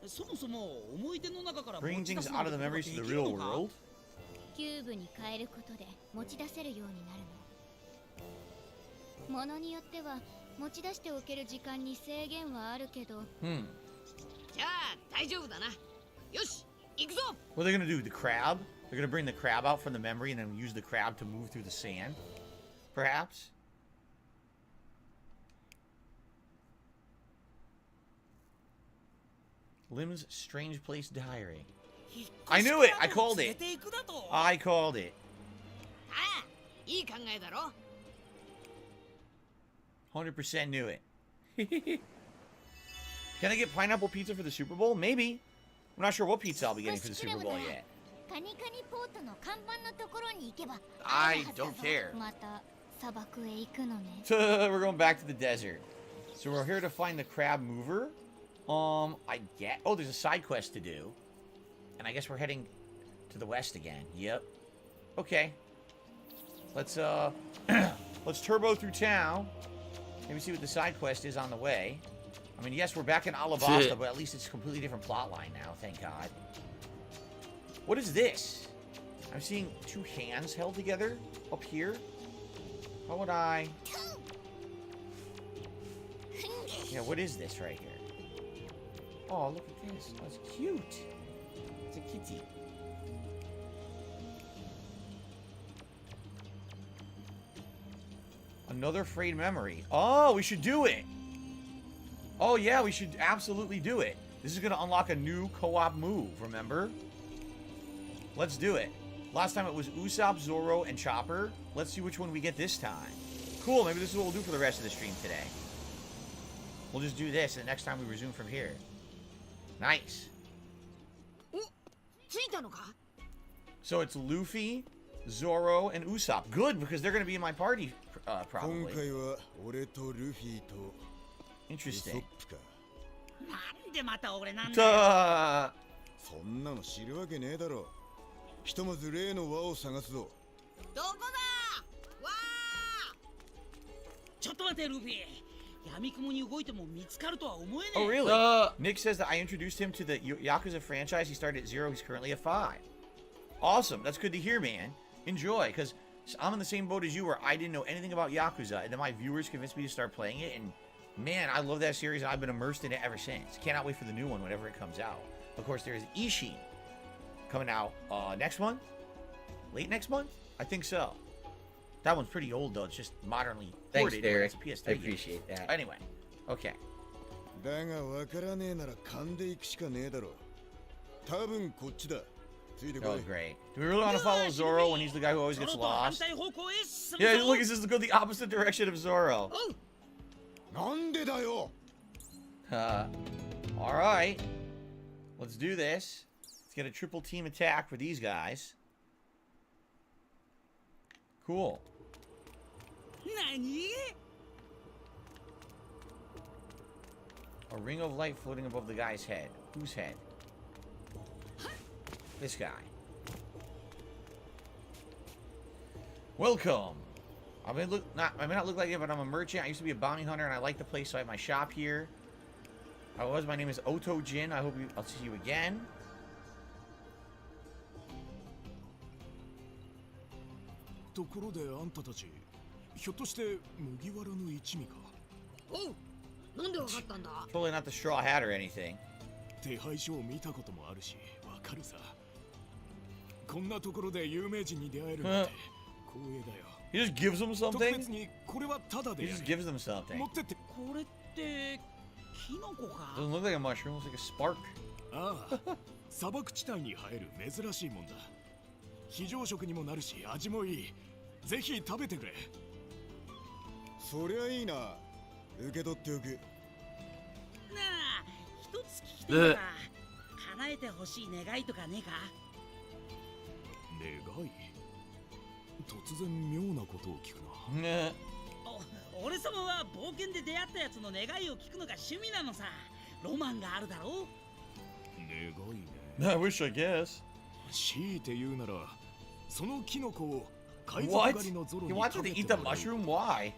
そもそも思い出の中から持 Bring ち出 things す out of the memories to the real world. キューブに変えることで持ち出せるようになるの。ものによっては持ち出しておける時間に制限はあるけど。じゃあ大丈夫だな。よし、行くぞ。 What are they gonna do? The crab? They're gonna bring the crab out from the memory and then use the crab to move through the sand? Perhaps? Lim's Strange Place Diary. I knew it! I called it! I called it. ああ、いい考えだろ。 100% knew it. Can I get pineapple pizza for the Super Bowl? Maybe. I'm not sure what pizza I'll be getting for the Super Bowl yet. I don't care. We're going back to the desert. So we're here to find the crab mover. I get. Oh, there's a side quest to do. And I guess we're heading to the west again. Yep. Okay. Let's let's turbo through town. Maybe see what the side quest is on the way. I mean, yes, we're back in Alabasta, but at least it's a completely different plot line now, thank God. What is this? I'm seeing 2 hands held together up here. How would I... Yeah, what is this right here? Oh, look at this. Oh, it's cute. It's a kitty. Another frayed memory. Oh, we should do it. Oh, yeah, we should absolutely do it. This is going to unlock a new co-op move, remember? Let's do it. Last time it was Usopp, Zoro, and Chopper. Let's see which one we get this time. Cool, maybe this is what we'll do for the rest of the stream today. We'll just do this, and the next time we resume from here. Nice. So it's Luffy, Zoro, and Usopp. Good, because they're going to be in my party, probably. Interesting. なんでまた俺なんだよ。そんなの知るわけねえだろ。ひとまず例の輪を探すぞ。どこだ？わあ！ちょっと待てルフィ。Oh, really? Nick says that I introduced him to the Yakuza franchise. He started at 0. He's currently at 5. Awesome. That's good to hear, man. Enjoy, because I'm in the same boat as you where I didn't know anything about Yakuza, and then my viewers convinced me to start playing it, and man, I love that series, and I've been immersed in it ever since. Cannot wait for the new one whenever it comes out. Of course, there's Ishin coming out next month? Late next month? I think so. That one's pretty old, though. It's just modernly ported. Derek. It's PS3 I appreciate that. Anyway, okay. Oh, great. Do we really want to follow Zoro when he's the guy who always gets lost? Yeah, look, this is to go the opposite direction of Zoro. Alright. Let's do this. Let's get a triple team attack for these guys. Cool. A ring of light floating above the guy's head. Whose head? This guy. Welcome. I may not look like it, but I'm a merchant. I used to be a bounty hunter, and I like the place, so I have my shop here. My name is Oto-jin. I'll see you again. Totally not the Straw Hat or anything. He just gives them something? He just gives them something. Doesn't look like a mushroom, looks like a spark. I wish, I guess. What? He wants him to eat the mushroom? Why?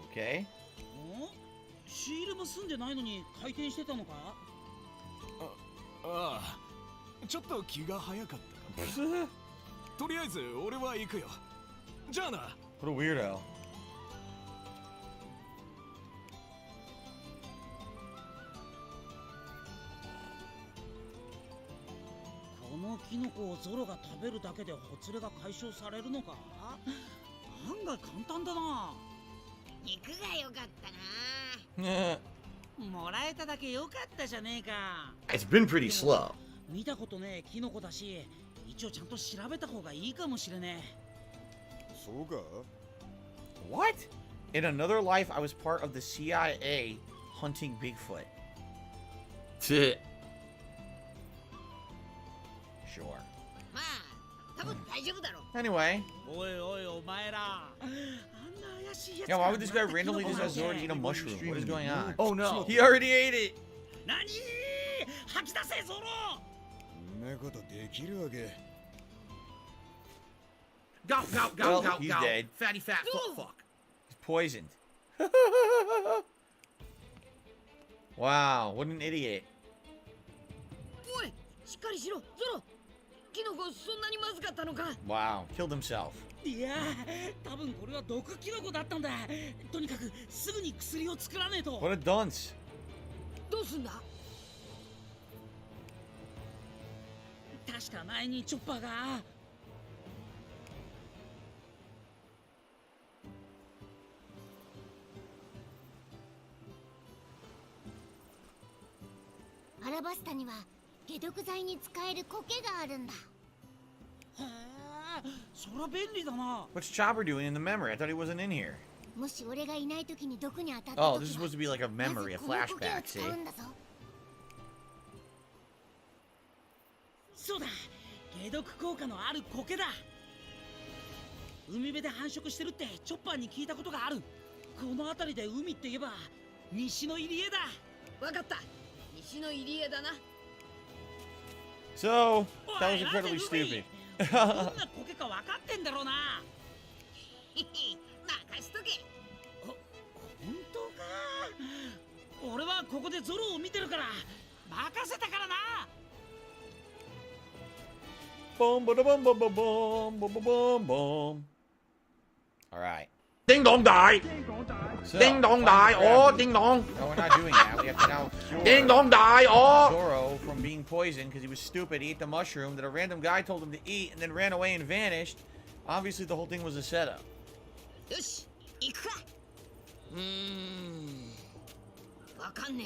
Okay. What a weirdo. It's been pretty slow. What? In another life, I was part of the CIA hunting Bigfoot. Sure. Anyway. Yeah, why would this guy randomly just have Zoro to eat a mushroom? What is going on? Oh no, he already ate it! Go, go, go, Well, go, he's go. dead. Fatty fat fuck. He's poisoned. Wow, what an idiot. Wow, killed himself. What a dunce. What's Chopper doing in the memory? I thought he wasn't in here. Oh, this is supposed to be like a memory, a flashback, see? So, that was incredibly stupid. どんなコケか分かってんだろうな。任しとけ。本当か。俺はここでゾロを見てるから任せたからな。Boom, boom, boom, boom, boom, boom, boom, boom, boom. All right. Ding dong die. So, Ding dong die. Oh, ding dong. No, we're not doing that. We have to now cure Ding dong die. Oh. Zoro from being poisoned because he was stupid. He ate the mushroom that a random guy told him to eat and then ran away and vanished. Obviously, the whole thing was a setup. よし、行くか。わかんね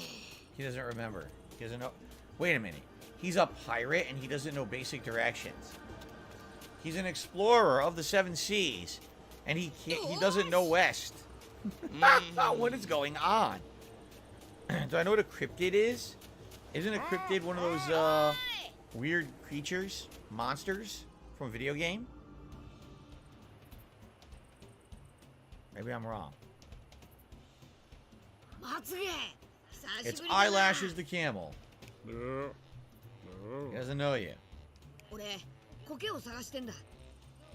え。 He doesn't remember. He doesn't know. Wait a minute. He's a pirate and he doesn't know basic directions. He's an explorer of the seven seas and he doesn't know west. What is going on? Do I know what a cryptid is? Isn't a cryptid one of those weird creatures, monsters from a video game? Maybe I'm wrong. It's Eyelashes the camel. He doesn't know you. 俺、コケを探してんだ。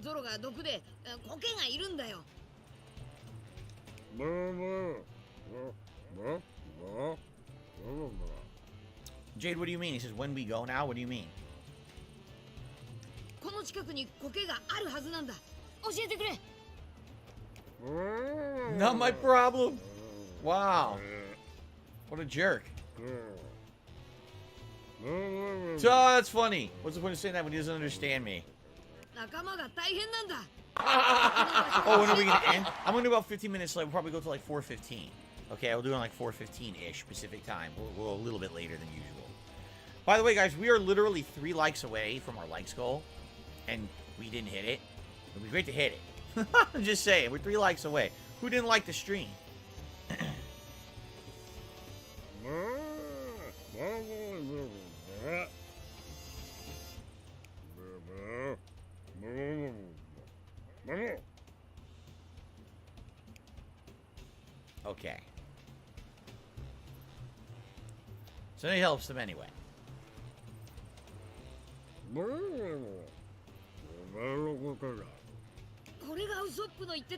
ゾロが毒でコケがいるんだよ。Jade, what do you mean? He says, when we go now? What do you mean? この近くにコケがあるはずなんだ。教えてくれ。Not my problem. Wow. What a jerk. So, that's funny. What's the point of saying that when he doesn't understand me? 仲間が大変なんだ。 Oh, when are we going to end? I'm going to do about 15 minutes late. We'll probably go to like 4:15. Okay, we'll do it on like 4:15-ish Pacific time. We'll a little bit later than usual. By the way, guys, we are literally 3 likes away from our likes goal. And we didn't hit it. It would be great to hit it. I'm just saying, we're 3 likes away. Who didn't like the stream? Okay. So it helps them anyway.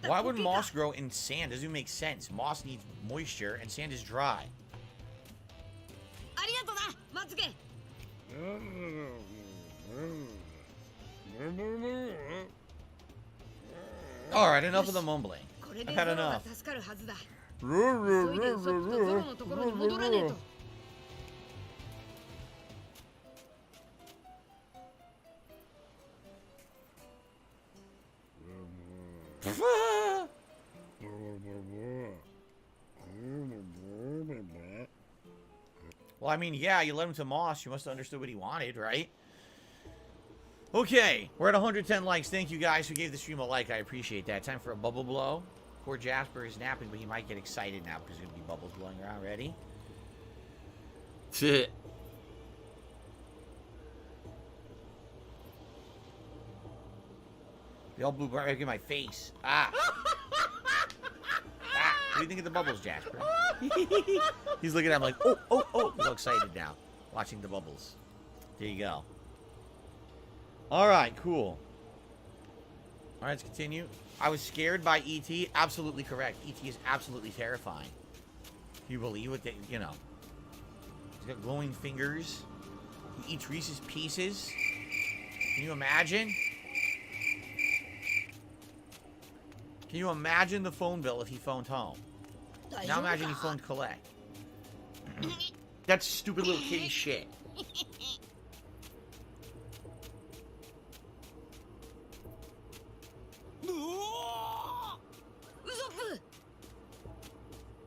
Why would moss grow in sand? Doesn't even make sense. Moss needs moisture and sand is dry. Alright, enough of the mumbling. I've had enough. Well, I mean, yeah, you led him to Moss. You must have understood what he wanted, right? Okay, we're at 110 likes. Thank you guys who gave the stream a like. I appreciate that. Time for a bubble blow. Poor Jasper is napping, but he might get excited now because there's going to be bubbles blowing around. Ready? They all blew right in my face. Ah. What do you think of the bubbles, Jasper? He's looking at him like, oh, oh, oh. He's all excited now, watching the bubbles. There you go. All right, cool. All right, let's continue. I was scared by E.T. Absolutely correct. E.T. is absolutely terrifying. Can you believe what they, you know. He's got glowing fingers. He eats Reese's Pieces. Can you imagine? Can you imagine the phone bill if he phoned home? Now imagine he phoned Colette. That's stupid little kitty shit. What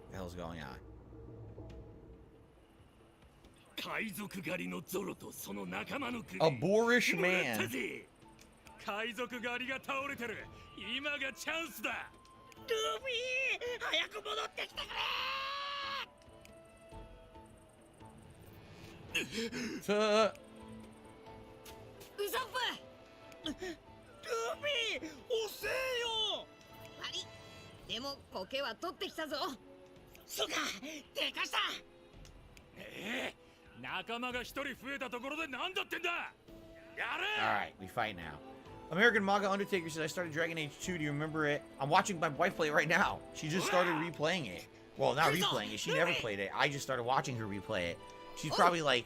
the hell's going on? A boorish man. 海賊狩りが倒れてる。今がチャンスだ。ルフィ、早く戻ってきてくれ。ウソップ。ルフィ、遅えよ。悪い。でもコケは取ってきたぞ。そうか、でかした。Alright, we fight now. American Manga Undertaker says, I started Dragon Age 2. Do you remember it? I'm watching my wife play it right now. She just started replaying it. Well, not replaying it. She never played it. I just started watching her replay it. She's probably like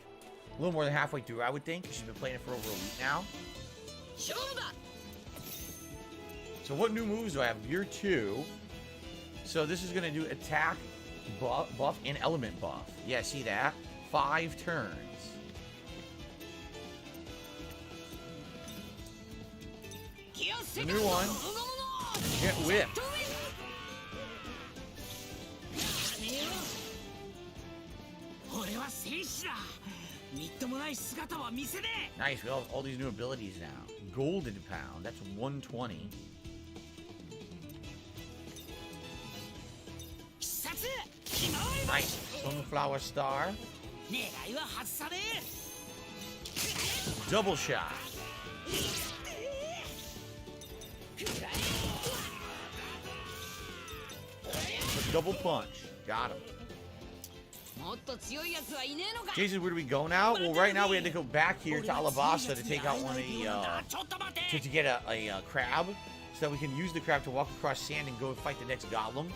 a little more than halfway through, I would think. She's been playing it for over a week now. So what new moves do I have? Year 2. So this is going to do attack buff and element buff. Yeah, see that? 5 turns. The new one. Get whipped. Nice, we have all these new abilities now. Golden Pound, that's 120. Nice. Sunflower Star. Double shot. Double punch. Got him. Jason, where do we go now? Well, right now we had to go back here to Alabasta to take out one of the, to get a crab, so that we can use the crab to walk across sand and go fight the next golem.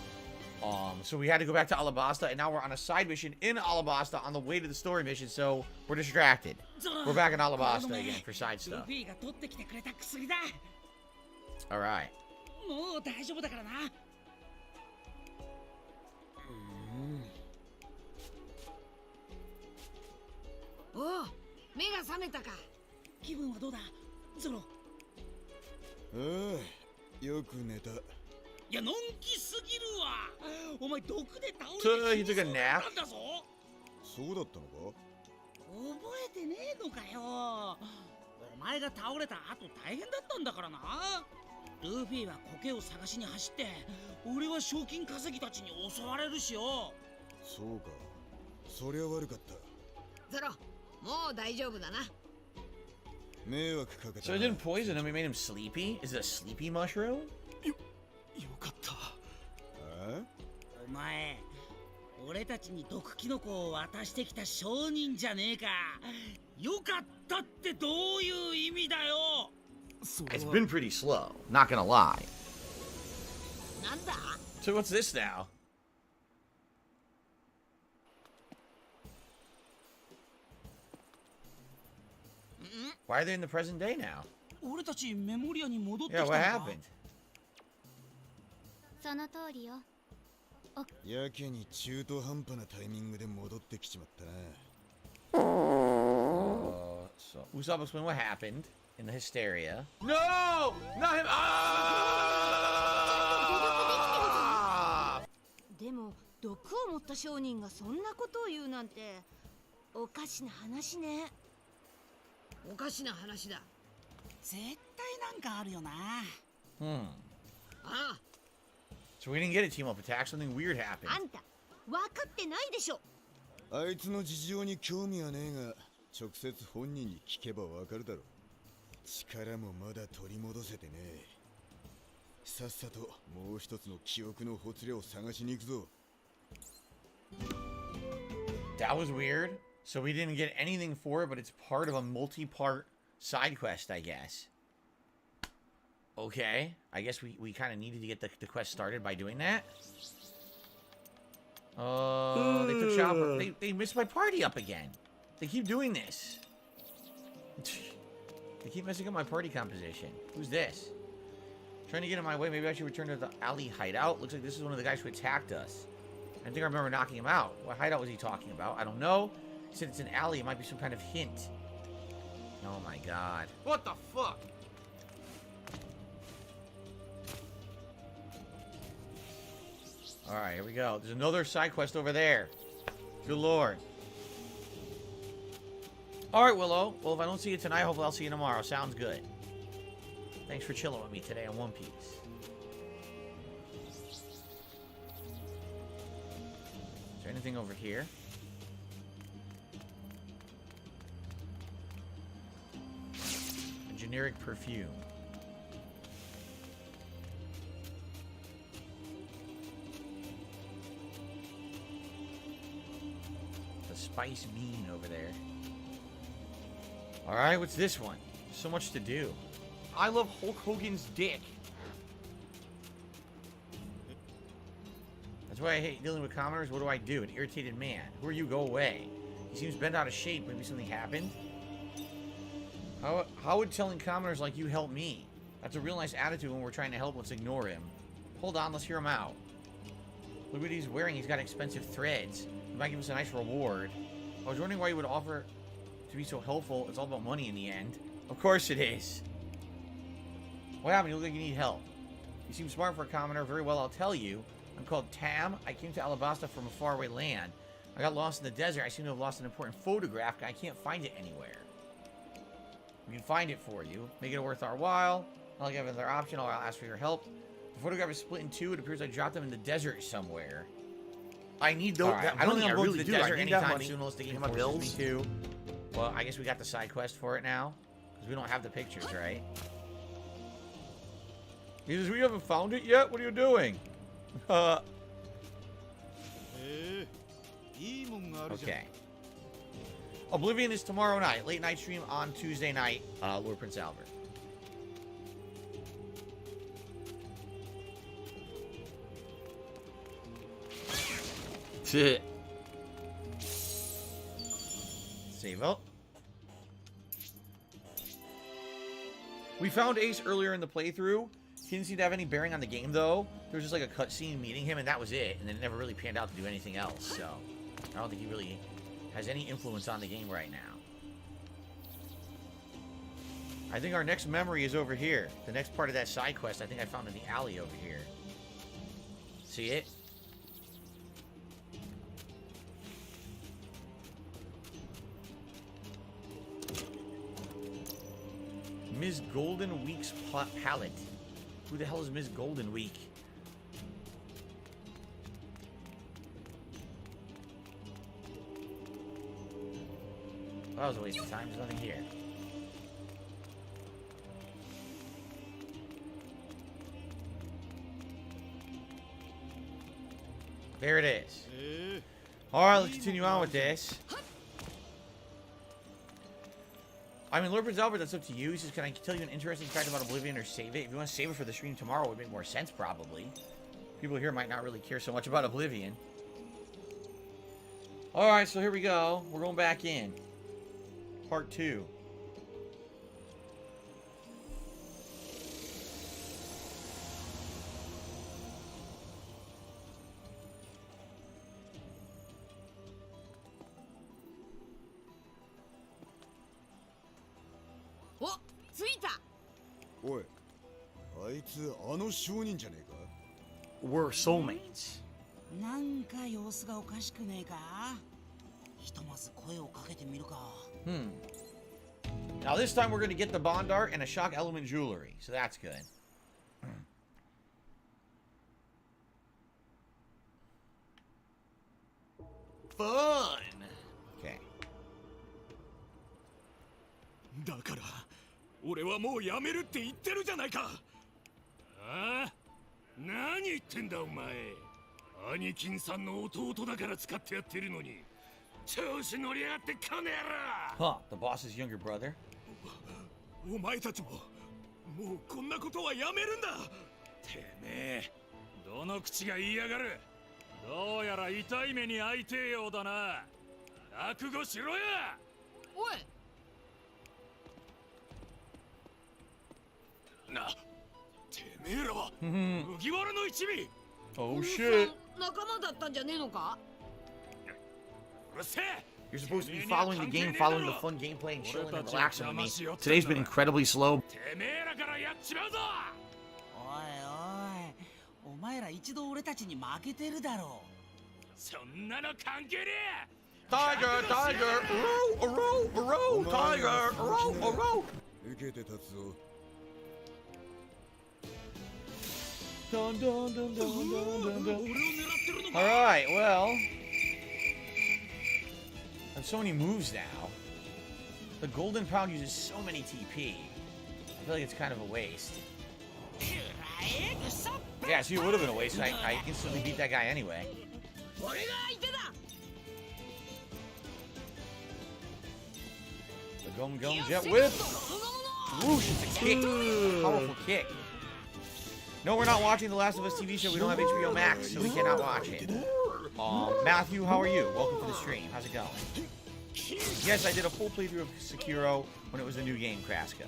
So we had to go back to Alabasta, and now we're on a side mission in Alabasta on the way to the story mission, so we're distracted. We're back in Alabasta again for side stuff. Alright. So he took a nap. そうだったのか？覚えてねえのかよ。お前が倒れた後大変だったんだからな。ルフィは苔を探しに走って、俺は賞金稼ぎたちに襲われるしよ。そうか。そりゃ悪かった。ゾロ、もう大丈夫だな。迷惑かけた。 So it didn't poison him, we made him sleepy? Is it a sleepy mushroom? よかった。お前、俺たちに毒キノコを渡してきた商人じゃねえか。よかったってどういう意味だよ。It's been pretty slow, not gonna lie. なんだ? So what's this now? Why are they in the present day now? 俺たちメモリアに戻ってき Yeah, た what のか? happened? その通りよ。やけに中途半端なタイミングで戻ってきちまったな。So Usopp, explain what happened in the hysteria. No! Not him! Ah! でも毒を持った商人がそんなことを言うなんておかしな話ね。おかしな話だ。絶対なんかあるよな。ああ。 So we didn't get a team up attack, something weird happened. あんた、分かってないでしょ。あいつの事情に興味はねえが、直接本人に聞けばわかるだろう。力もまだ取り戻せてねえ。さっさともう一つの記憶のほつれを探しに行くぞ。That was weird. So we didn't get anything for it, but it's part of a multi-part side quest, I guess. Okay, I guess we kind of needed to get the quest started by doing that. They took Chopper. They messed my party up again. They keep doing this. They keep messing up my party composition. Who's this? Trying to get in my way. Maybe I should return to the alley hideout. Looks like this is one of the guys who attacked us. I think I remember knocking him out. What hideout was he talking about? I don't know. He said it's an alley. It might be some kind of hint. Oh my god. What the fuck? Alright, here we go. There's another side quest over there. Good lord. Alright, Willow. Well, if I don't see you tonight, hopefully I'll see you tomorrow. Sounds good. Thanks for chilling with me today on One Piece. Is there anything over here? A generic perfume. Spice Bean over there. Alright, what's this one? So much to do. I love Hulk Hogan's dick. That's why I hate dealing with commoners. What do I do? An irritated man. Who are you? Go away. He seems bent out of shape. Maybe something happened? How would telling commoners like you help me? That's a real nice attitude when we're trying to help. Let's ignore him. Hold on, let's hear him out. Look what he's wearing. He's got expensive threads. He might give us a nice reward. I was wondering why you would offer to be so helpful. It's all about money in the end. Of course it is. What happened? You look like you need help. You seem smart for a commoner. Very well, I'll tell you. I'm called Tam. I came to Alabasta from a faraway land. I got lost in the desert. I seem to have lost an important photograph. I can't find it anywhere. We can find it for you. Make it worth our while. I'll give another option. I'll ask for your help. The photograph is split in two. It appears I dropped them in the desert somewhere. I need those. Right. I don't think I'm going to the desert anytime money. soon unless the game my forces bills. me to. Well, I guess we got the side quest for it now. Because we don't have the pictures, right? He says, we haven't found it yet? What are you doing? Okay. Oblivion is tomorrow night. Late night stream on Tuesday night. Lord Prince Albert. Save up. We found Ace earlier in the playthrough. He didn't seem to have any bearing on the game, though. There was just like a cutscene meeting him, and that was it. And then it never really panned out to do anything else. So I don't think he really has any influence on the game right now. I think our next memory is over here. The next part of that side quest, I think I found in the alley over here. See it? Ms. Golden Week's palette. Who the hell is Ms. Golden Week? That was a waste of time. There's nothing here. There it is. Alright, let's continue on with this. I mean, Lord Prince Albert, that's up to you. He says, can I tell you an interesting fact about Oblivion or save it? If you want to save it for the stream tomorrow, it would make more sense, probably. People here might not really care so much about Oblivion. Alright, so here we go. We're going back in. Part 2. Oi, あいつあの商人じゃねえか? We're soulmates. なんか様子がおかしくねえか? ひとまず声をかけてみるか. Now this time we're going to get the Bond art and a shock element jewelry, so that's good. Fun. Okay. だから俺はもうやめるって言ってるじゃないか。ああ、何言ってんだお前。兄貴さんの弟だから使ってやってるのに調子乗りやがってこの野郎。 Huh, the boss's younger brother. お前たちももうこんなことはやめるんだ。てめえ、どの口が言いやがる。どうやら痛い目に遭いてえようだな。覚悟しろや。おい。な、てめえらは麦わらの一味。 Oh shit. 仲間だったんじゃねえのか? You're supposed to be following the game, following the fun gameplay, and chilling and relaxing with me. Today's been incredibly slow. おいおい、お前ら一度俺たちに負けてるだろう。そんなの関係ねえ。 Tiger, tiger, row, tiger, row. 受けて立つぞ。 Dun, dun, dun, dun, dun, dun, dun. Alright, well. I have so many moves now. The Golden Pound uses so many TP. I feel like it's kind of a waste. Yeah, so it would have been a waste. I instantly beat that guy anyway. Gum jet whip. Whoosh, it's a kick. Powerful kick. No, we're not watching the Last of Us TV show. We don't have HBO Max, so we cannot watch it. Matthew, how are you? Welcome to the stream. How's it going? Yes, I did a full playthrough of Sekiro when it was a new game, Kraska.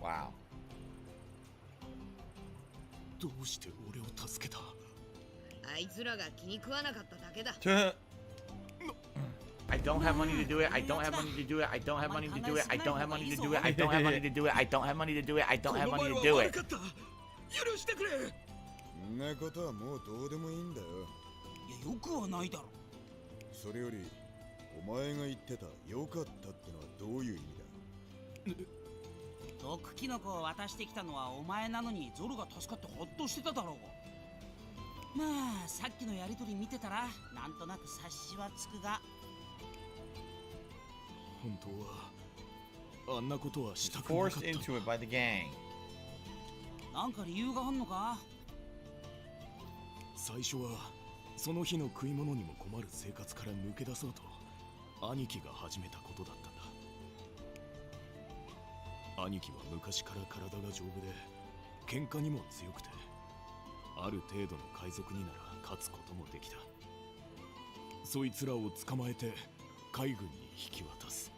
Wow. I don't have money to do it. I don't have money to do it. I don't have money to do it. I don't have money to do it. I don't have money to do it. I don't have money to do it. I don't have money to do it. んなことはもうどうでもいいんだよ。いや、よくはないだろ。それより、お前が言ってた良かったってのはどういう意味だ。毒キノコを渡してきたのはお前なのにゾロが助かってホッとしてただろう。まあ、さっきのやりとり見てたらなんとなく察しはつくが。本当はあんなことはしたくなかった。 Forced into it by the gang. なんか理由があんのか？最初はその日の食い物にも困る生活から抜け出そうと兄貴が始めたことだったんだ。兄貴は昔から体が丈夫で喧嘩にも強くて、ある程度の海賊になら勝つこともできた。そいつらを捕まえて海軍に引き渡す。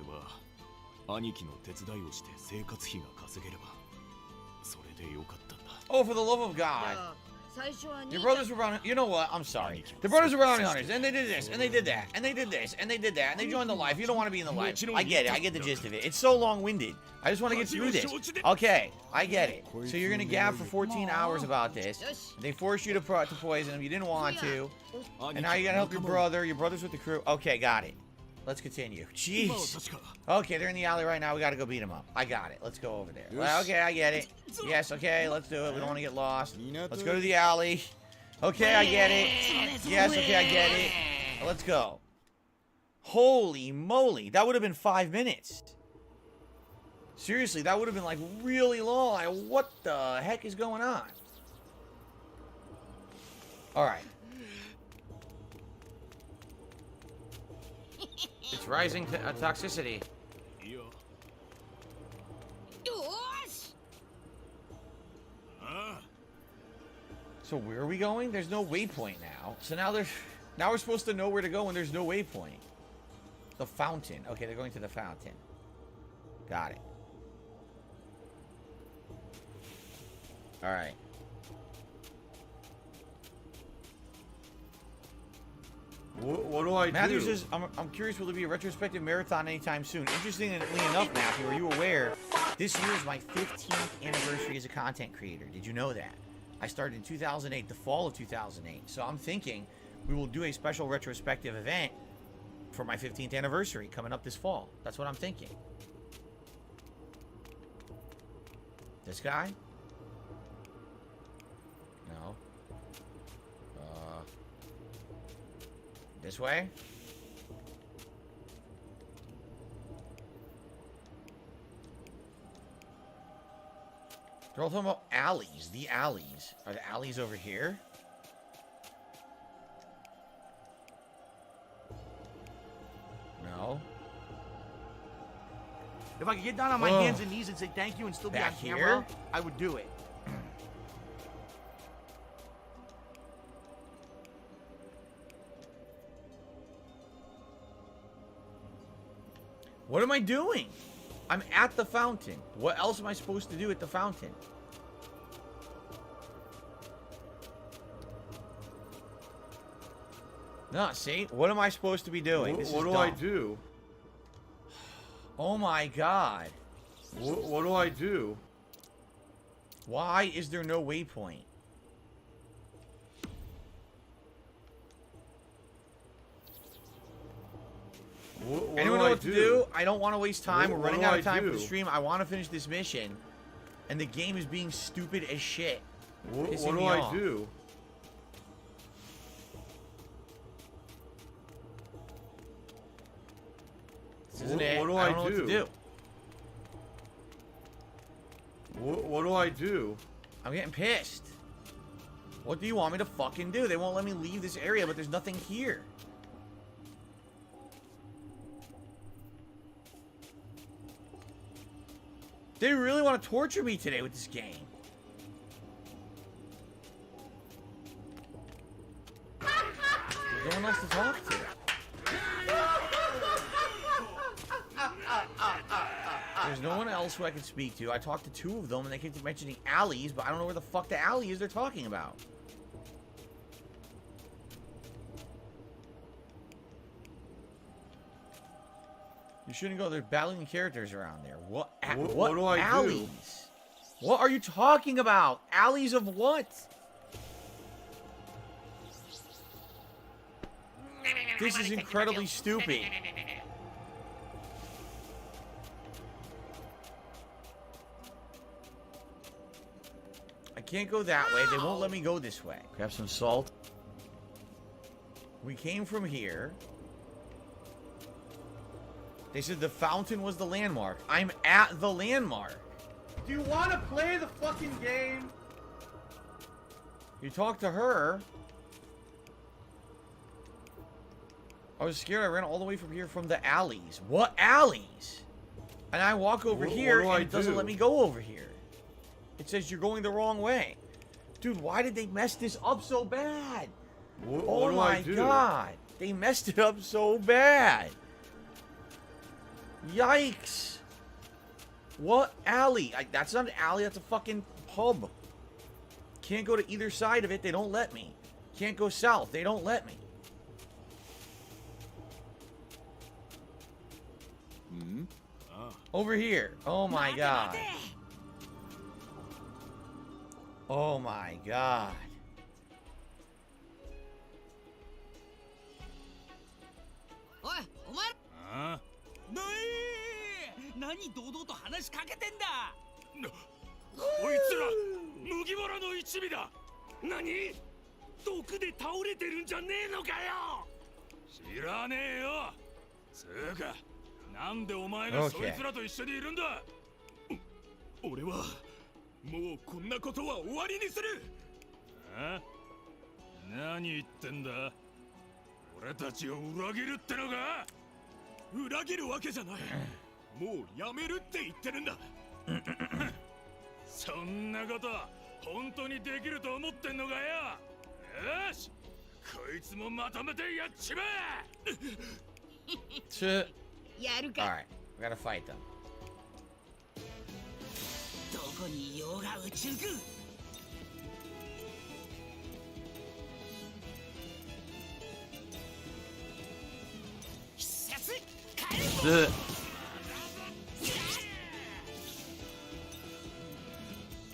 俺は兄貴の手伝いをして生活費が稼げればそれでよかったんだ。 Oh, for the love of God. Your brothers were bounty. You know what? I'm sorry. The brothers were bounty hunters, and they did this, and they did that, and they did this, and they did that, and they joined the life. You don't want to be in the life. I get it. I get the gist of it. It's so long-winded. I just want to get through this. Okay, I get it. So you're gonna gab for 14 hours about this. They forced you to poison him. You didn't want to, and now you gotta help your brother. Your brother's with the crew. Okay, got it. Let's continue. Jeez. Okay, they're in the alley right now. We gotta go beat them up. I got it. Let's go over there. Well, okay, I get it. Yes, okay, let's do it. We don't want to get lost. Let's go to the alley. Okay, I get it. Yes, okay, I get it. Let's go. Holy moly. That would have been 5 minutes. Seriously, that would have been like really long. Like, what the heck is going on? Alright. It's rising toxicity. So where are we going? There's no waypoint now. So now we're supposed to know where to go when there's no waypoint. The fountain. Okay, they're going to the fountain. Got it. All right. What do I do? Matthew says, I'm curious, will there be a retrospective marathon anytime soon? Interestingly enough, Matthew, are you aware this year is my 15th anniversary as a content creator? Did you know that? I started in 2008, the fall of 2008. So I'm thinking we will do a special retrospective event for my 15th anniversary coming up this fall. That's what I'm thinking. This guy? No. This way? They're all talking about alleys. The alleys. Are the alleys over here? No. If I could get down on my hands and knees and say thank you and still be on camera, I would do it. What am I doing? I'm at the fountain. What else am I supposed to do at the fountain? No, see? What am I supposed to be doing? What do I do? Oh my god. What do I do? Why is there no waypoint? Anyone know what to do? I don't want to waste time. We're running out of time for the stream. I want to finish this mission. And the game is being stupid as shit. What do I do? This isn't it. I don't know what to do. What do I do? I'm getting pissed. What do you want me to fucking do? They won't let me leave this area, but there's nothing here. They really want to torture me today with this game. There's no one else to talk to. There's no one else who I can speak to. I talked to two of them, and they keep mentioning alleys, but I don't know where the fuck the alley is they're talking about. You shouldn't go. There's battling characters around there. What do I alleys? do? What are you talking about? Alleys of what? This is incredibly stupid. I can't go that way. They won't let me go this way. Grab some salt. We came from here. They said the fountain was the landmark. I'm at the landmark. Do you want to play the fucking game? You talk to her. I was scared. I ran all the way from here from the alleys. What alleys? And I walk over here and it doesn't let me go over here. It says you're going the wrong way. Dude, why did they mess this up so bad? Oh my god. They messed it up so bad. Yikes. What alley? That's not an alley. That's a fucking pub. Can't go to either side of it. They don't let me. Can't go south. They don't let me. Over here. Oh my god. Oh my god. Huh? 何堂々と話しかけてんだ。こいつら麦わらの一味だ。何？毒で倒れてるんじゃねえのかよ。知らねえよ。つうか、なんでお前がそいつらと一緒にいるんだ。俺はもうこんなことは終わりにする。あ？何言ってんだ。俺たちを裏切るってのか。裏切るわけじゃない。もうやめるって言ってるんだ。そんなこと本当にできると思ってんのかよ。よし、こいつもまとめてやっちまえ。やるか。 Alright, we gotta fight them. どこにいようが宇宙軍。必殺帰る。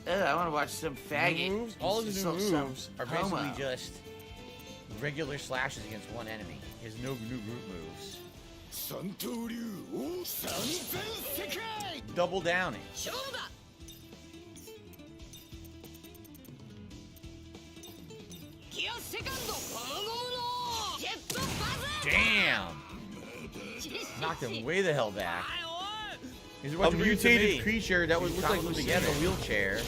I want to watch some faggot moves. All of his new moves are basically just regular slashes against one enemy. His no new group moves. Double downing. Damn! Knocked him way the hell back. He's a mutated creature that was looks like looking at a wheelchair.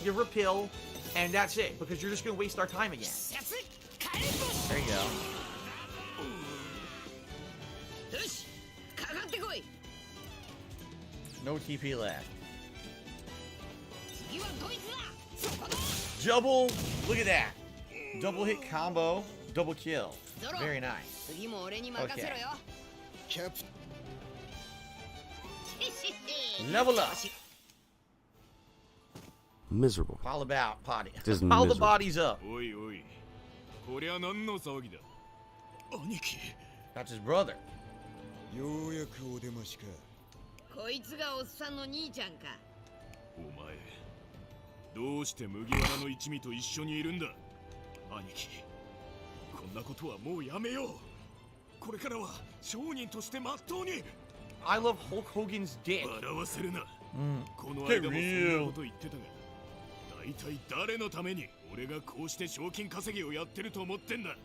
Give her a pill, and that's it, because you're just gonna waste our time again. There you go. No TP left. Double, look at that. Double hit combo, double kill. Very nice. Okay. Level up. Miserable. Pile about potty. Just Pile the miserable. bodies up. That's his brother. ようやくお出ましか。こいつがおっさんの兄ちゃんか。お前、どうして麦わらの一味と一緒にいるんだ。兄貴、こんなことはもうやめよう。これからは商人としてまっとうに。I love Hulk Hogan's dick. 笑わせるな。この間もそんなこと言ってたが、大体誰のために俺がこうして賞金稼ぎをやってると思ってんだ。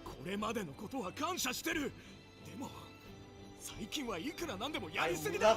これまでのことは感謝してる。でも最近はいくらなんでもやりすぎだ。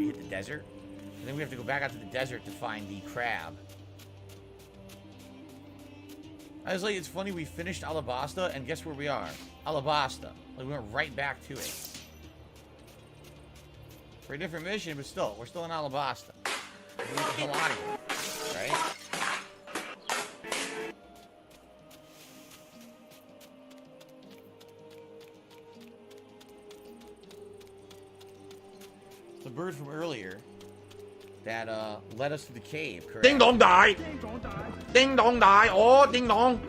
desert. And then we have to go back out to the desert to find the crab. I was like, it's funny, we finished Alabasta, and guess where we are? Alabasta. Like, we went right back to it. For a different mission, but still, we're still in Alabasta. We're the hell out of here, right? The bird from earlier that led us to the cave, correct? Ding dong die! Ding dong die! Oh, ding dong!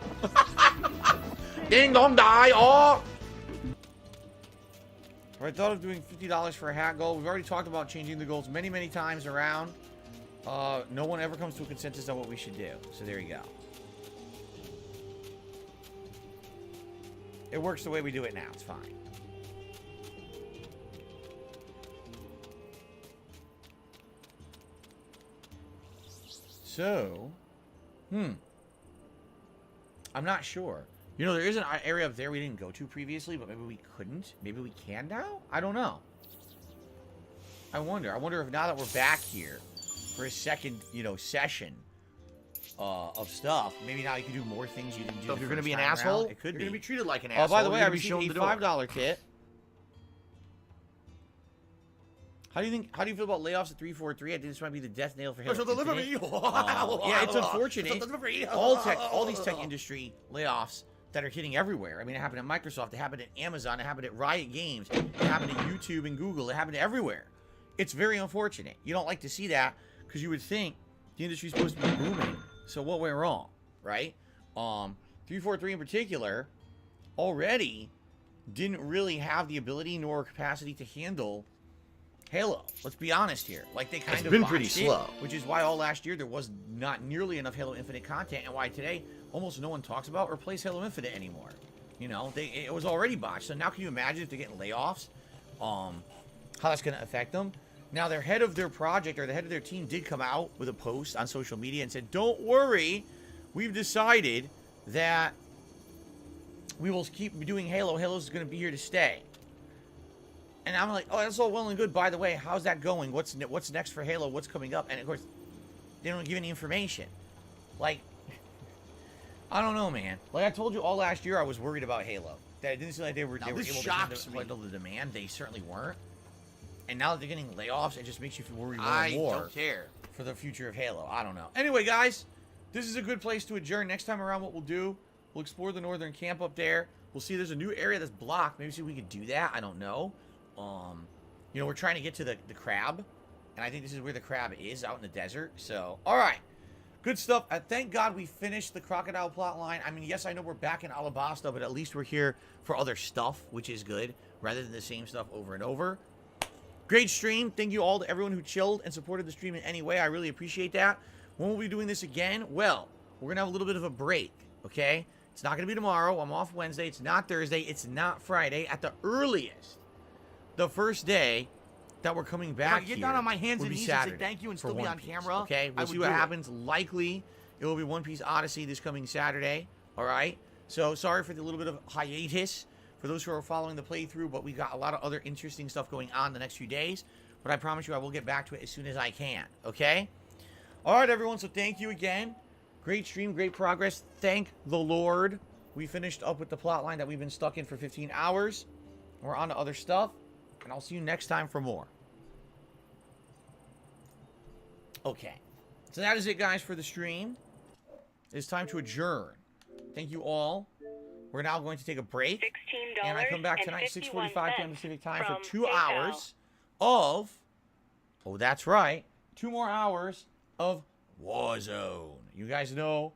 Ding dong die! Oh! I thought of doing $50 for a hat goal. We've already talked about changing the goals many, many times around. No one ever comes to a consensus on what we should do. So there you go. It works the way we do it now. It's fine. So, I'm not sure. You know, there is an area up there we didn't go to previously, but maybe we couldn't. Maybe we can now? I don't know. I wonder. I wonder if now that we're back here for a second, you know, session of stuff, maybe now you can do more things you didn't do. So if you're going to be an asshole, it could you're be. going to be treated like an asshole. Oh, by the way, I You're gonna be received a shown the door. $5 kit. How do you feel about layoffs at 343? I think this might be the death nail for Halo Special delivery. Yeah, it's unfortunate. Special delivery. All these tech industry layoffs that are hitting everywhere. I mean, it happened at Microsoft, it happened at Amazon, it happened at Riot Games, it happened at YouTube and Google, it happened everywhere. It's very unfortunate. You don't like to see that because you would think the industry's supposed to be booming. So what went wrong, right? 343 in particular already didn't really have the ability nor capacity to handle Halo. Let's be honest here. Like, they kind It's of been pretty botched it, slow. which is why all last year there was not nearly enough Halo Infinite content, and why today almost no one talks about or plays Halo Infinite anymore. You know, it was already botched. So now can you imagine if they're getting layoffs? How that's going to affect them? Now, their head of their project or the head of their team did come out with a post on social media and said, don't worry, we've decided that we will keep doing Halo. Halo's going to be here to stay. And I'm like, oh, that's all well and good. By the way, how's that going? What's next for Halo? What's coming up? And, of course, they don't give any information. Like, I don't know, man. Like I told you all last year, I was worried about Halo. That it didn't seem like they were able to handle the demand. They certainly weren't. And now that they're getting layoffs, it just makes you feel worried more and more. I don't care. For the future of Halo. I don't know. Anyway, guys, this is a good place to adjourn. Next time around, what we'll do, we'll explore the northern camp up there. We'll see there's a new area that's blocked. Maybe see if we could do that. I don't know. You know, we're trying to get to the crab. And I think this is where the crab is, out in the desert. So, all right. Good stuff. Thank God we finished the crocodile plot line. I mean, yes, I know we're back in Alabasta, but at least we're here for other stuff, which is good, rather than the same stuff over and over. Great stream. Thank you all to everyone who chilled and supported the stream in any way. I really appreciate that. When will we be doing this again? Well, we're going to have a little bit of a break, okay? It's not going to be tomorrow. I'm off Wednesday. It's not Thursday. It's not Friday. At the earliest, the first day that we're coming back If I get down on my hands and knees and say thank you and still be on camera, okay? We'll see what happens. Likely, it will be One Piece Odyssey this coming Saturday, all right? So, sorry for the little bit of hiatus for those who are following the playthrough, but we got a lot of other interesting stuff going on the next few days. But I promise you I will get back to it as soon as I can, okay? All right, everyone, so thank you again. Great stream, great progress. Thank the Lord. We finished up with the plot line that we've been stuck in for 15 hours. We're on to other stuff, and I'll see you next time for more. Okay, so that is it, guys, for the stream. It's time to adjourn. Thank you all. We're now going to take a break, and I come back tonight 6:45 p.m. Pacific time for 2 hours of, oh, that's right, 2 more hours of Warzone. You guys know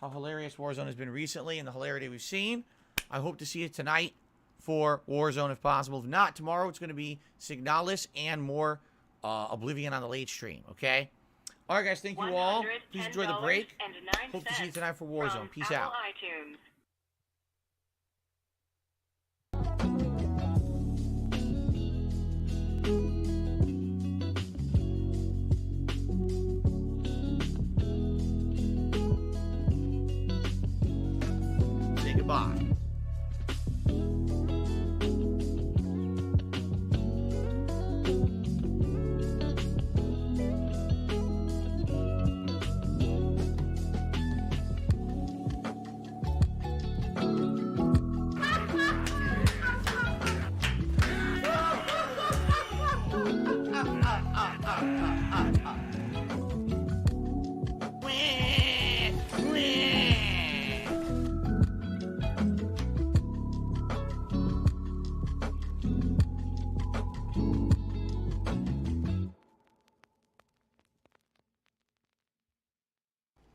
how hilarious Warzone has been recently and the hilarity we've seen. I hope to see it tonight for Warzone if possible. If not, tomorrow it's going to be Signalis and more Oblivion on the late stream, okay? All right, guys, thank you all. Please enjoy the break. Hope to see you tonight for Warzone. Peace out. iTunes. Say goodbye.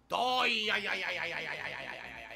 Ay, ay, ay, ay, ay, ay, ay, ay, ay, ay, ay, ay.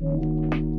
Bye.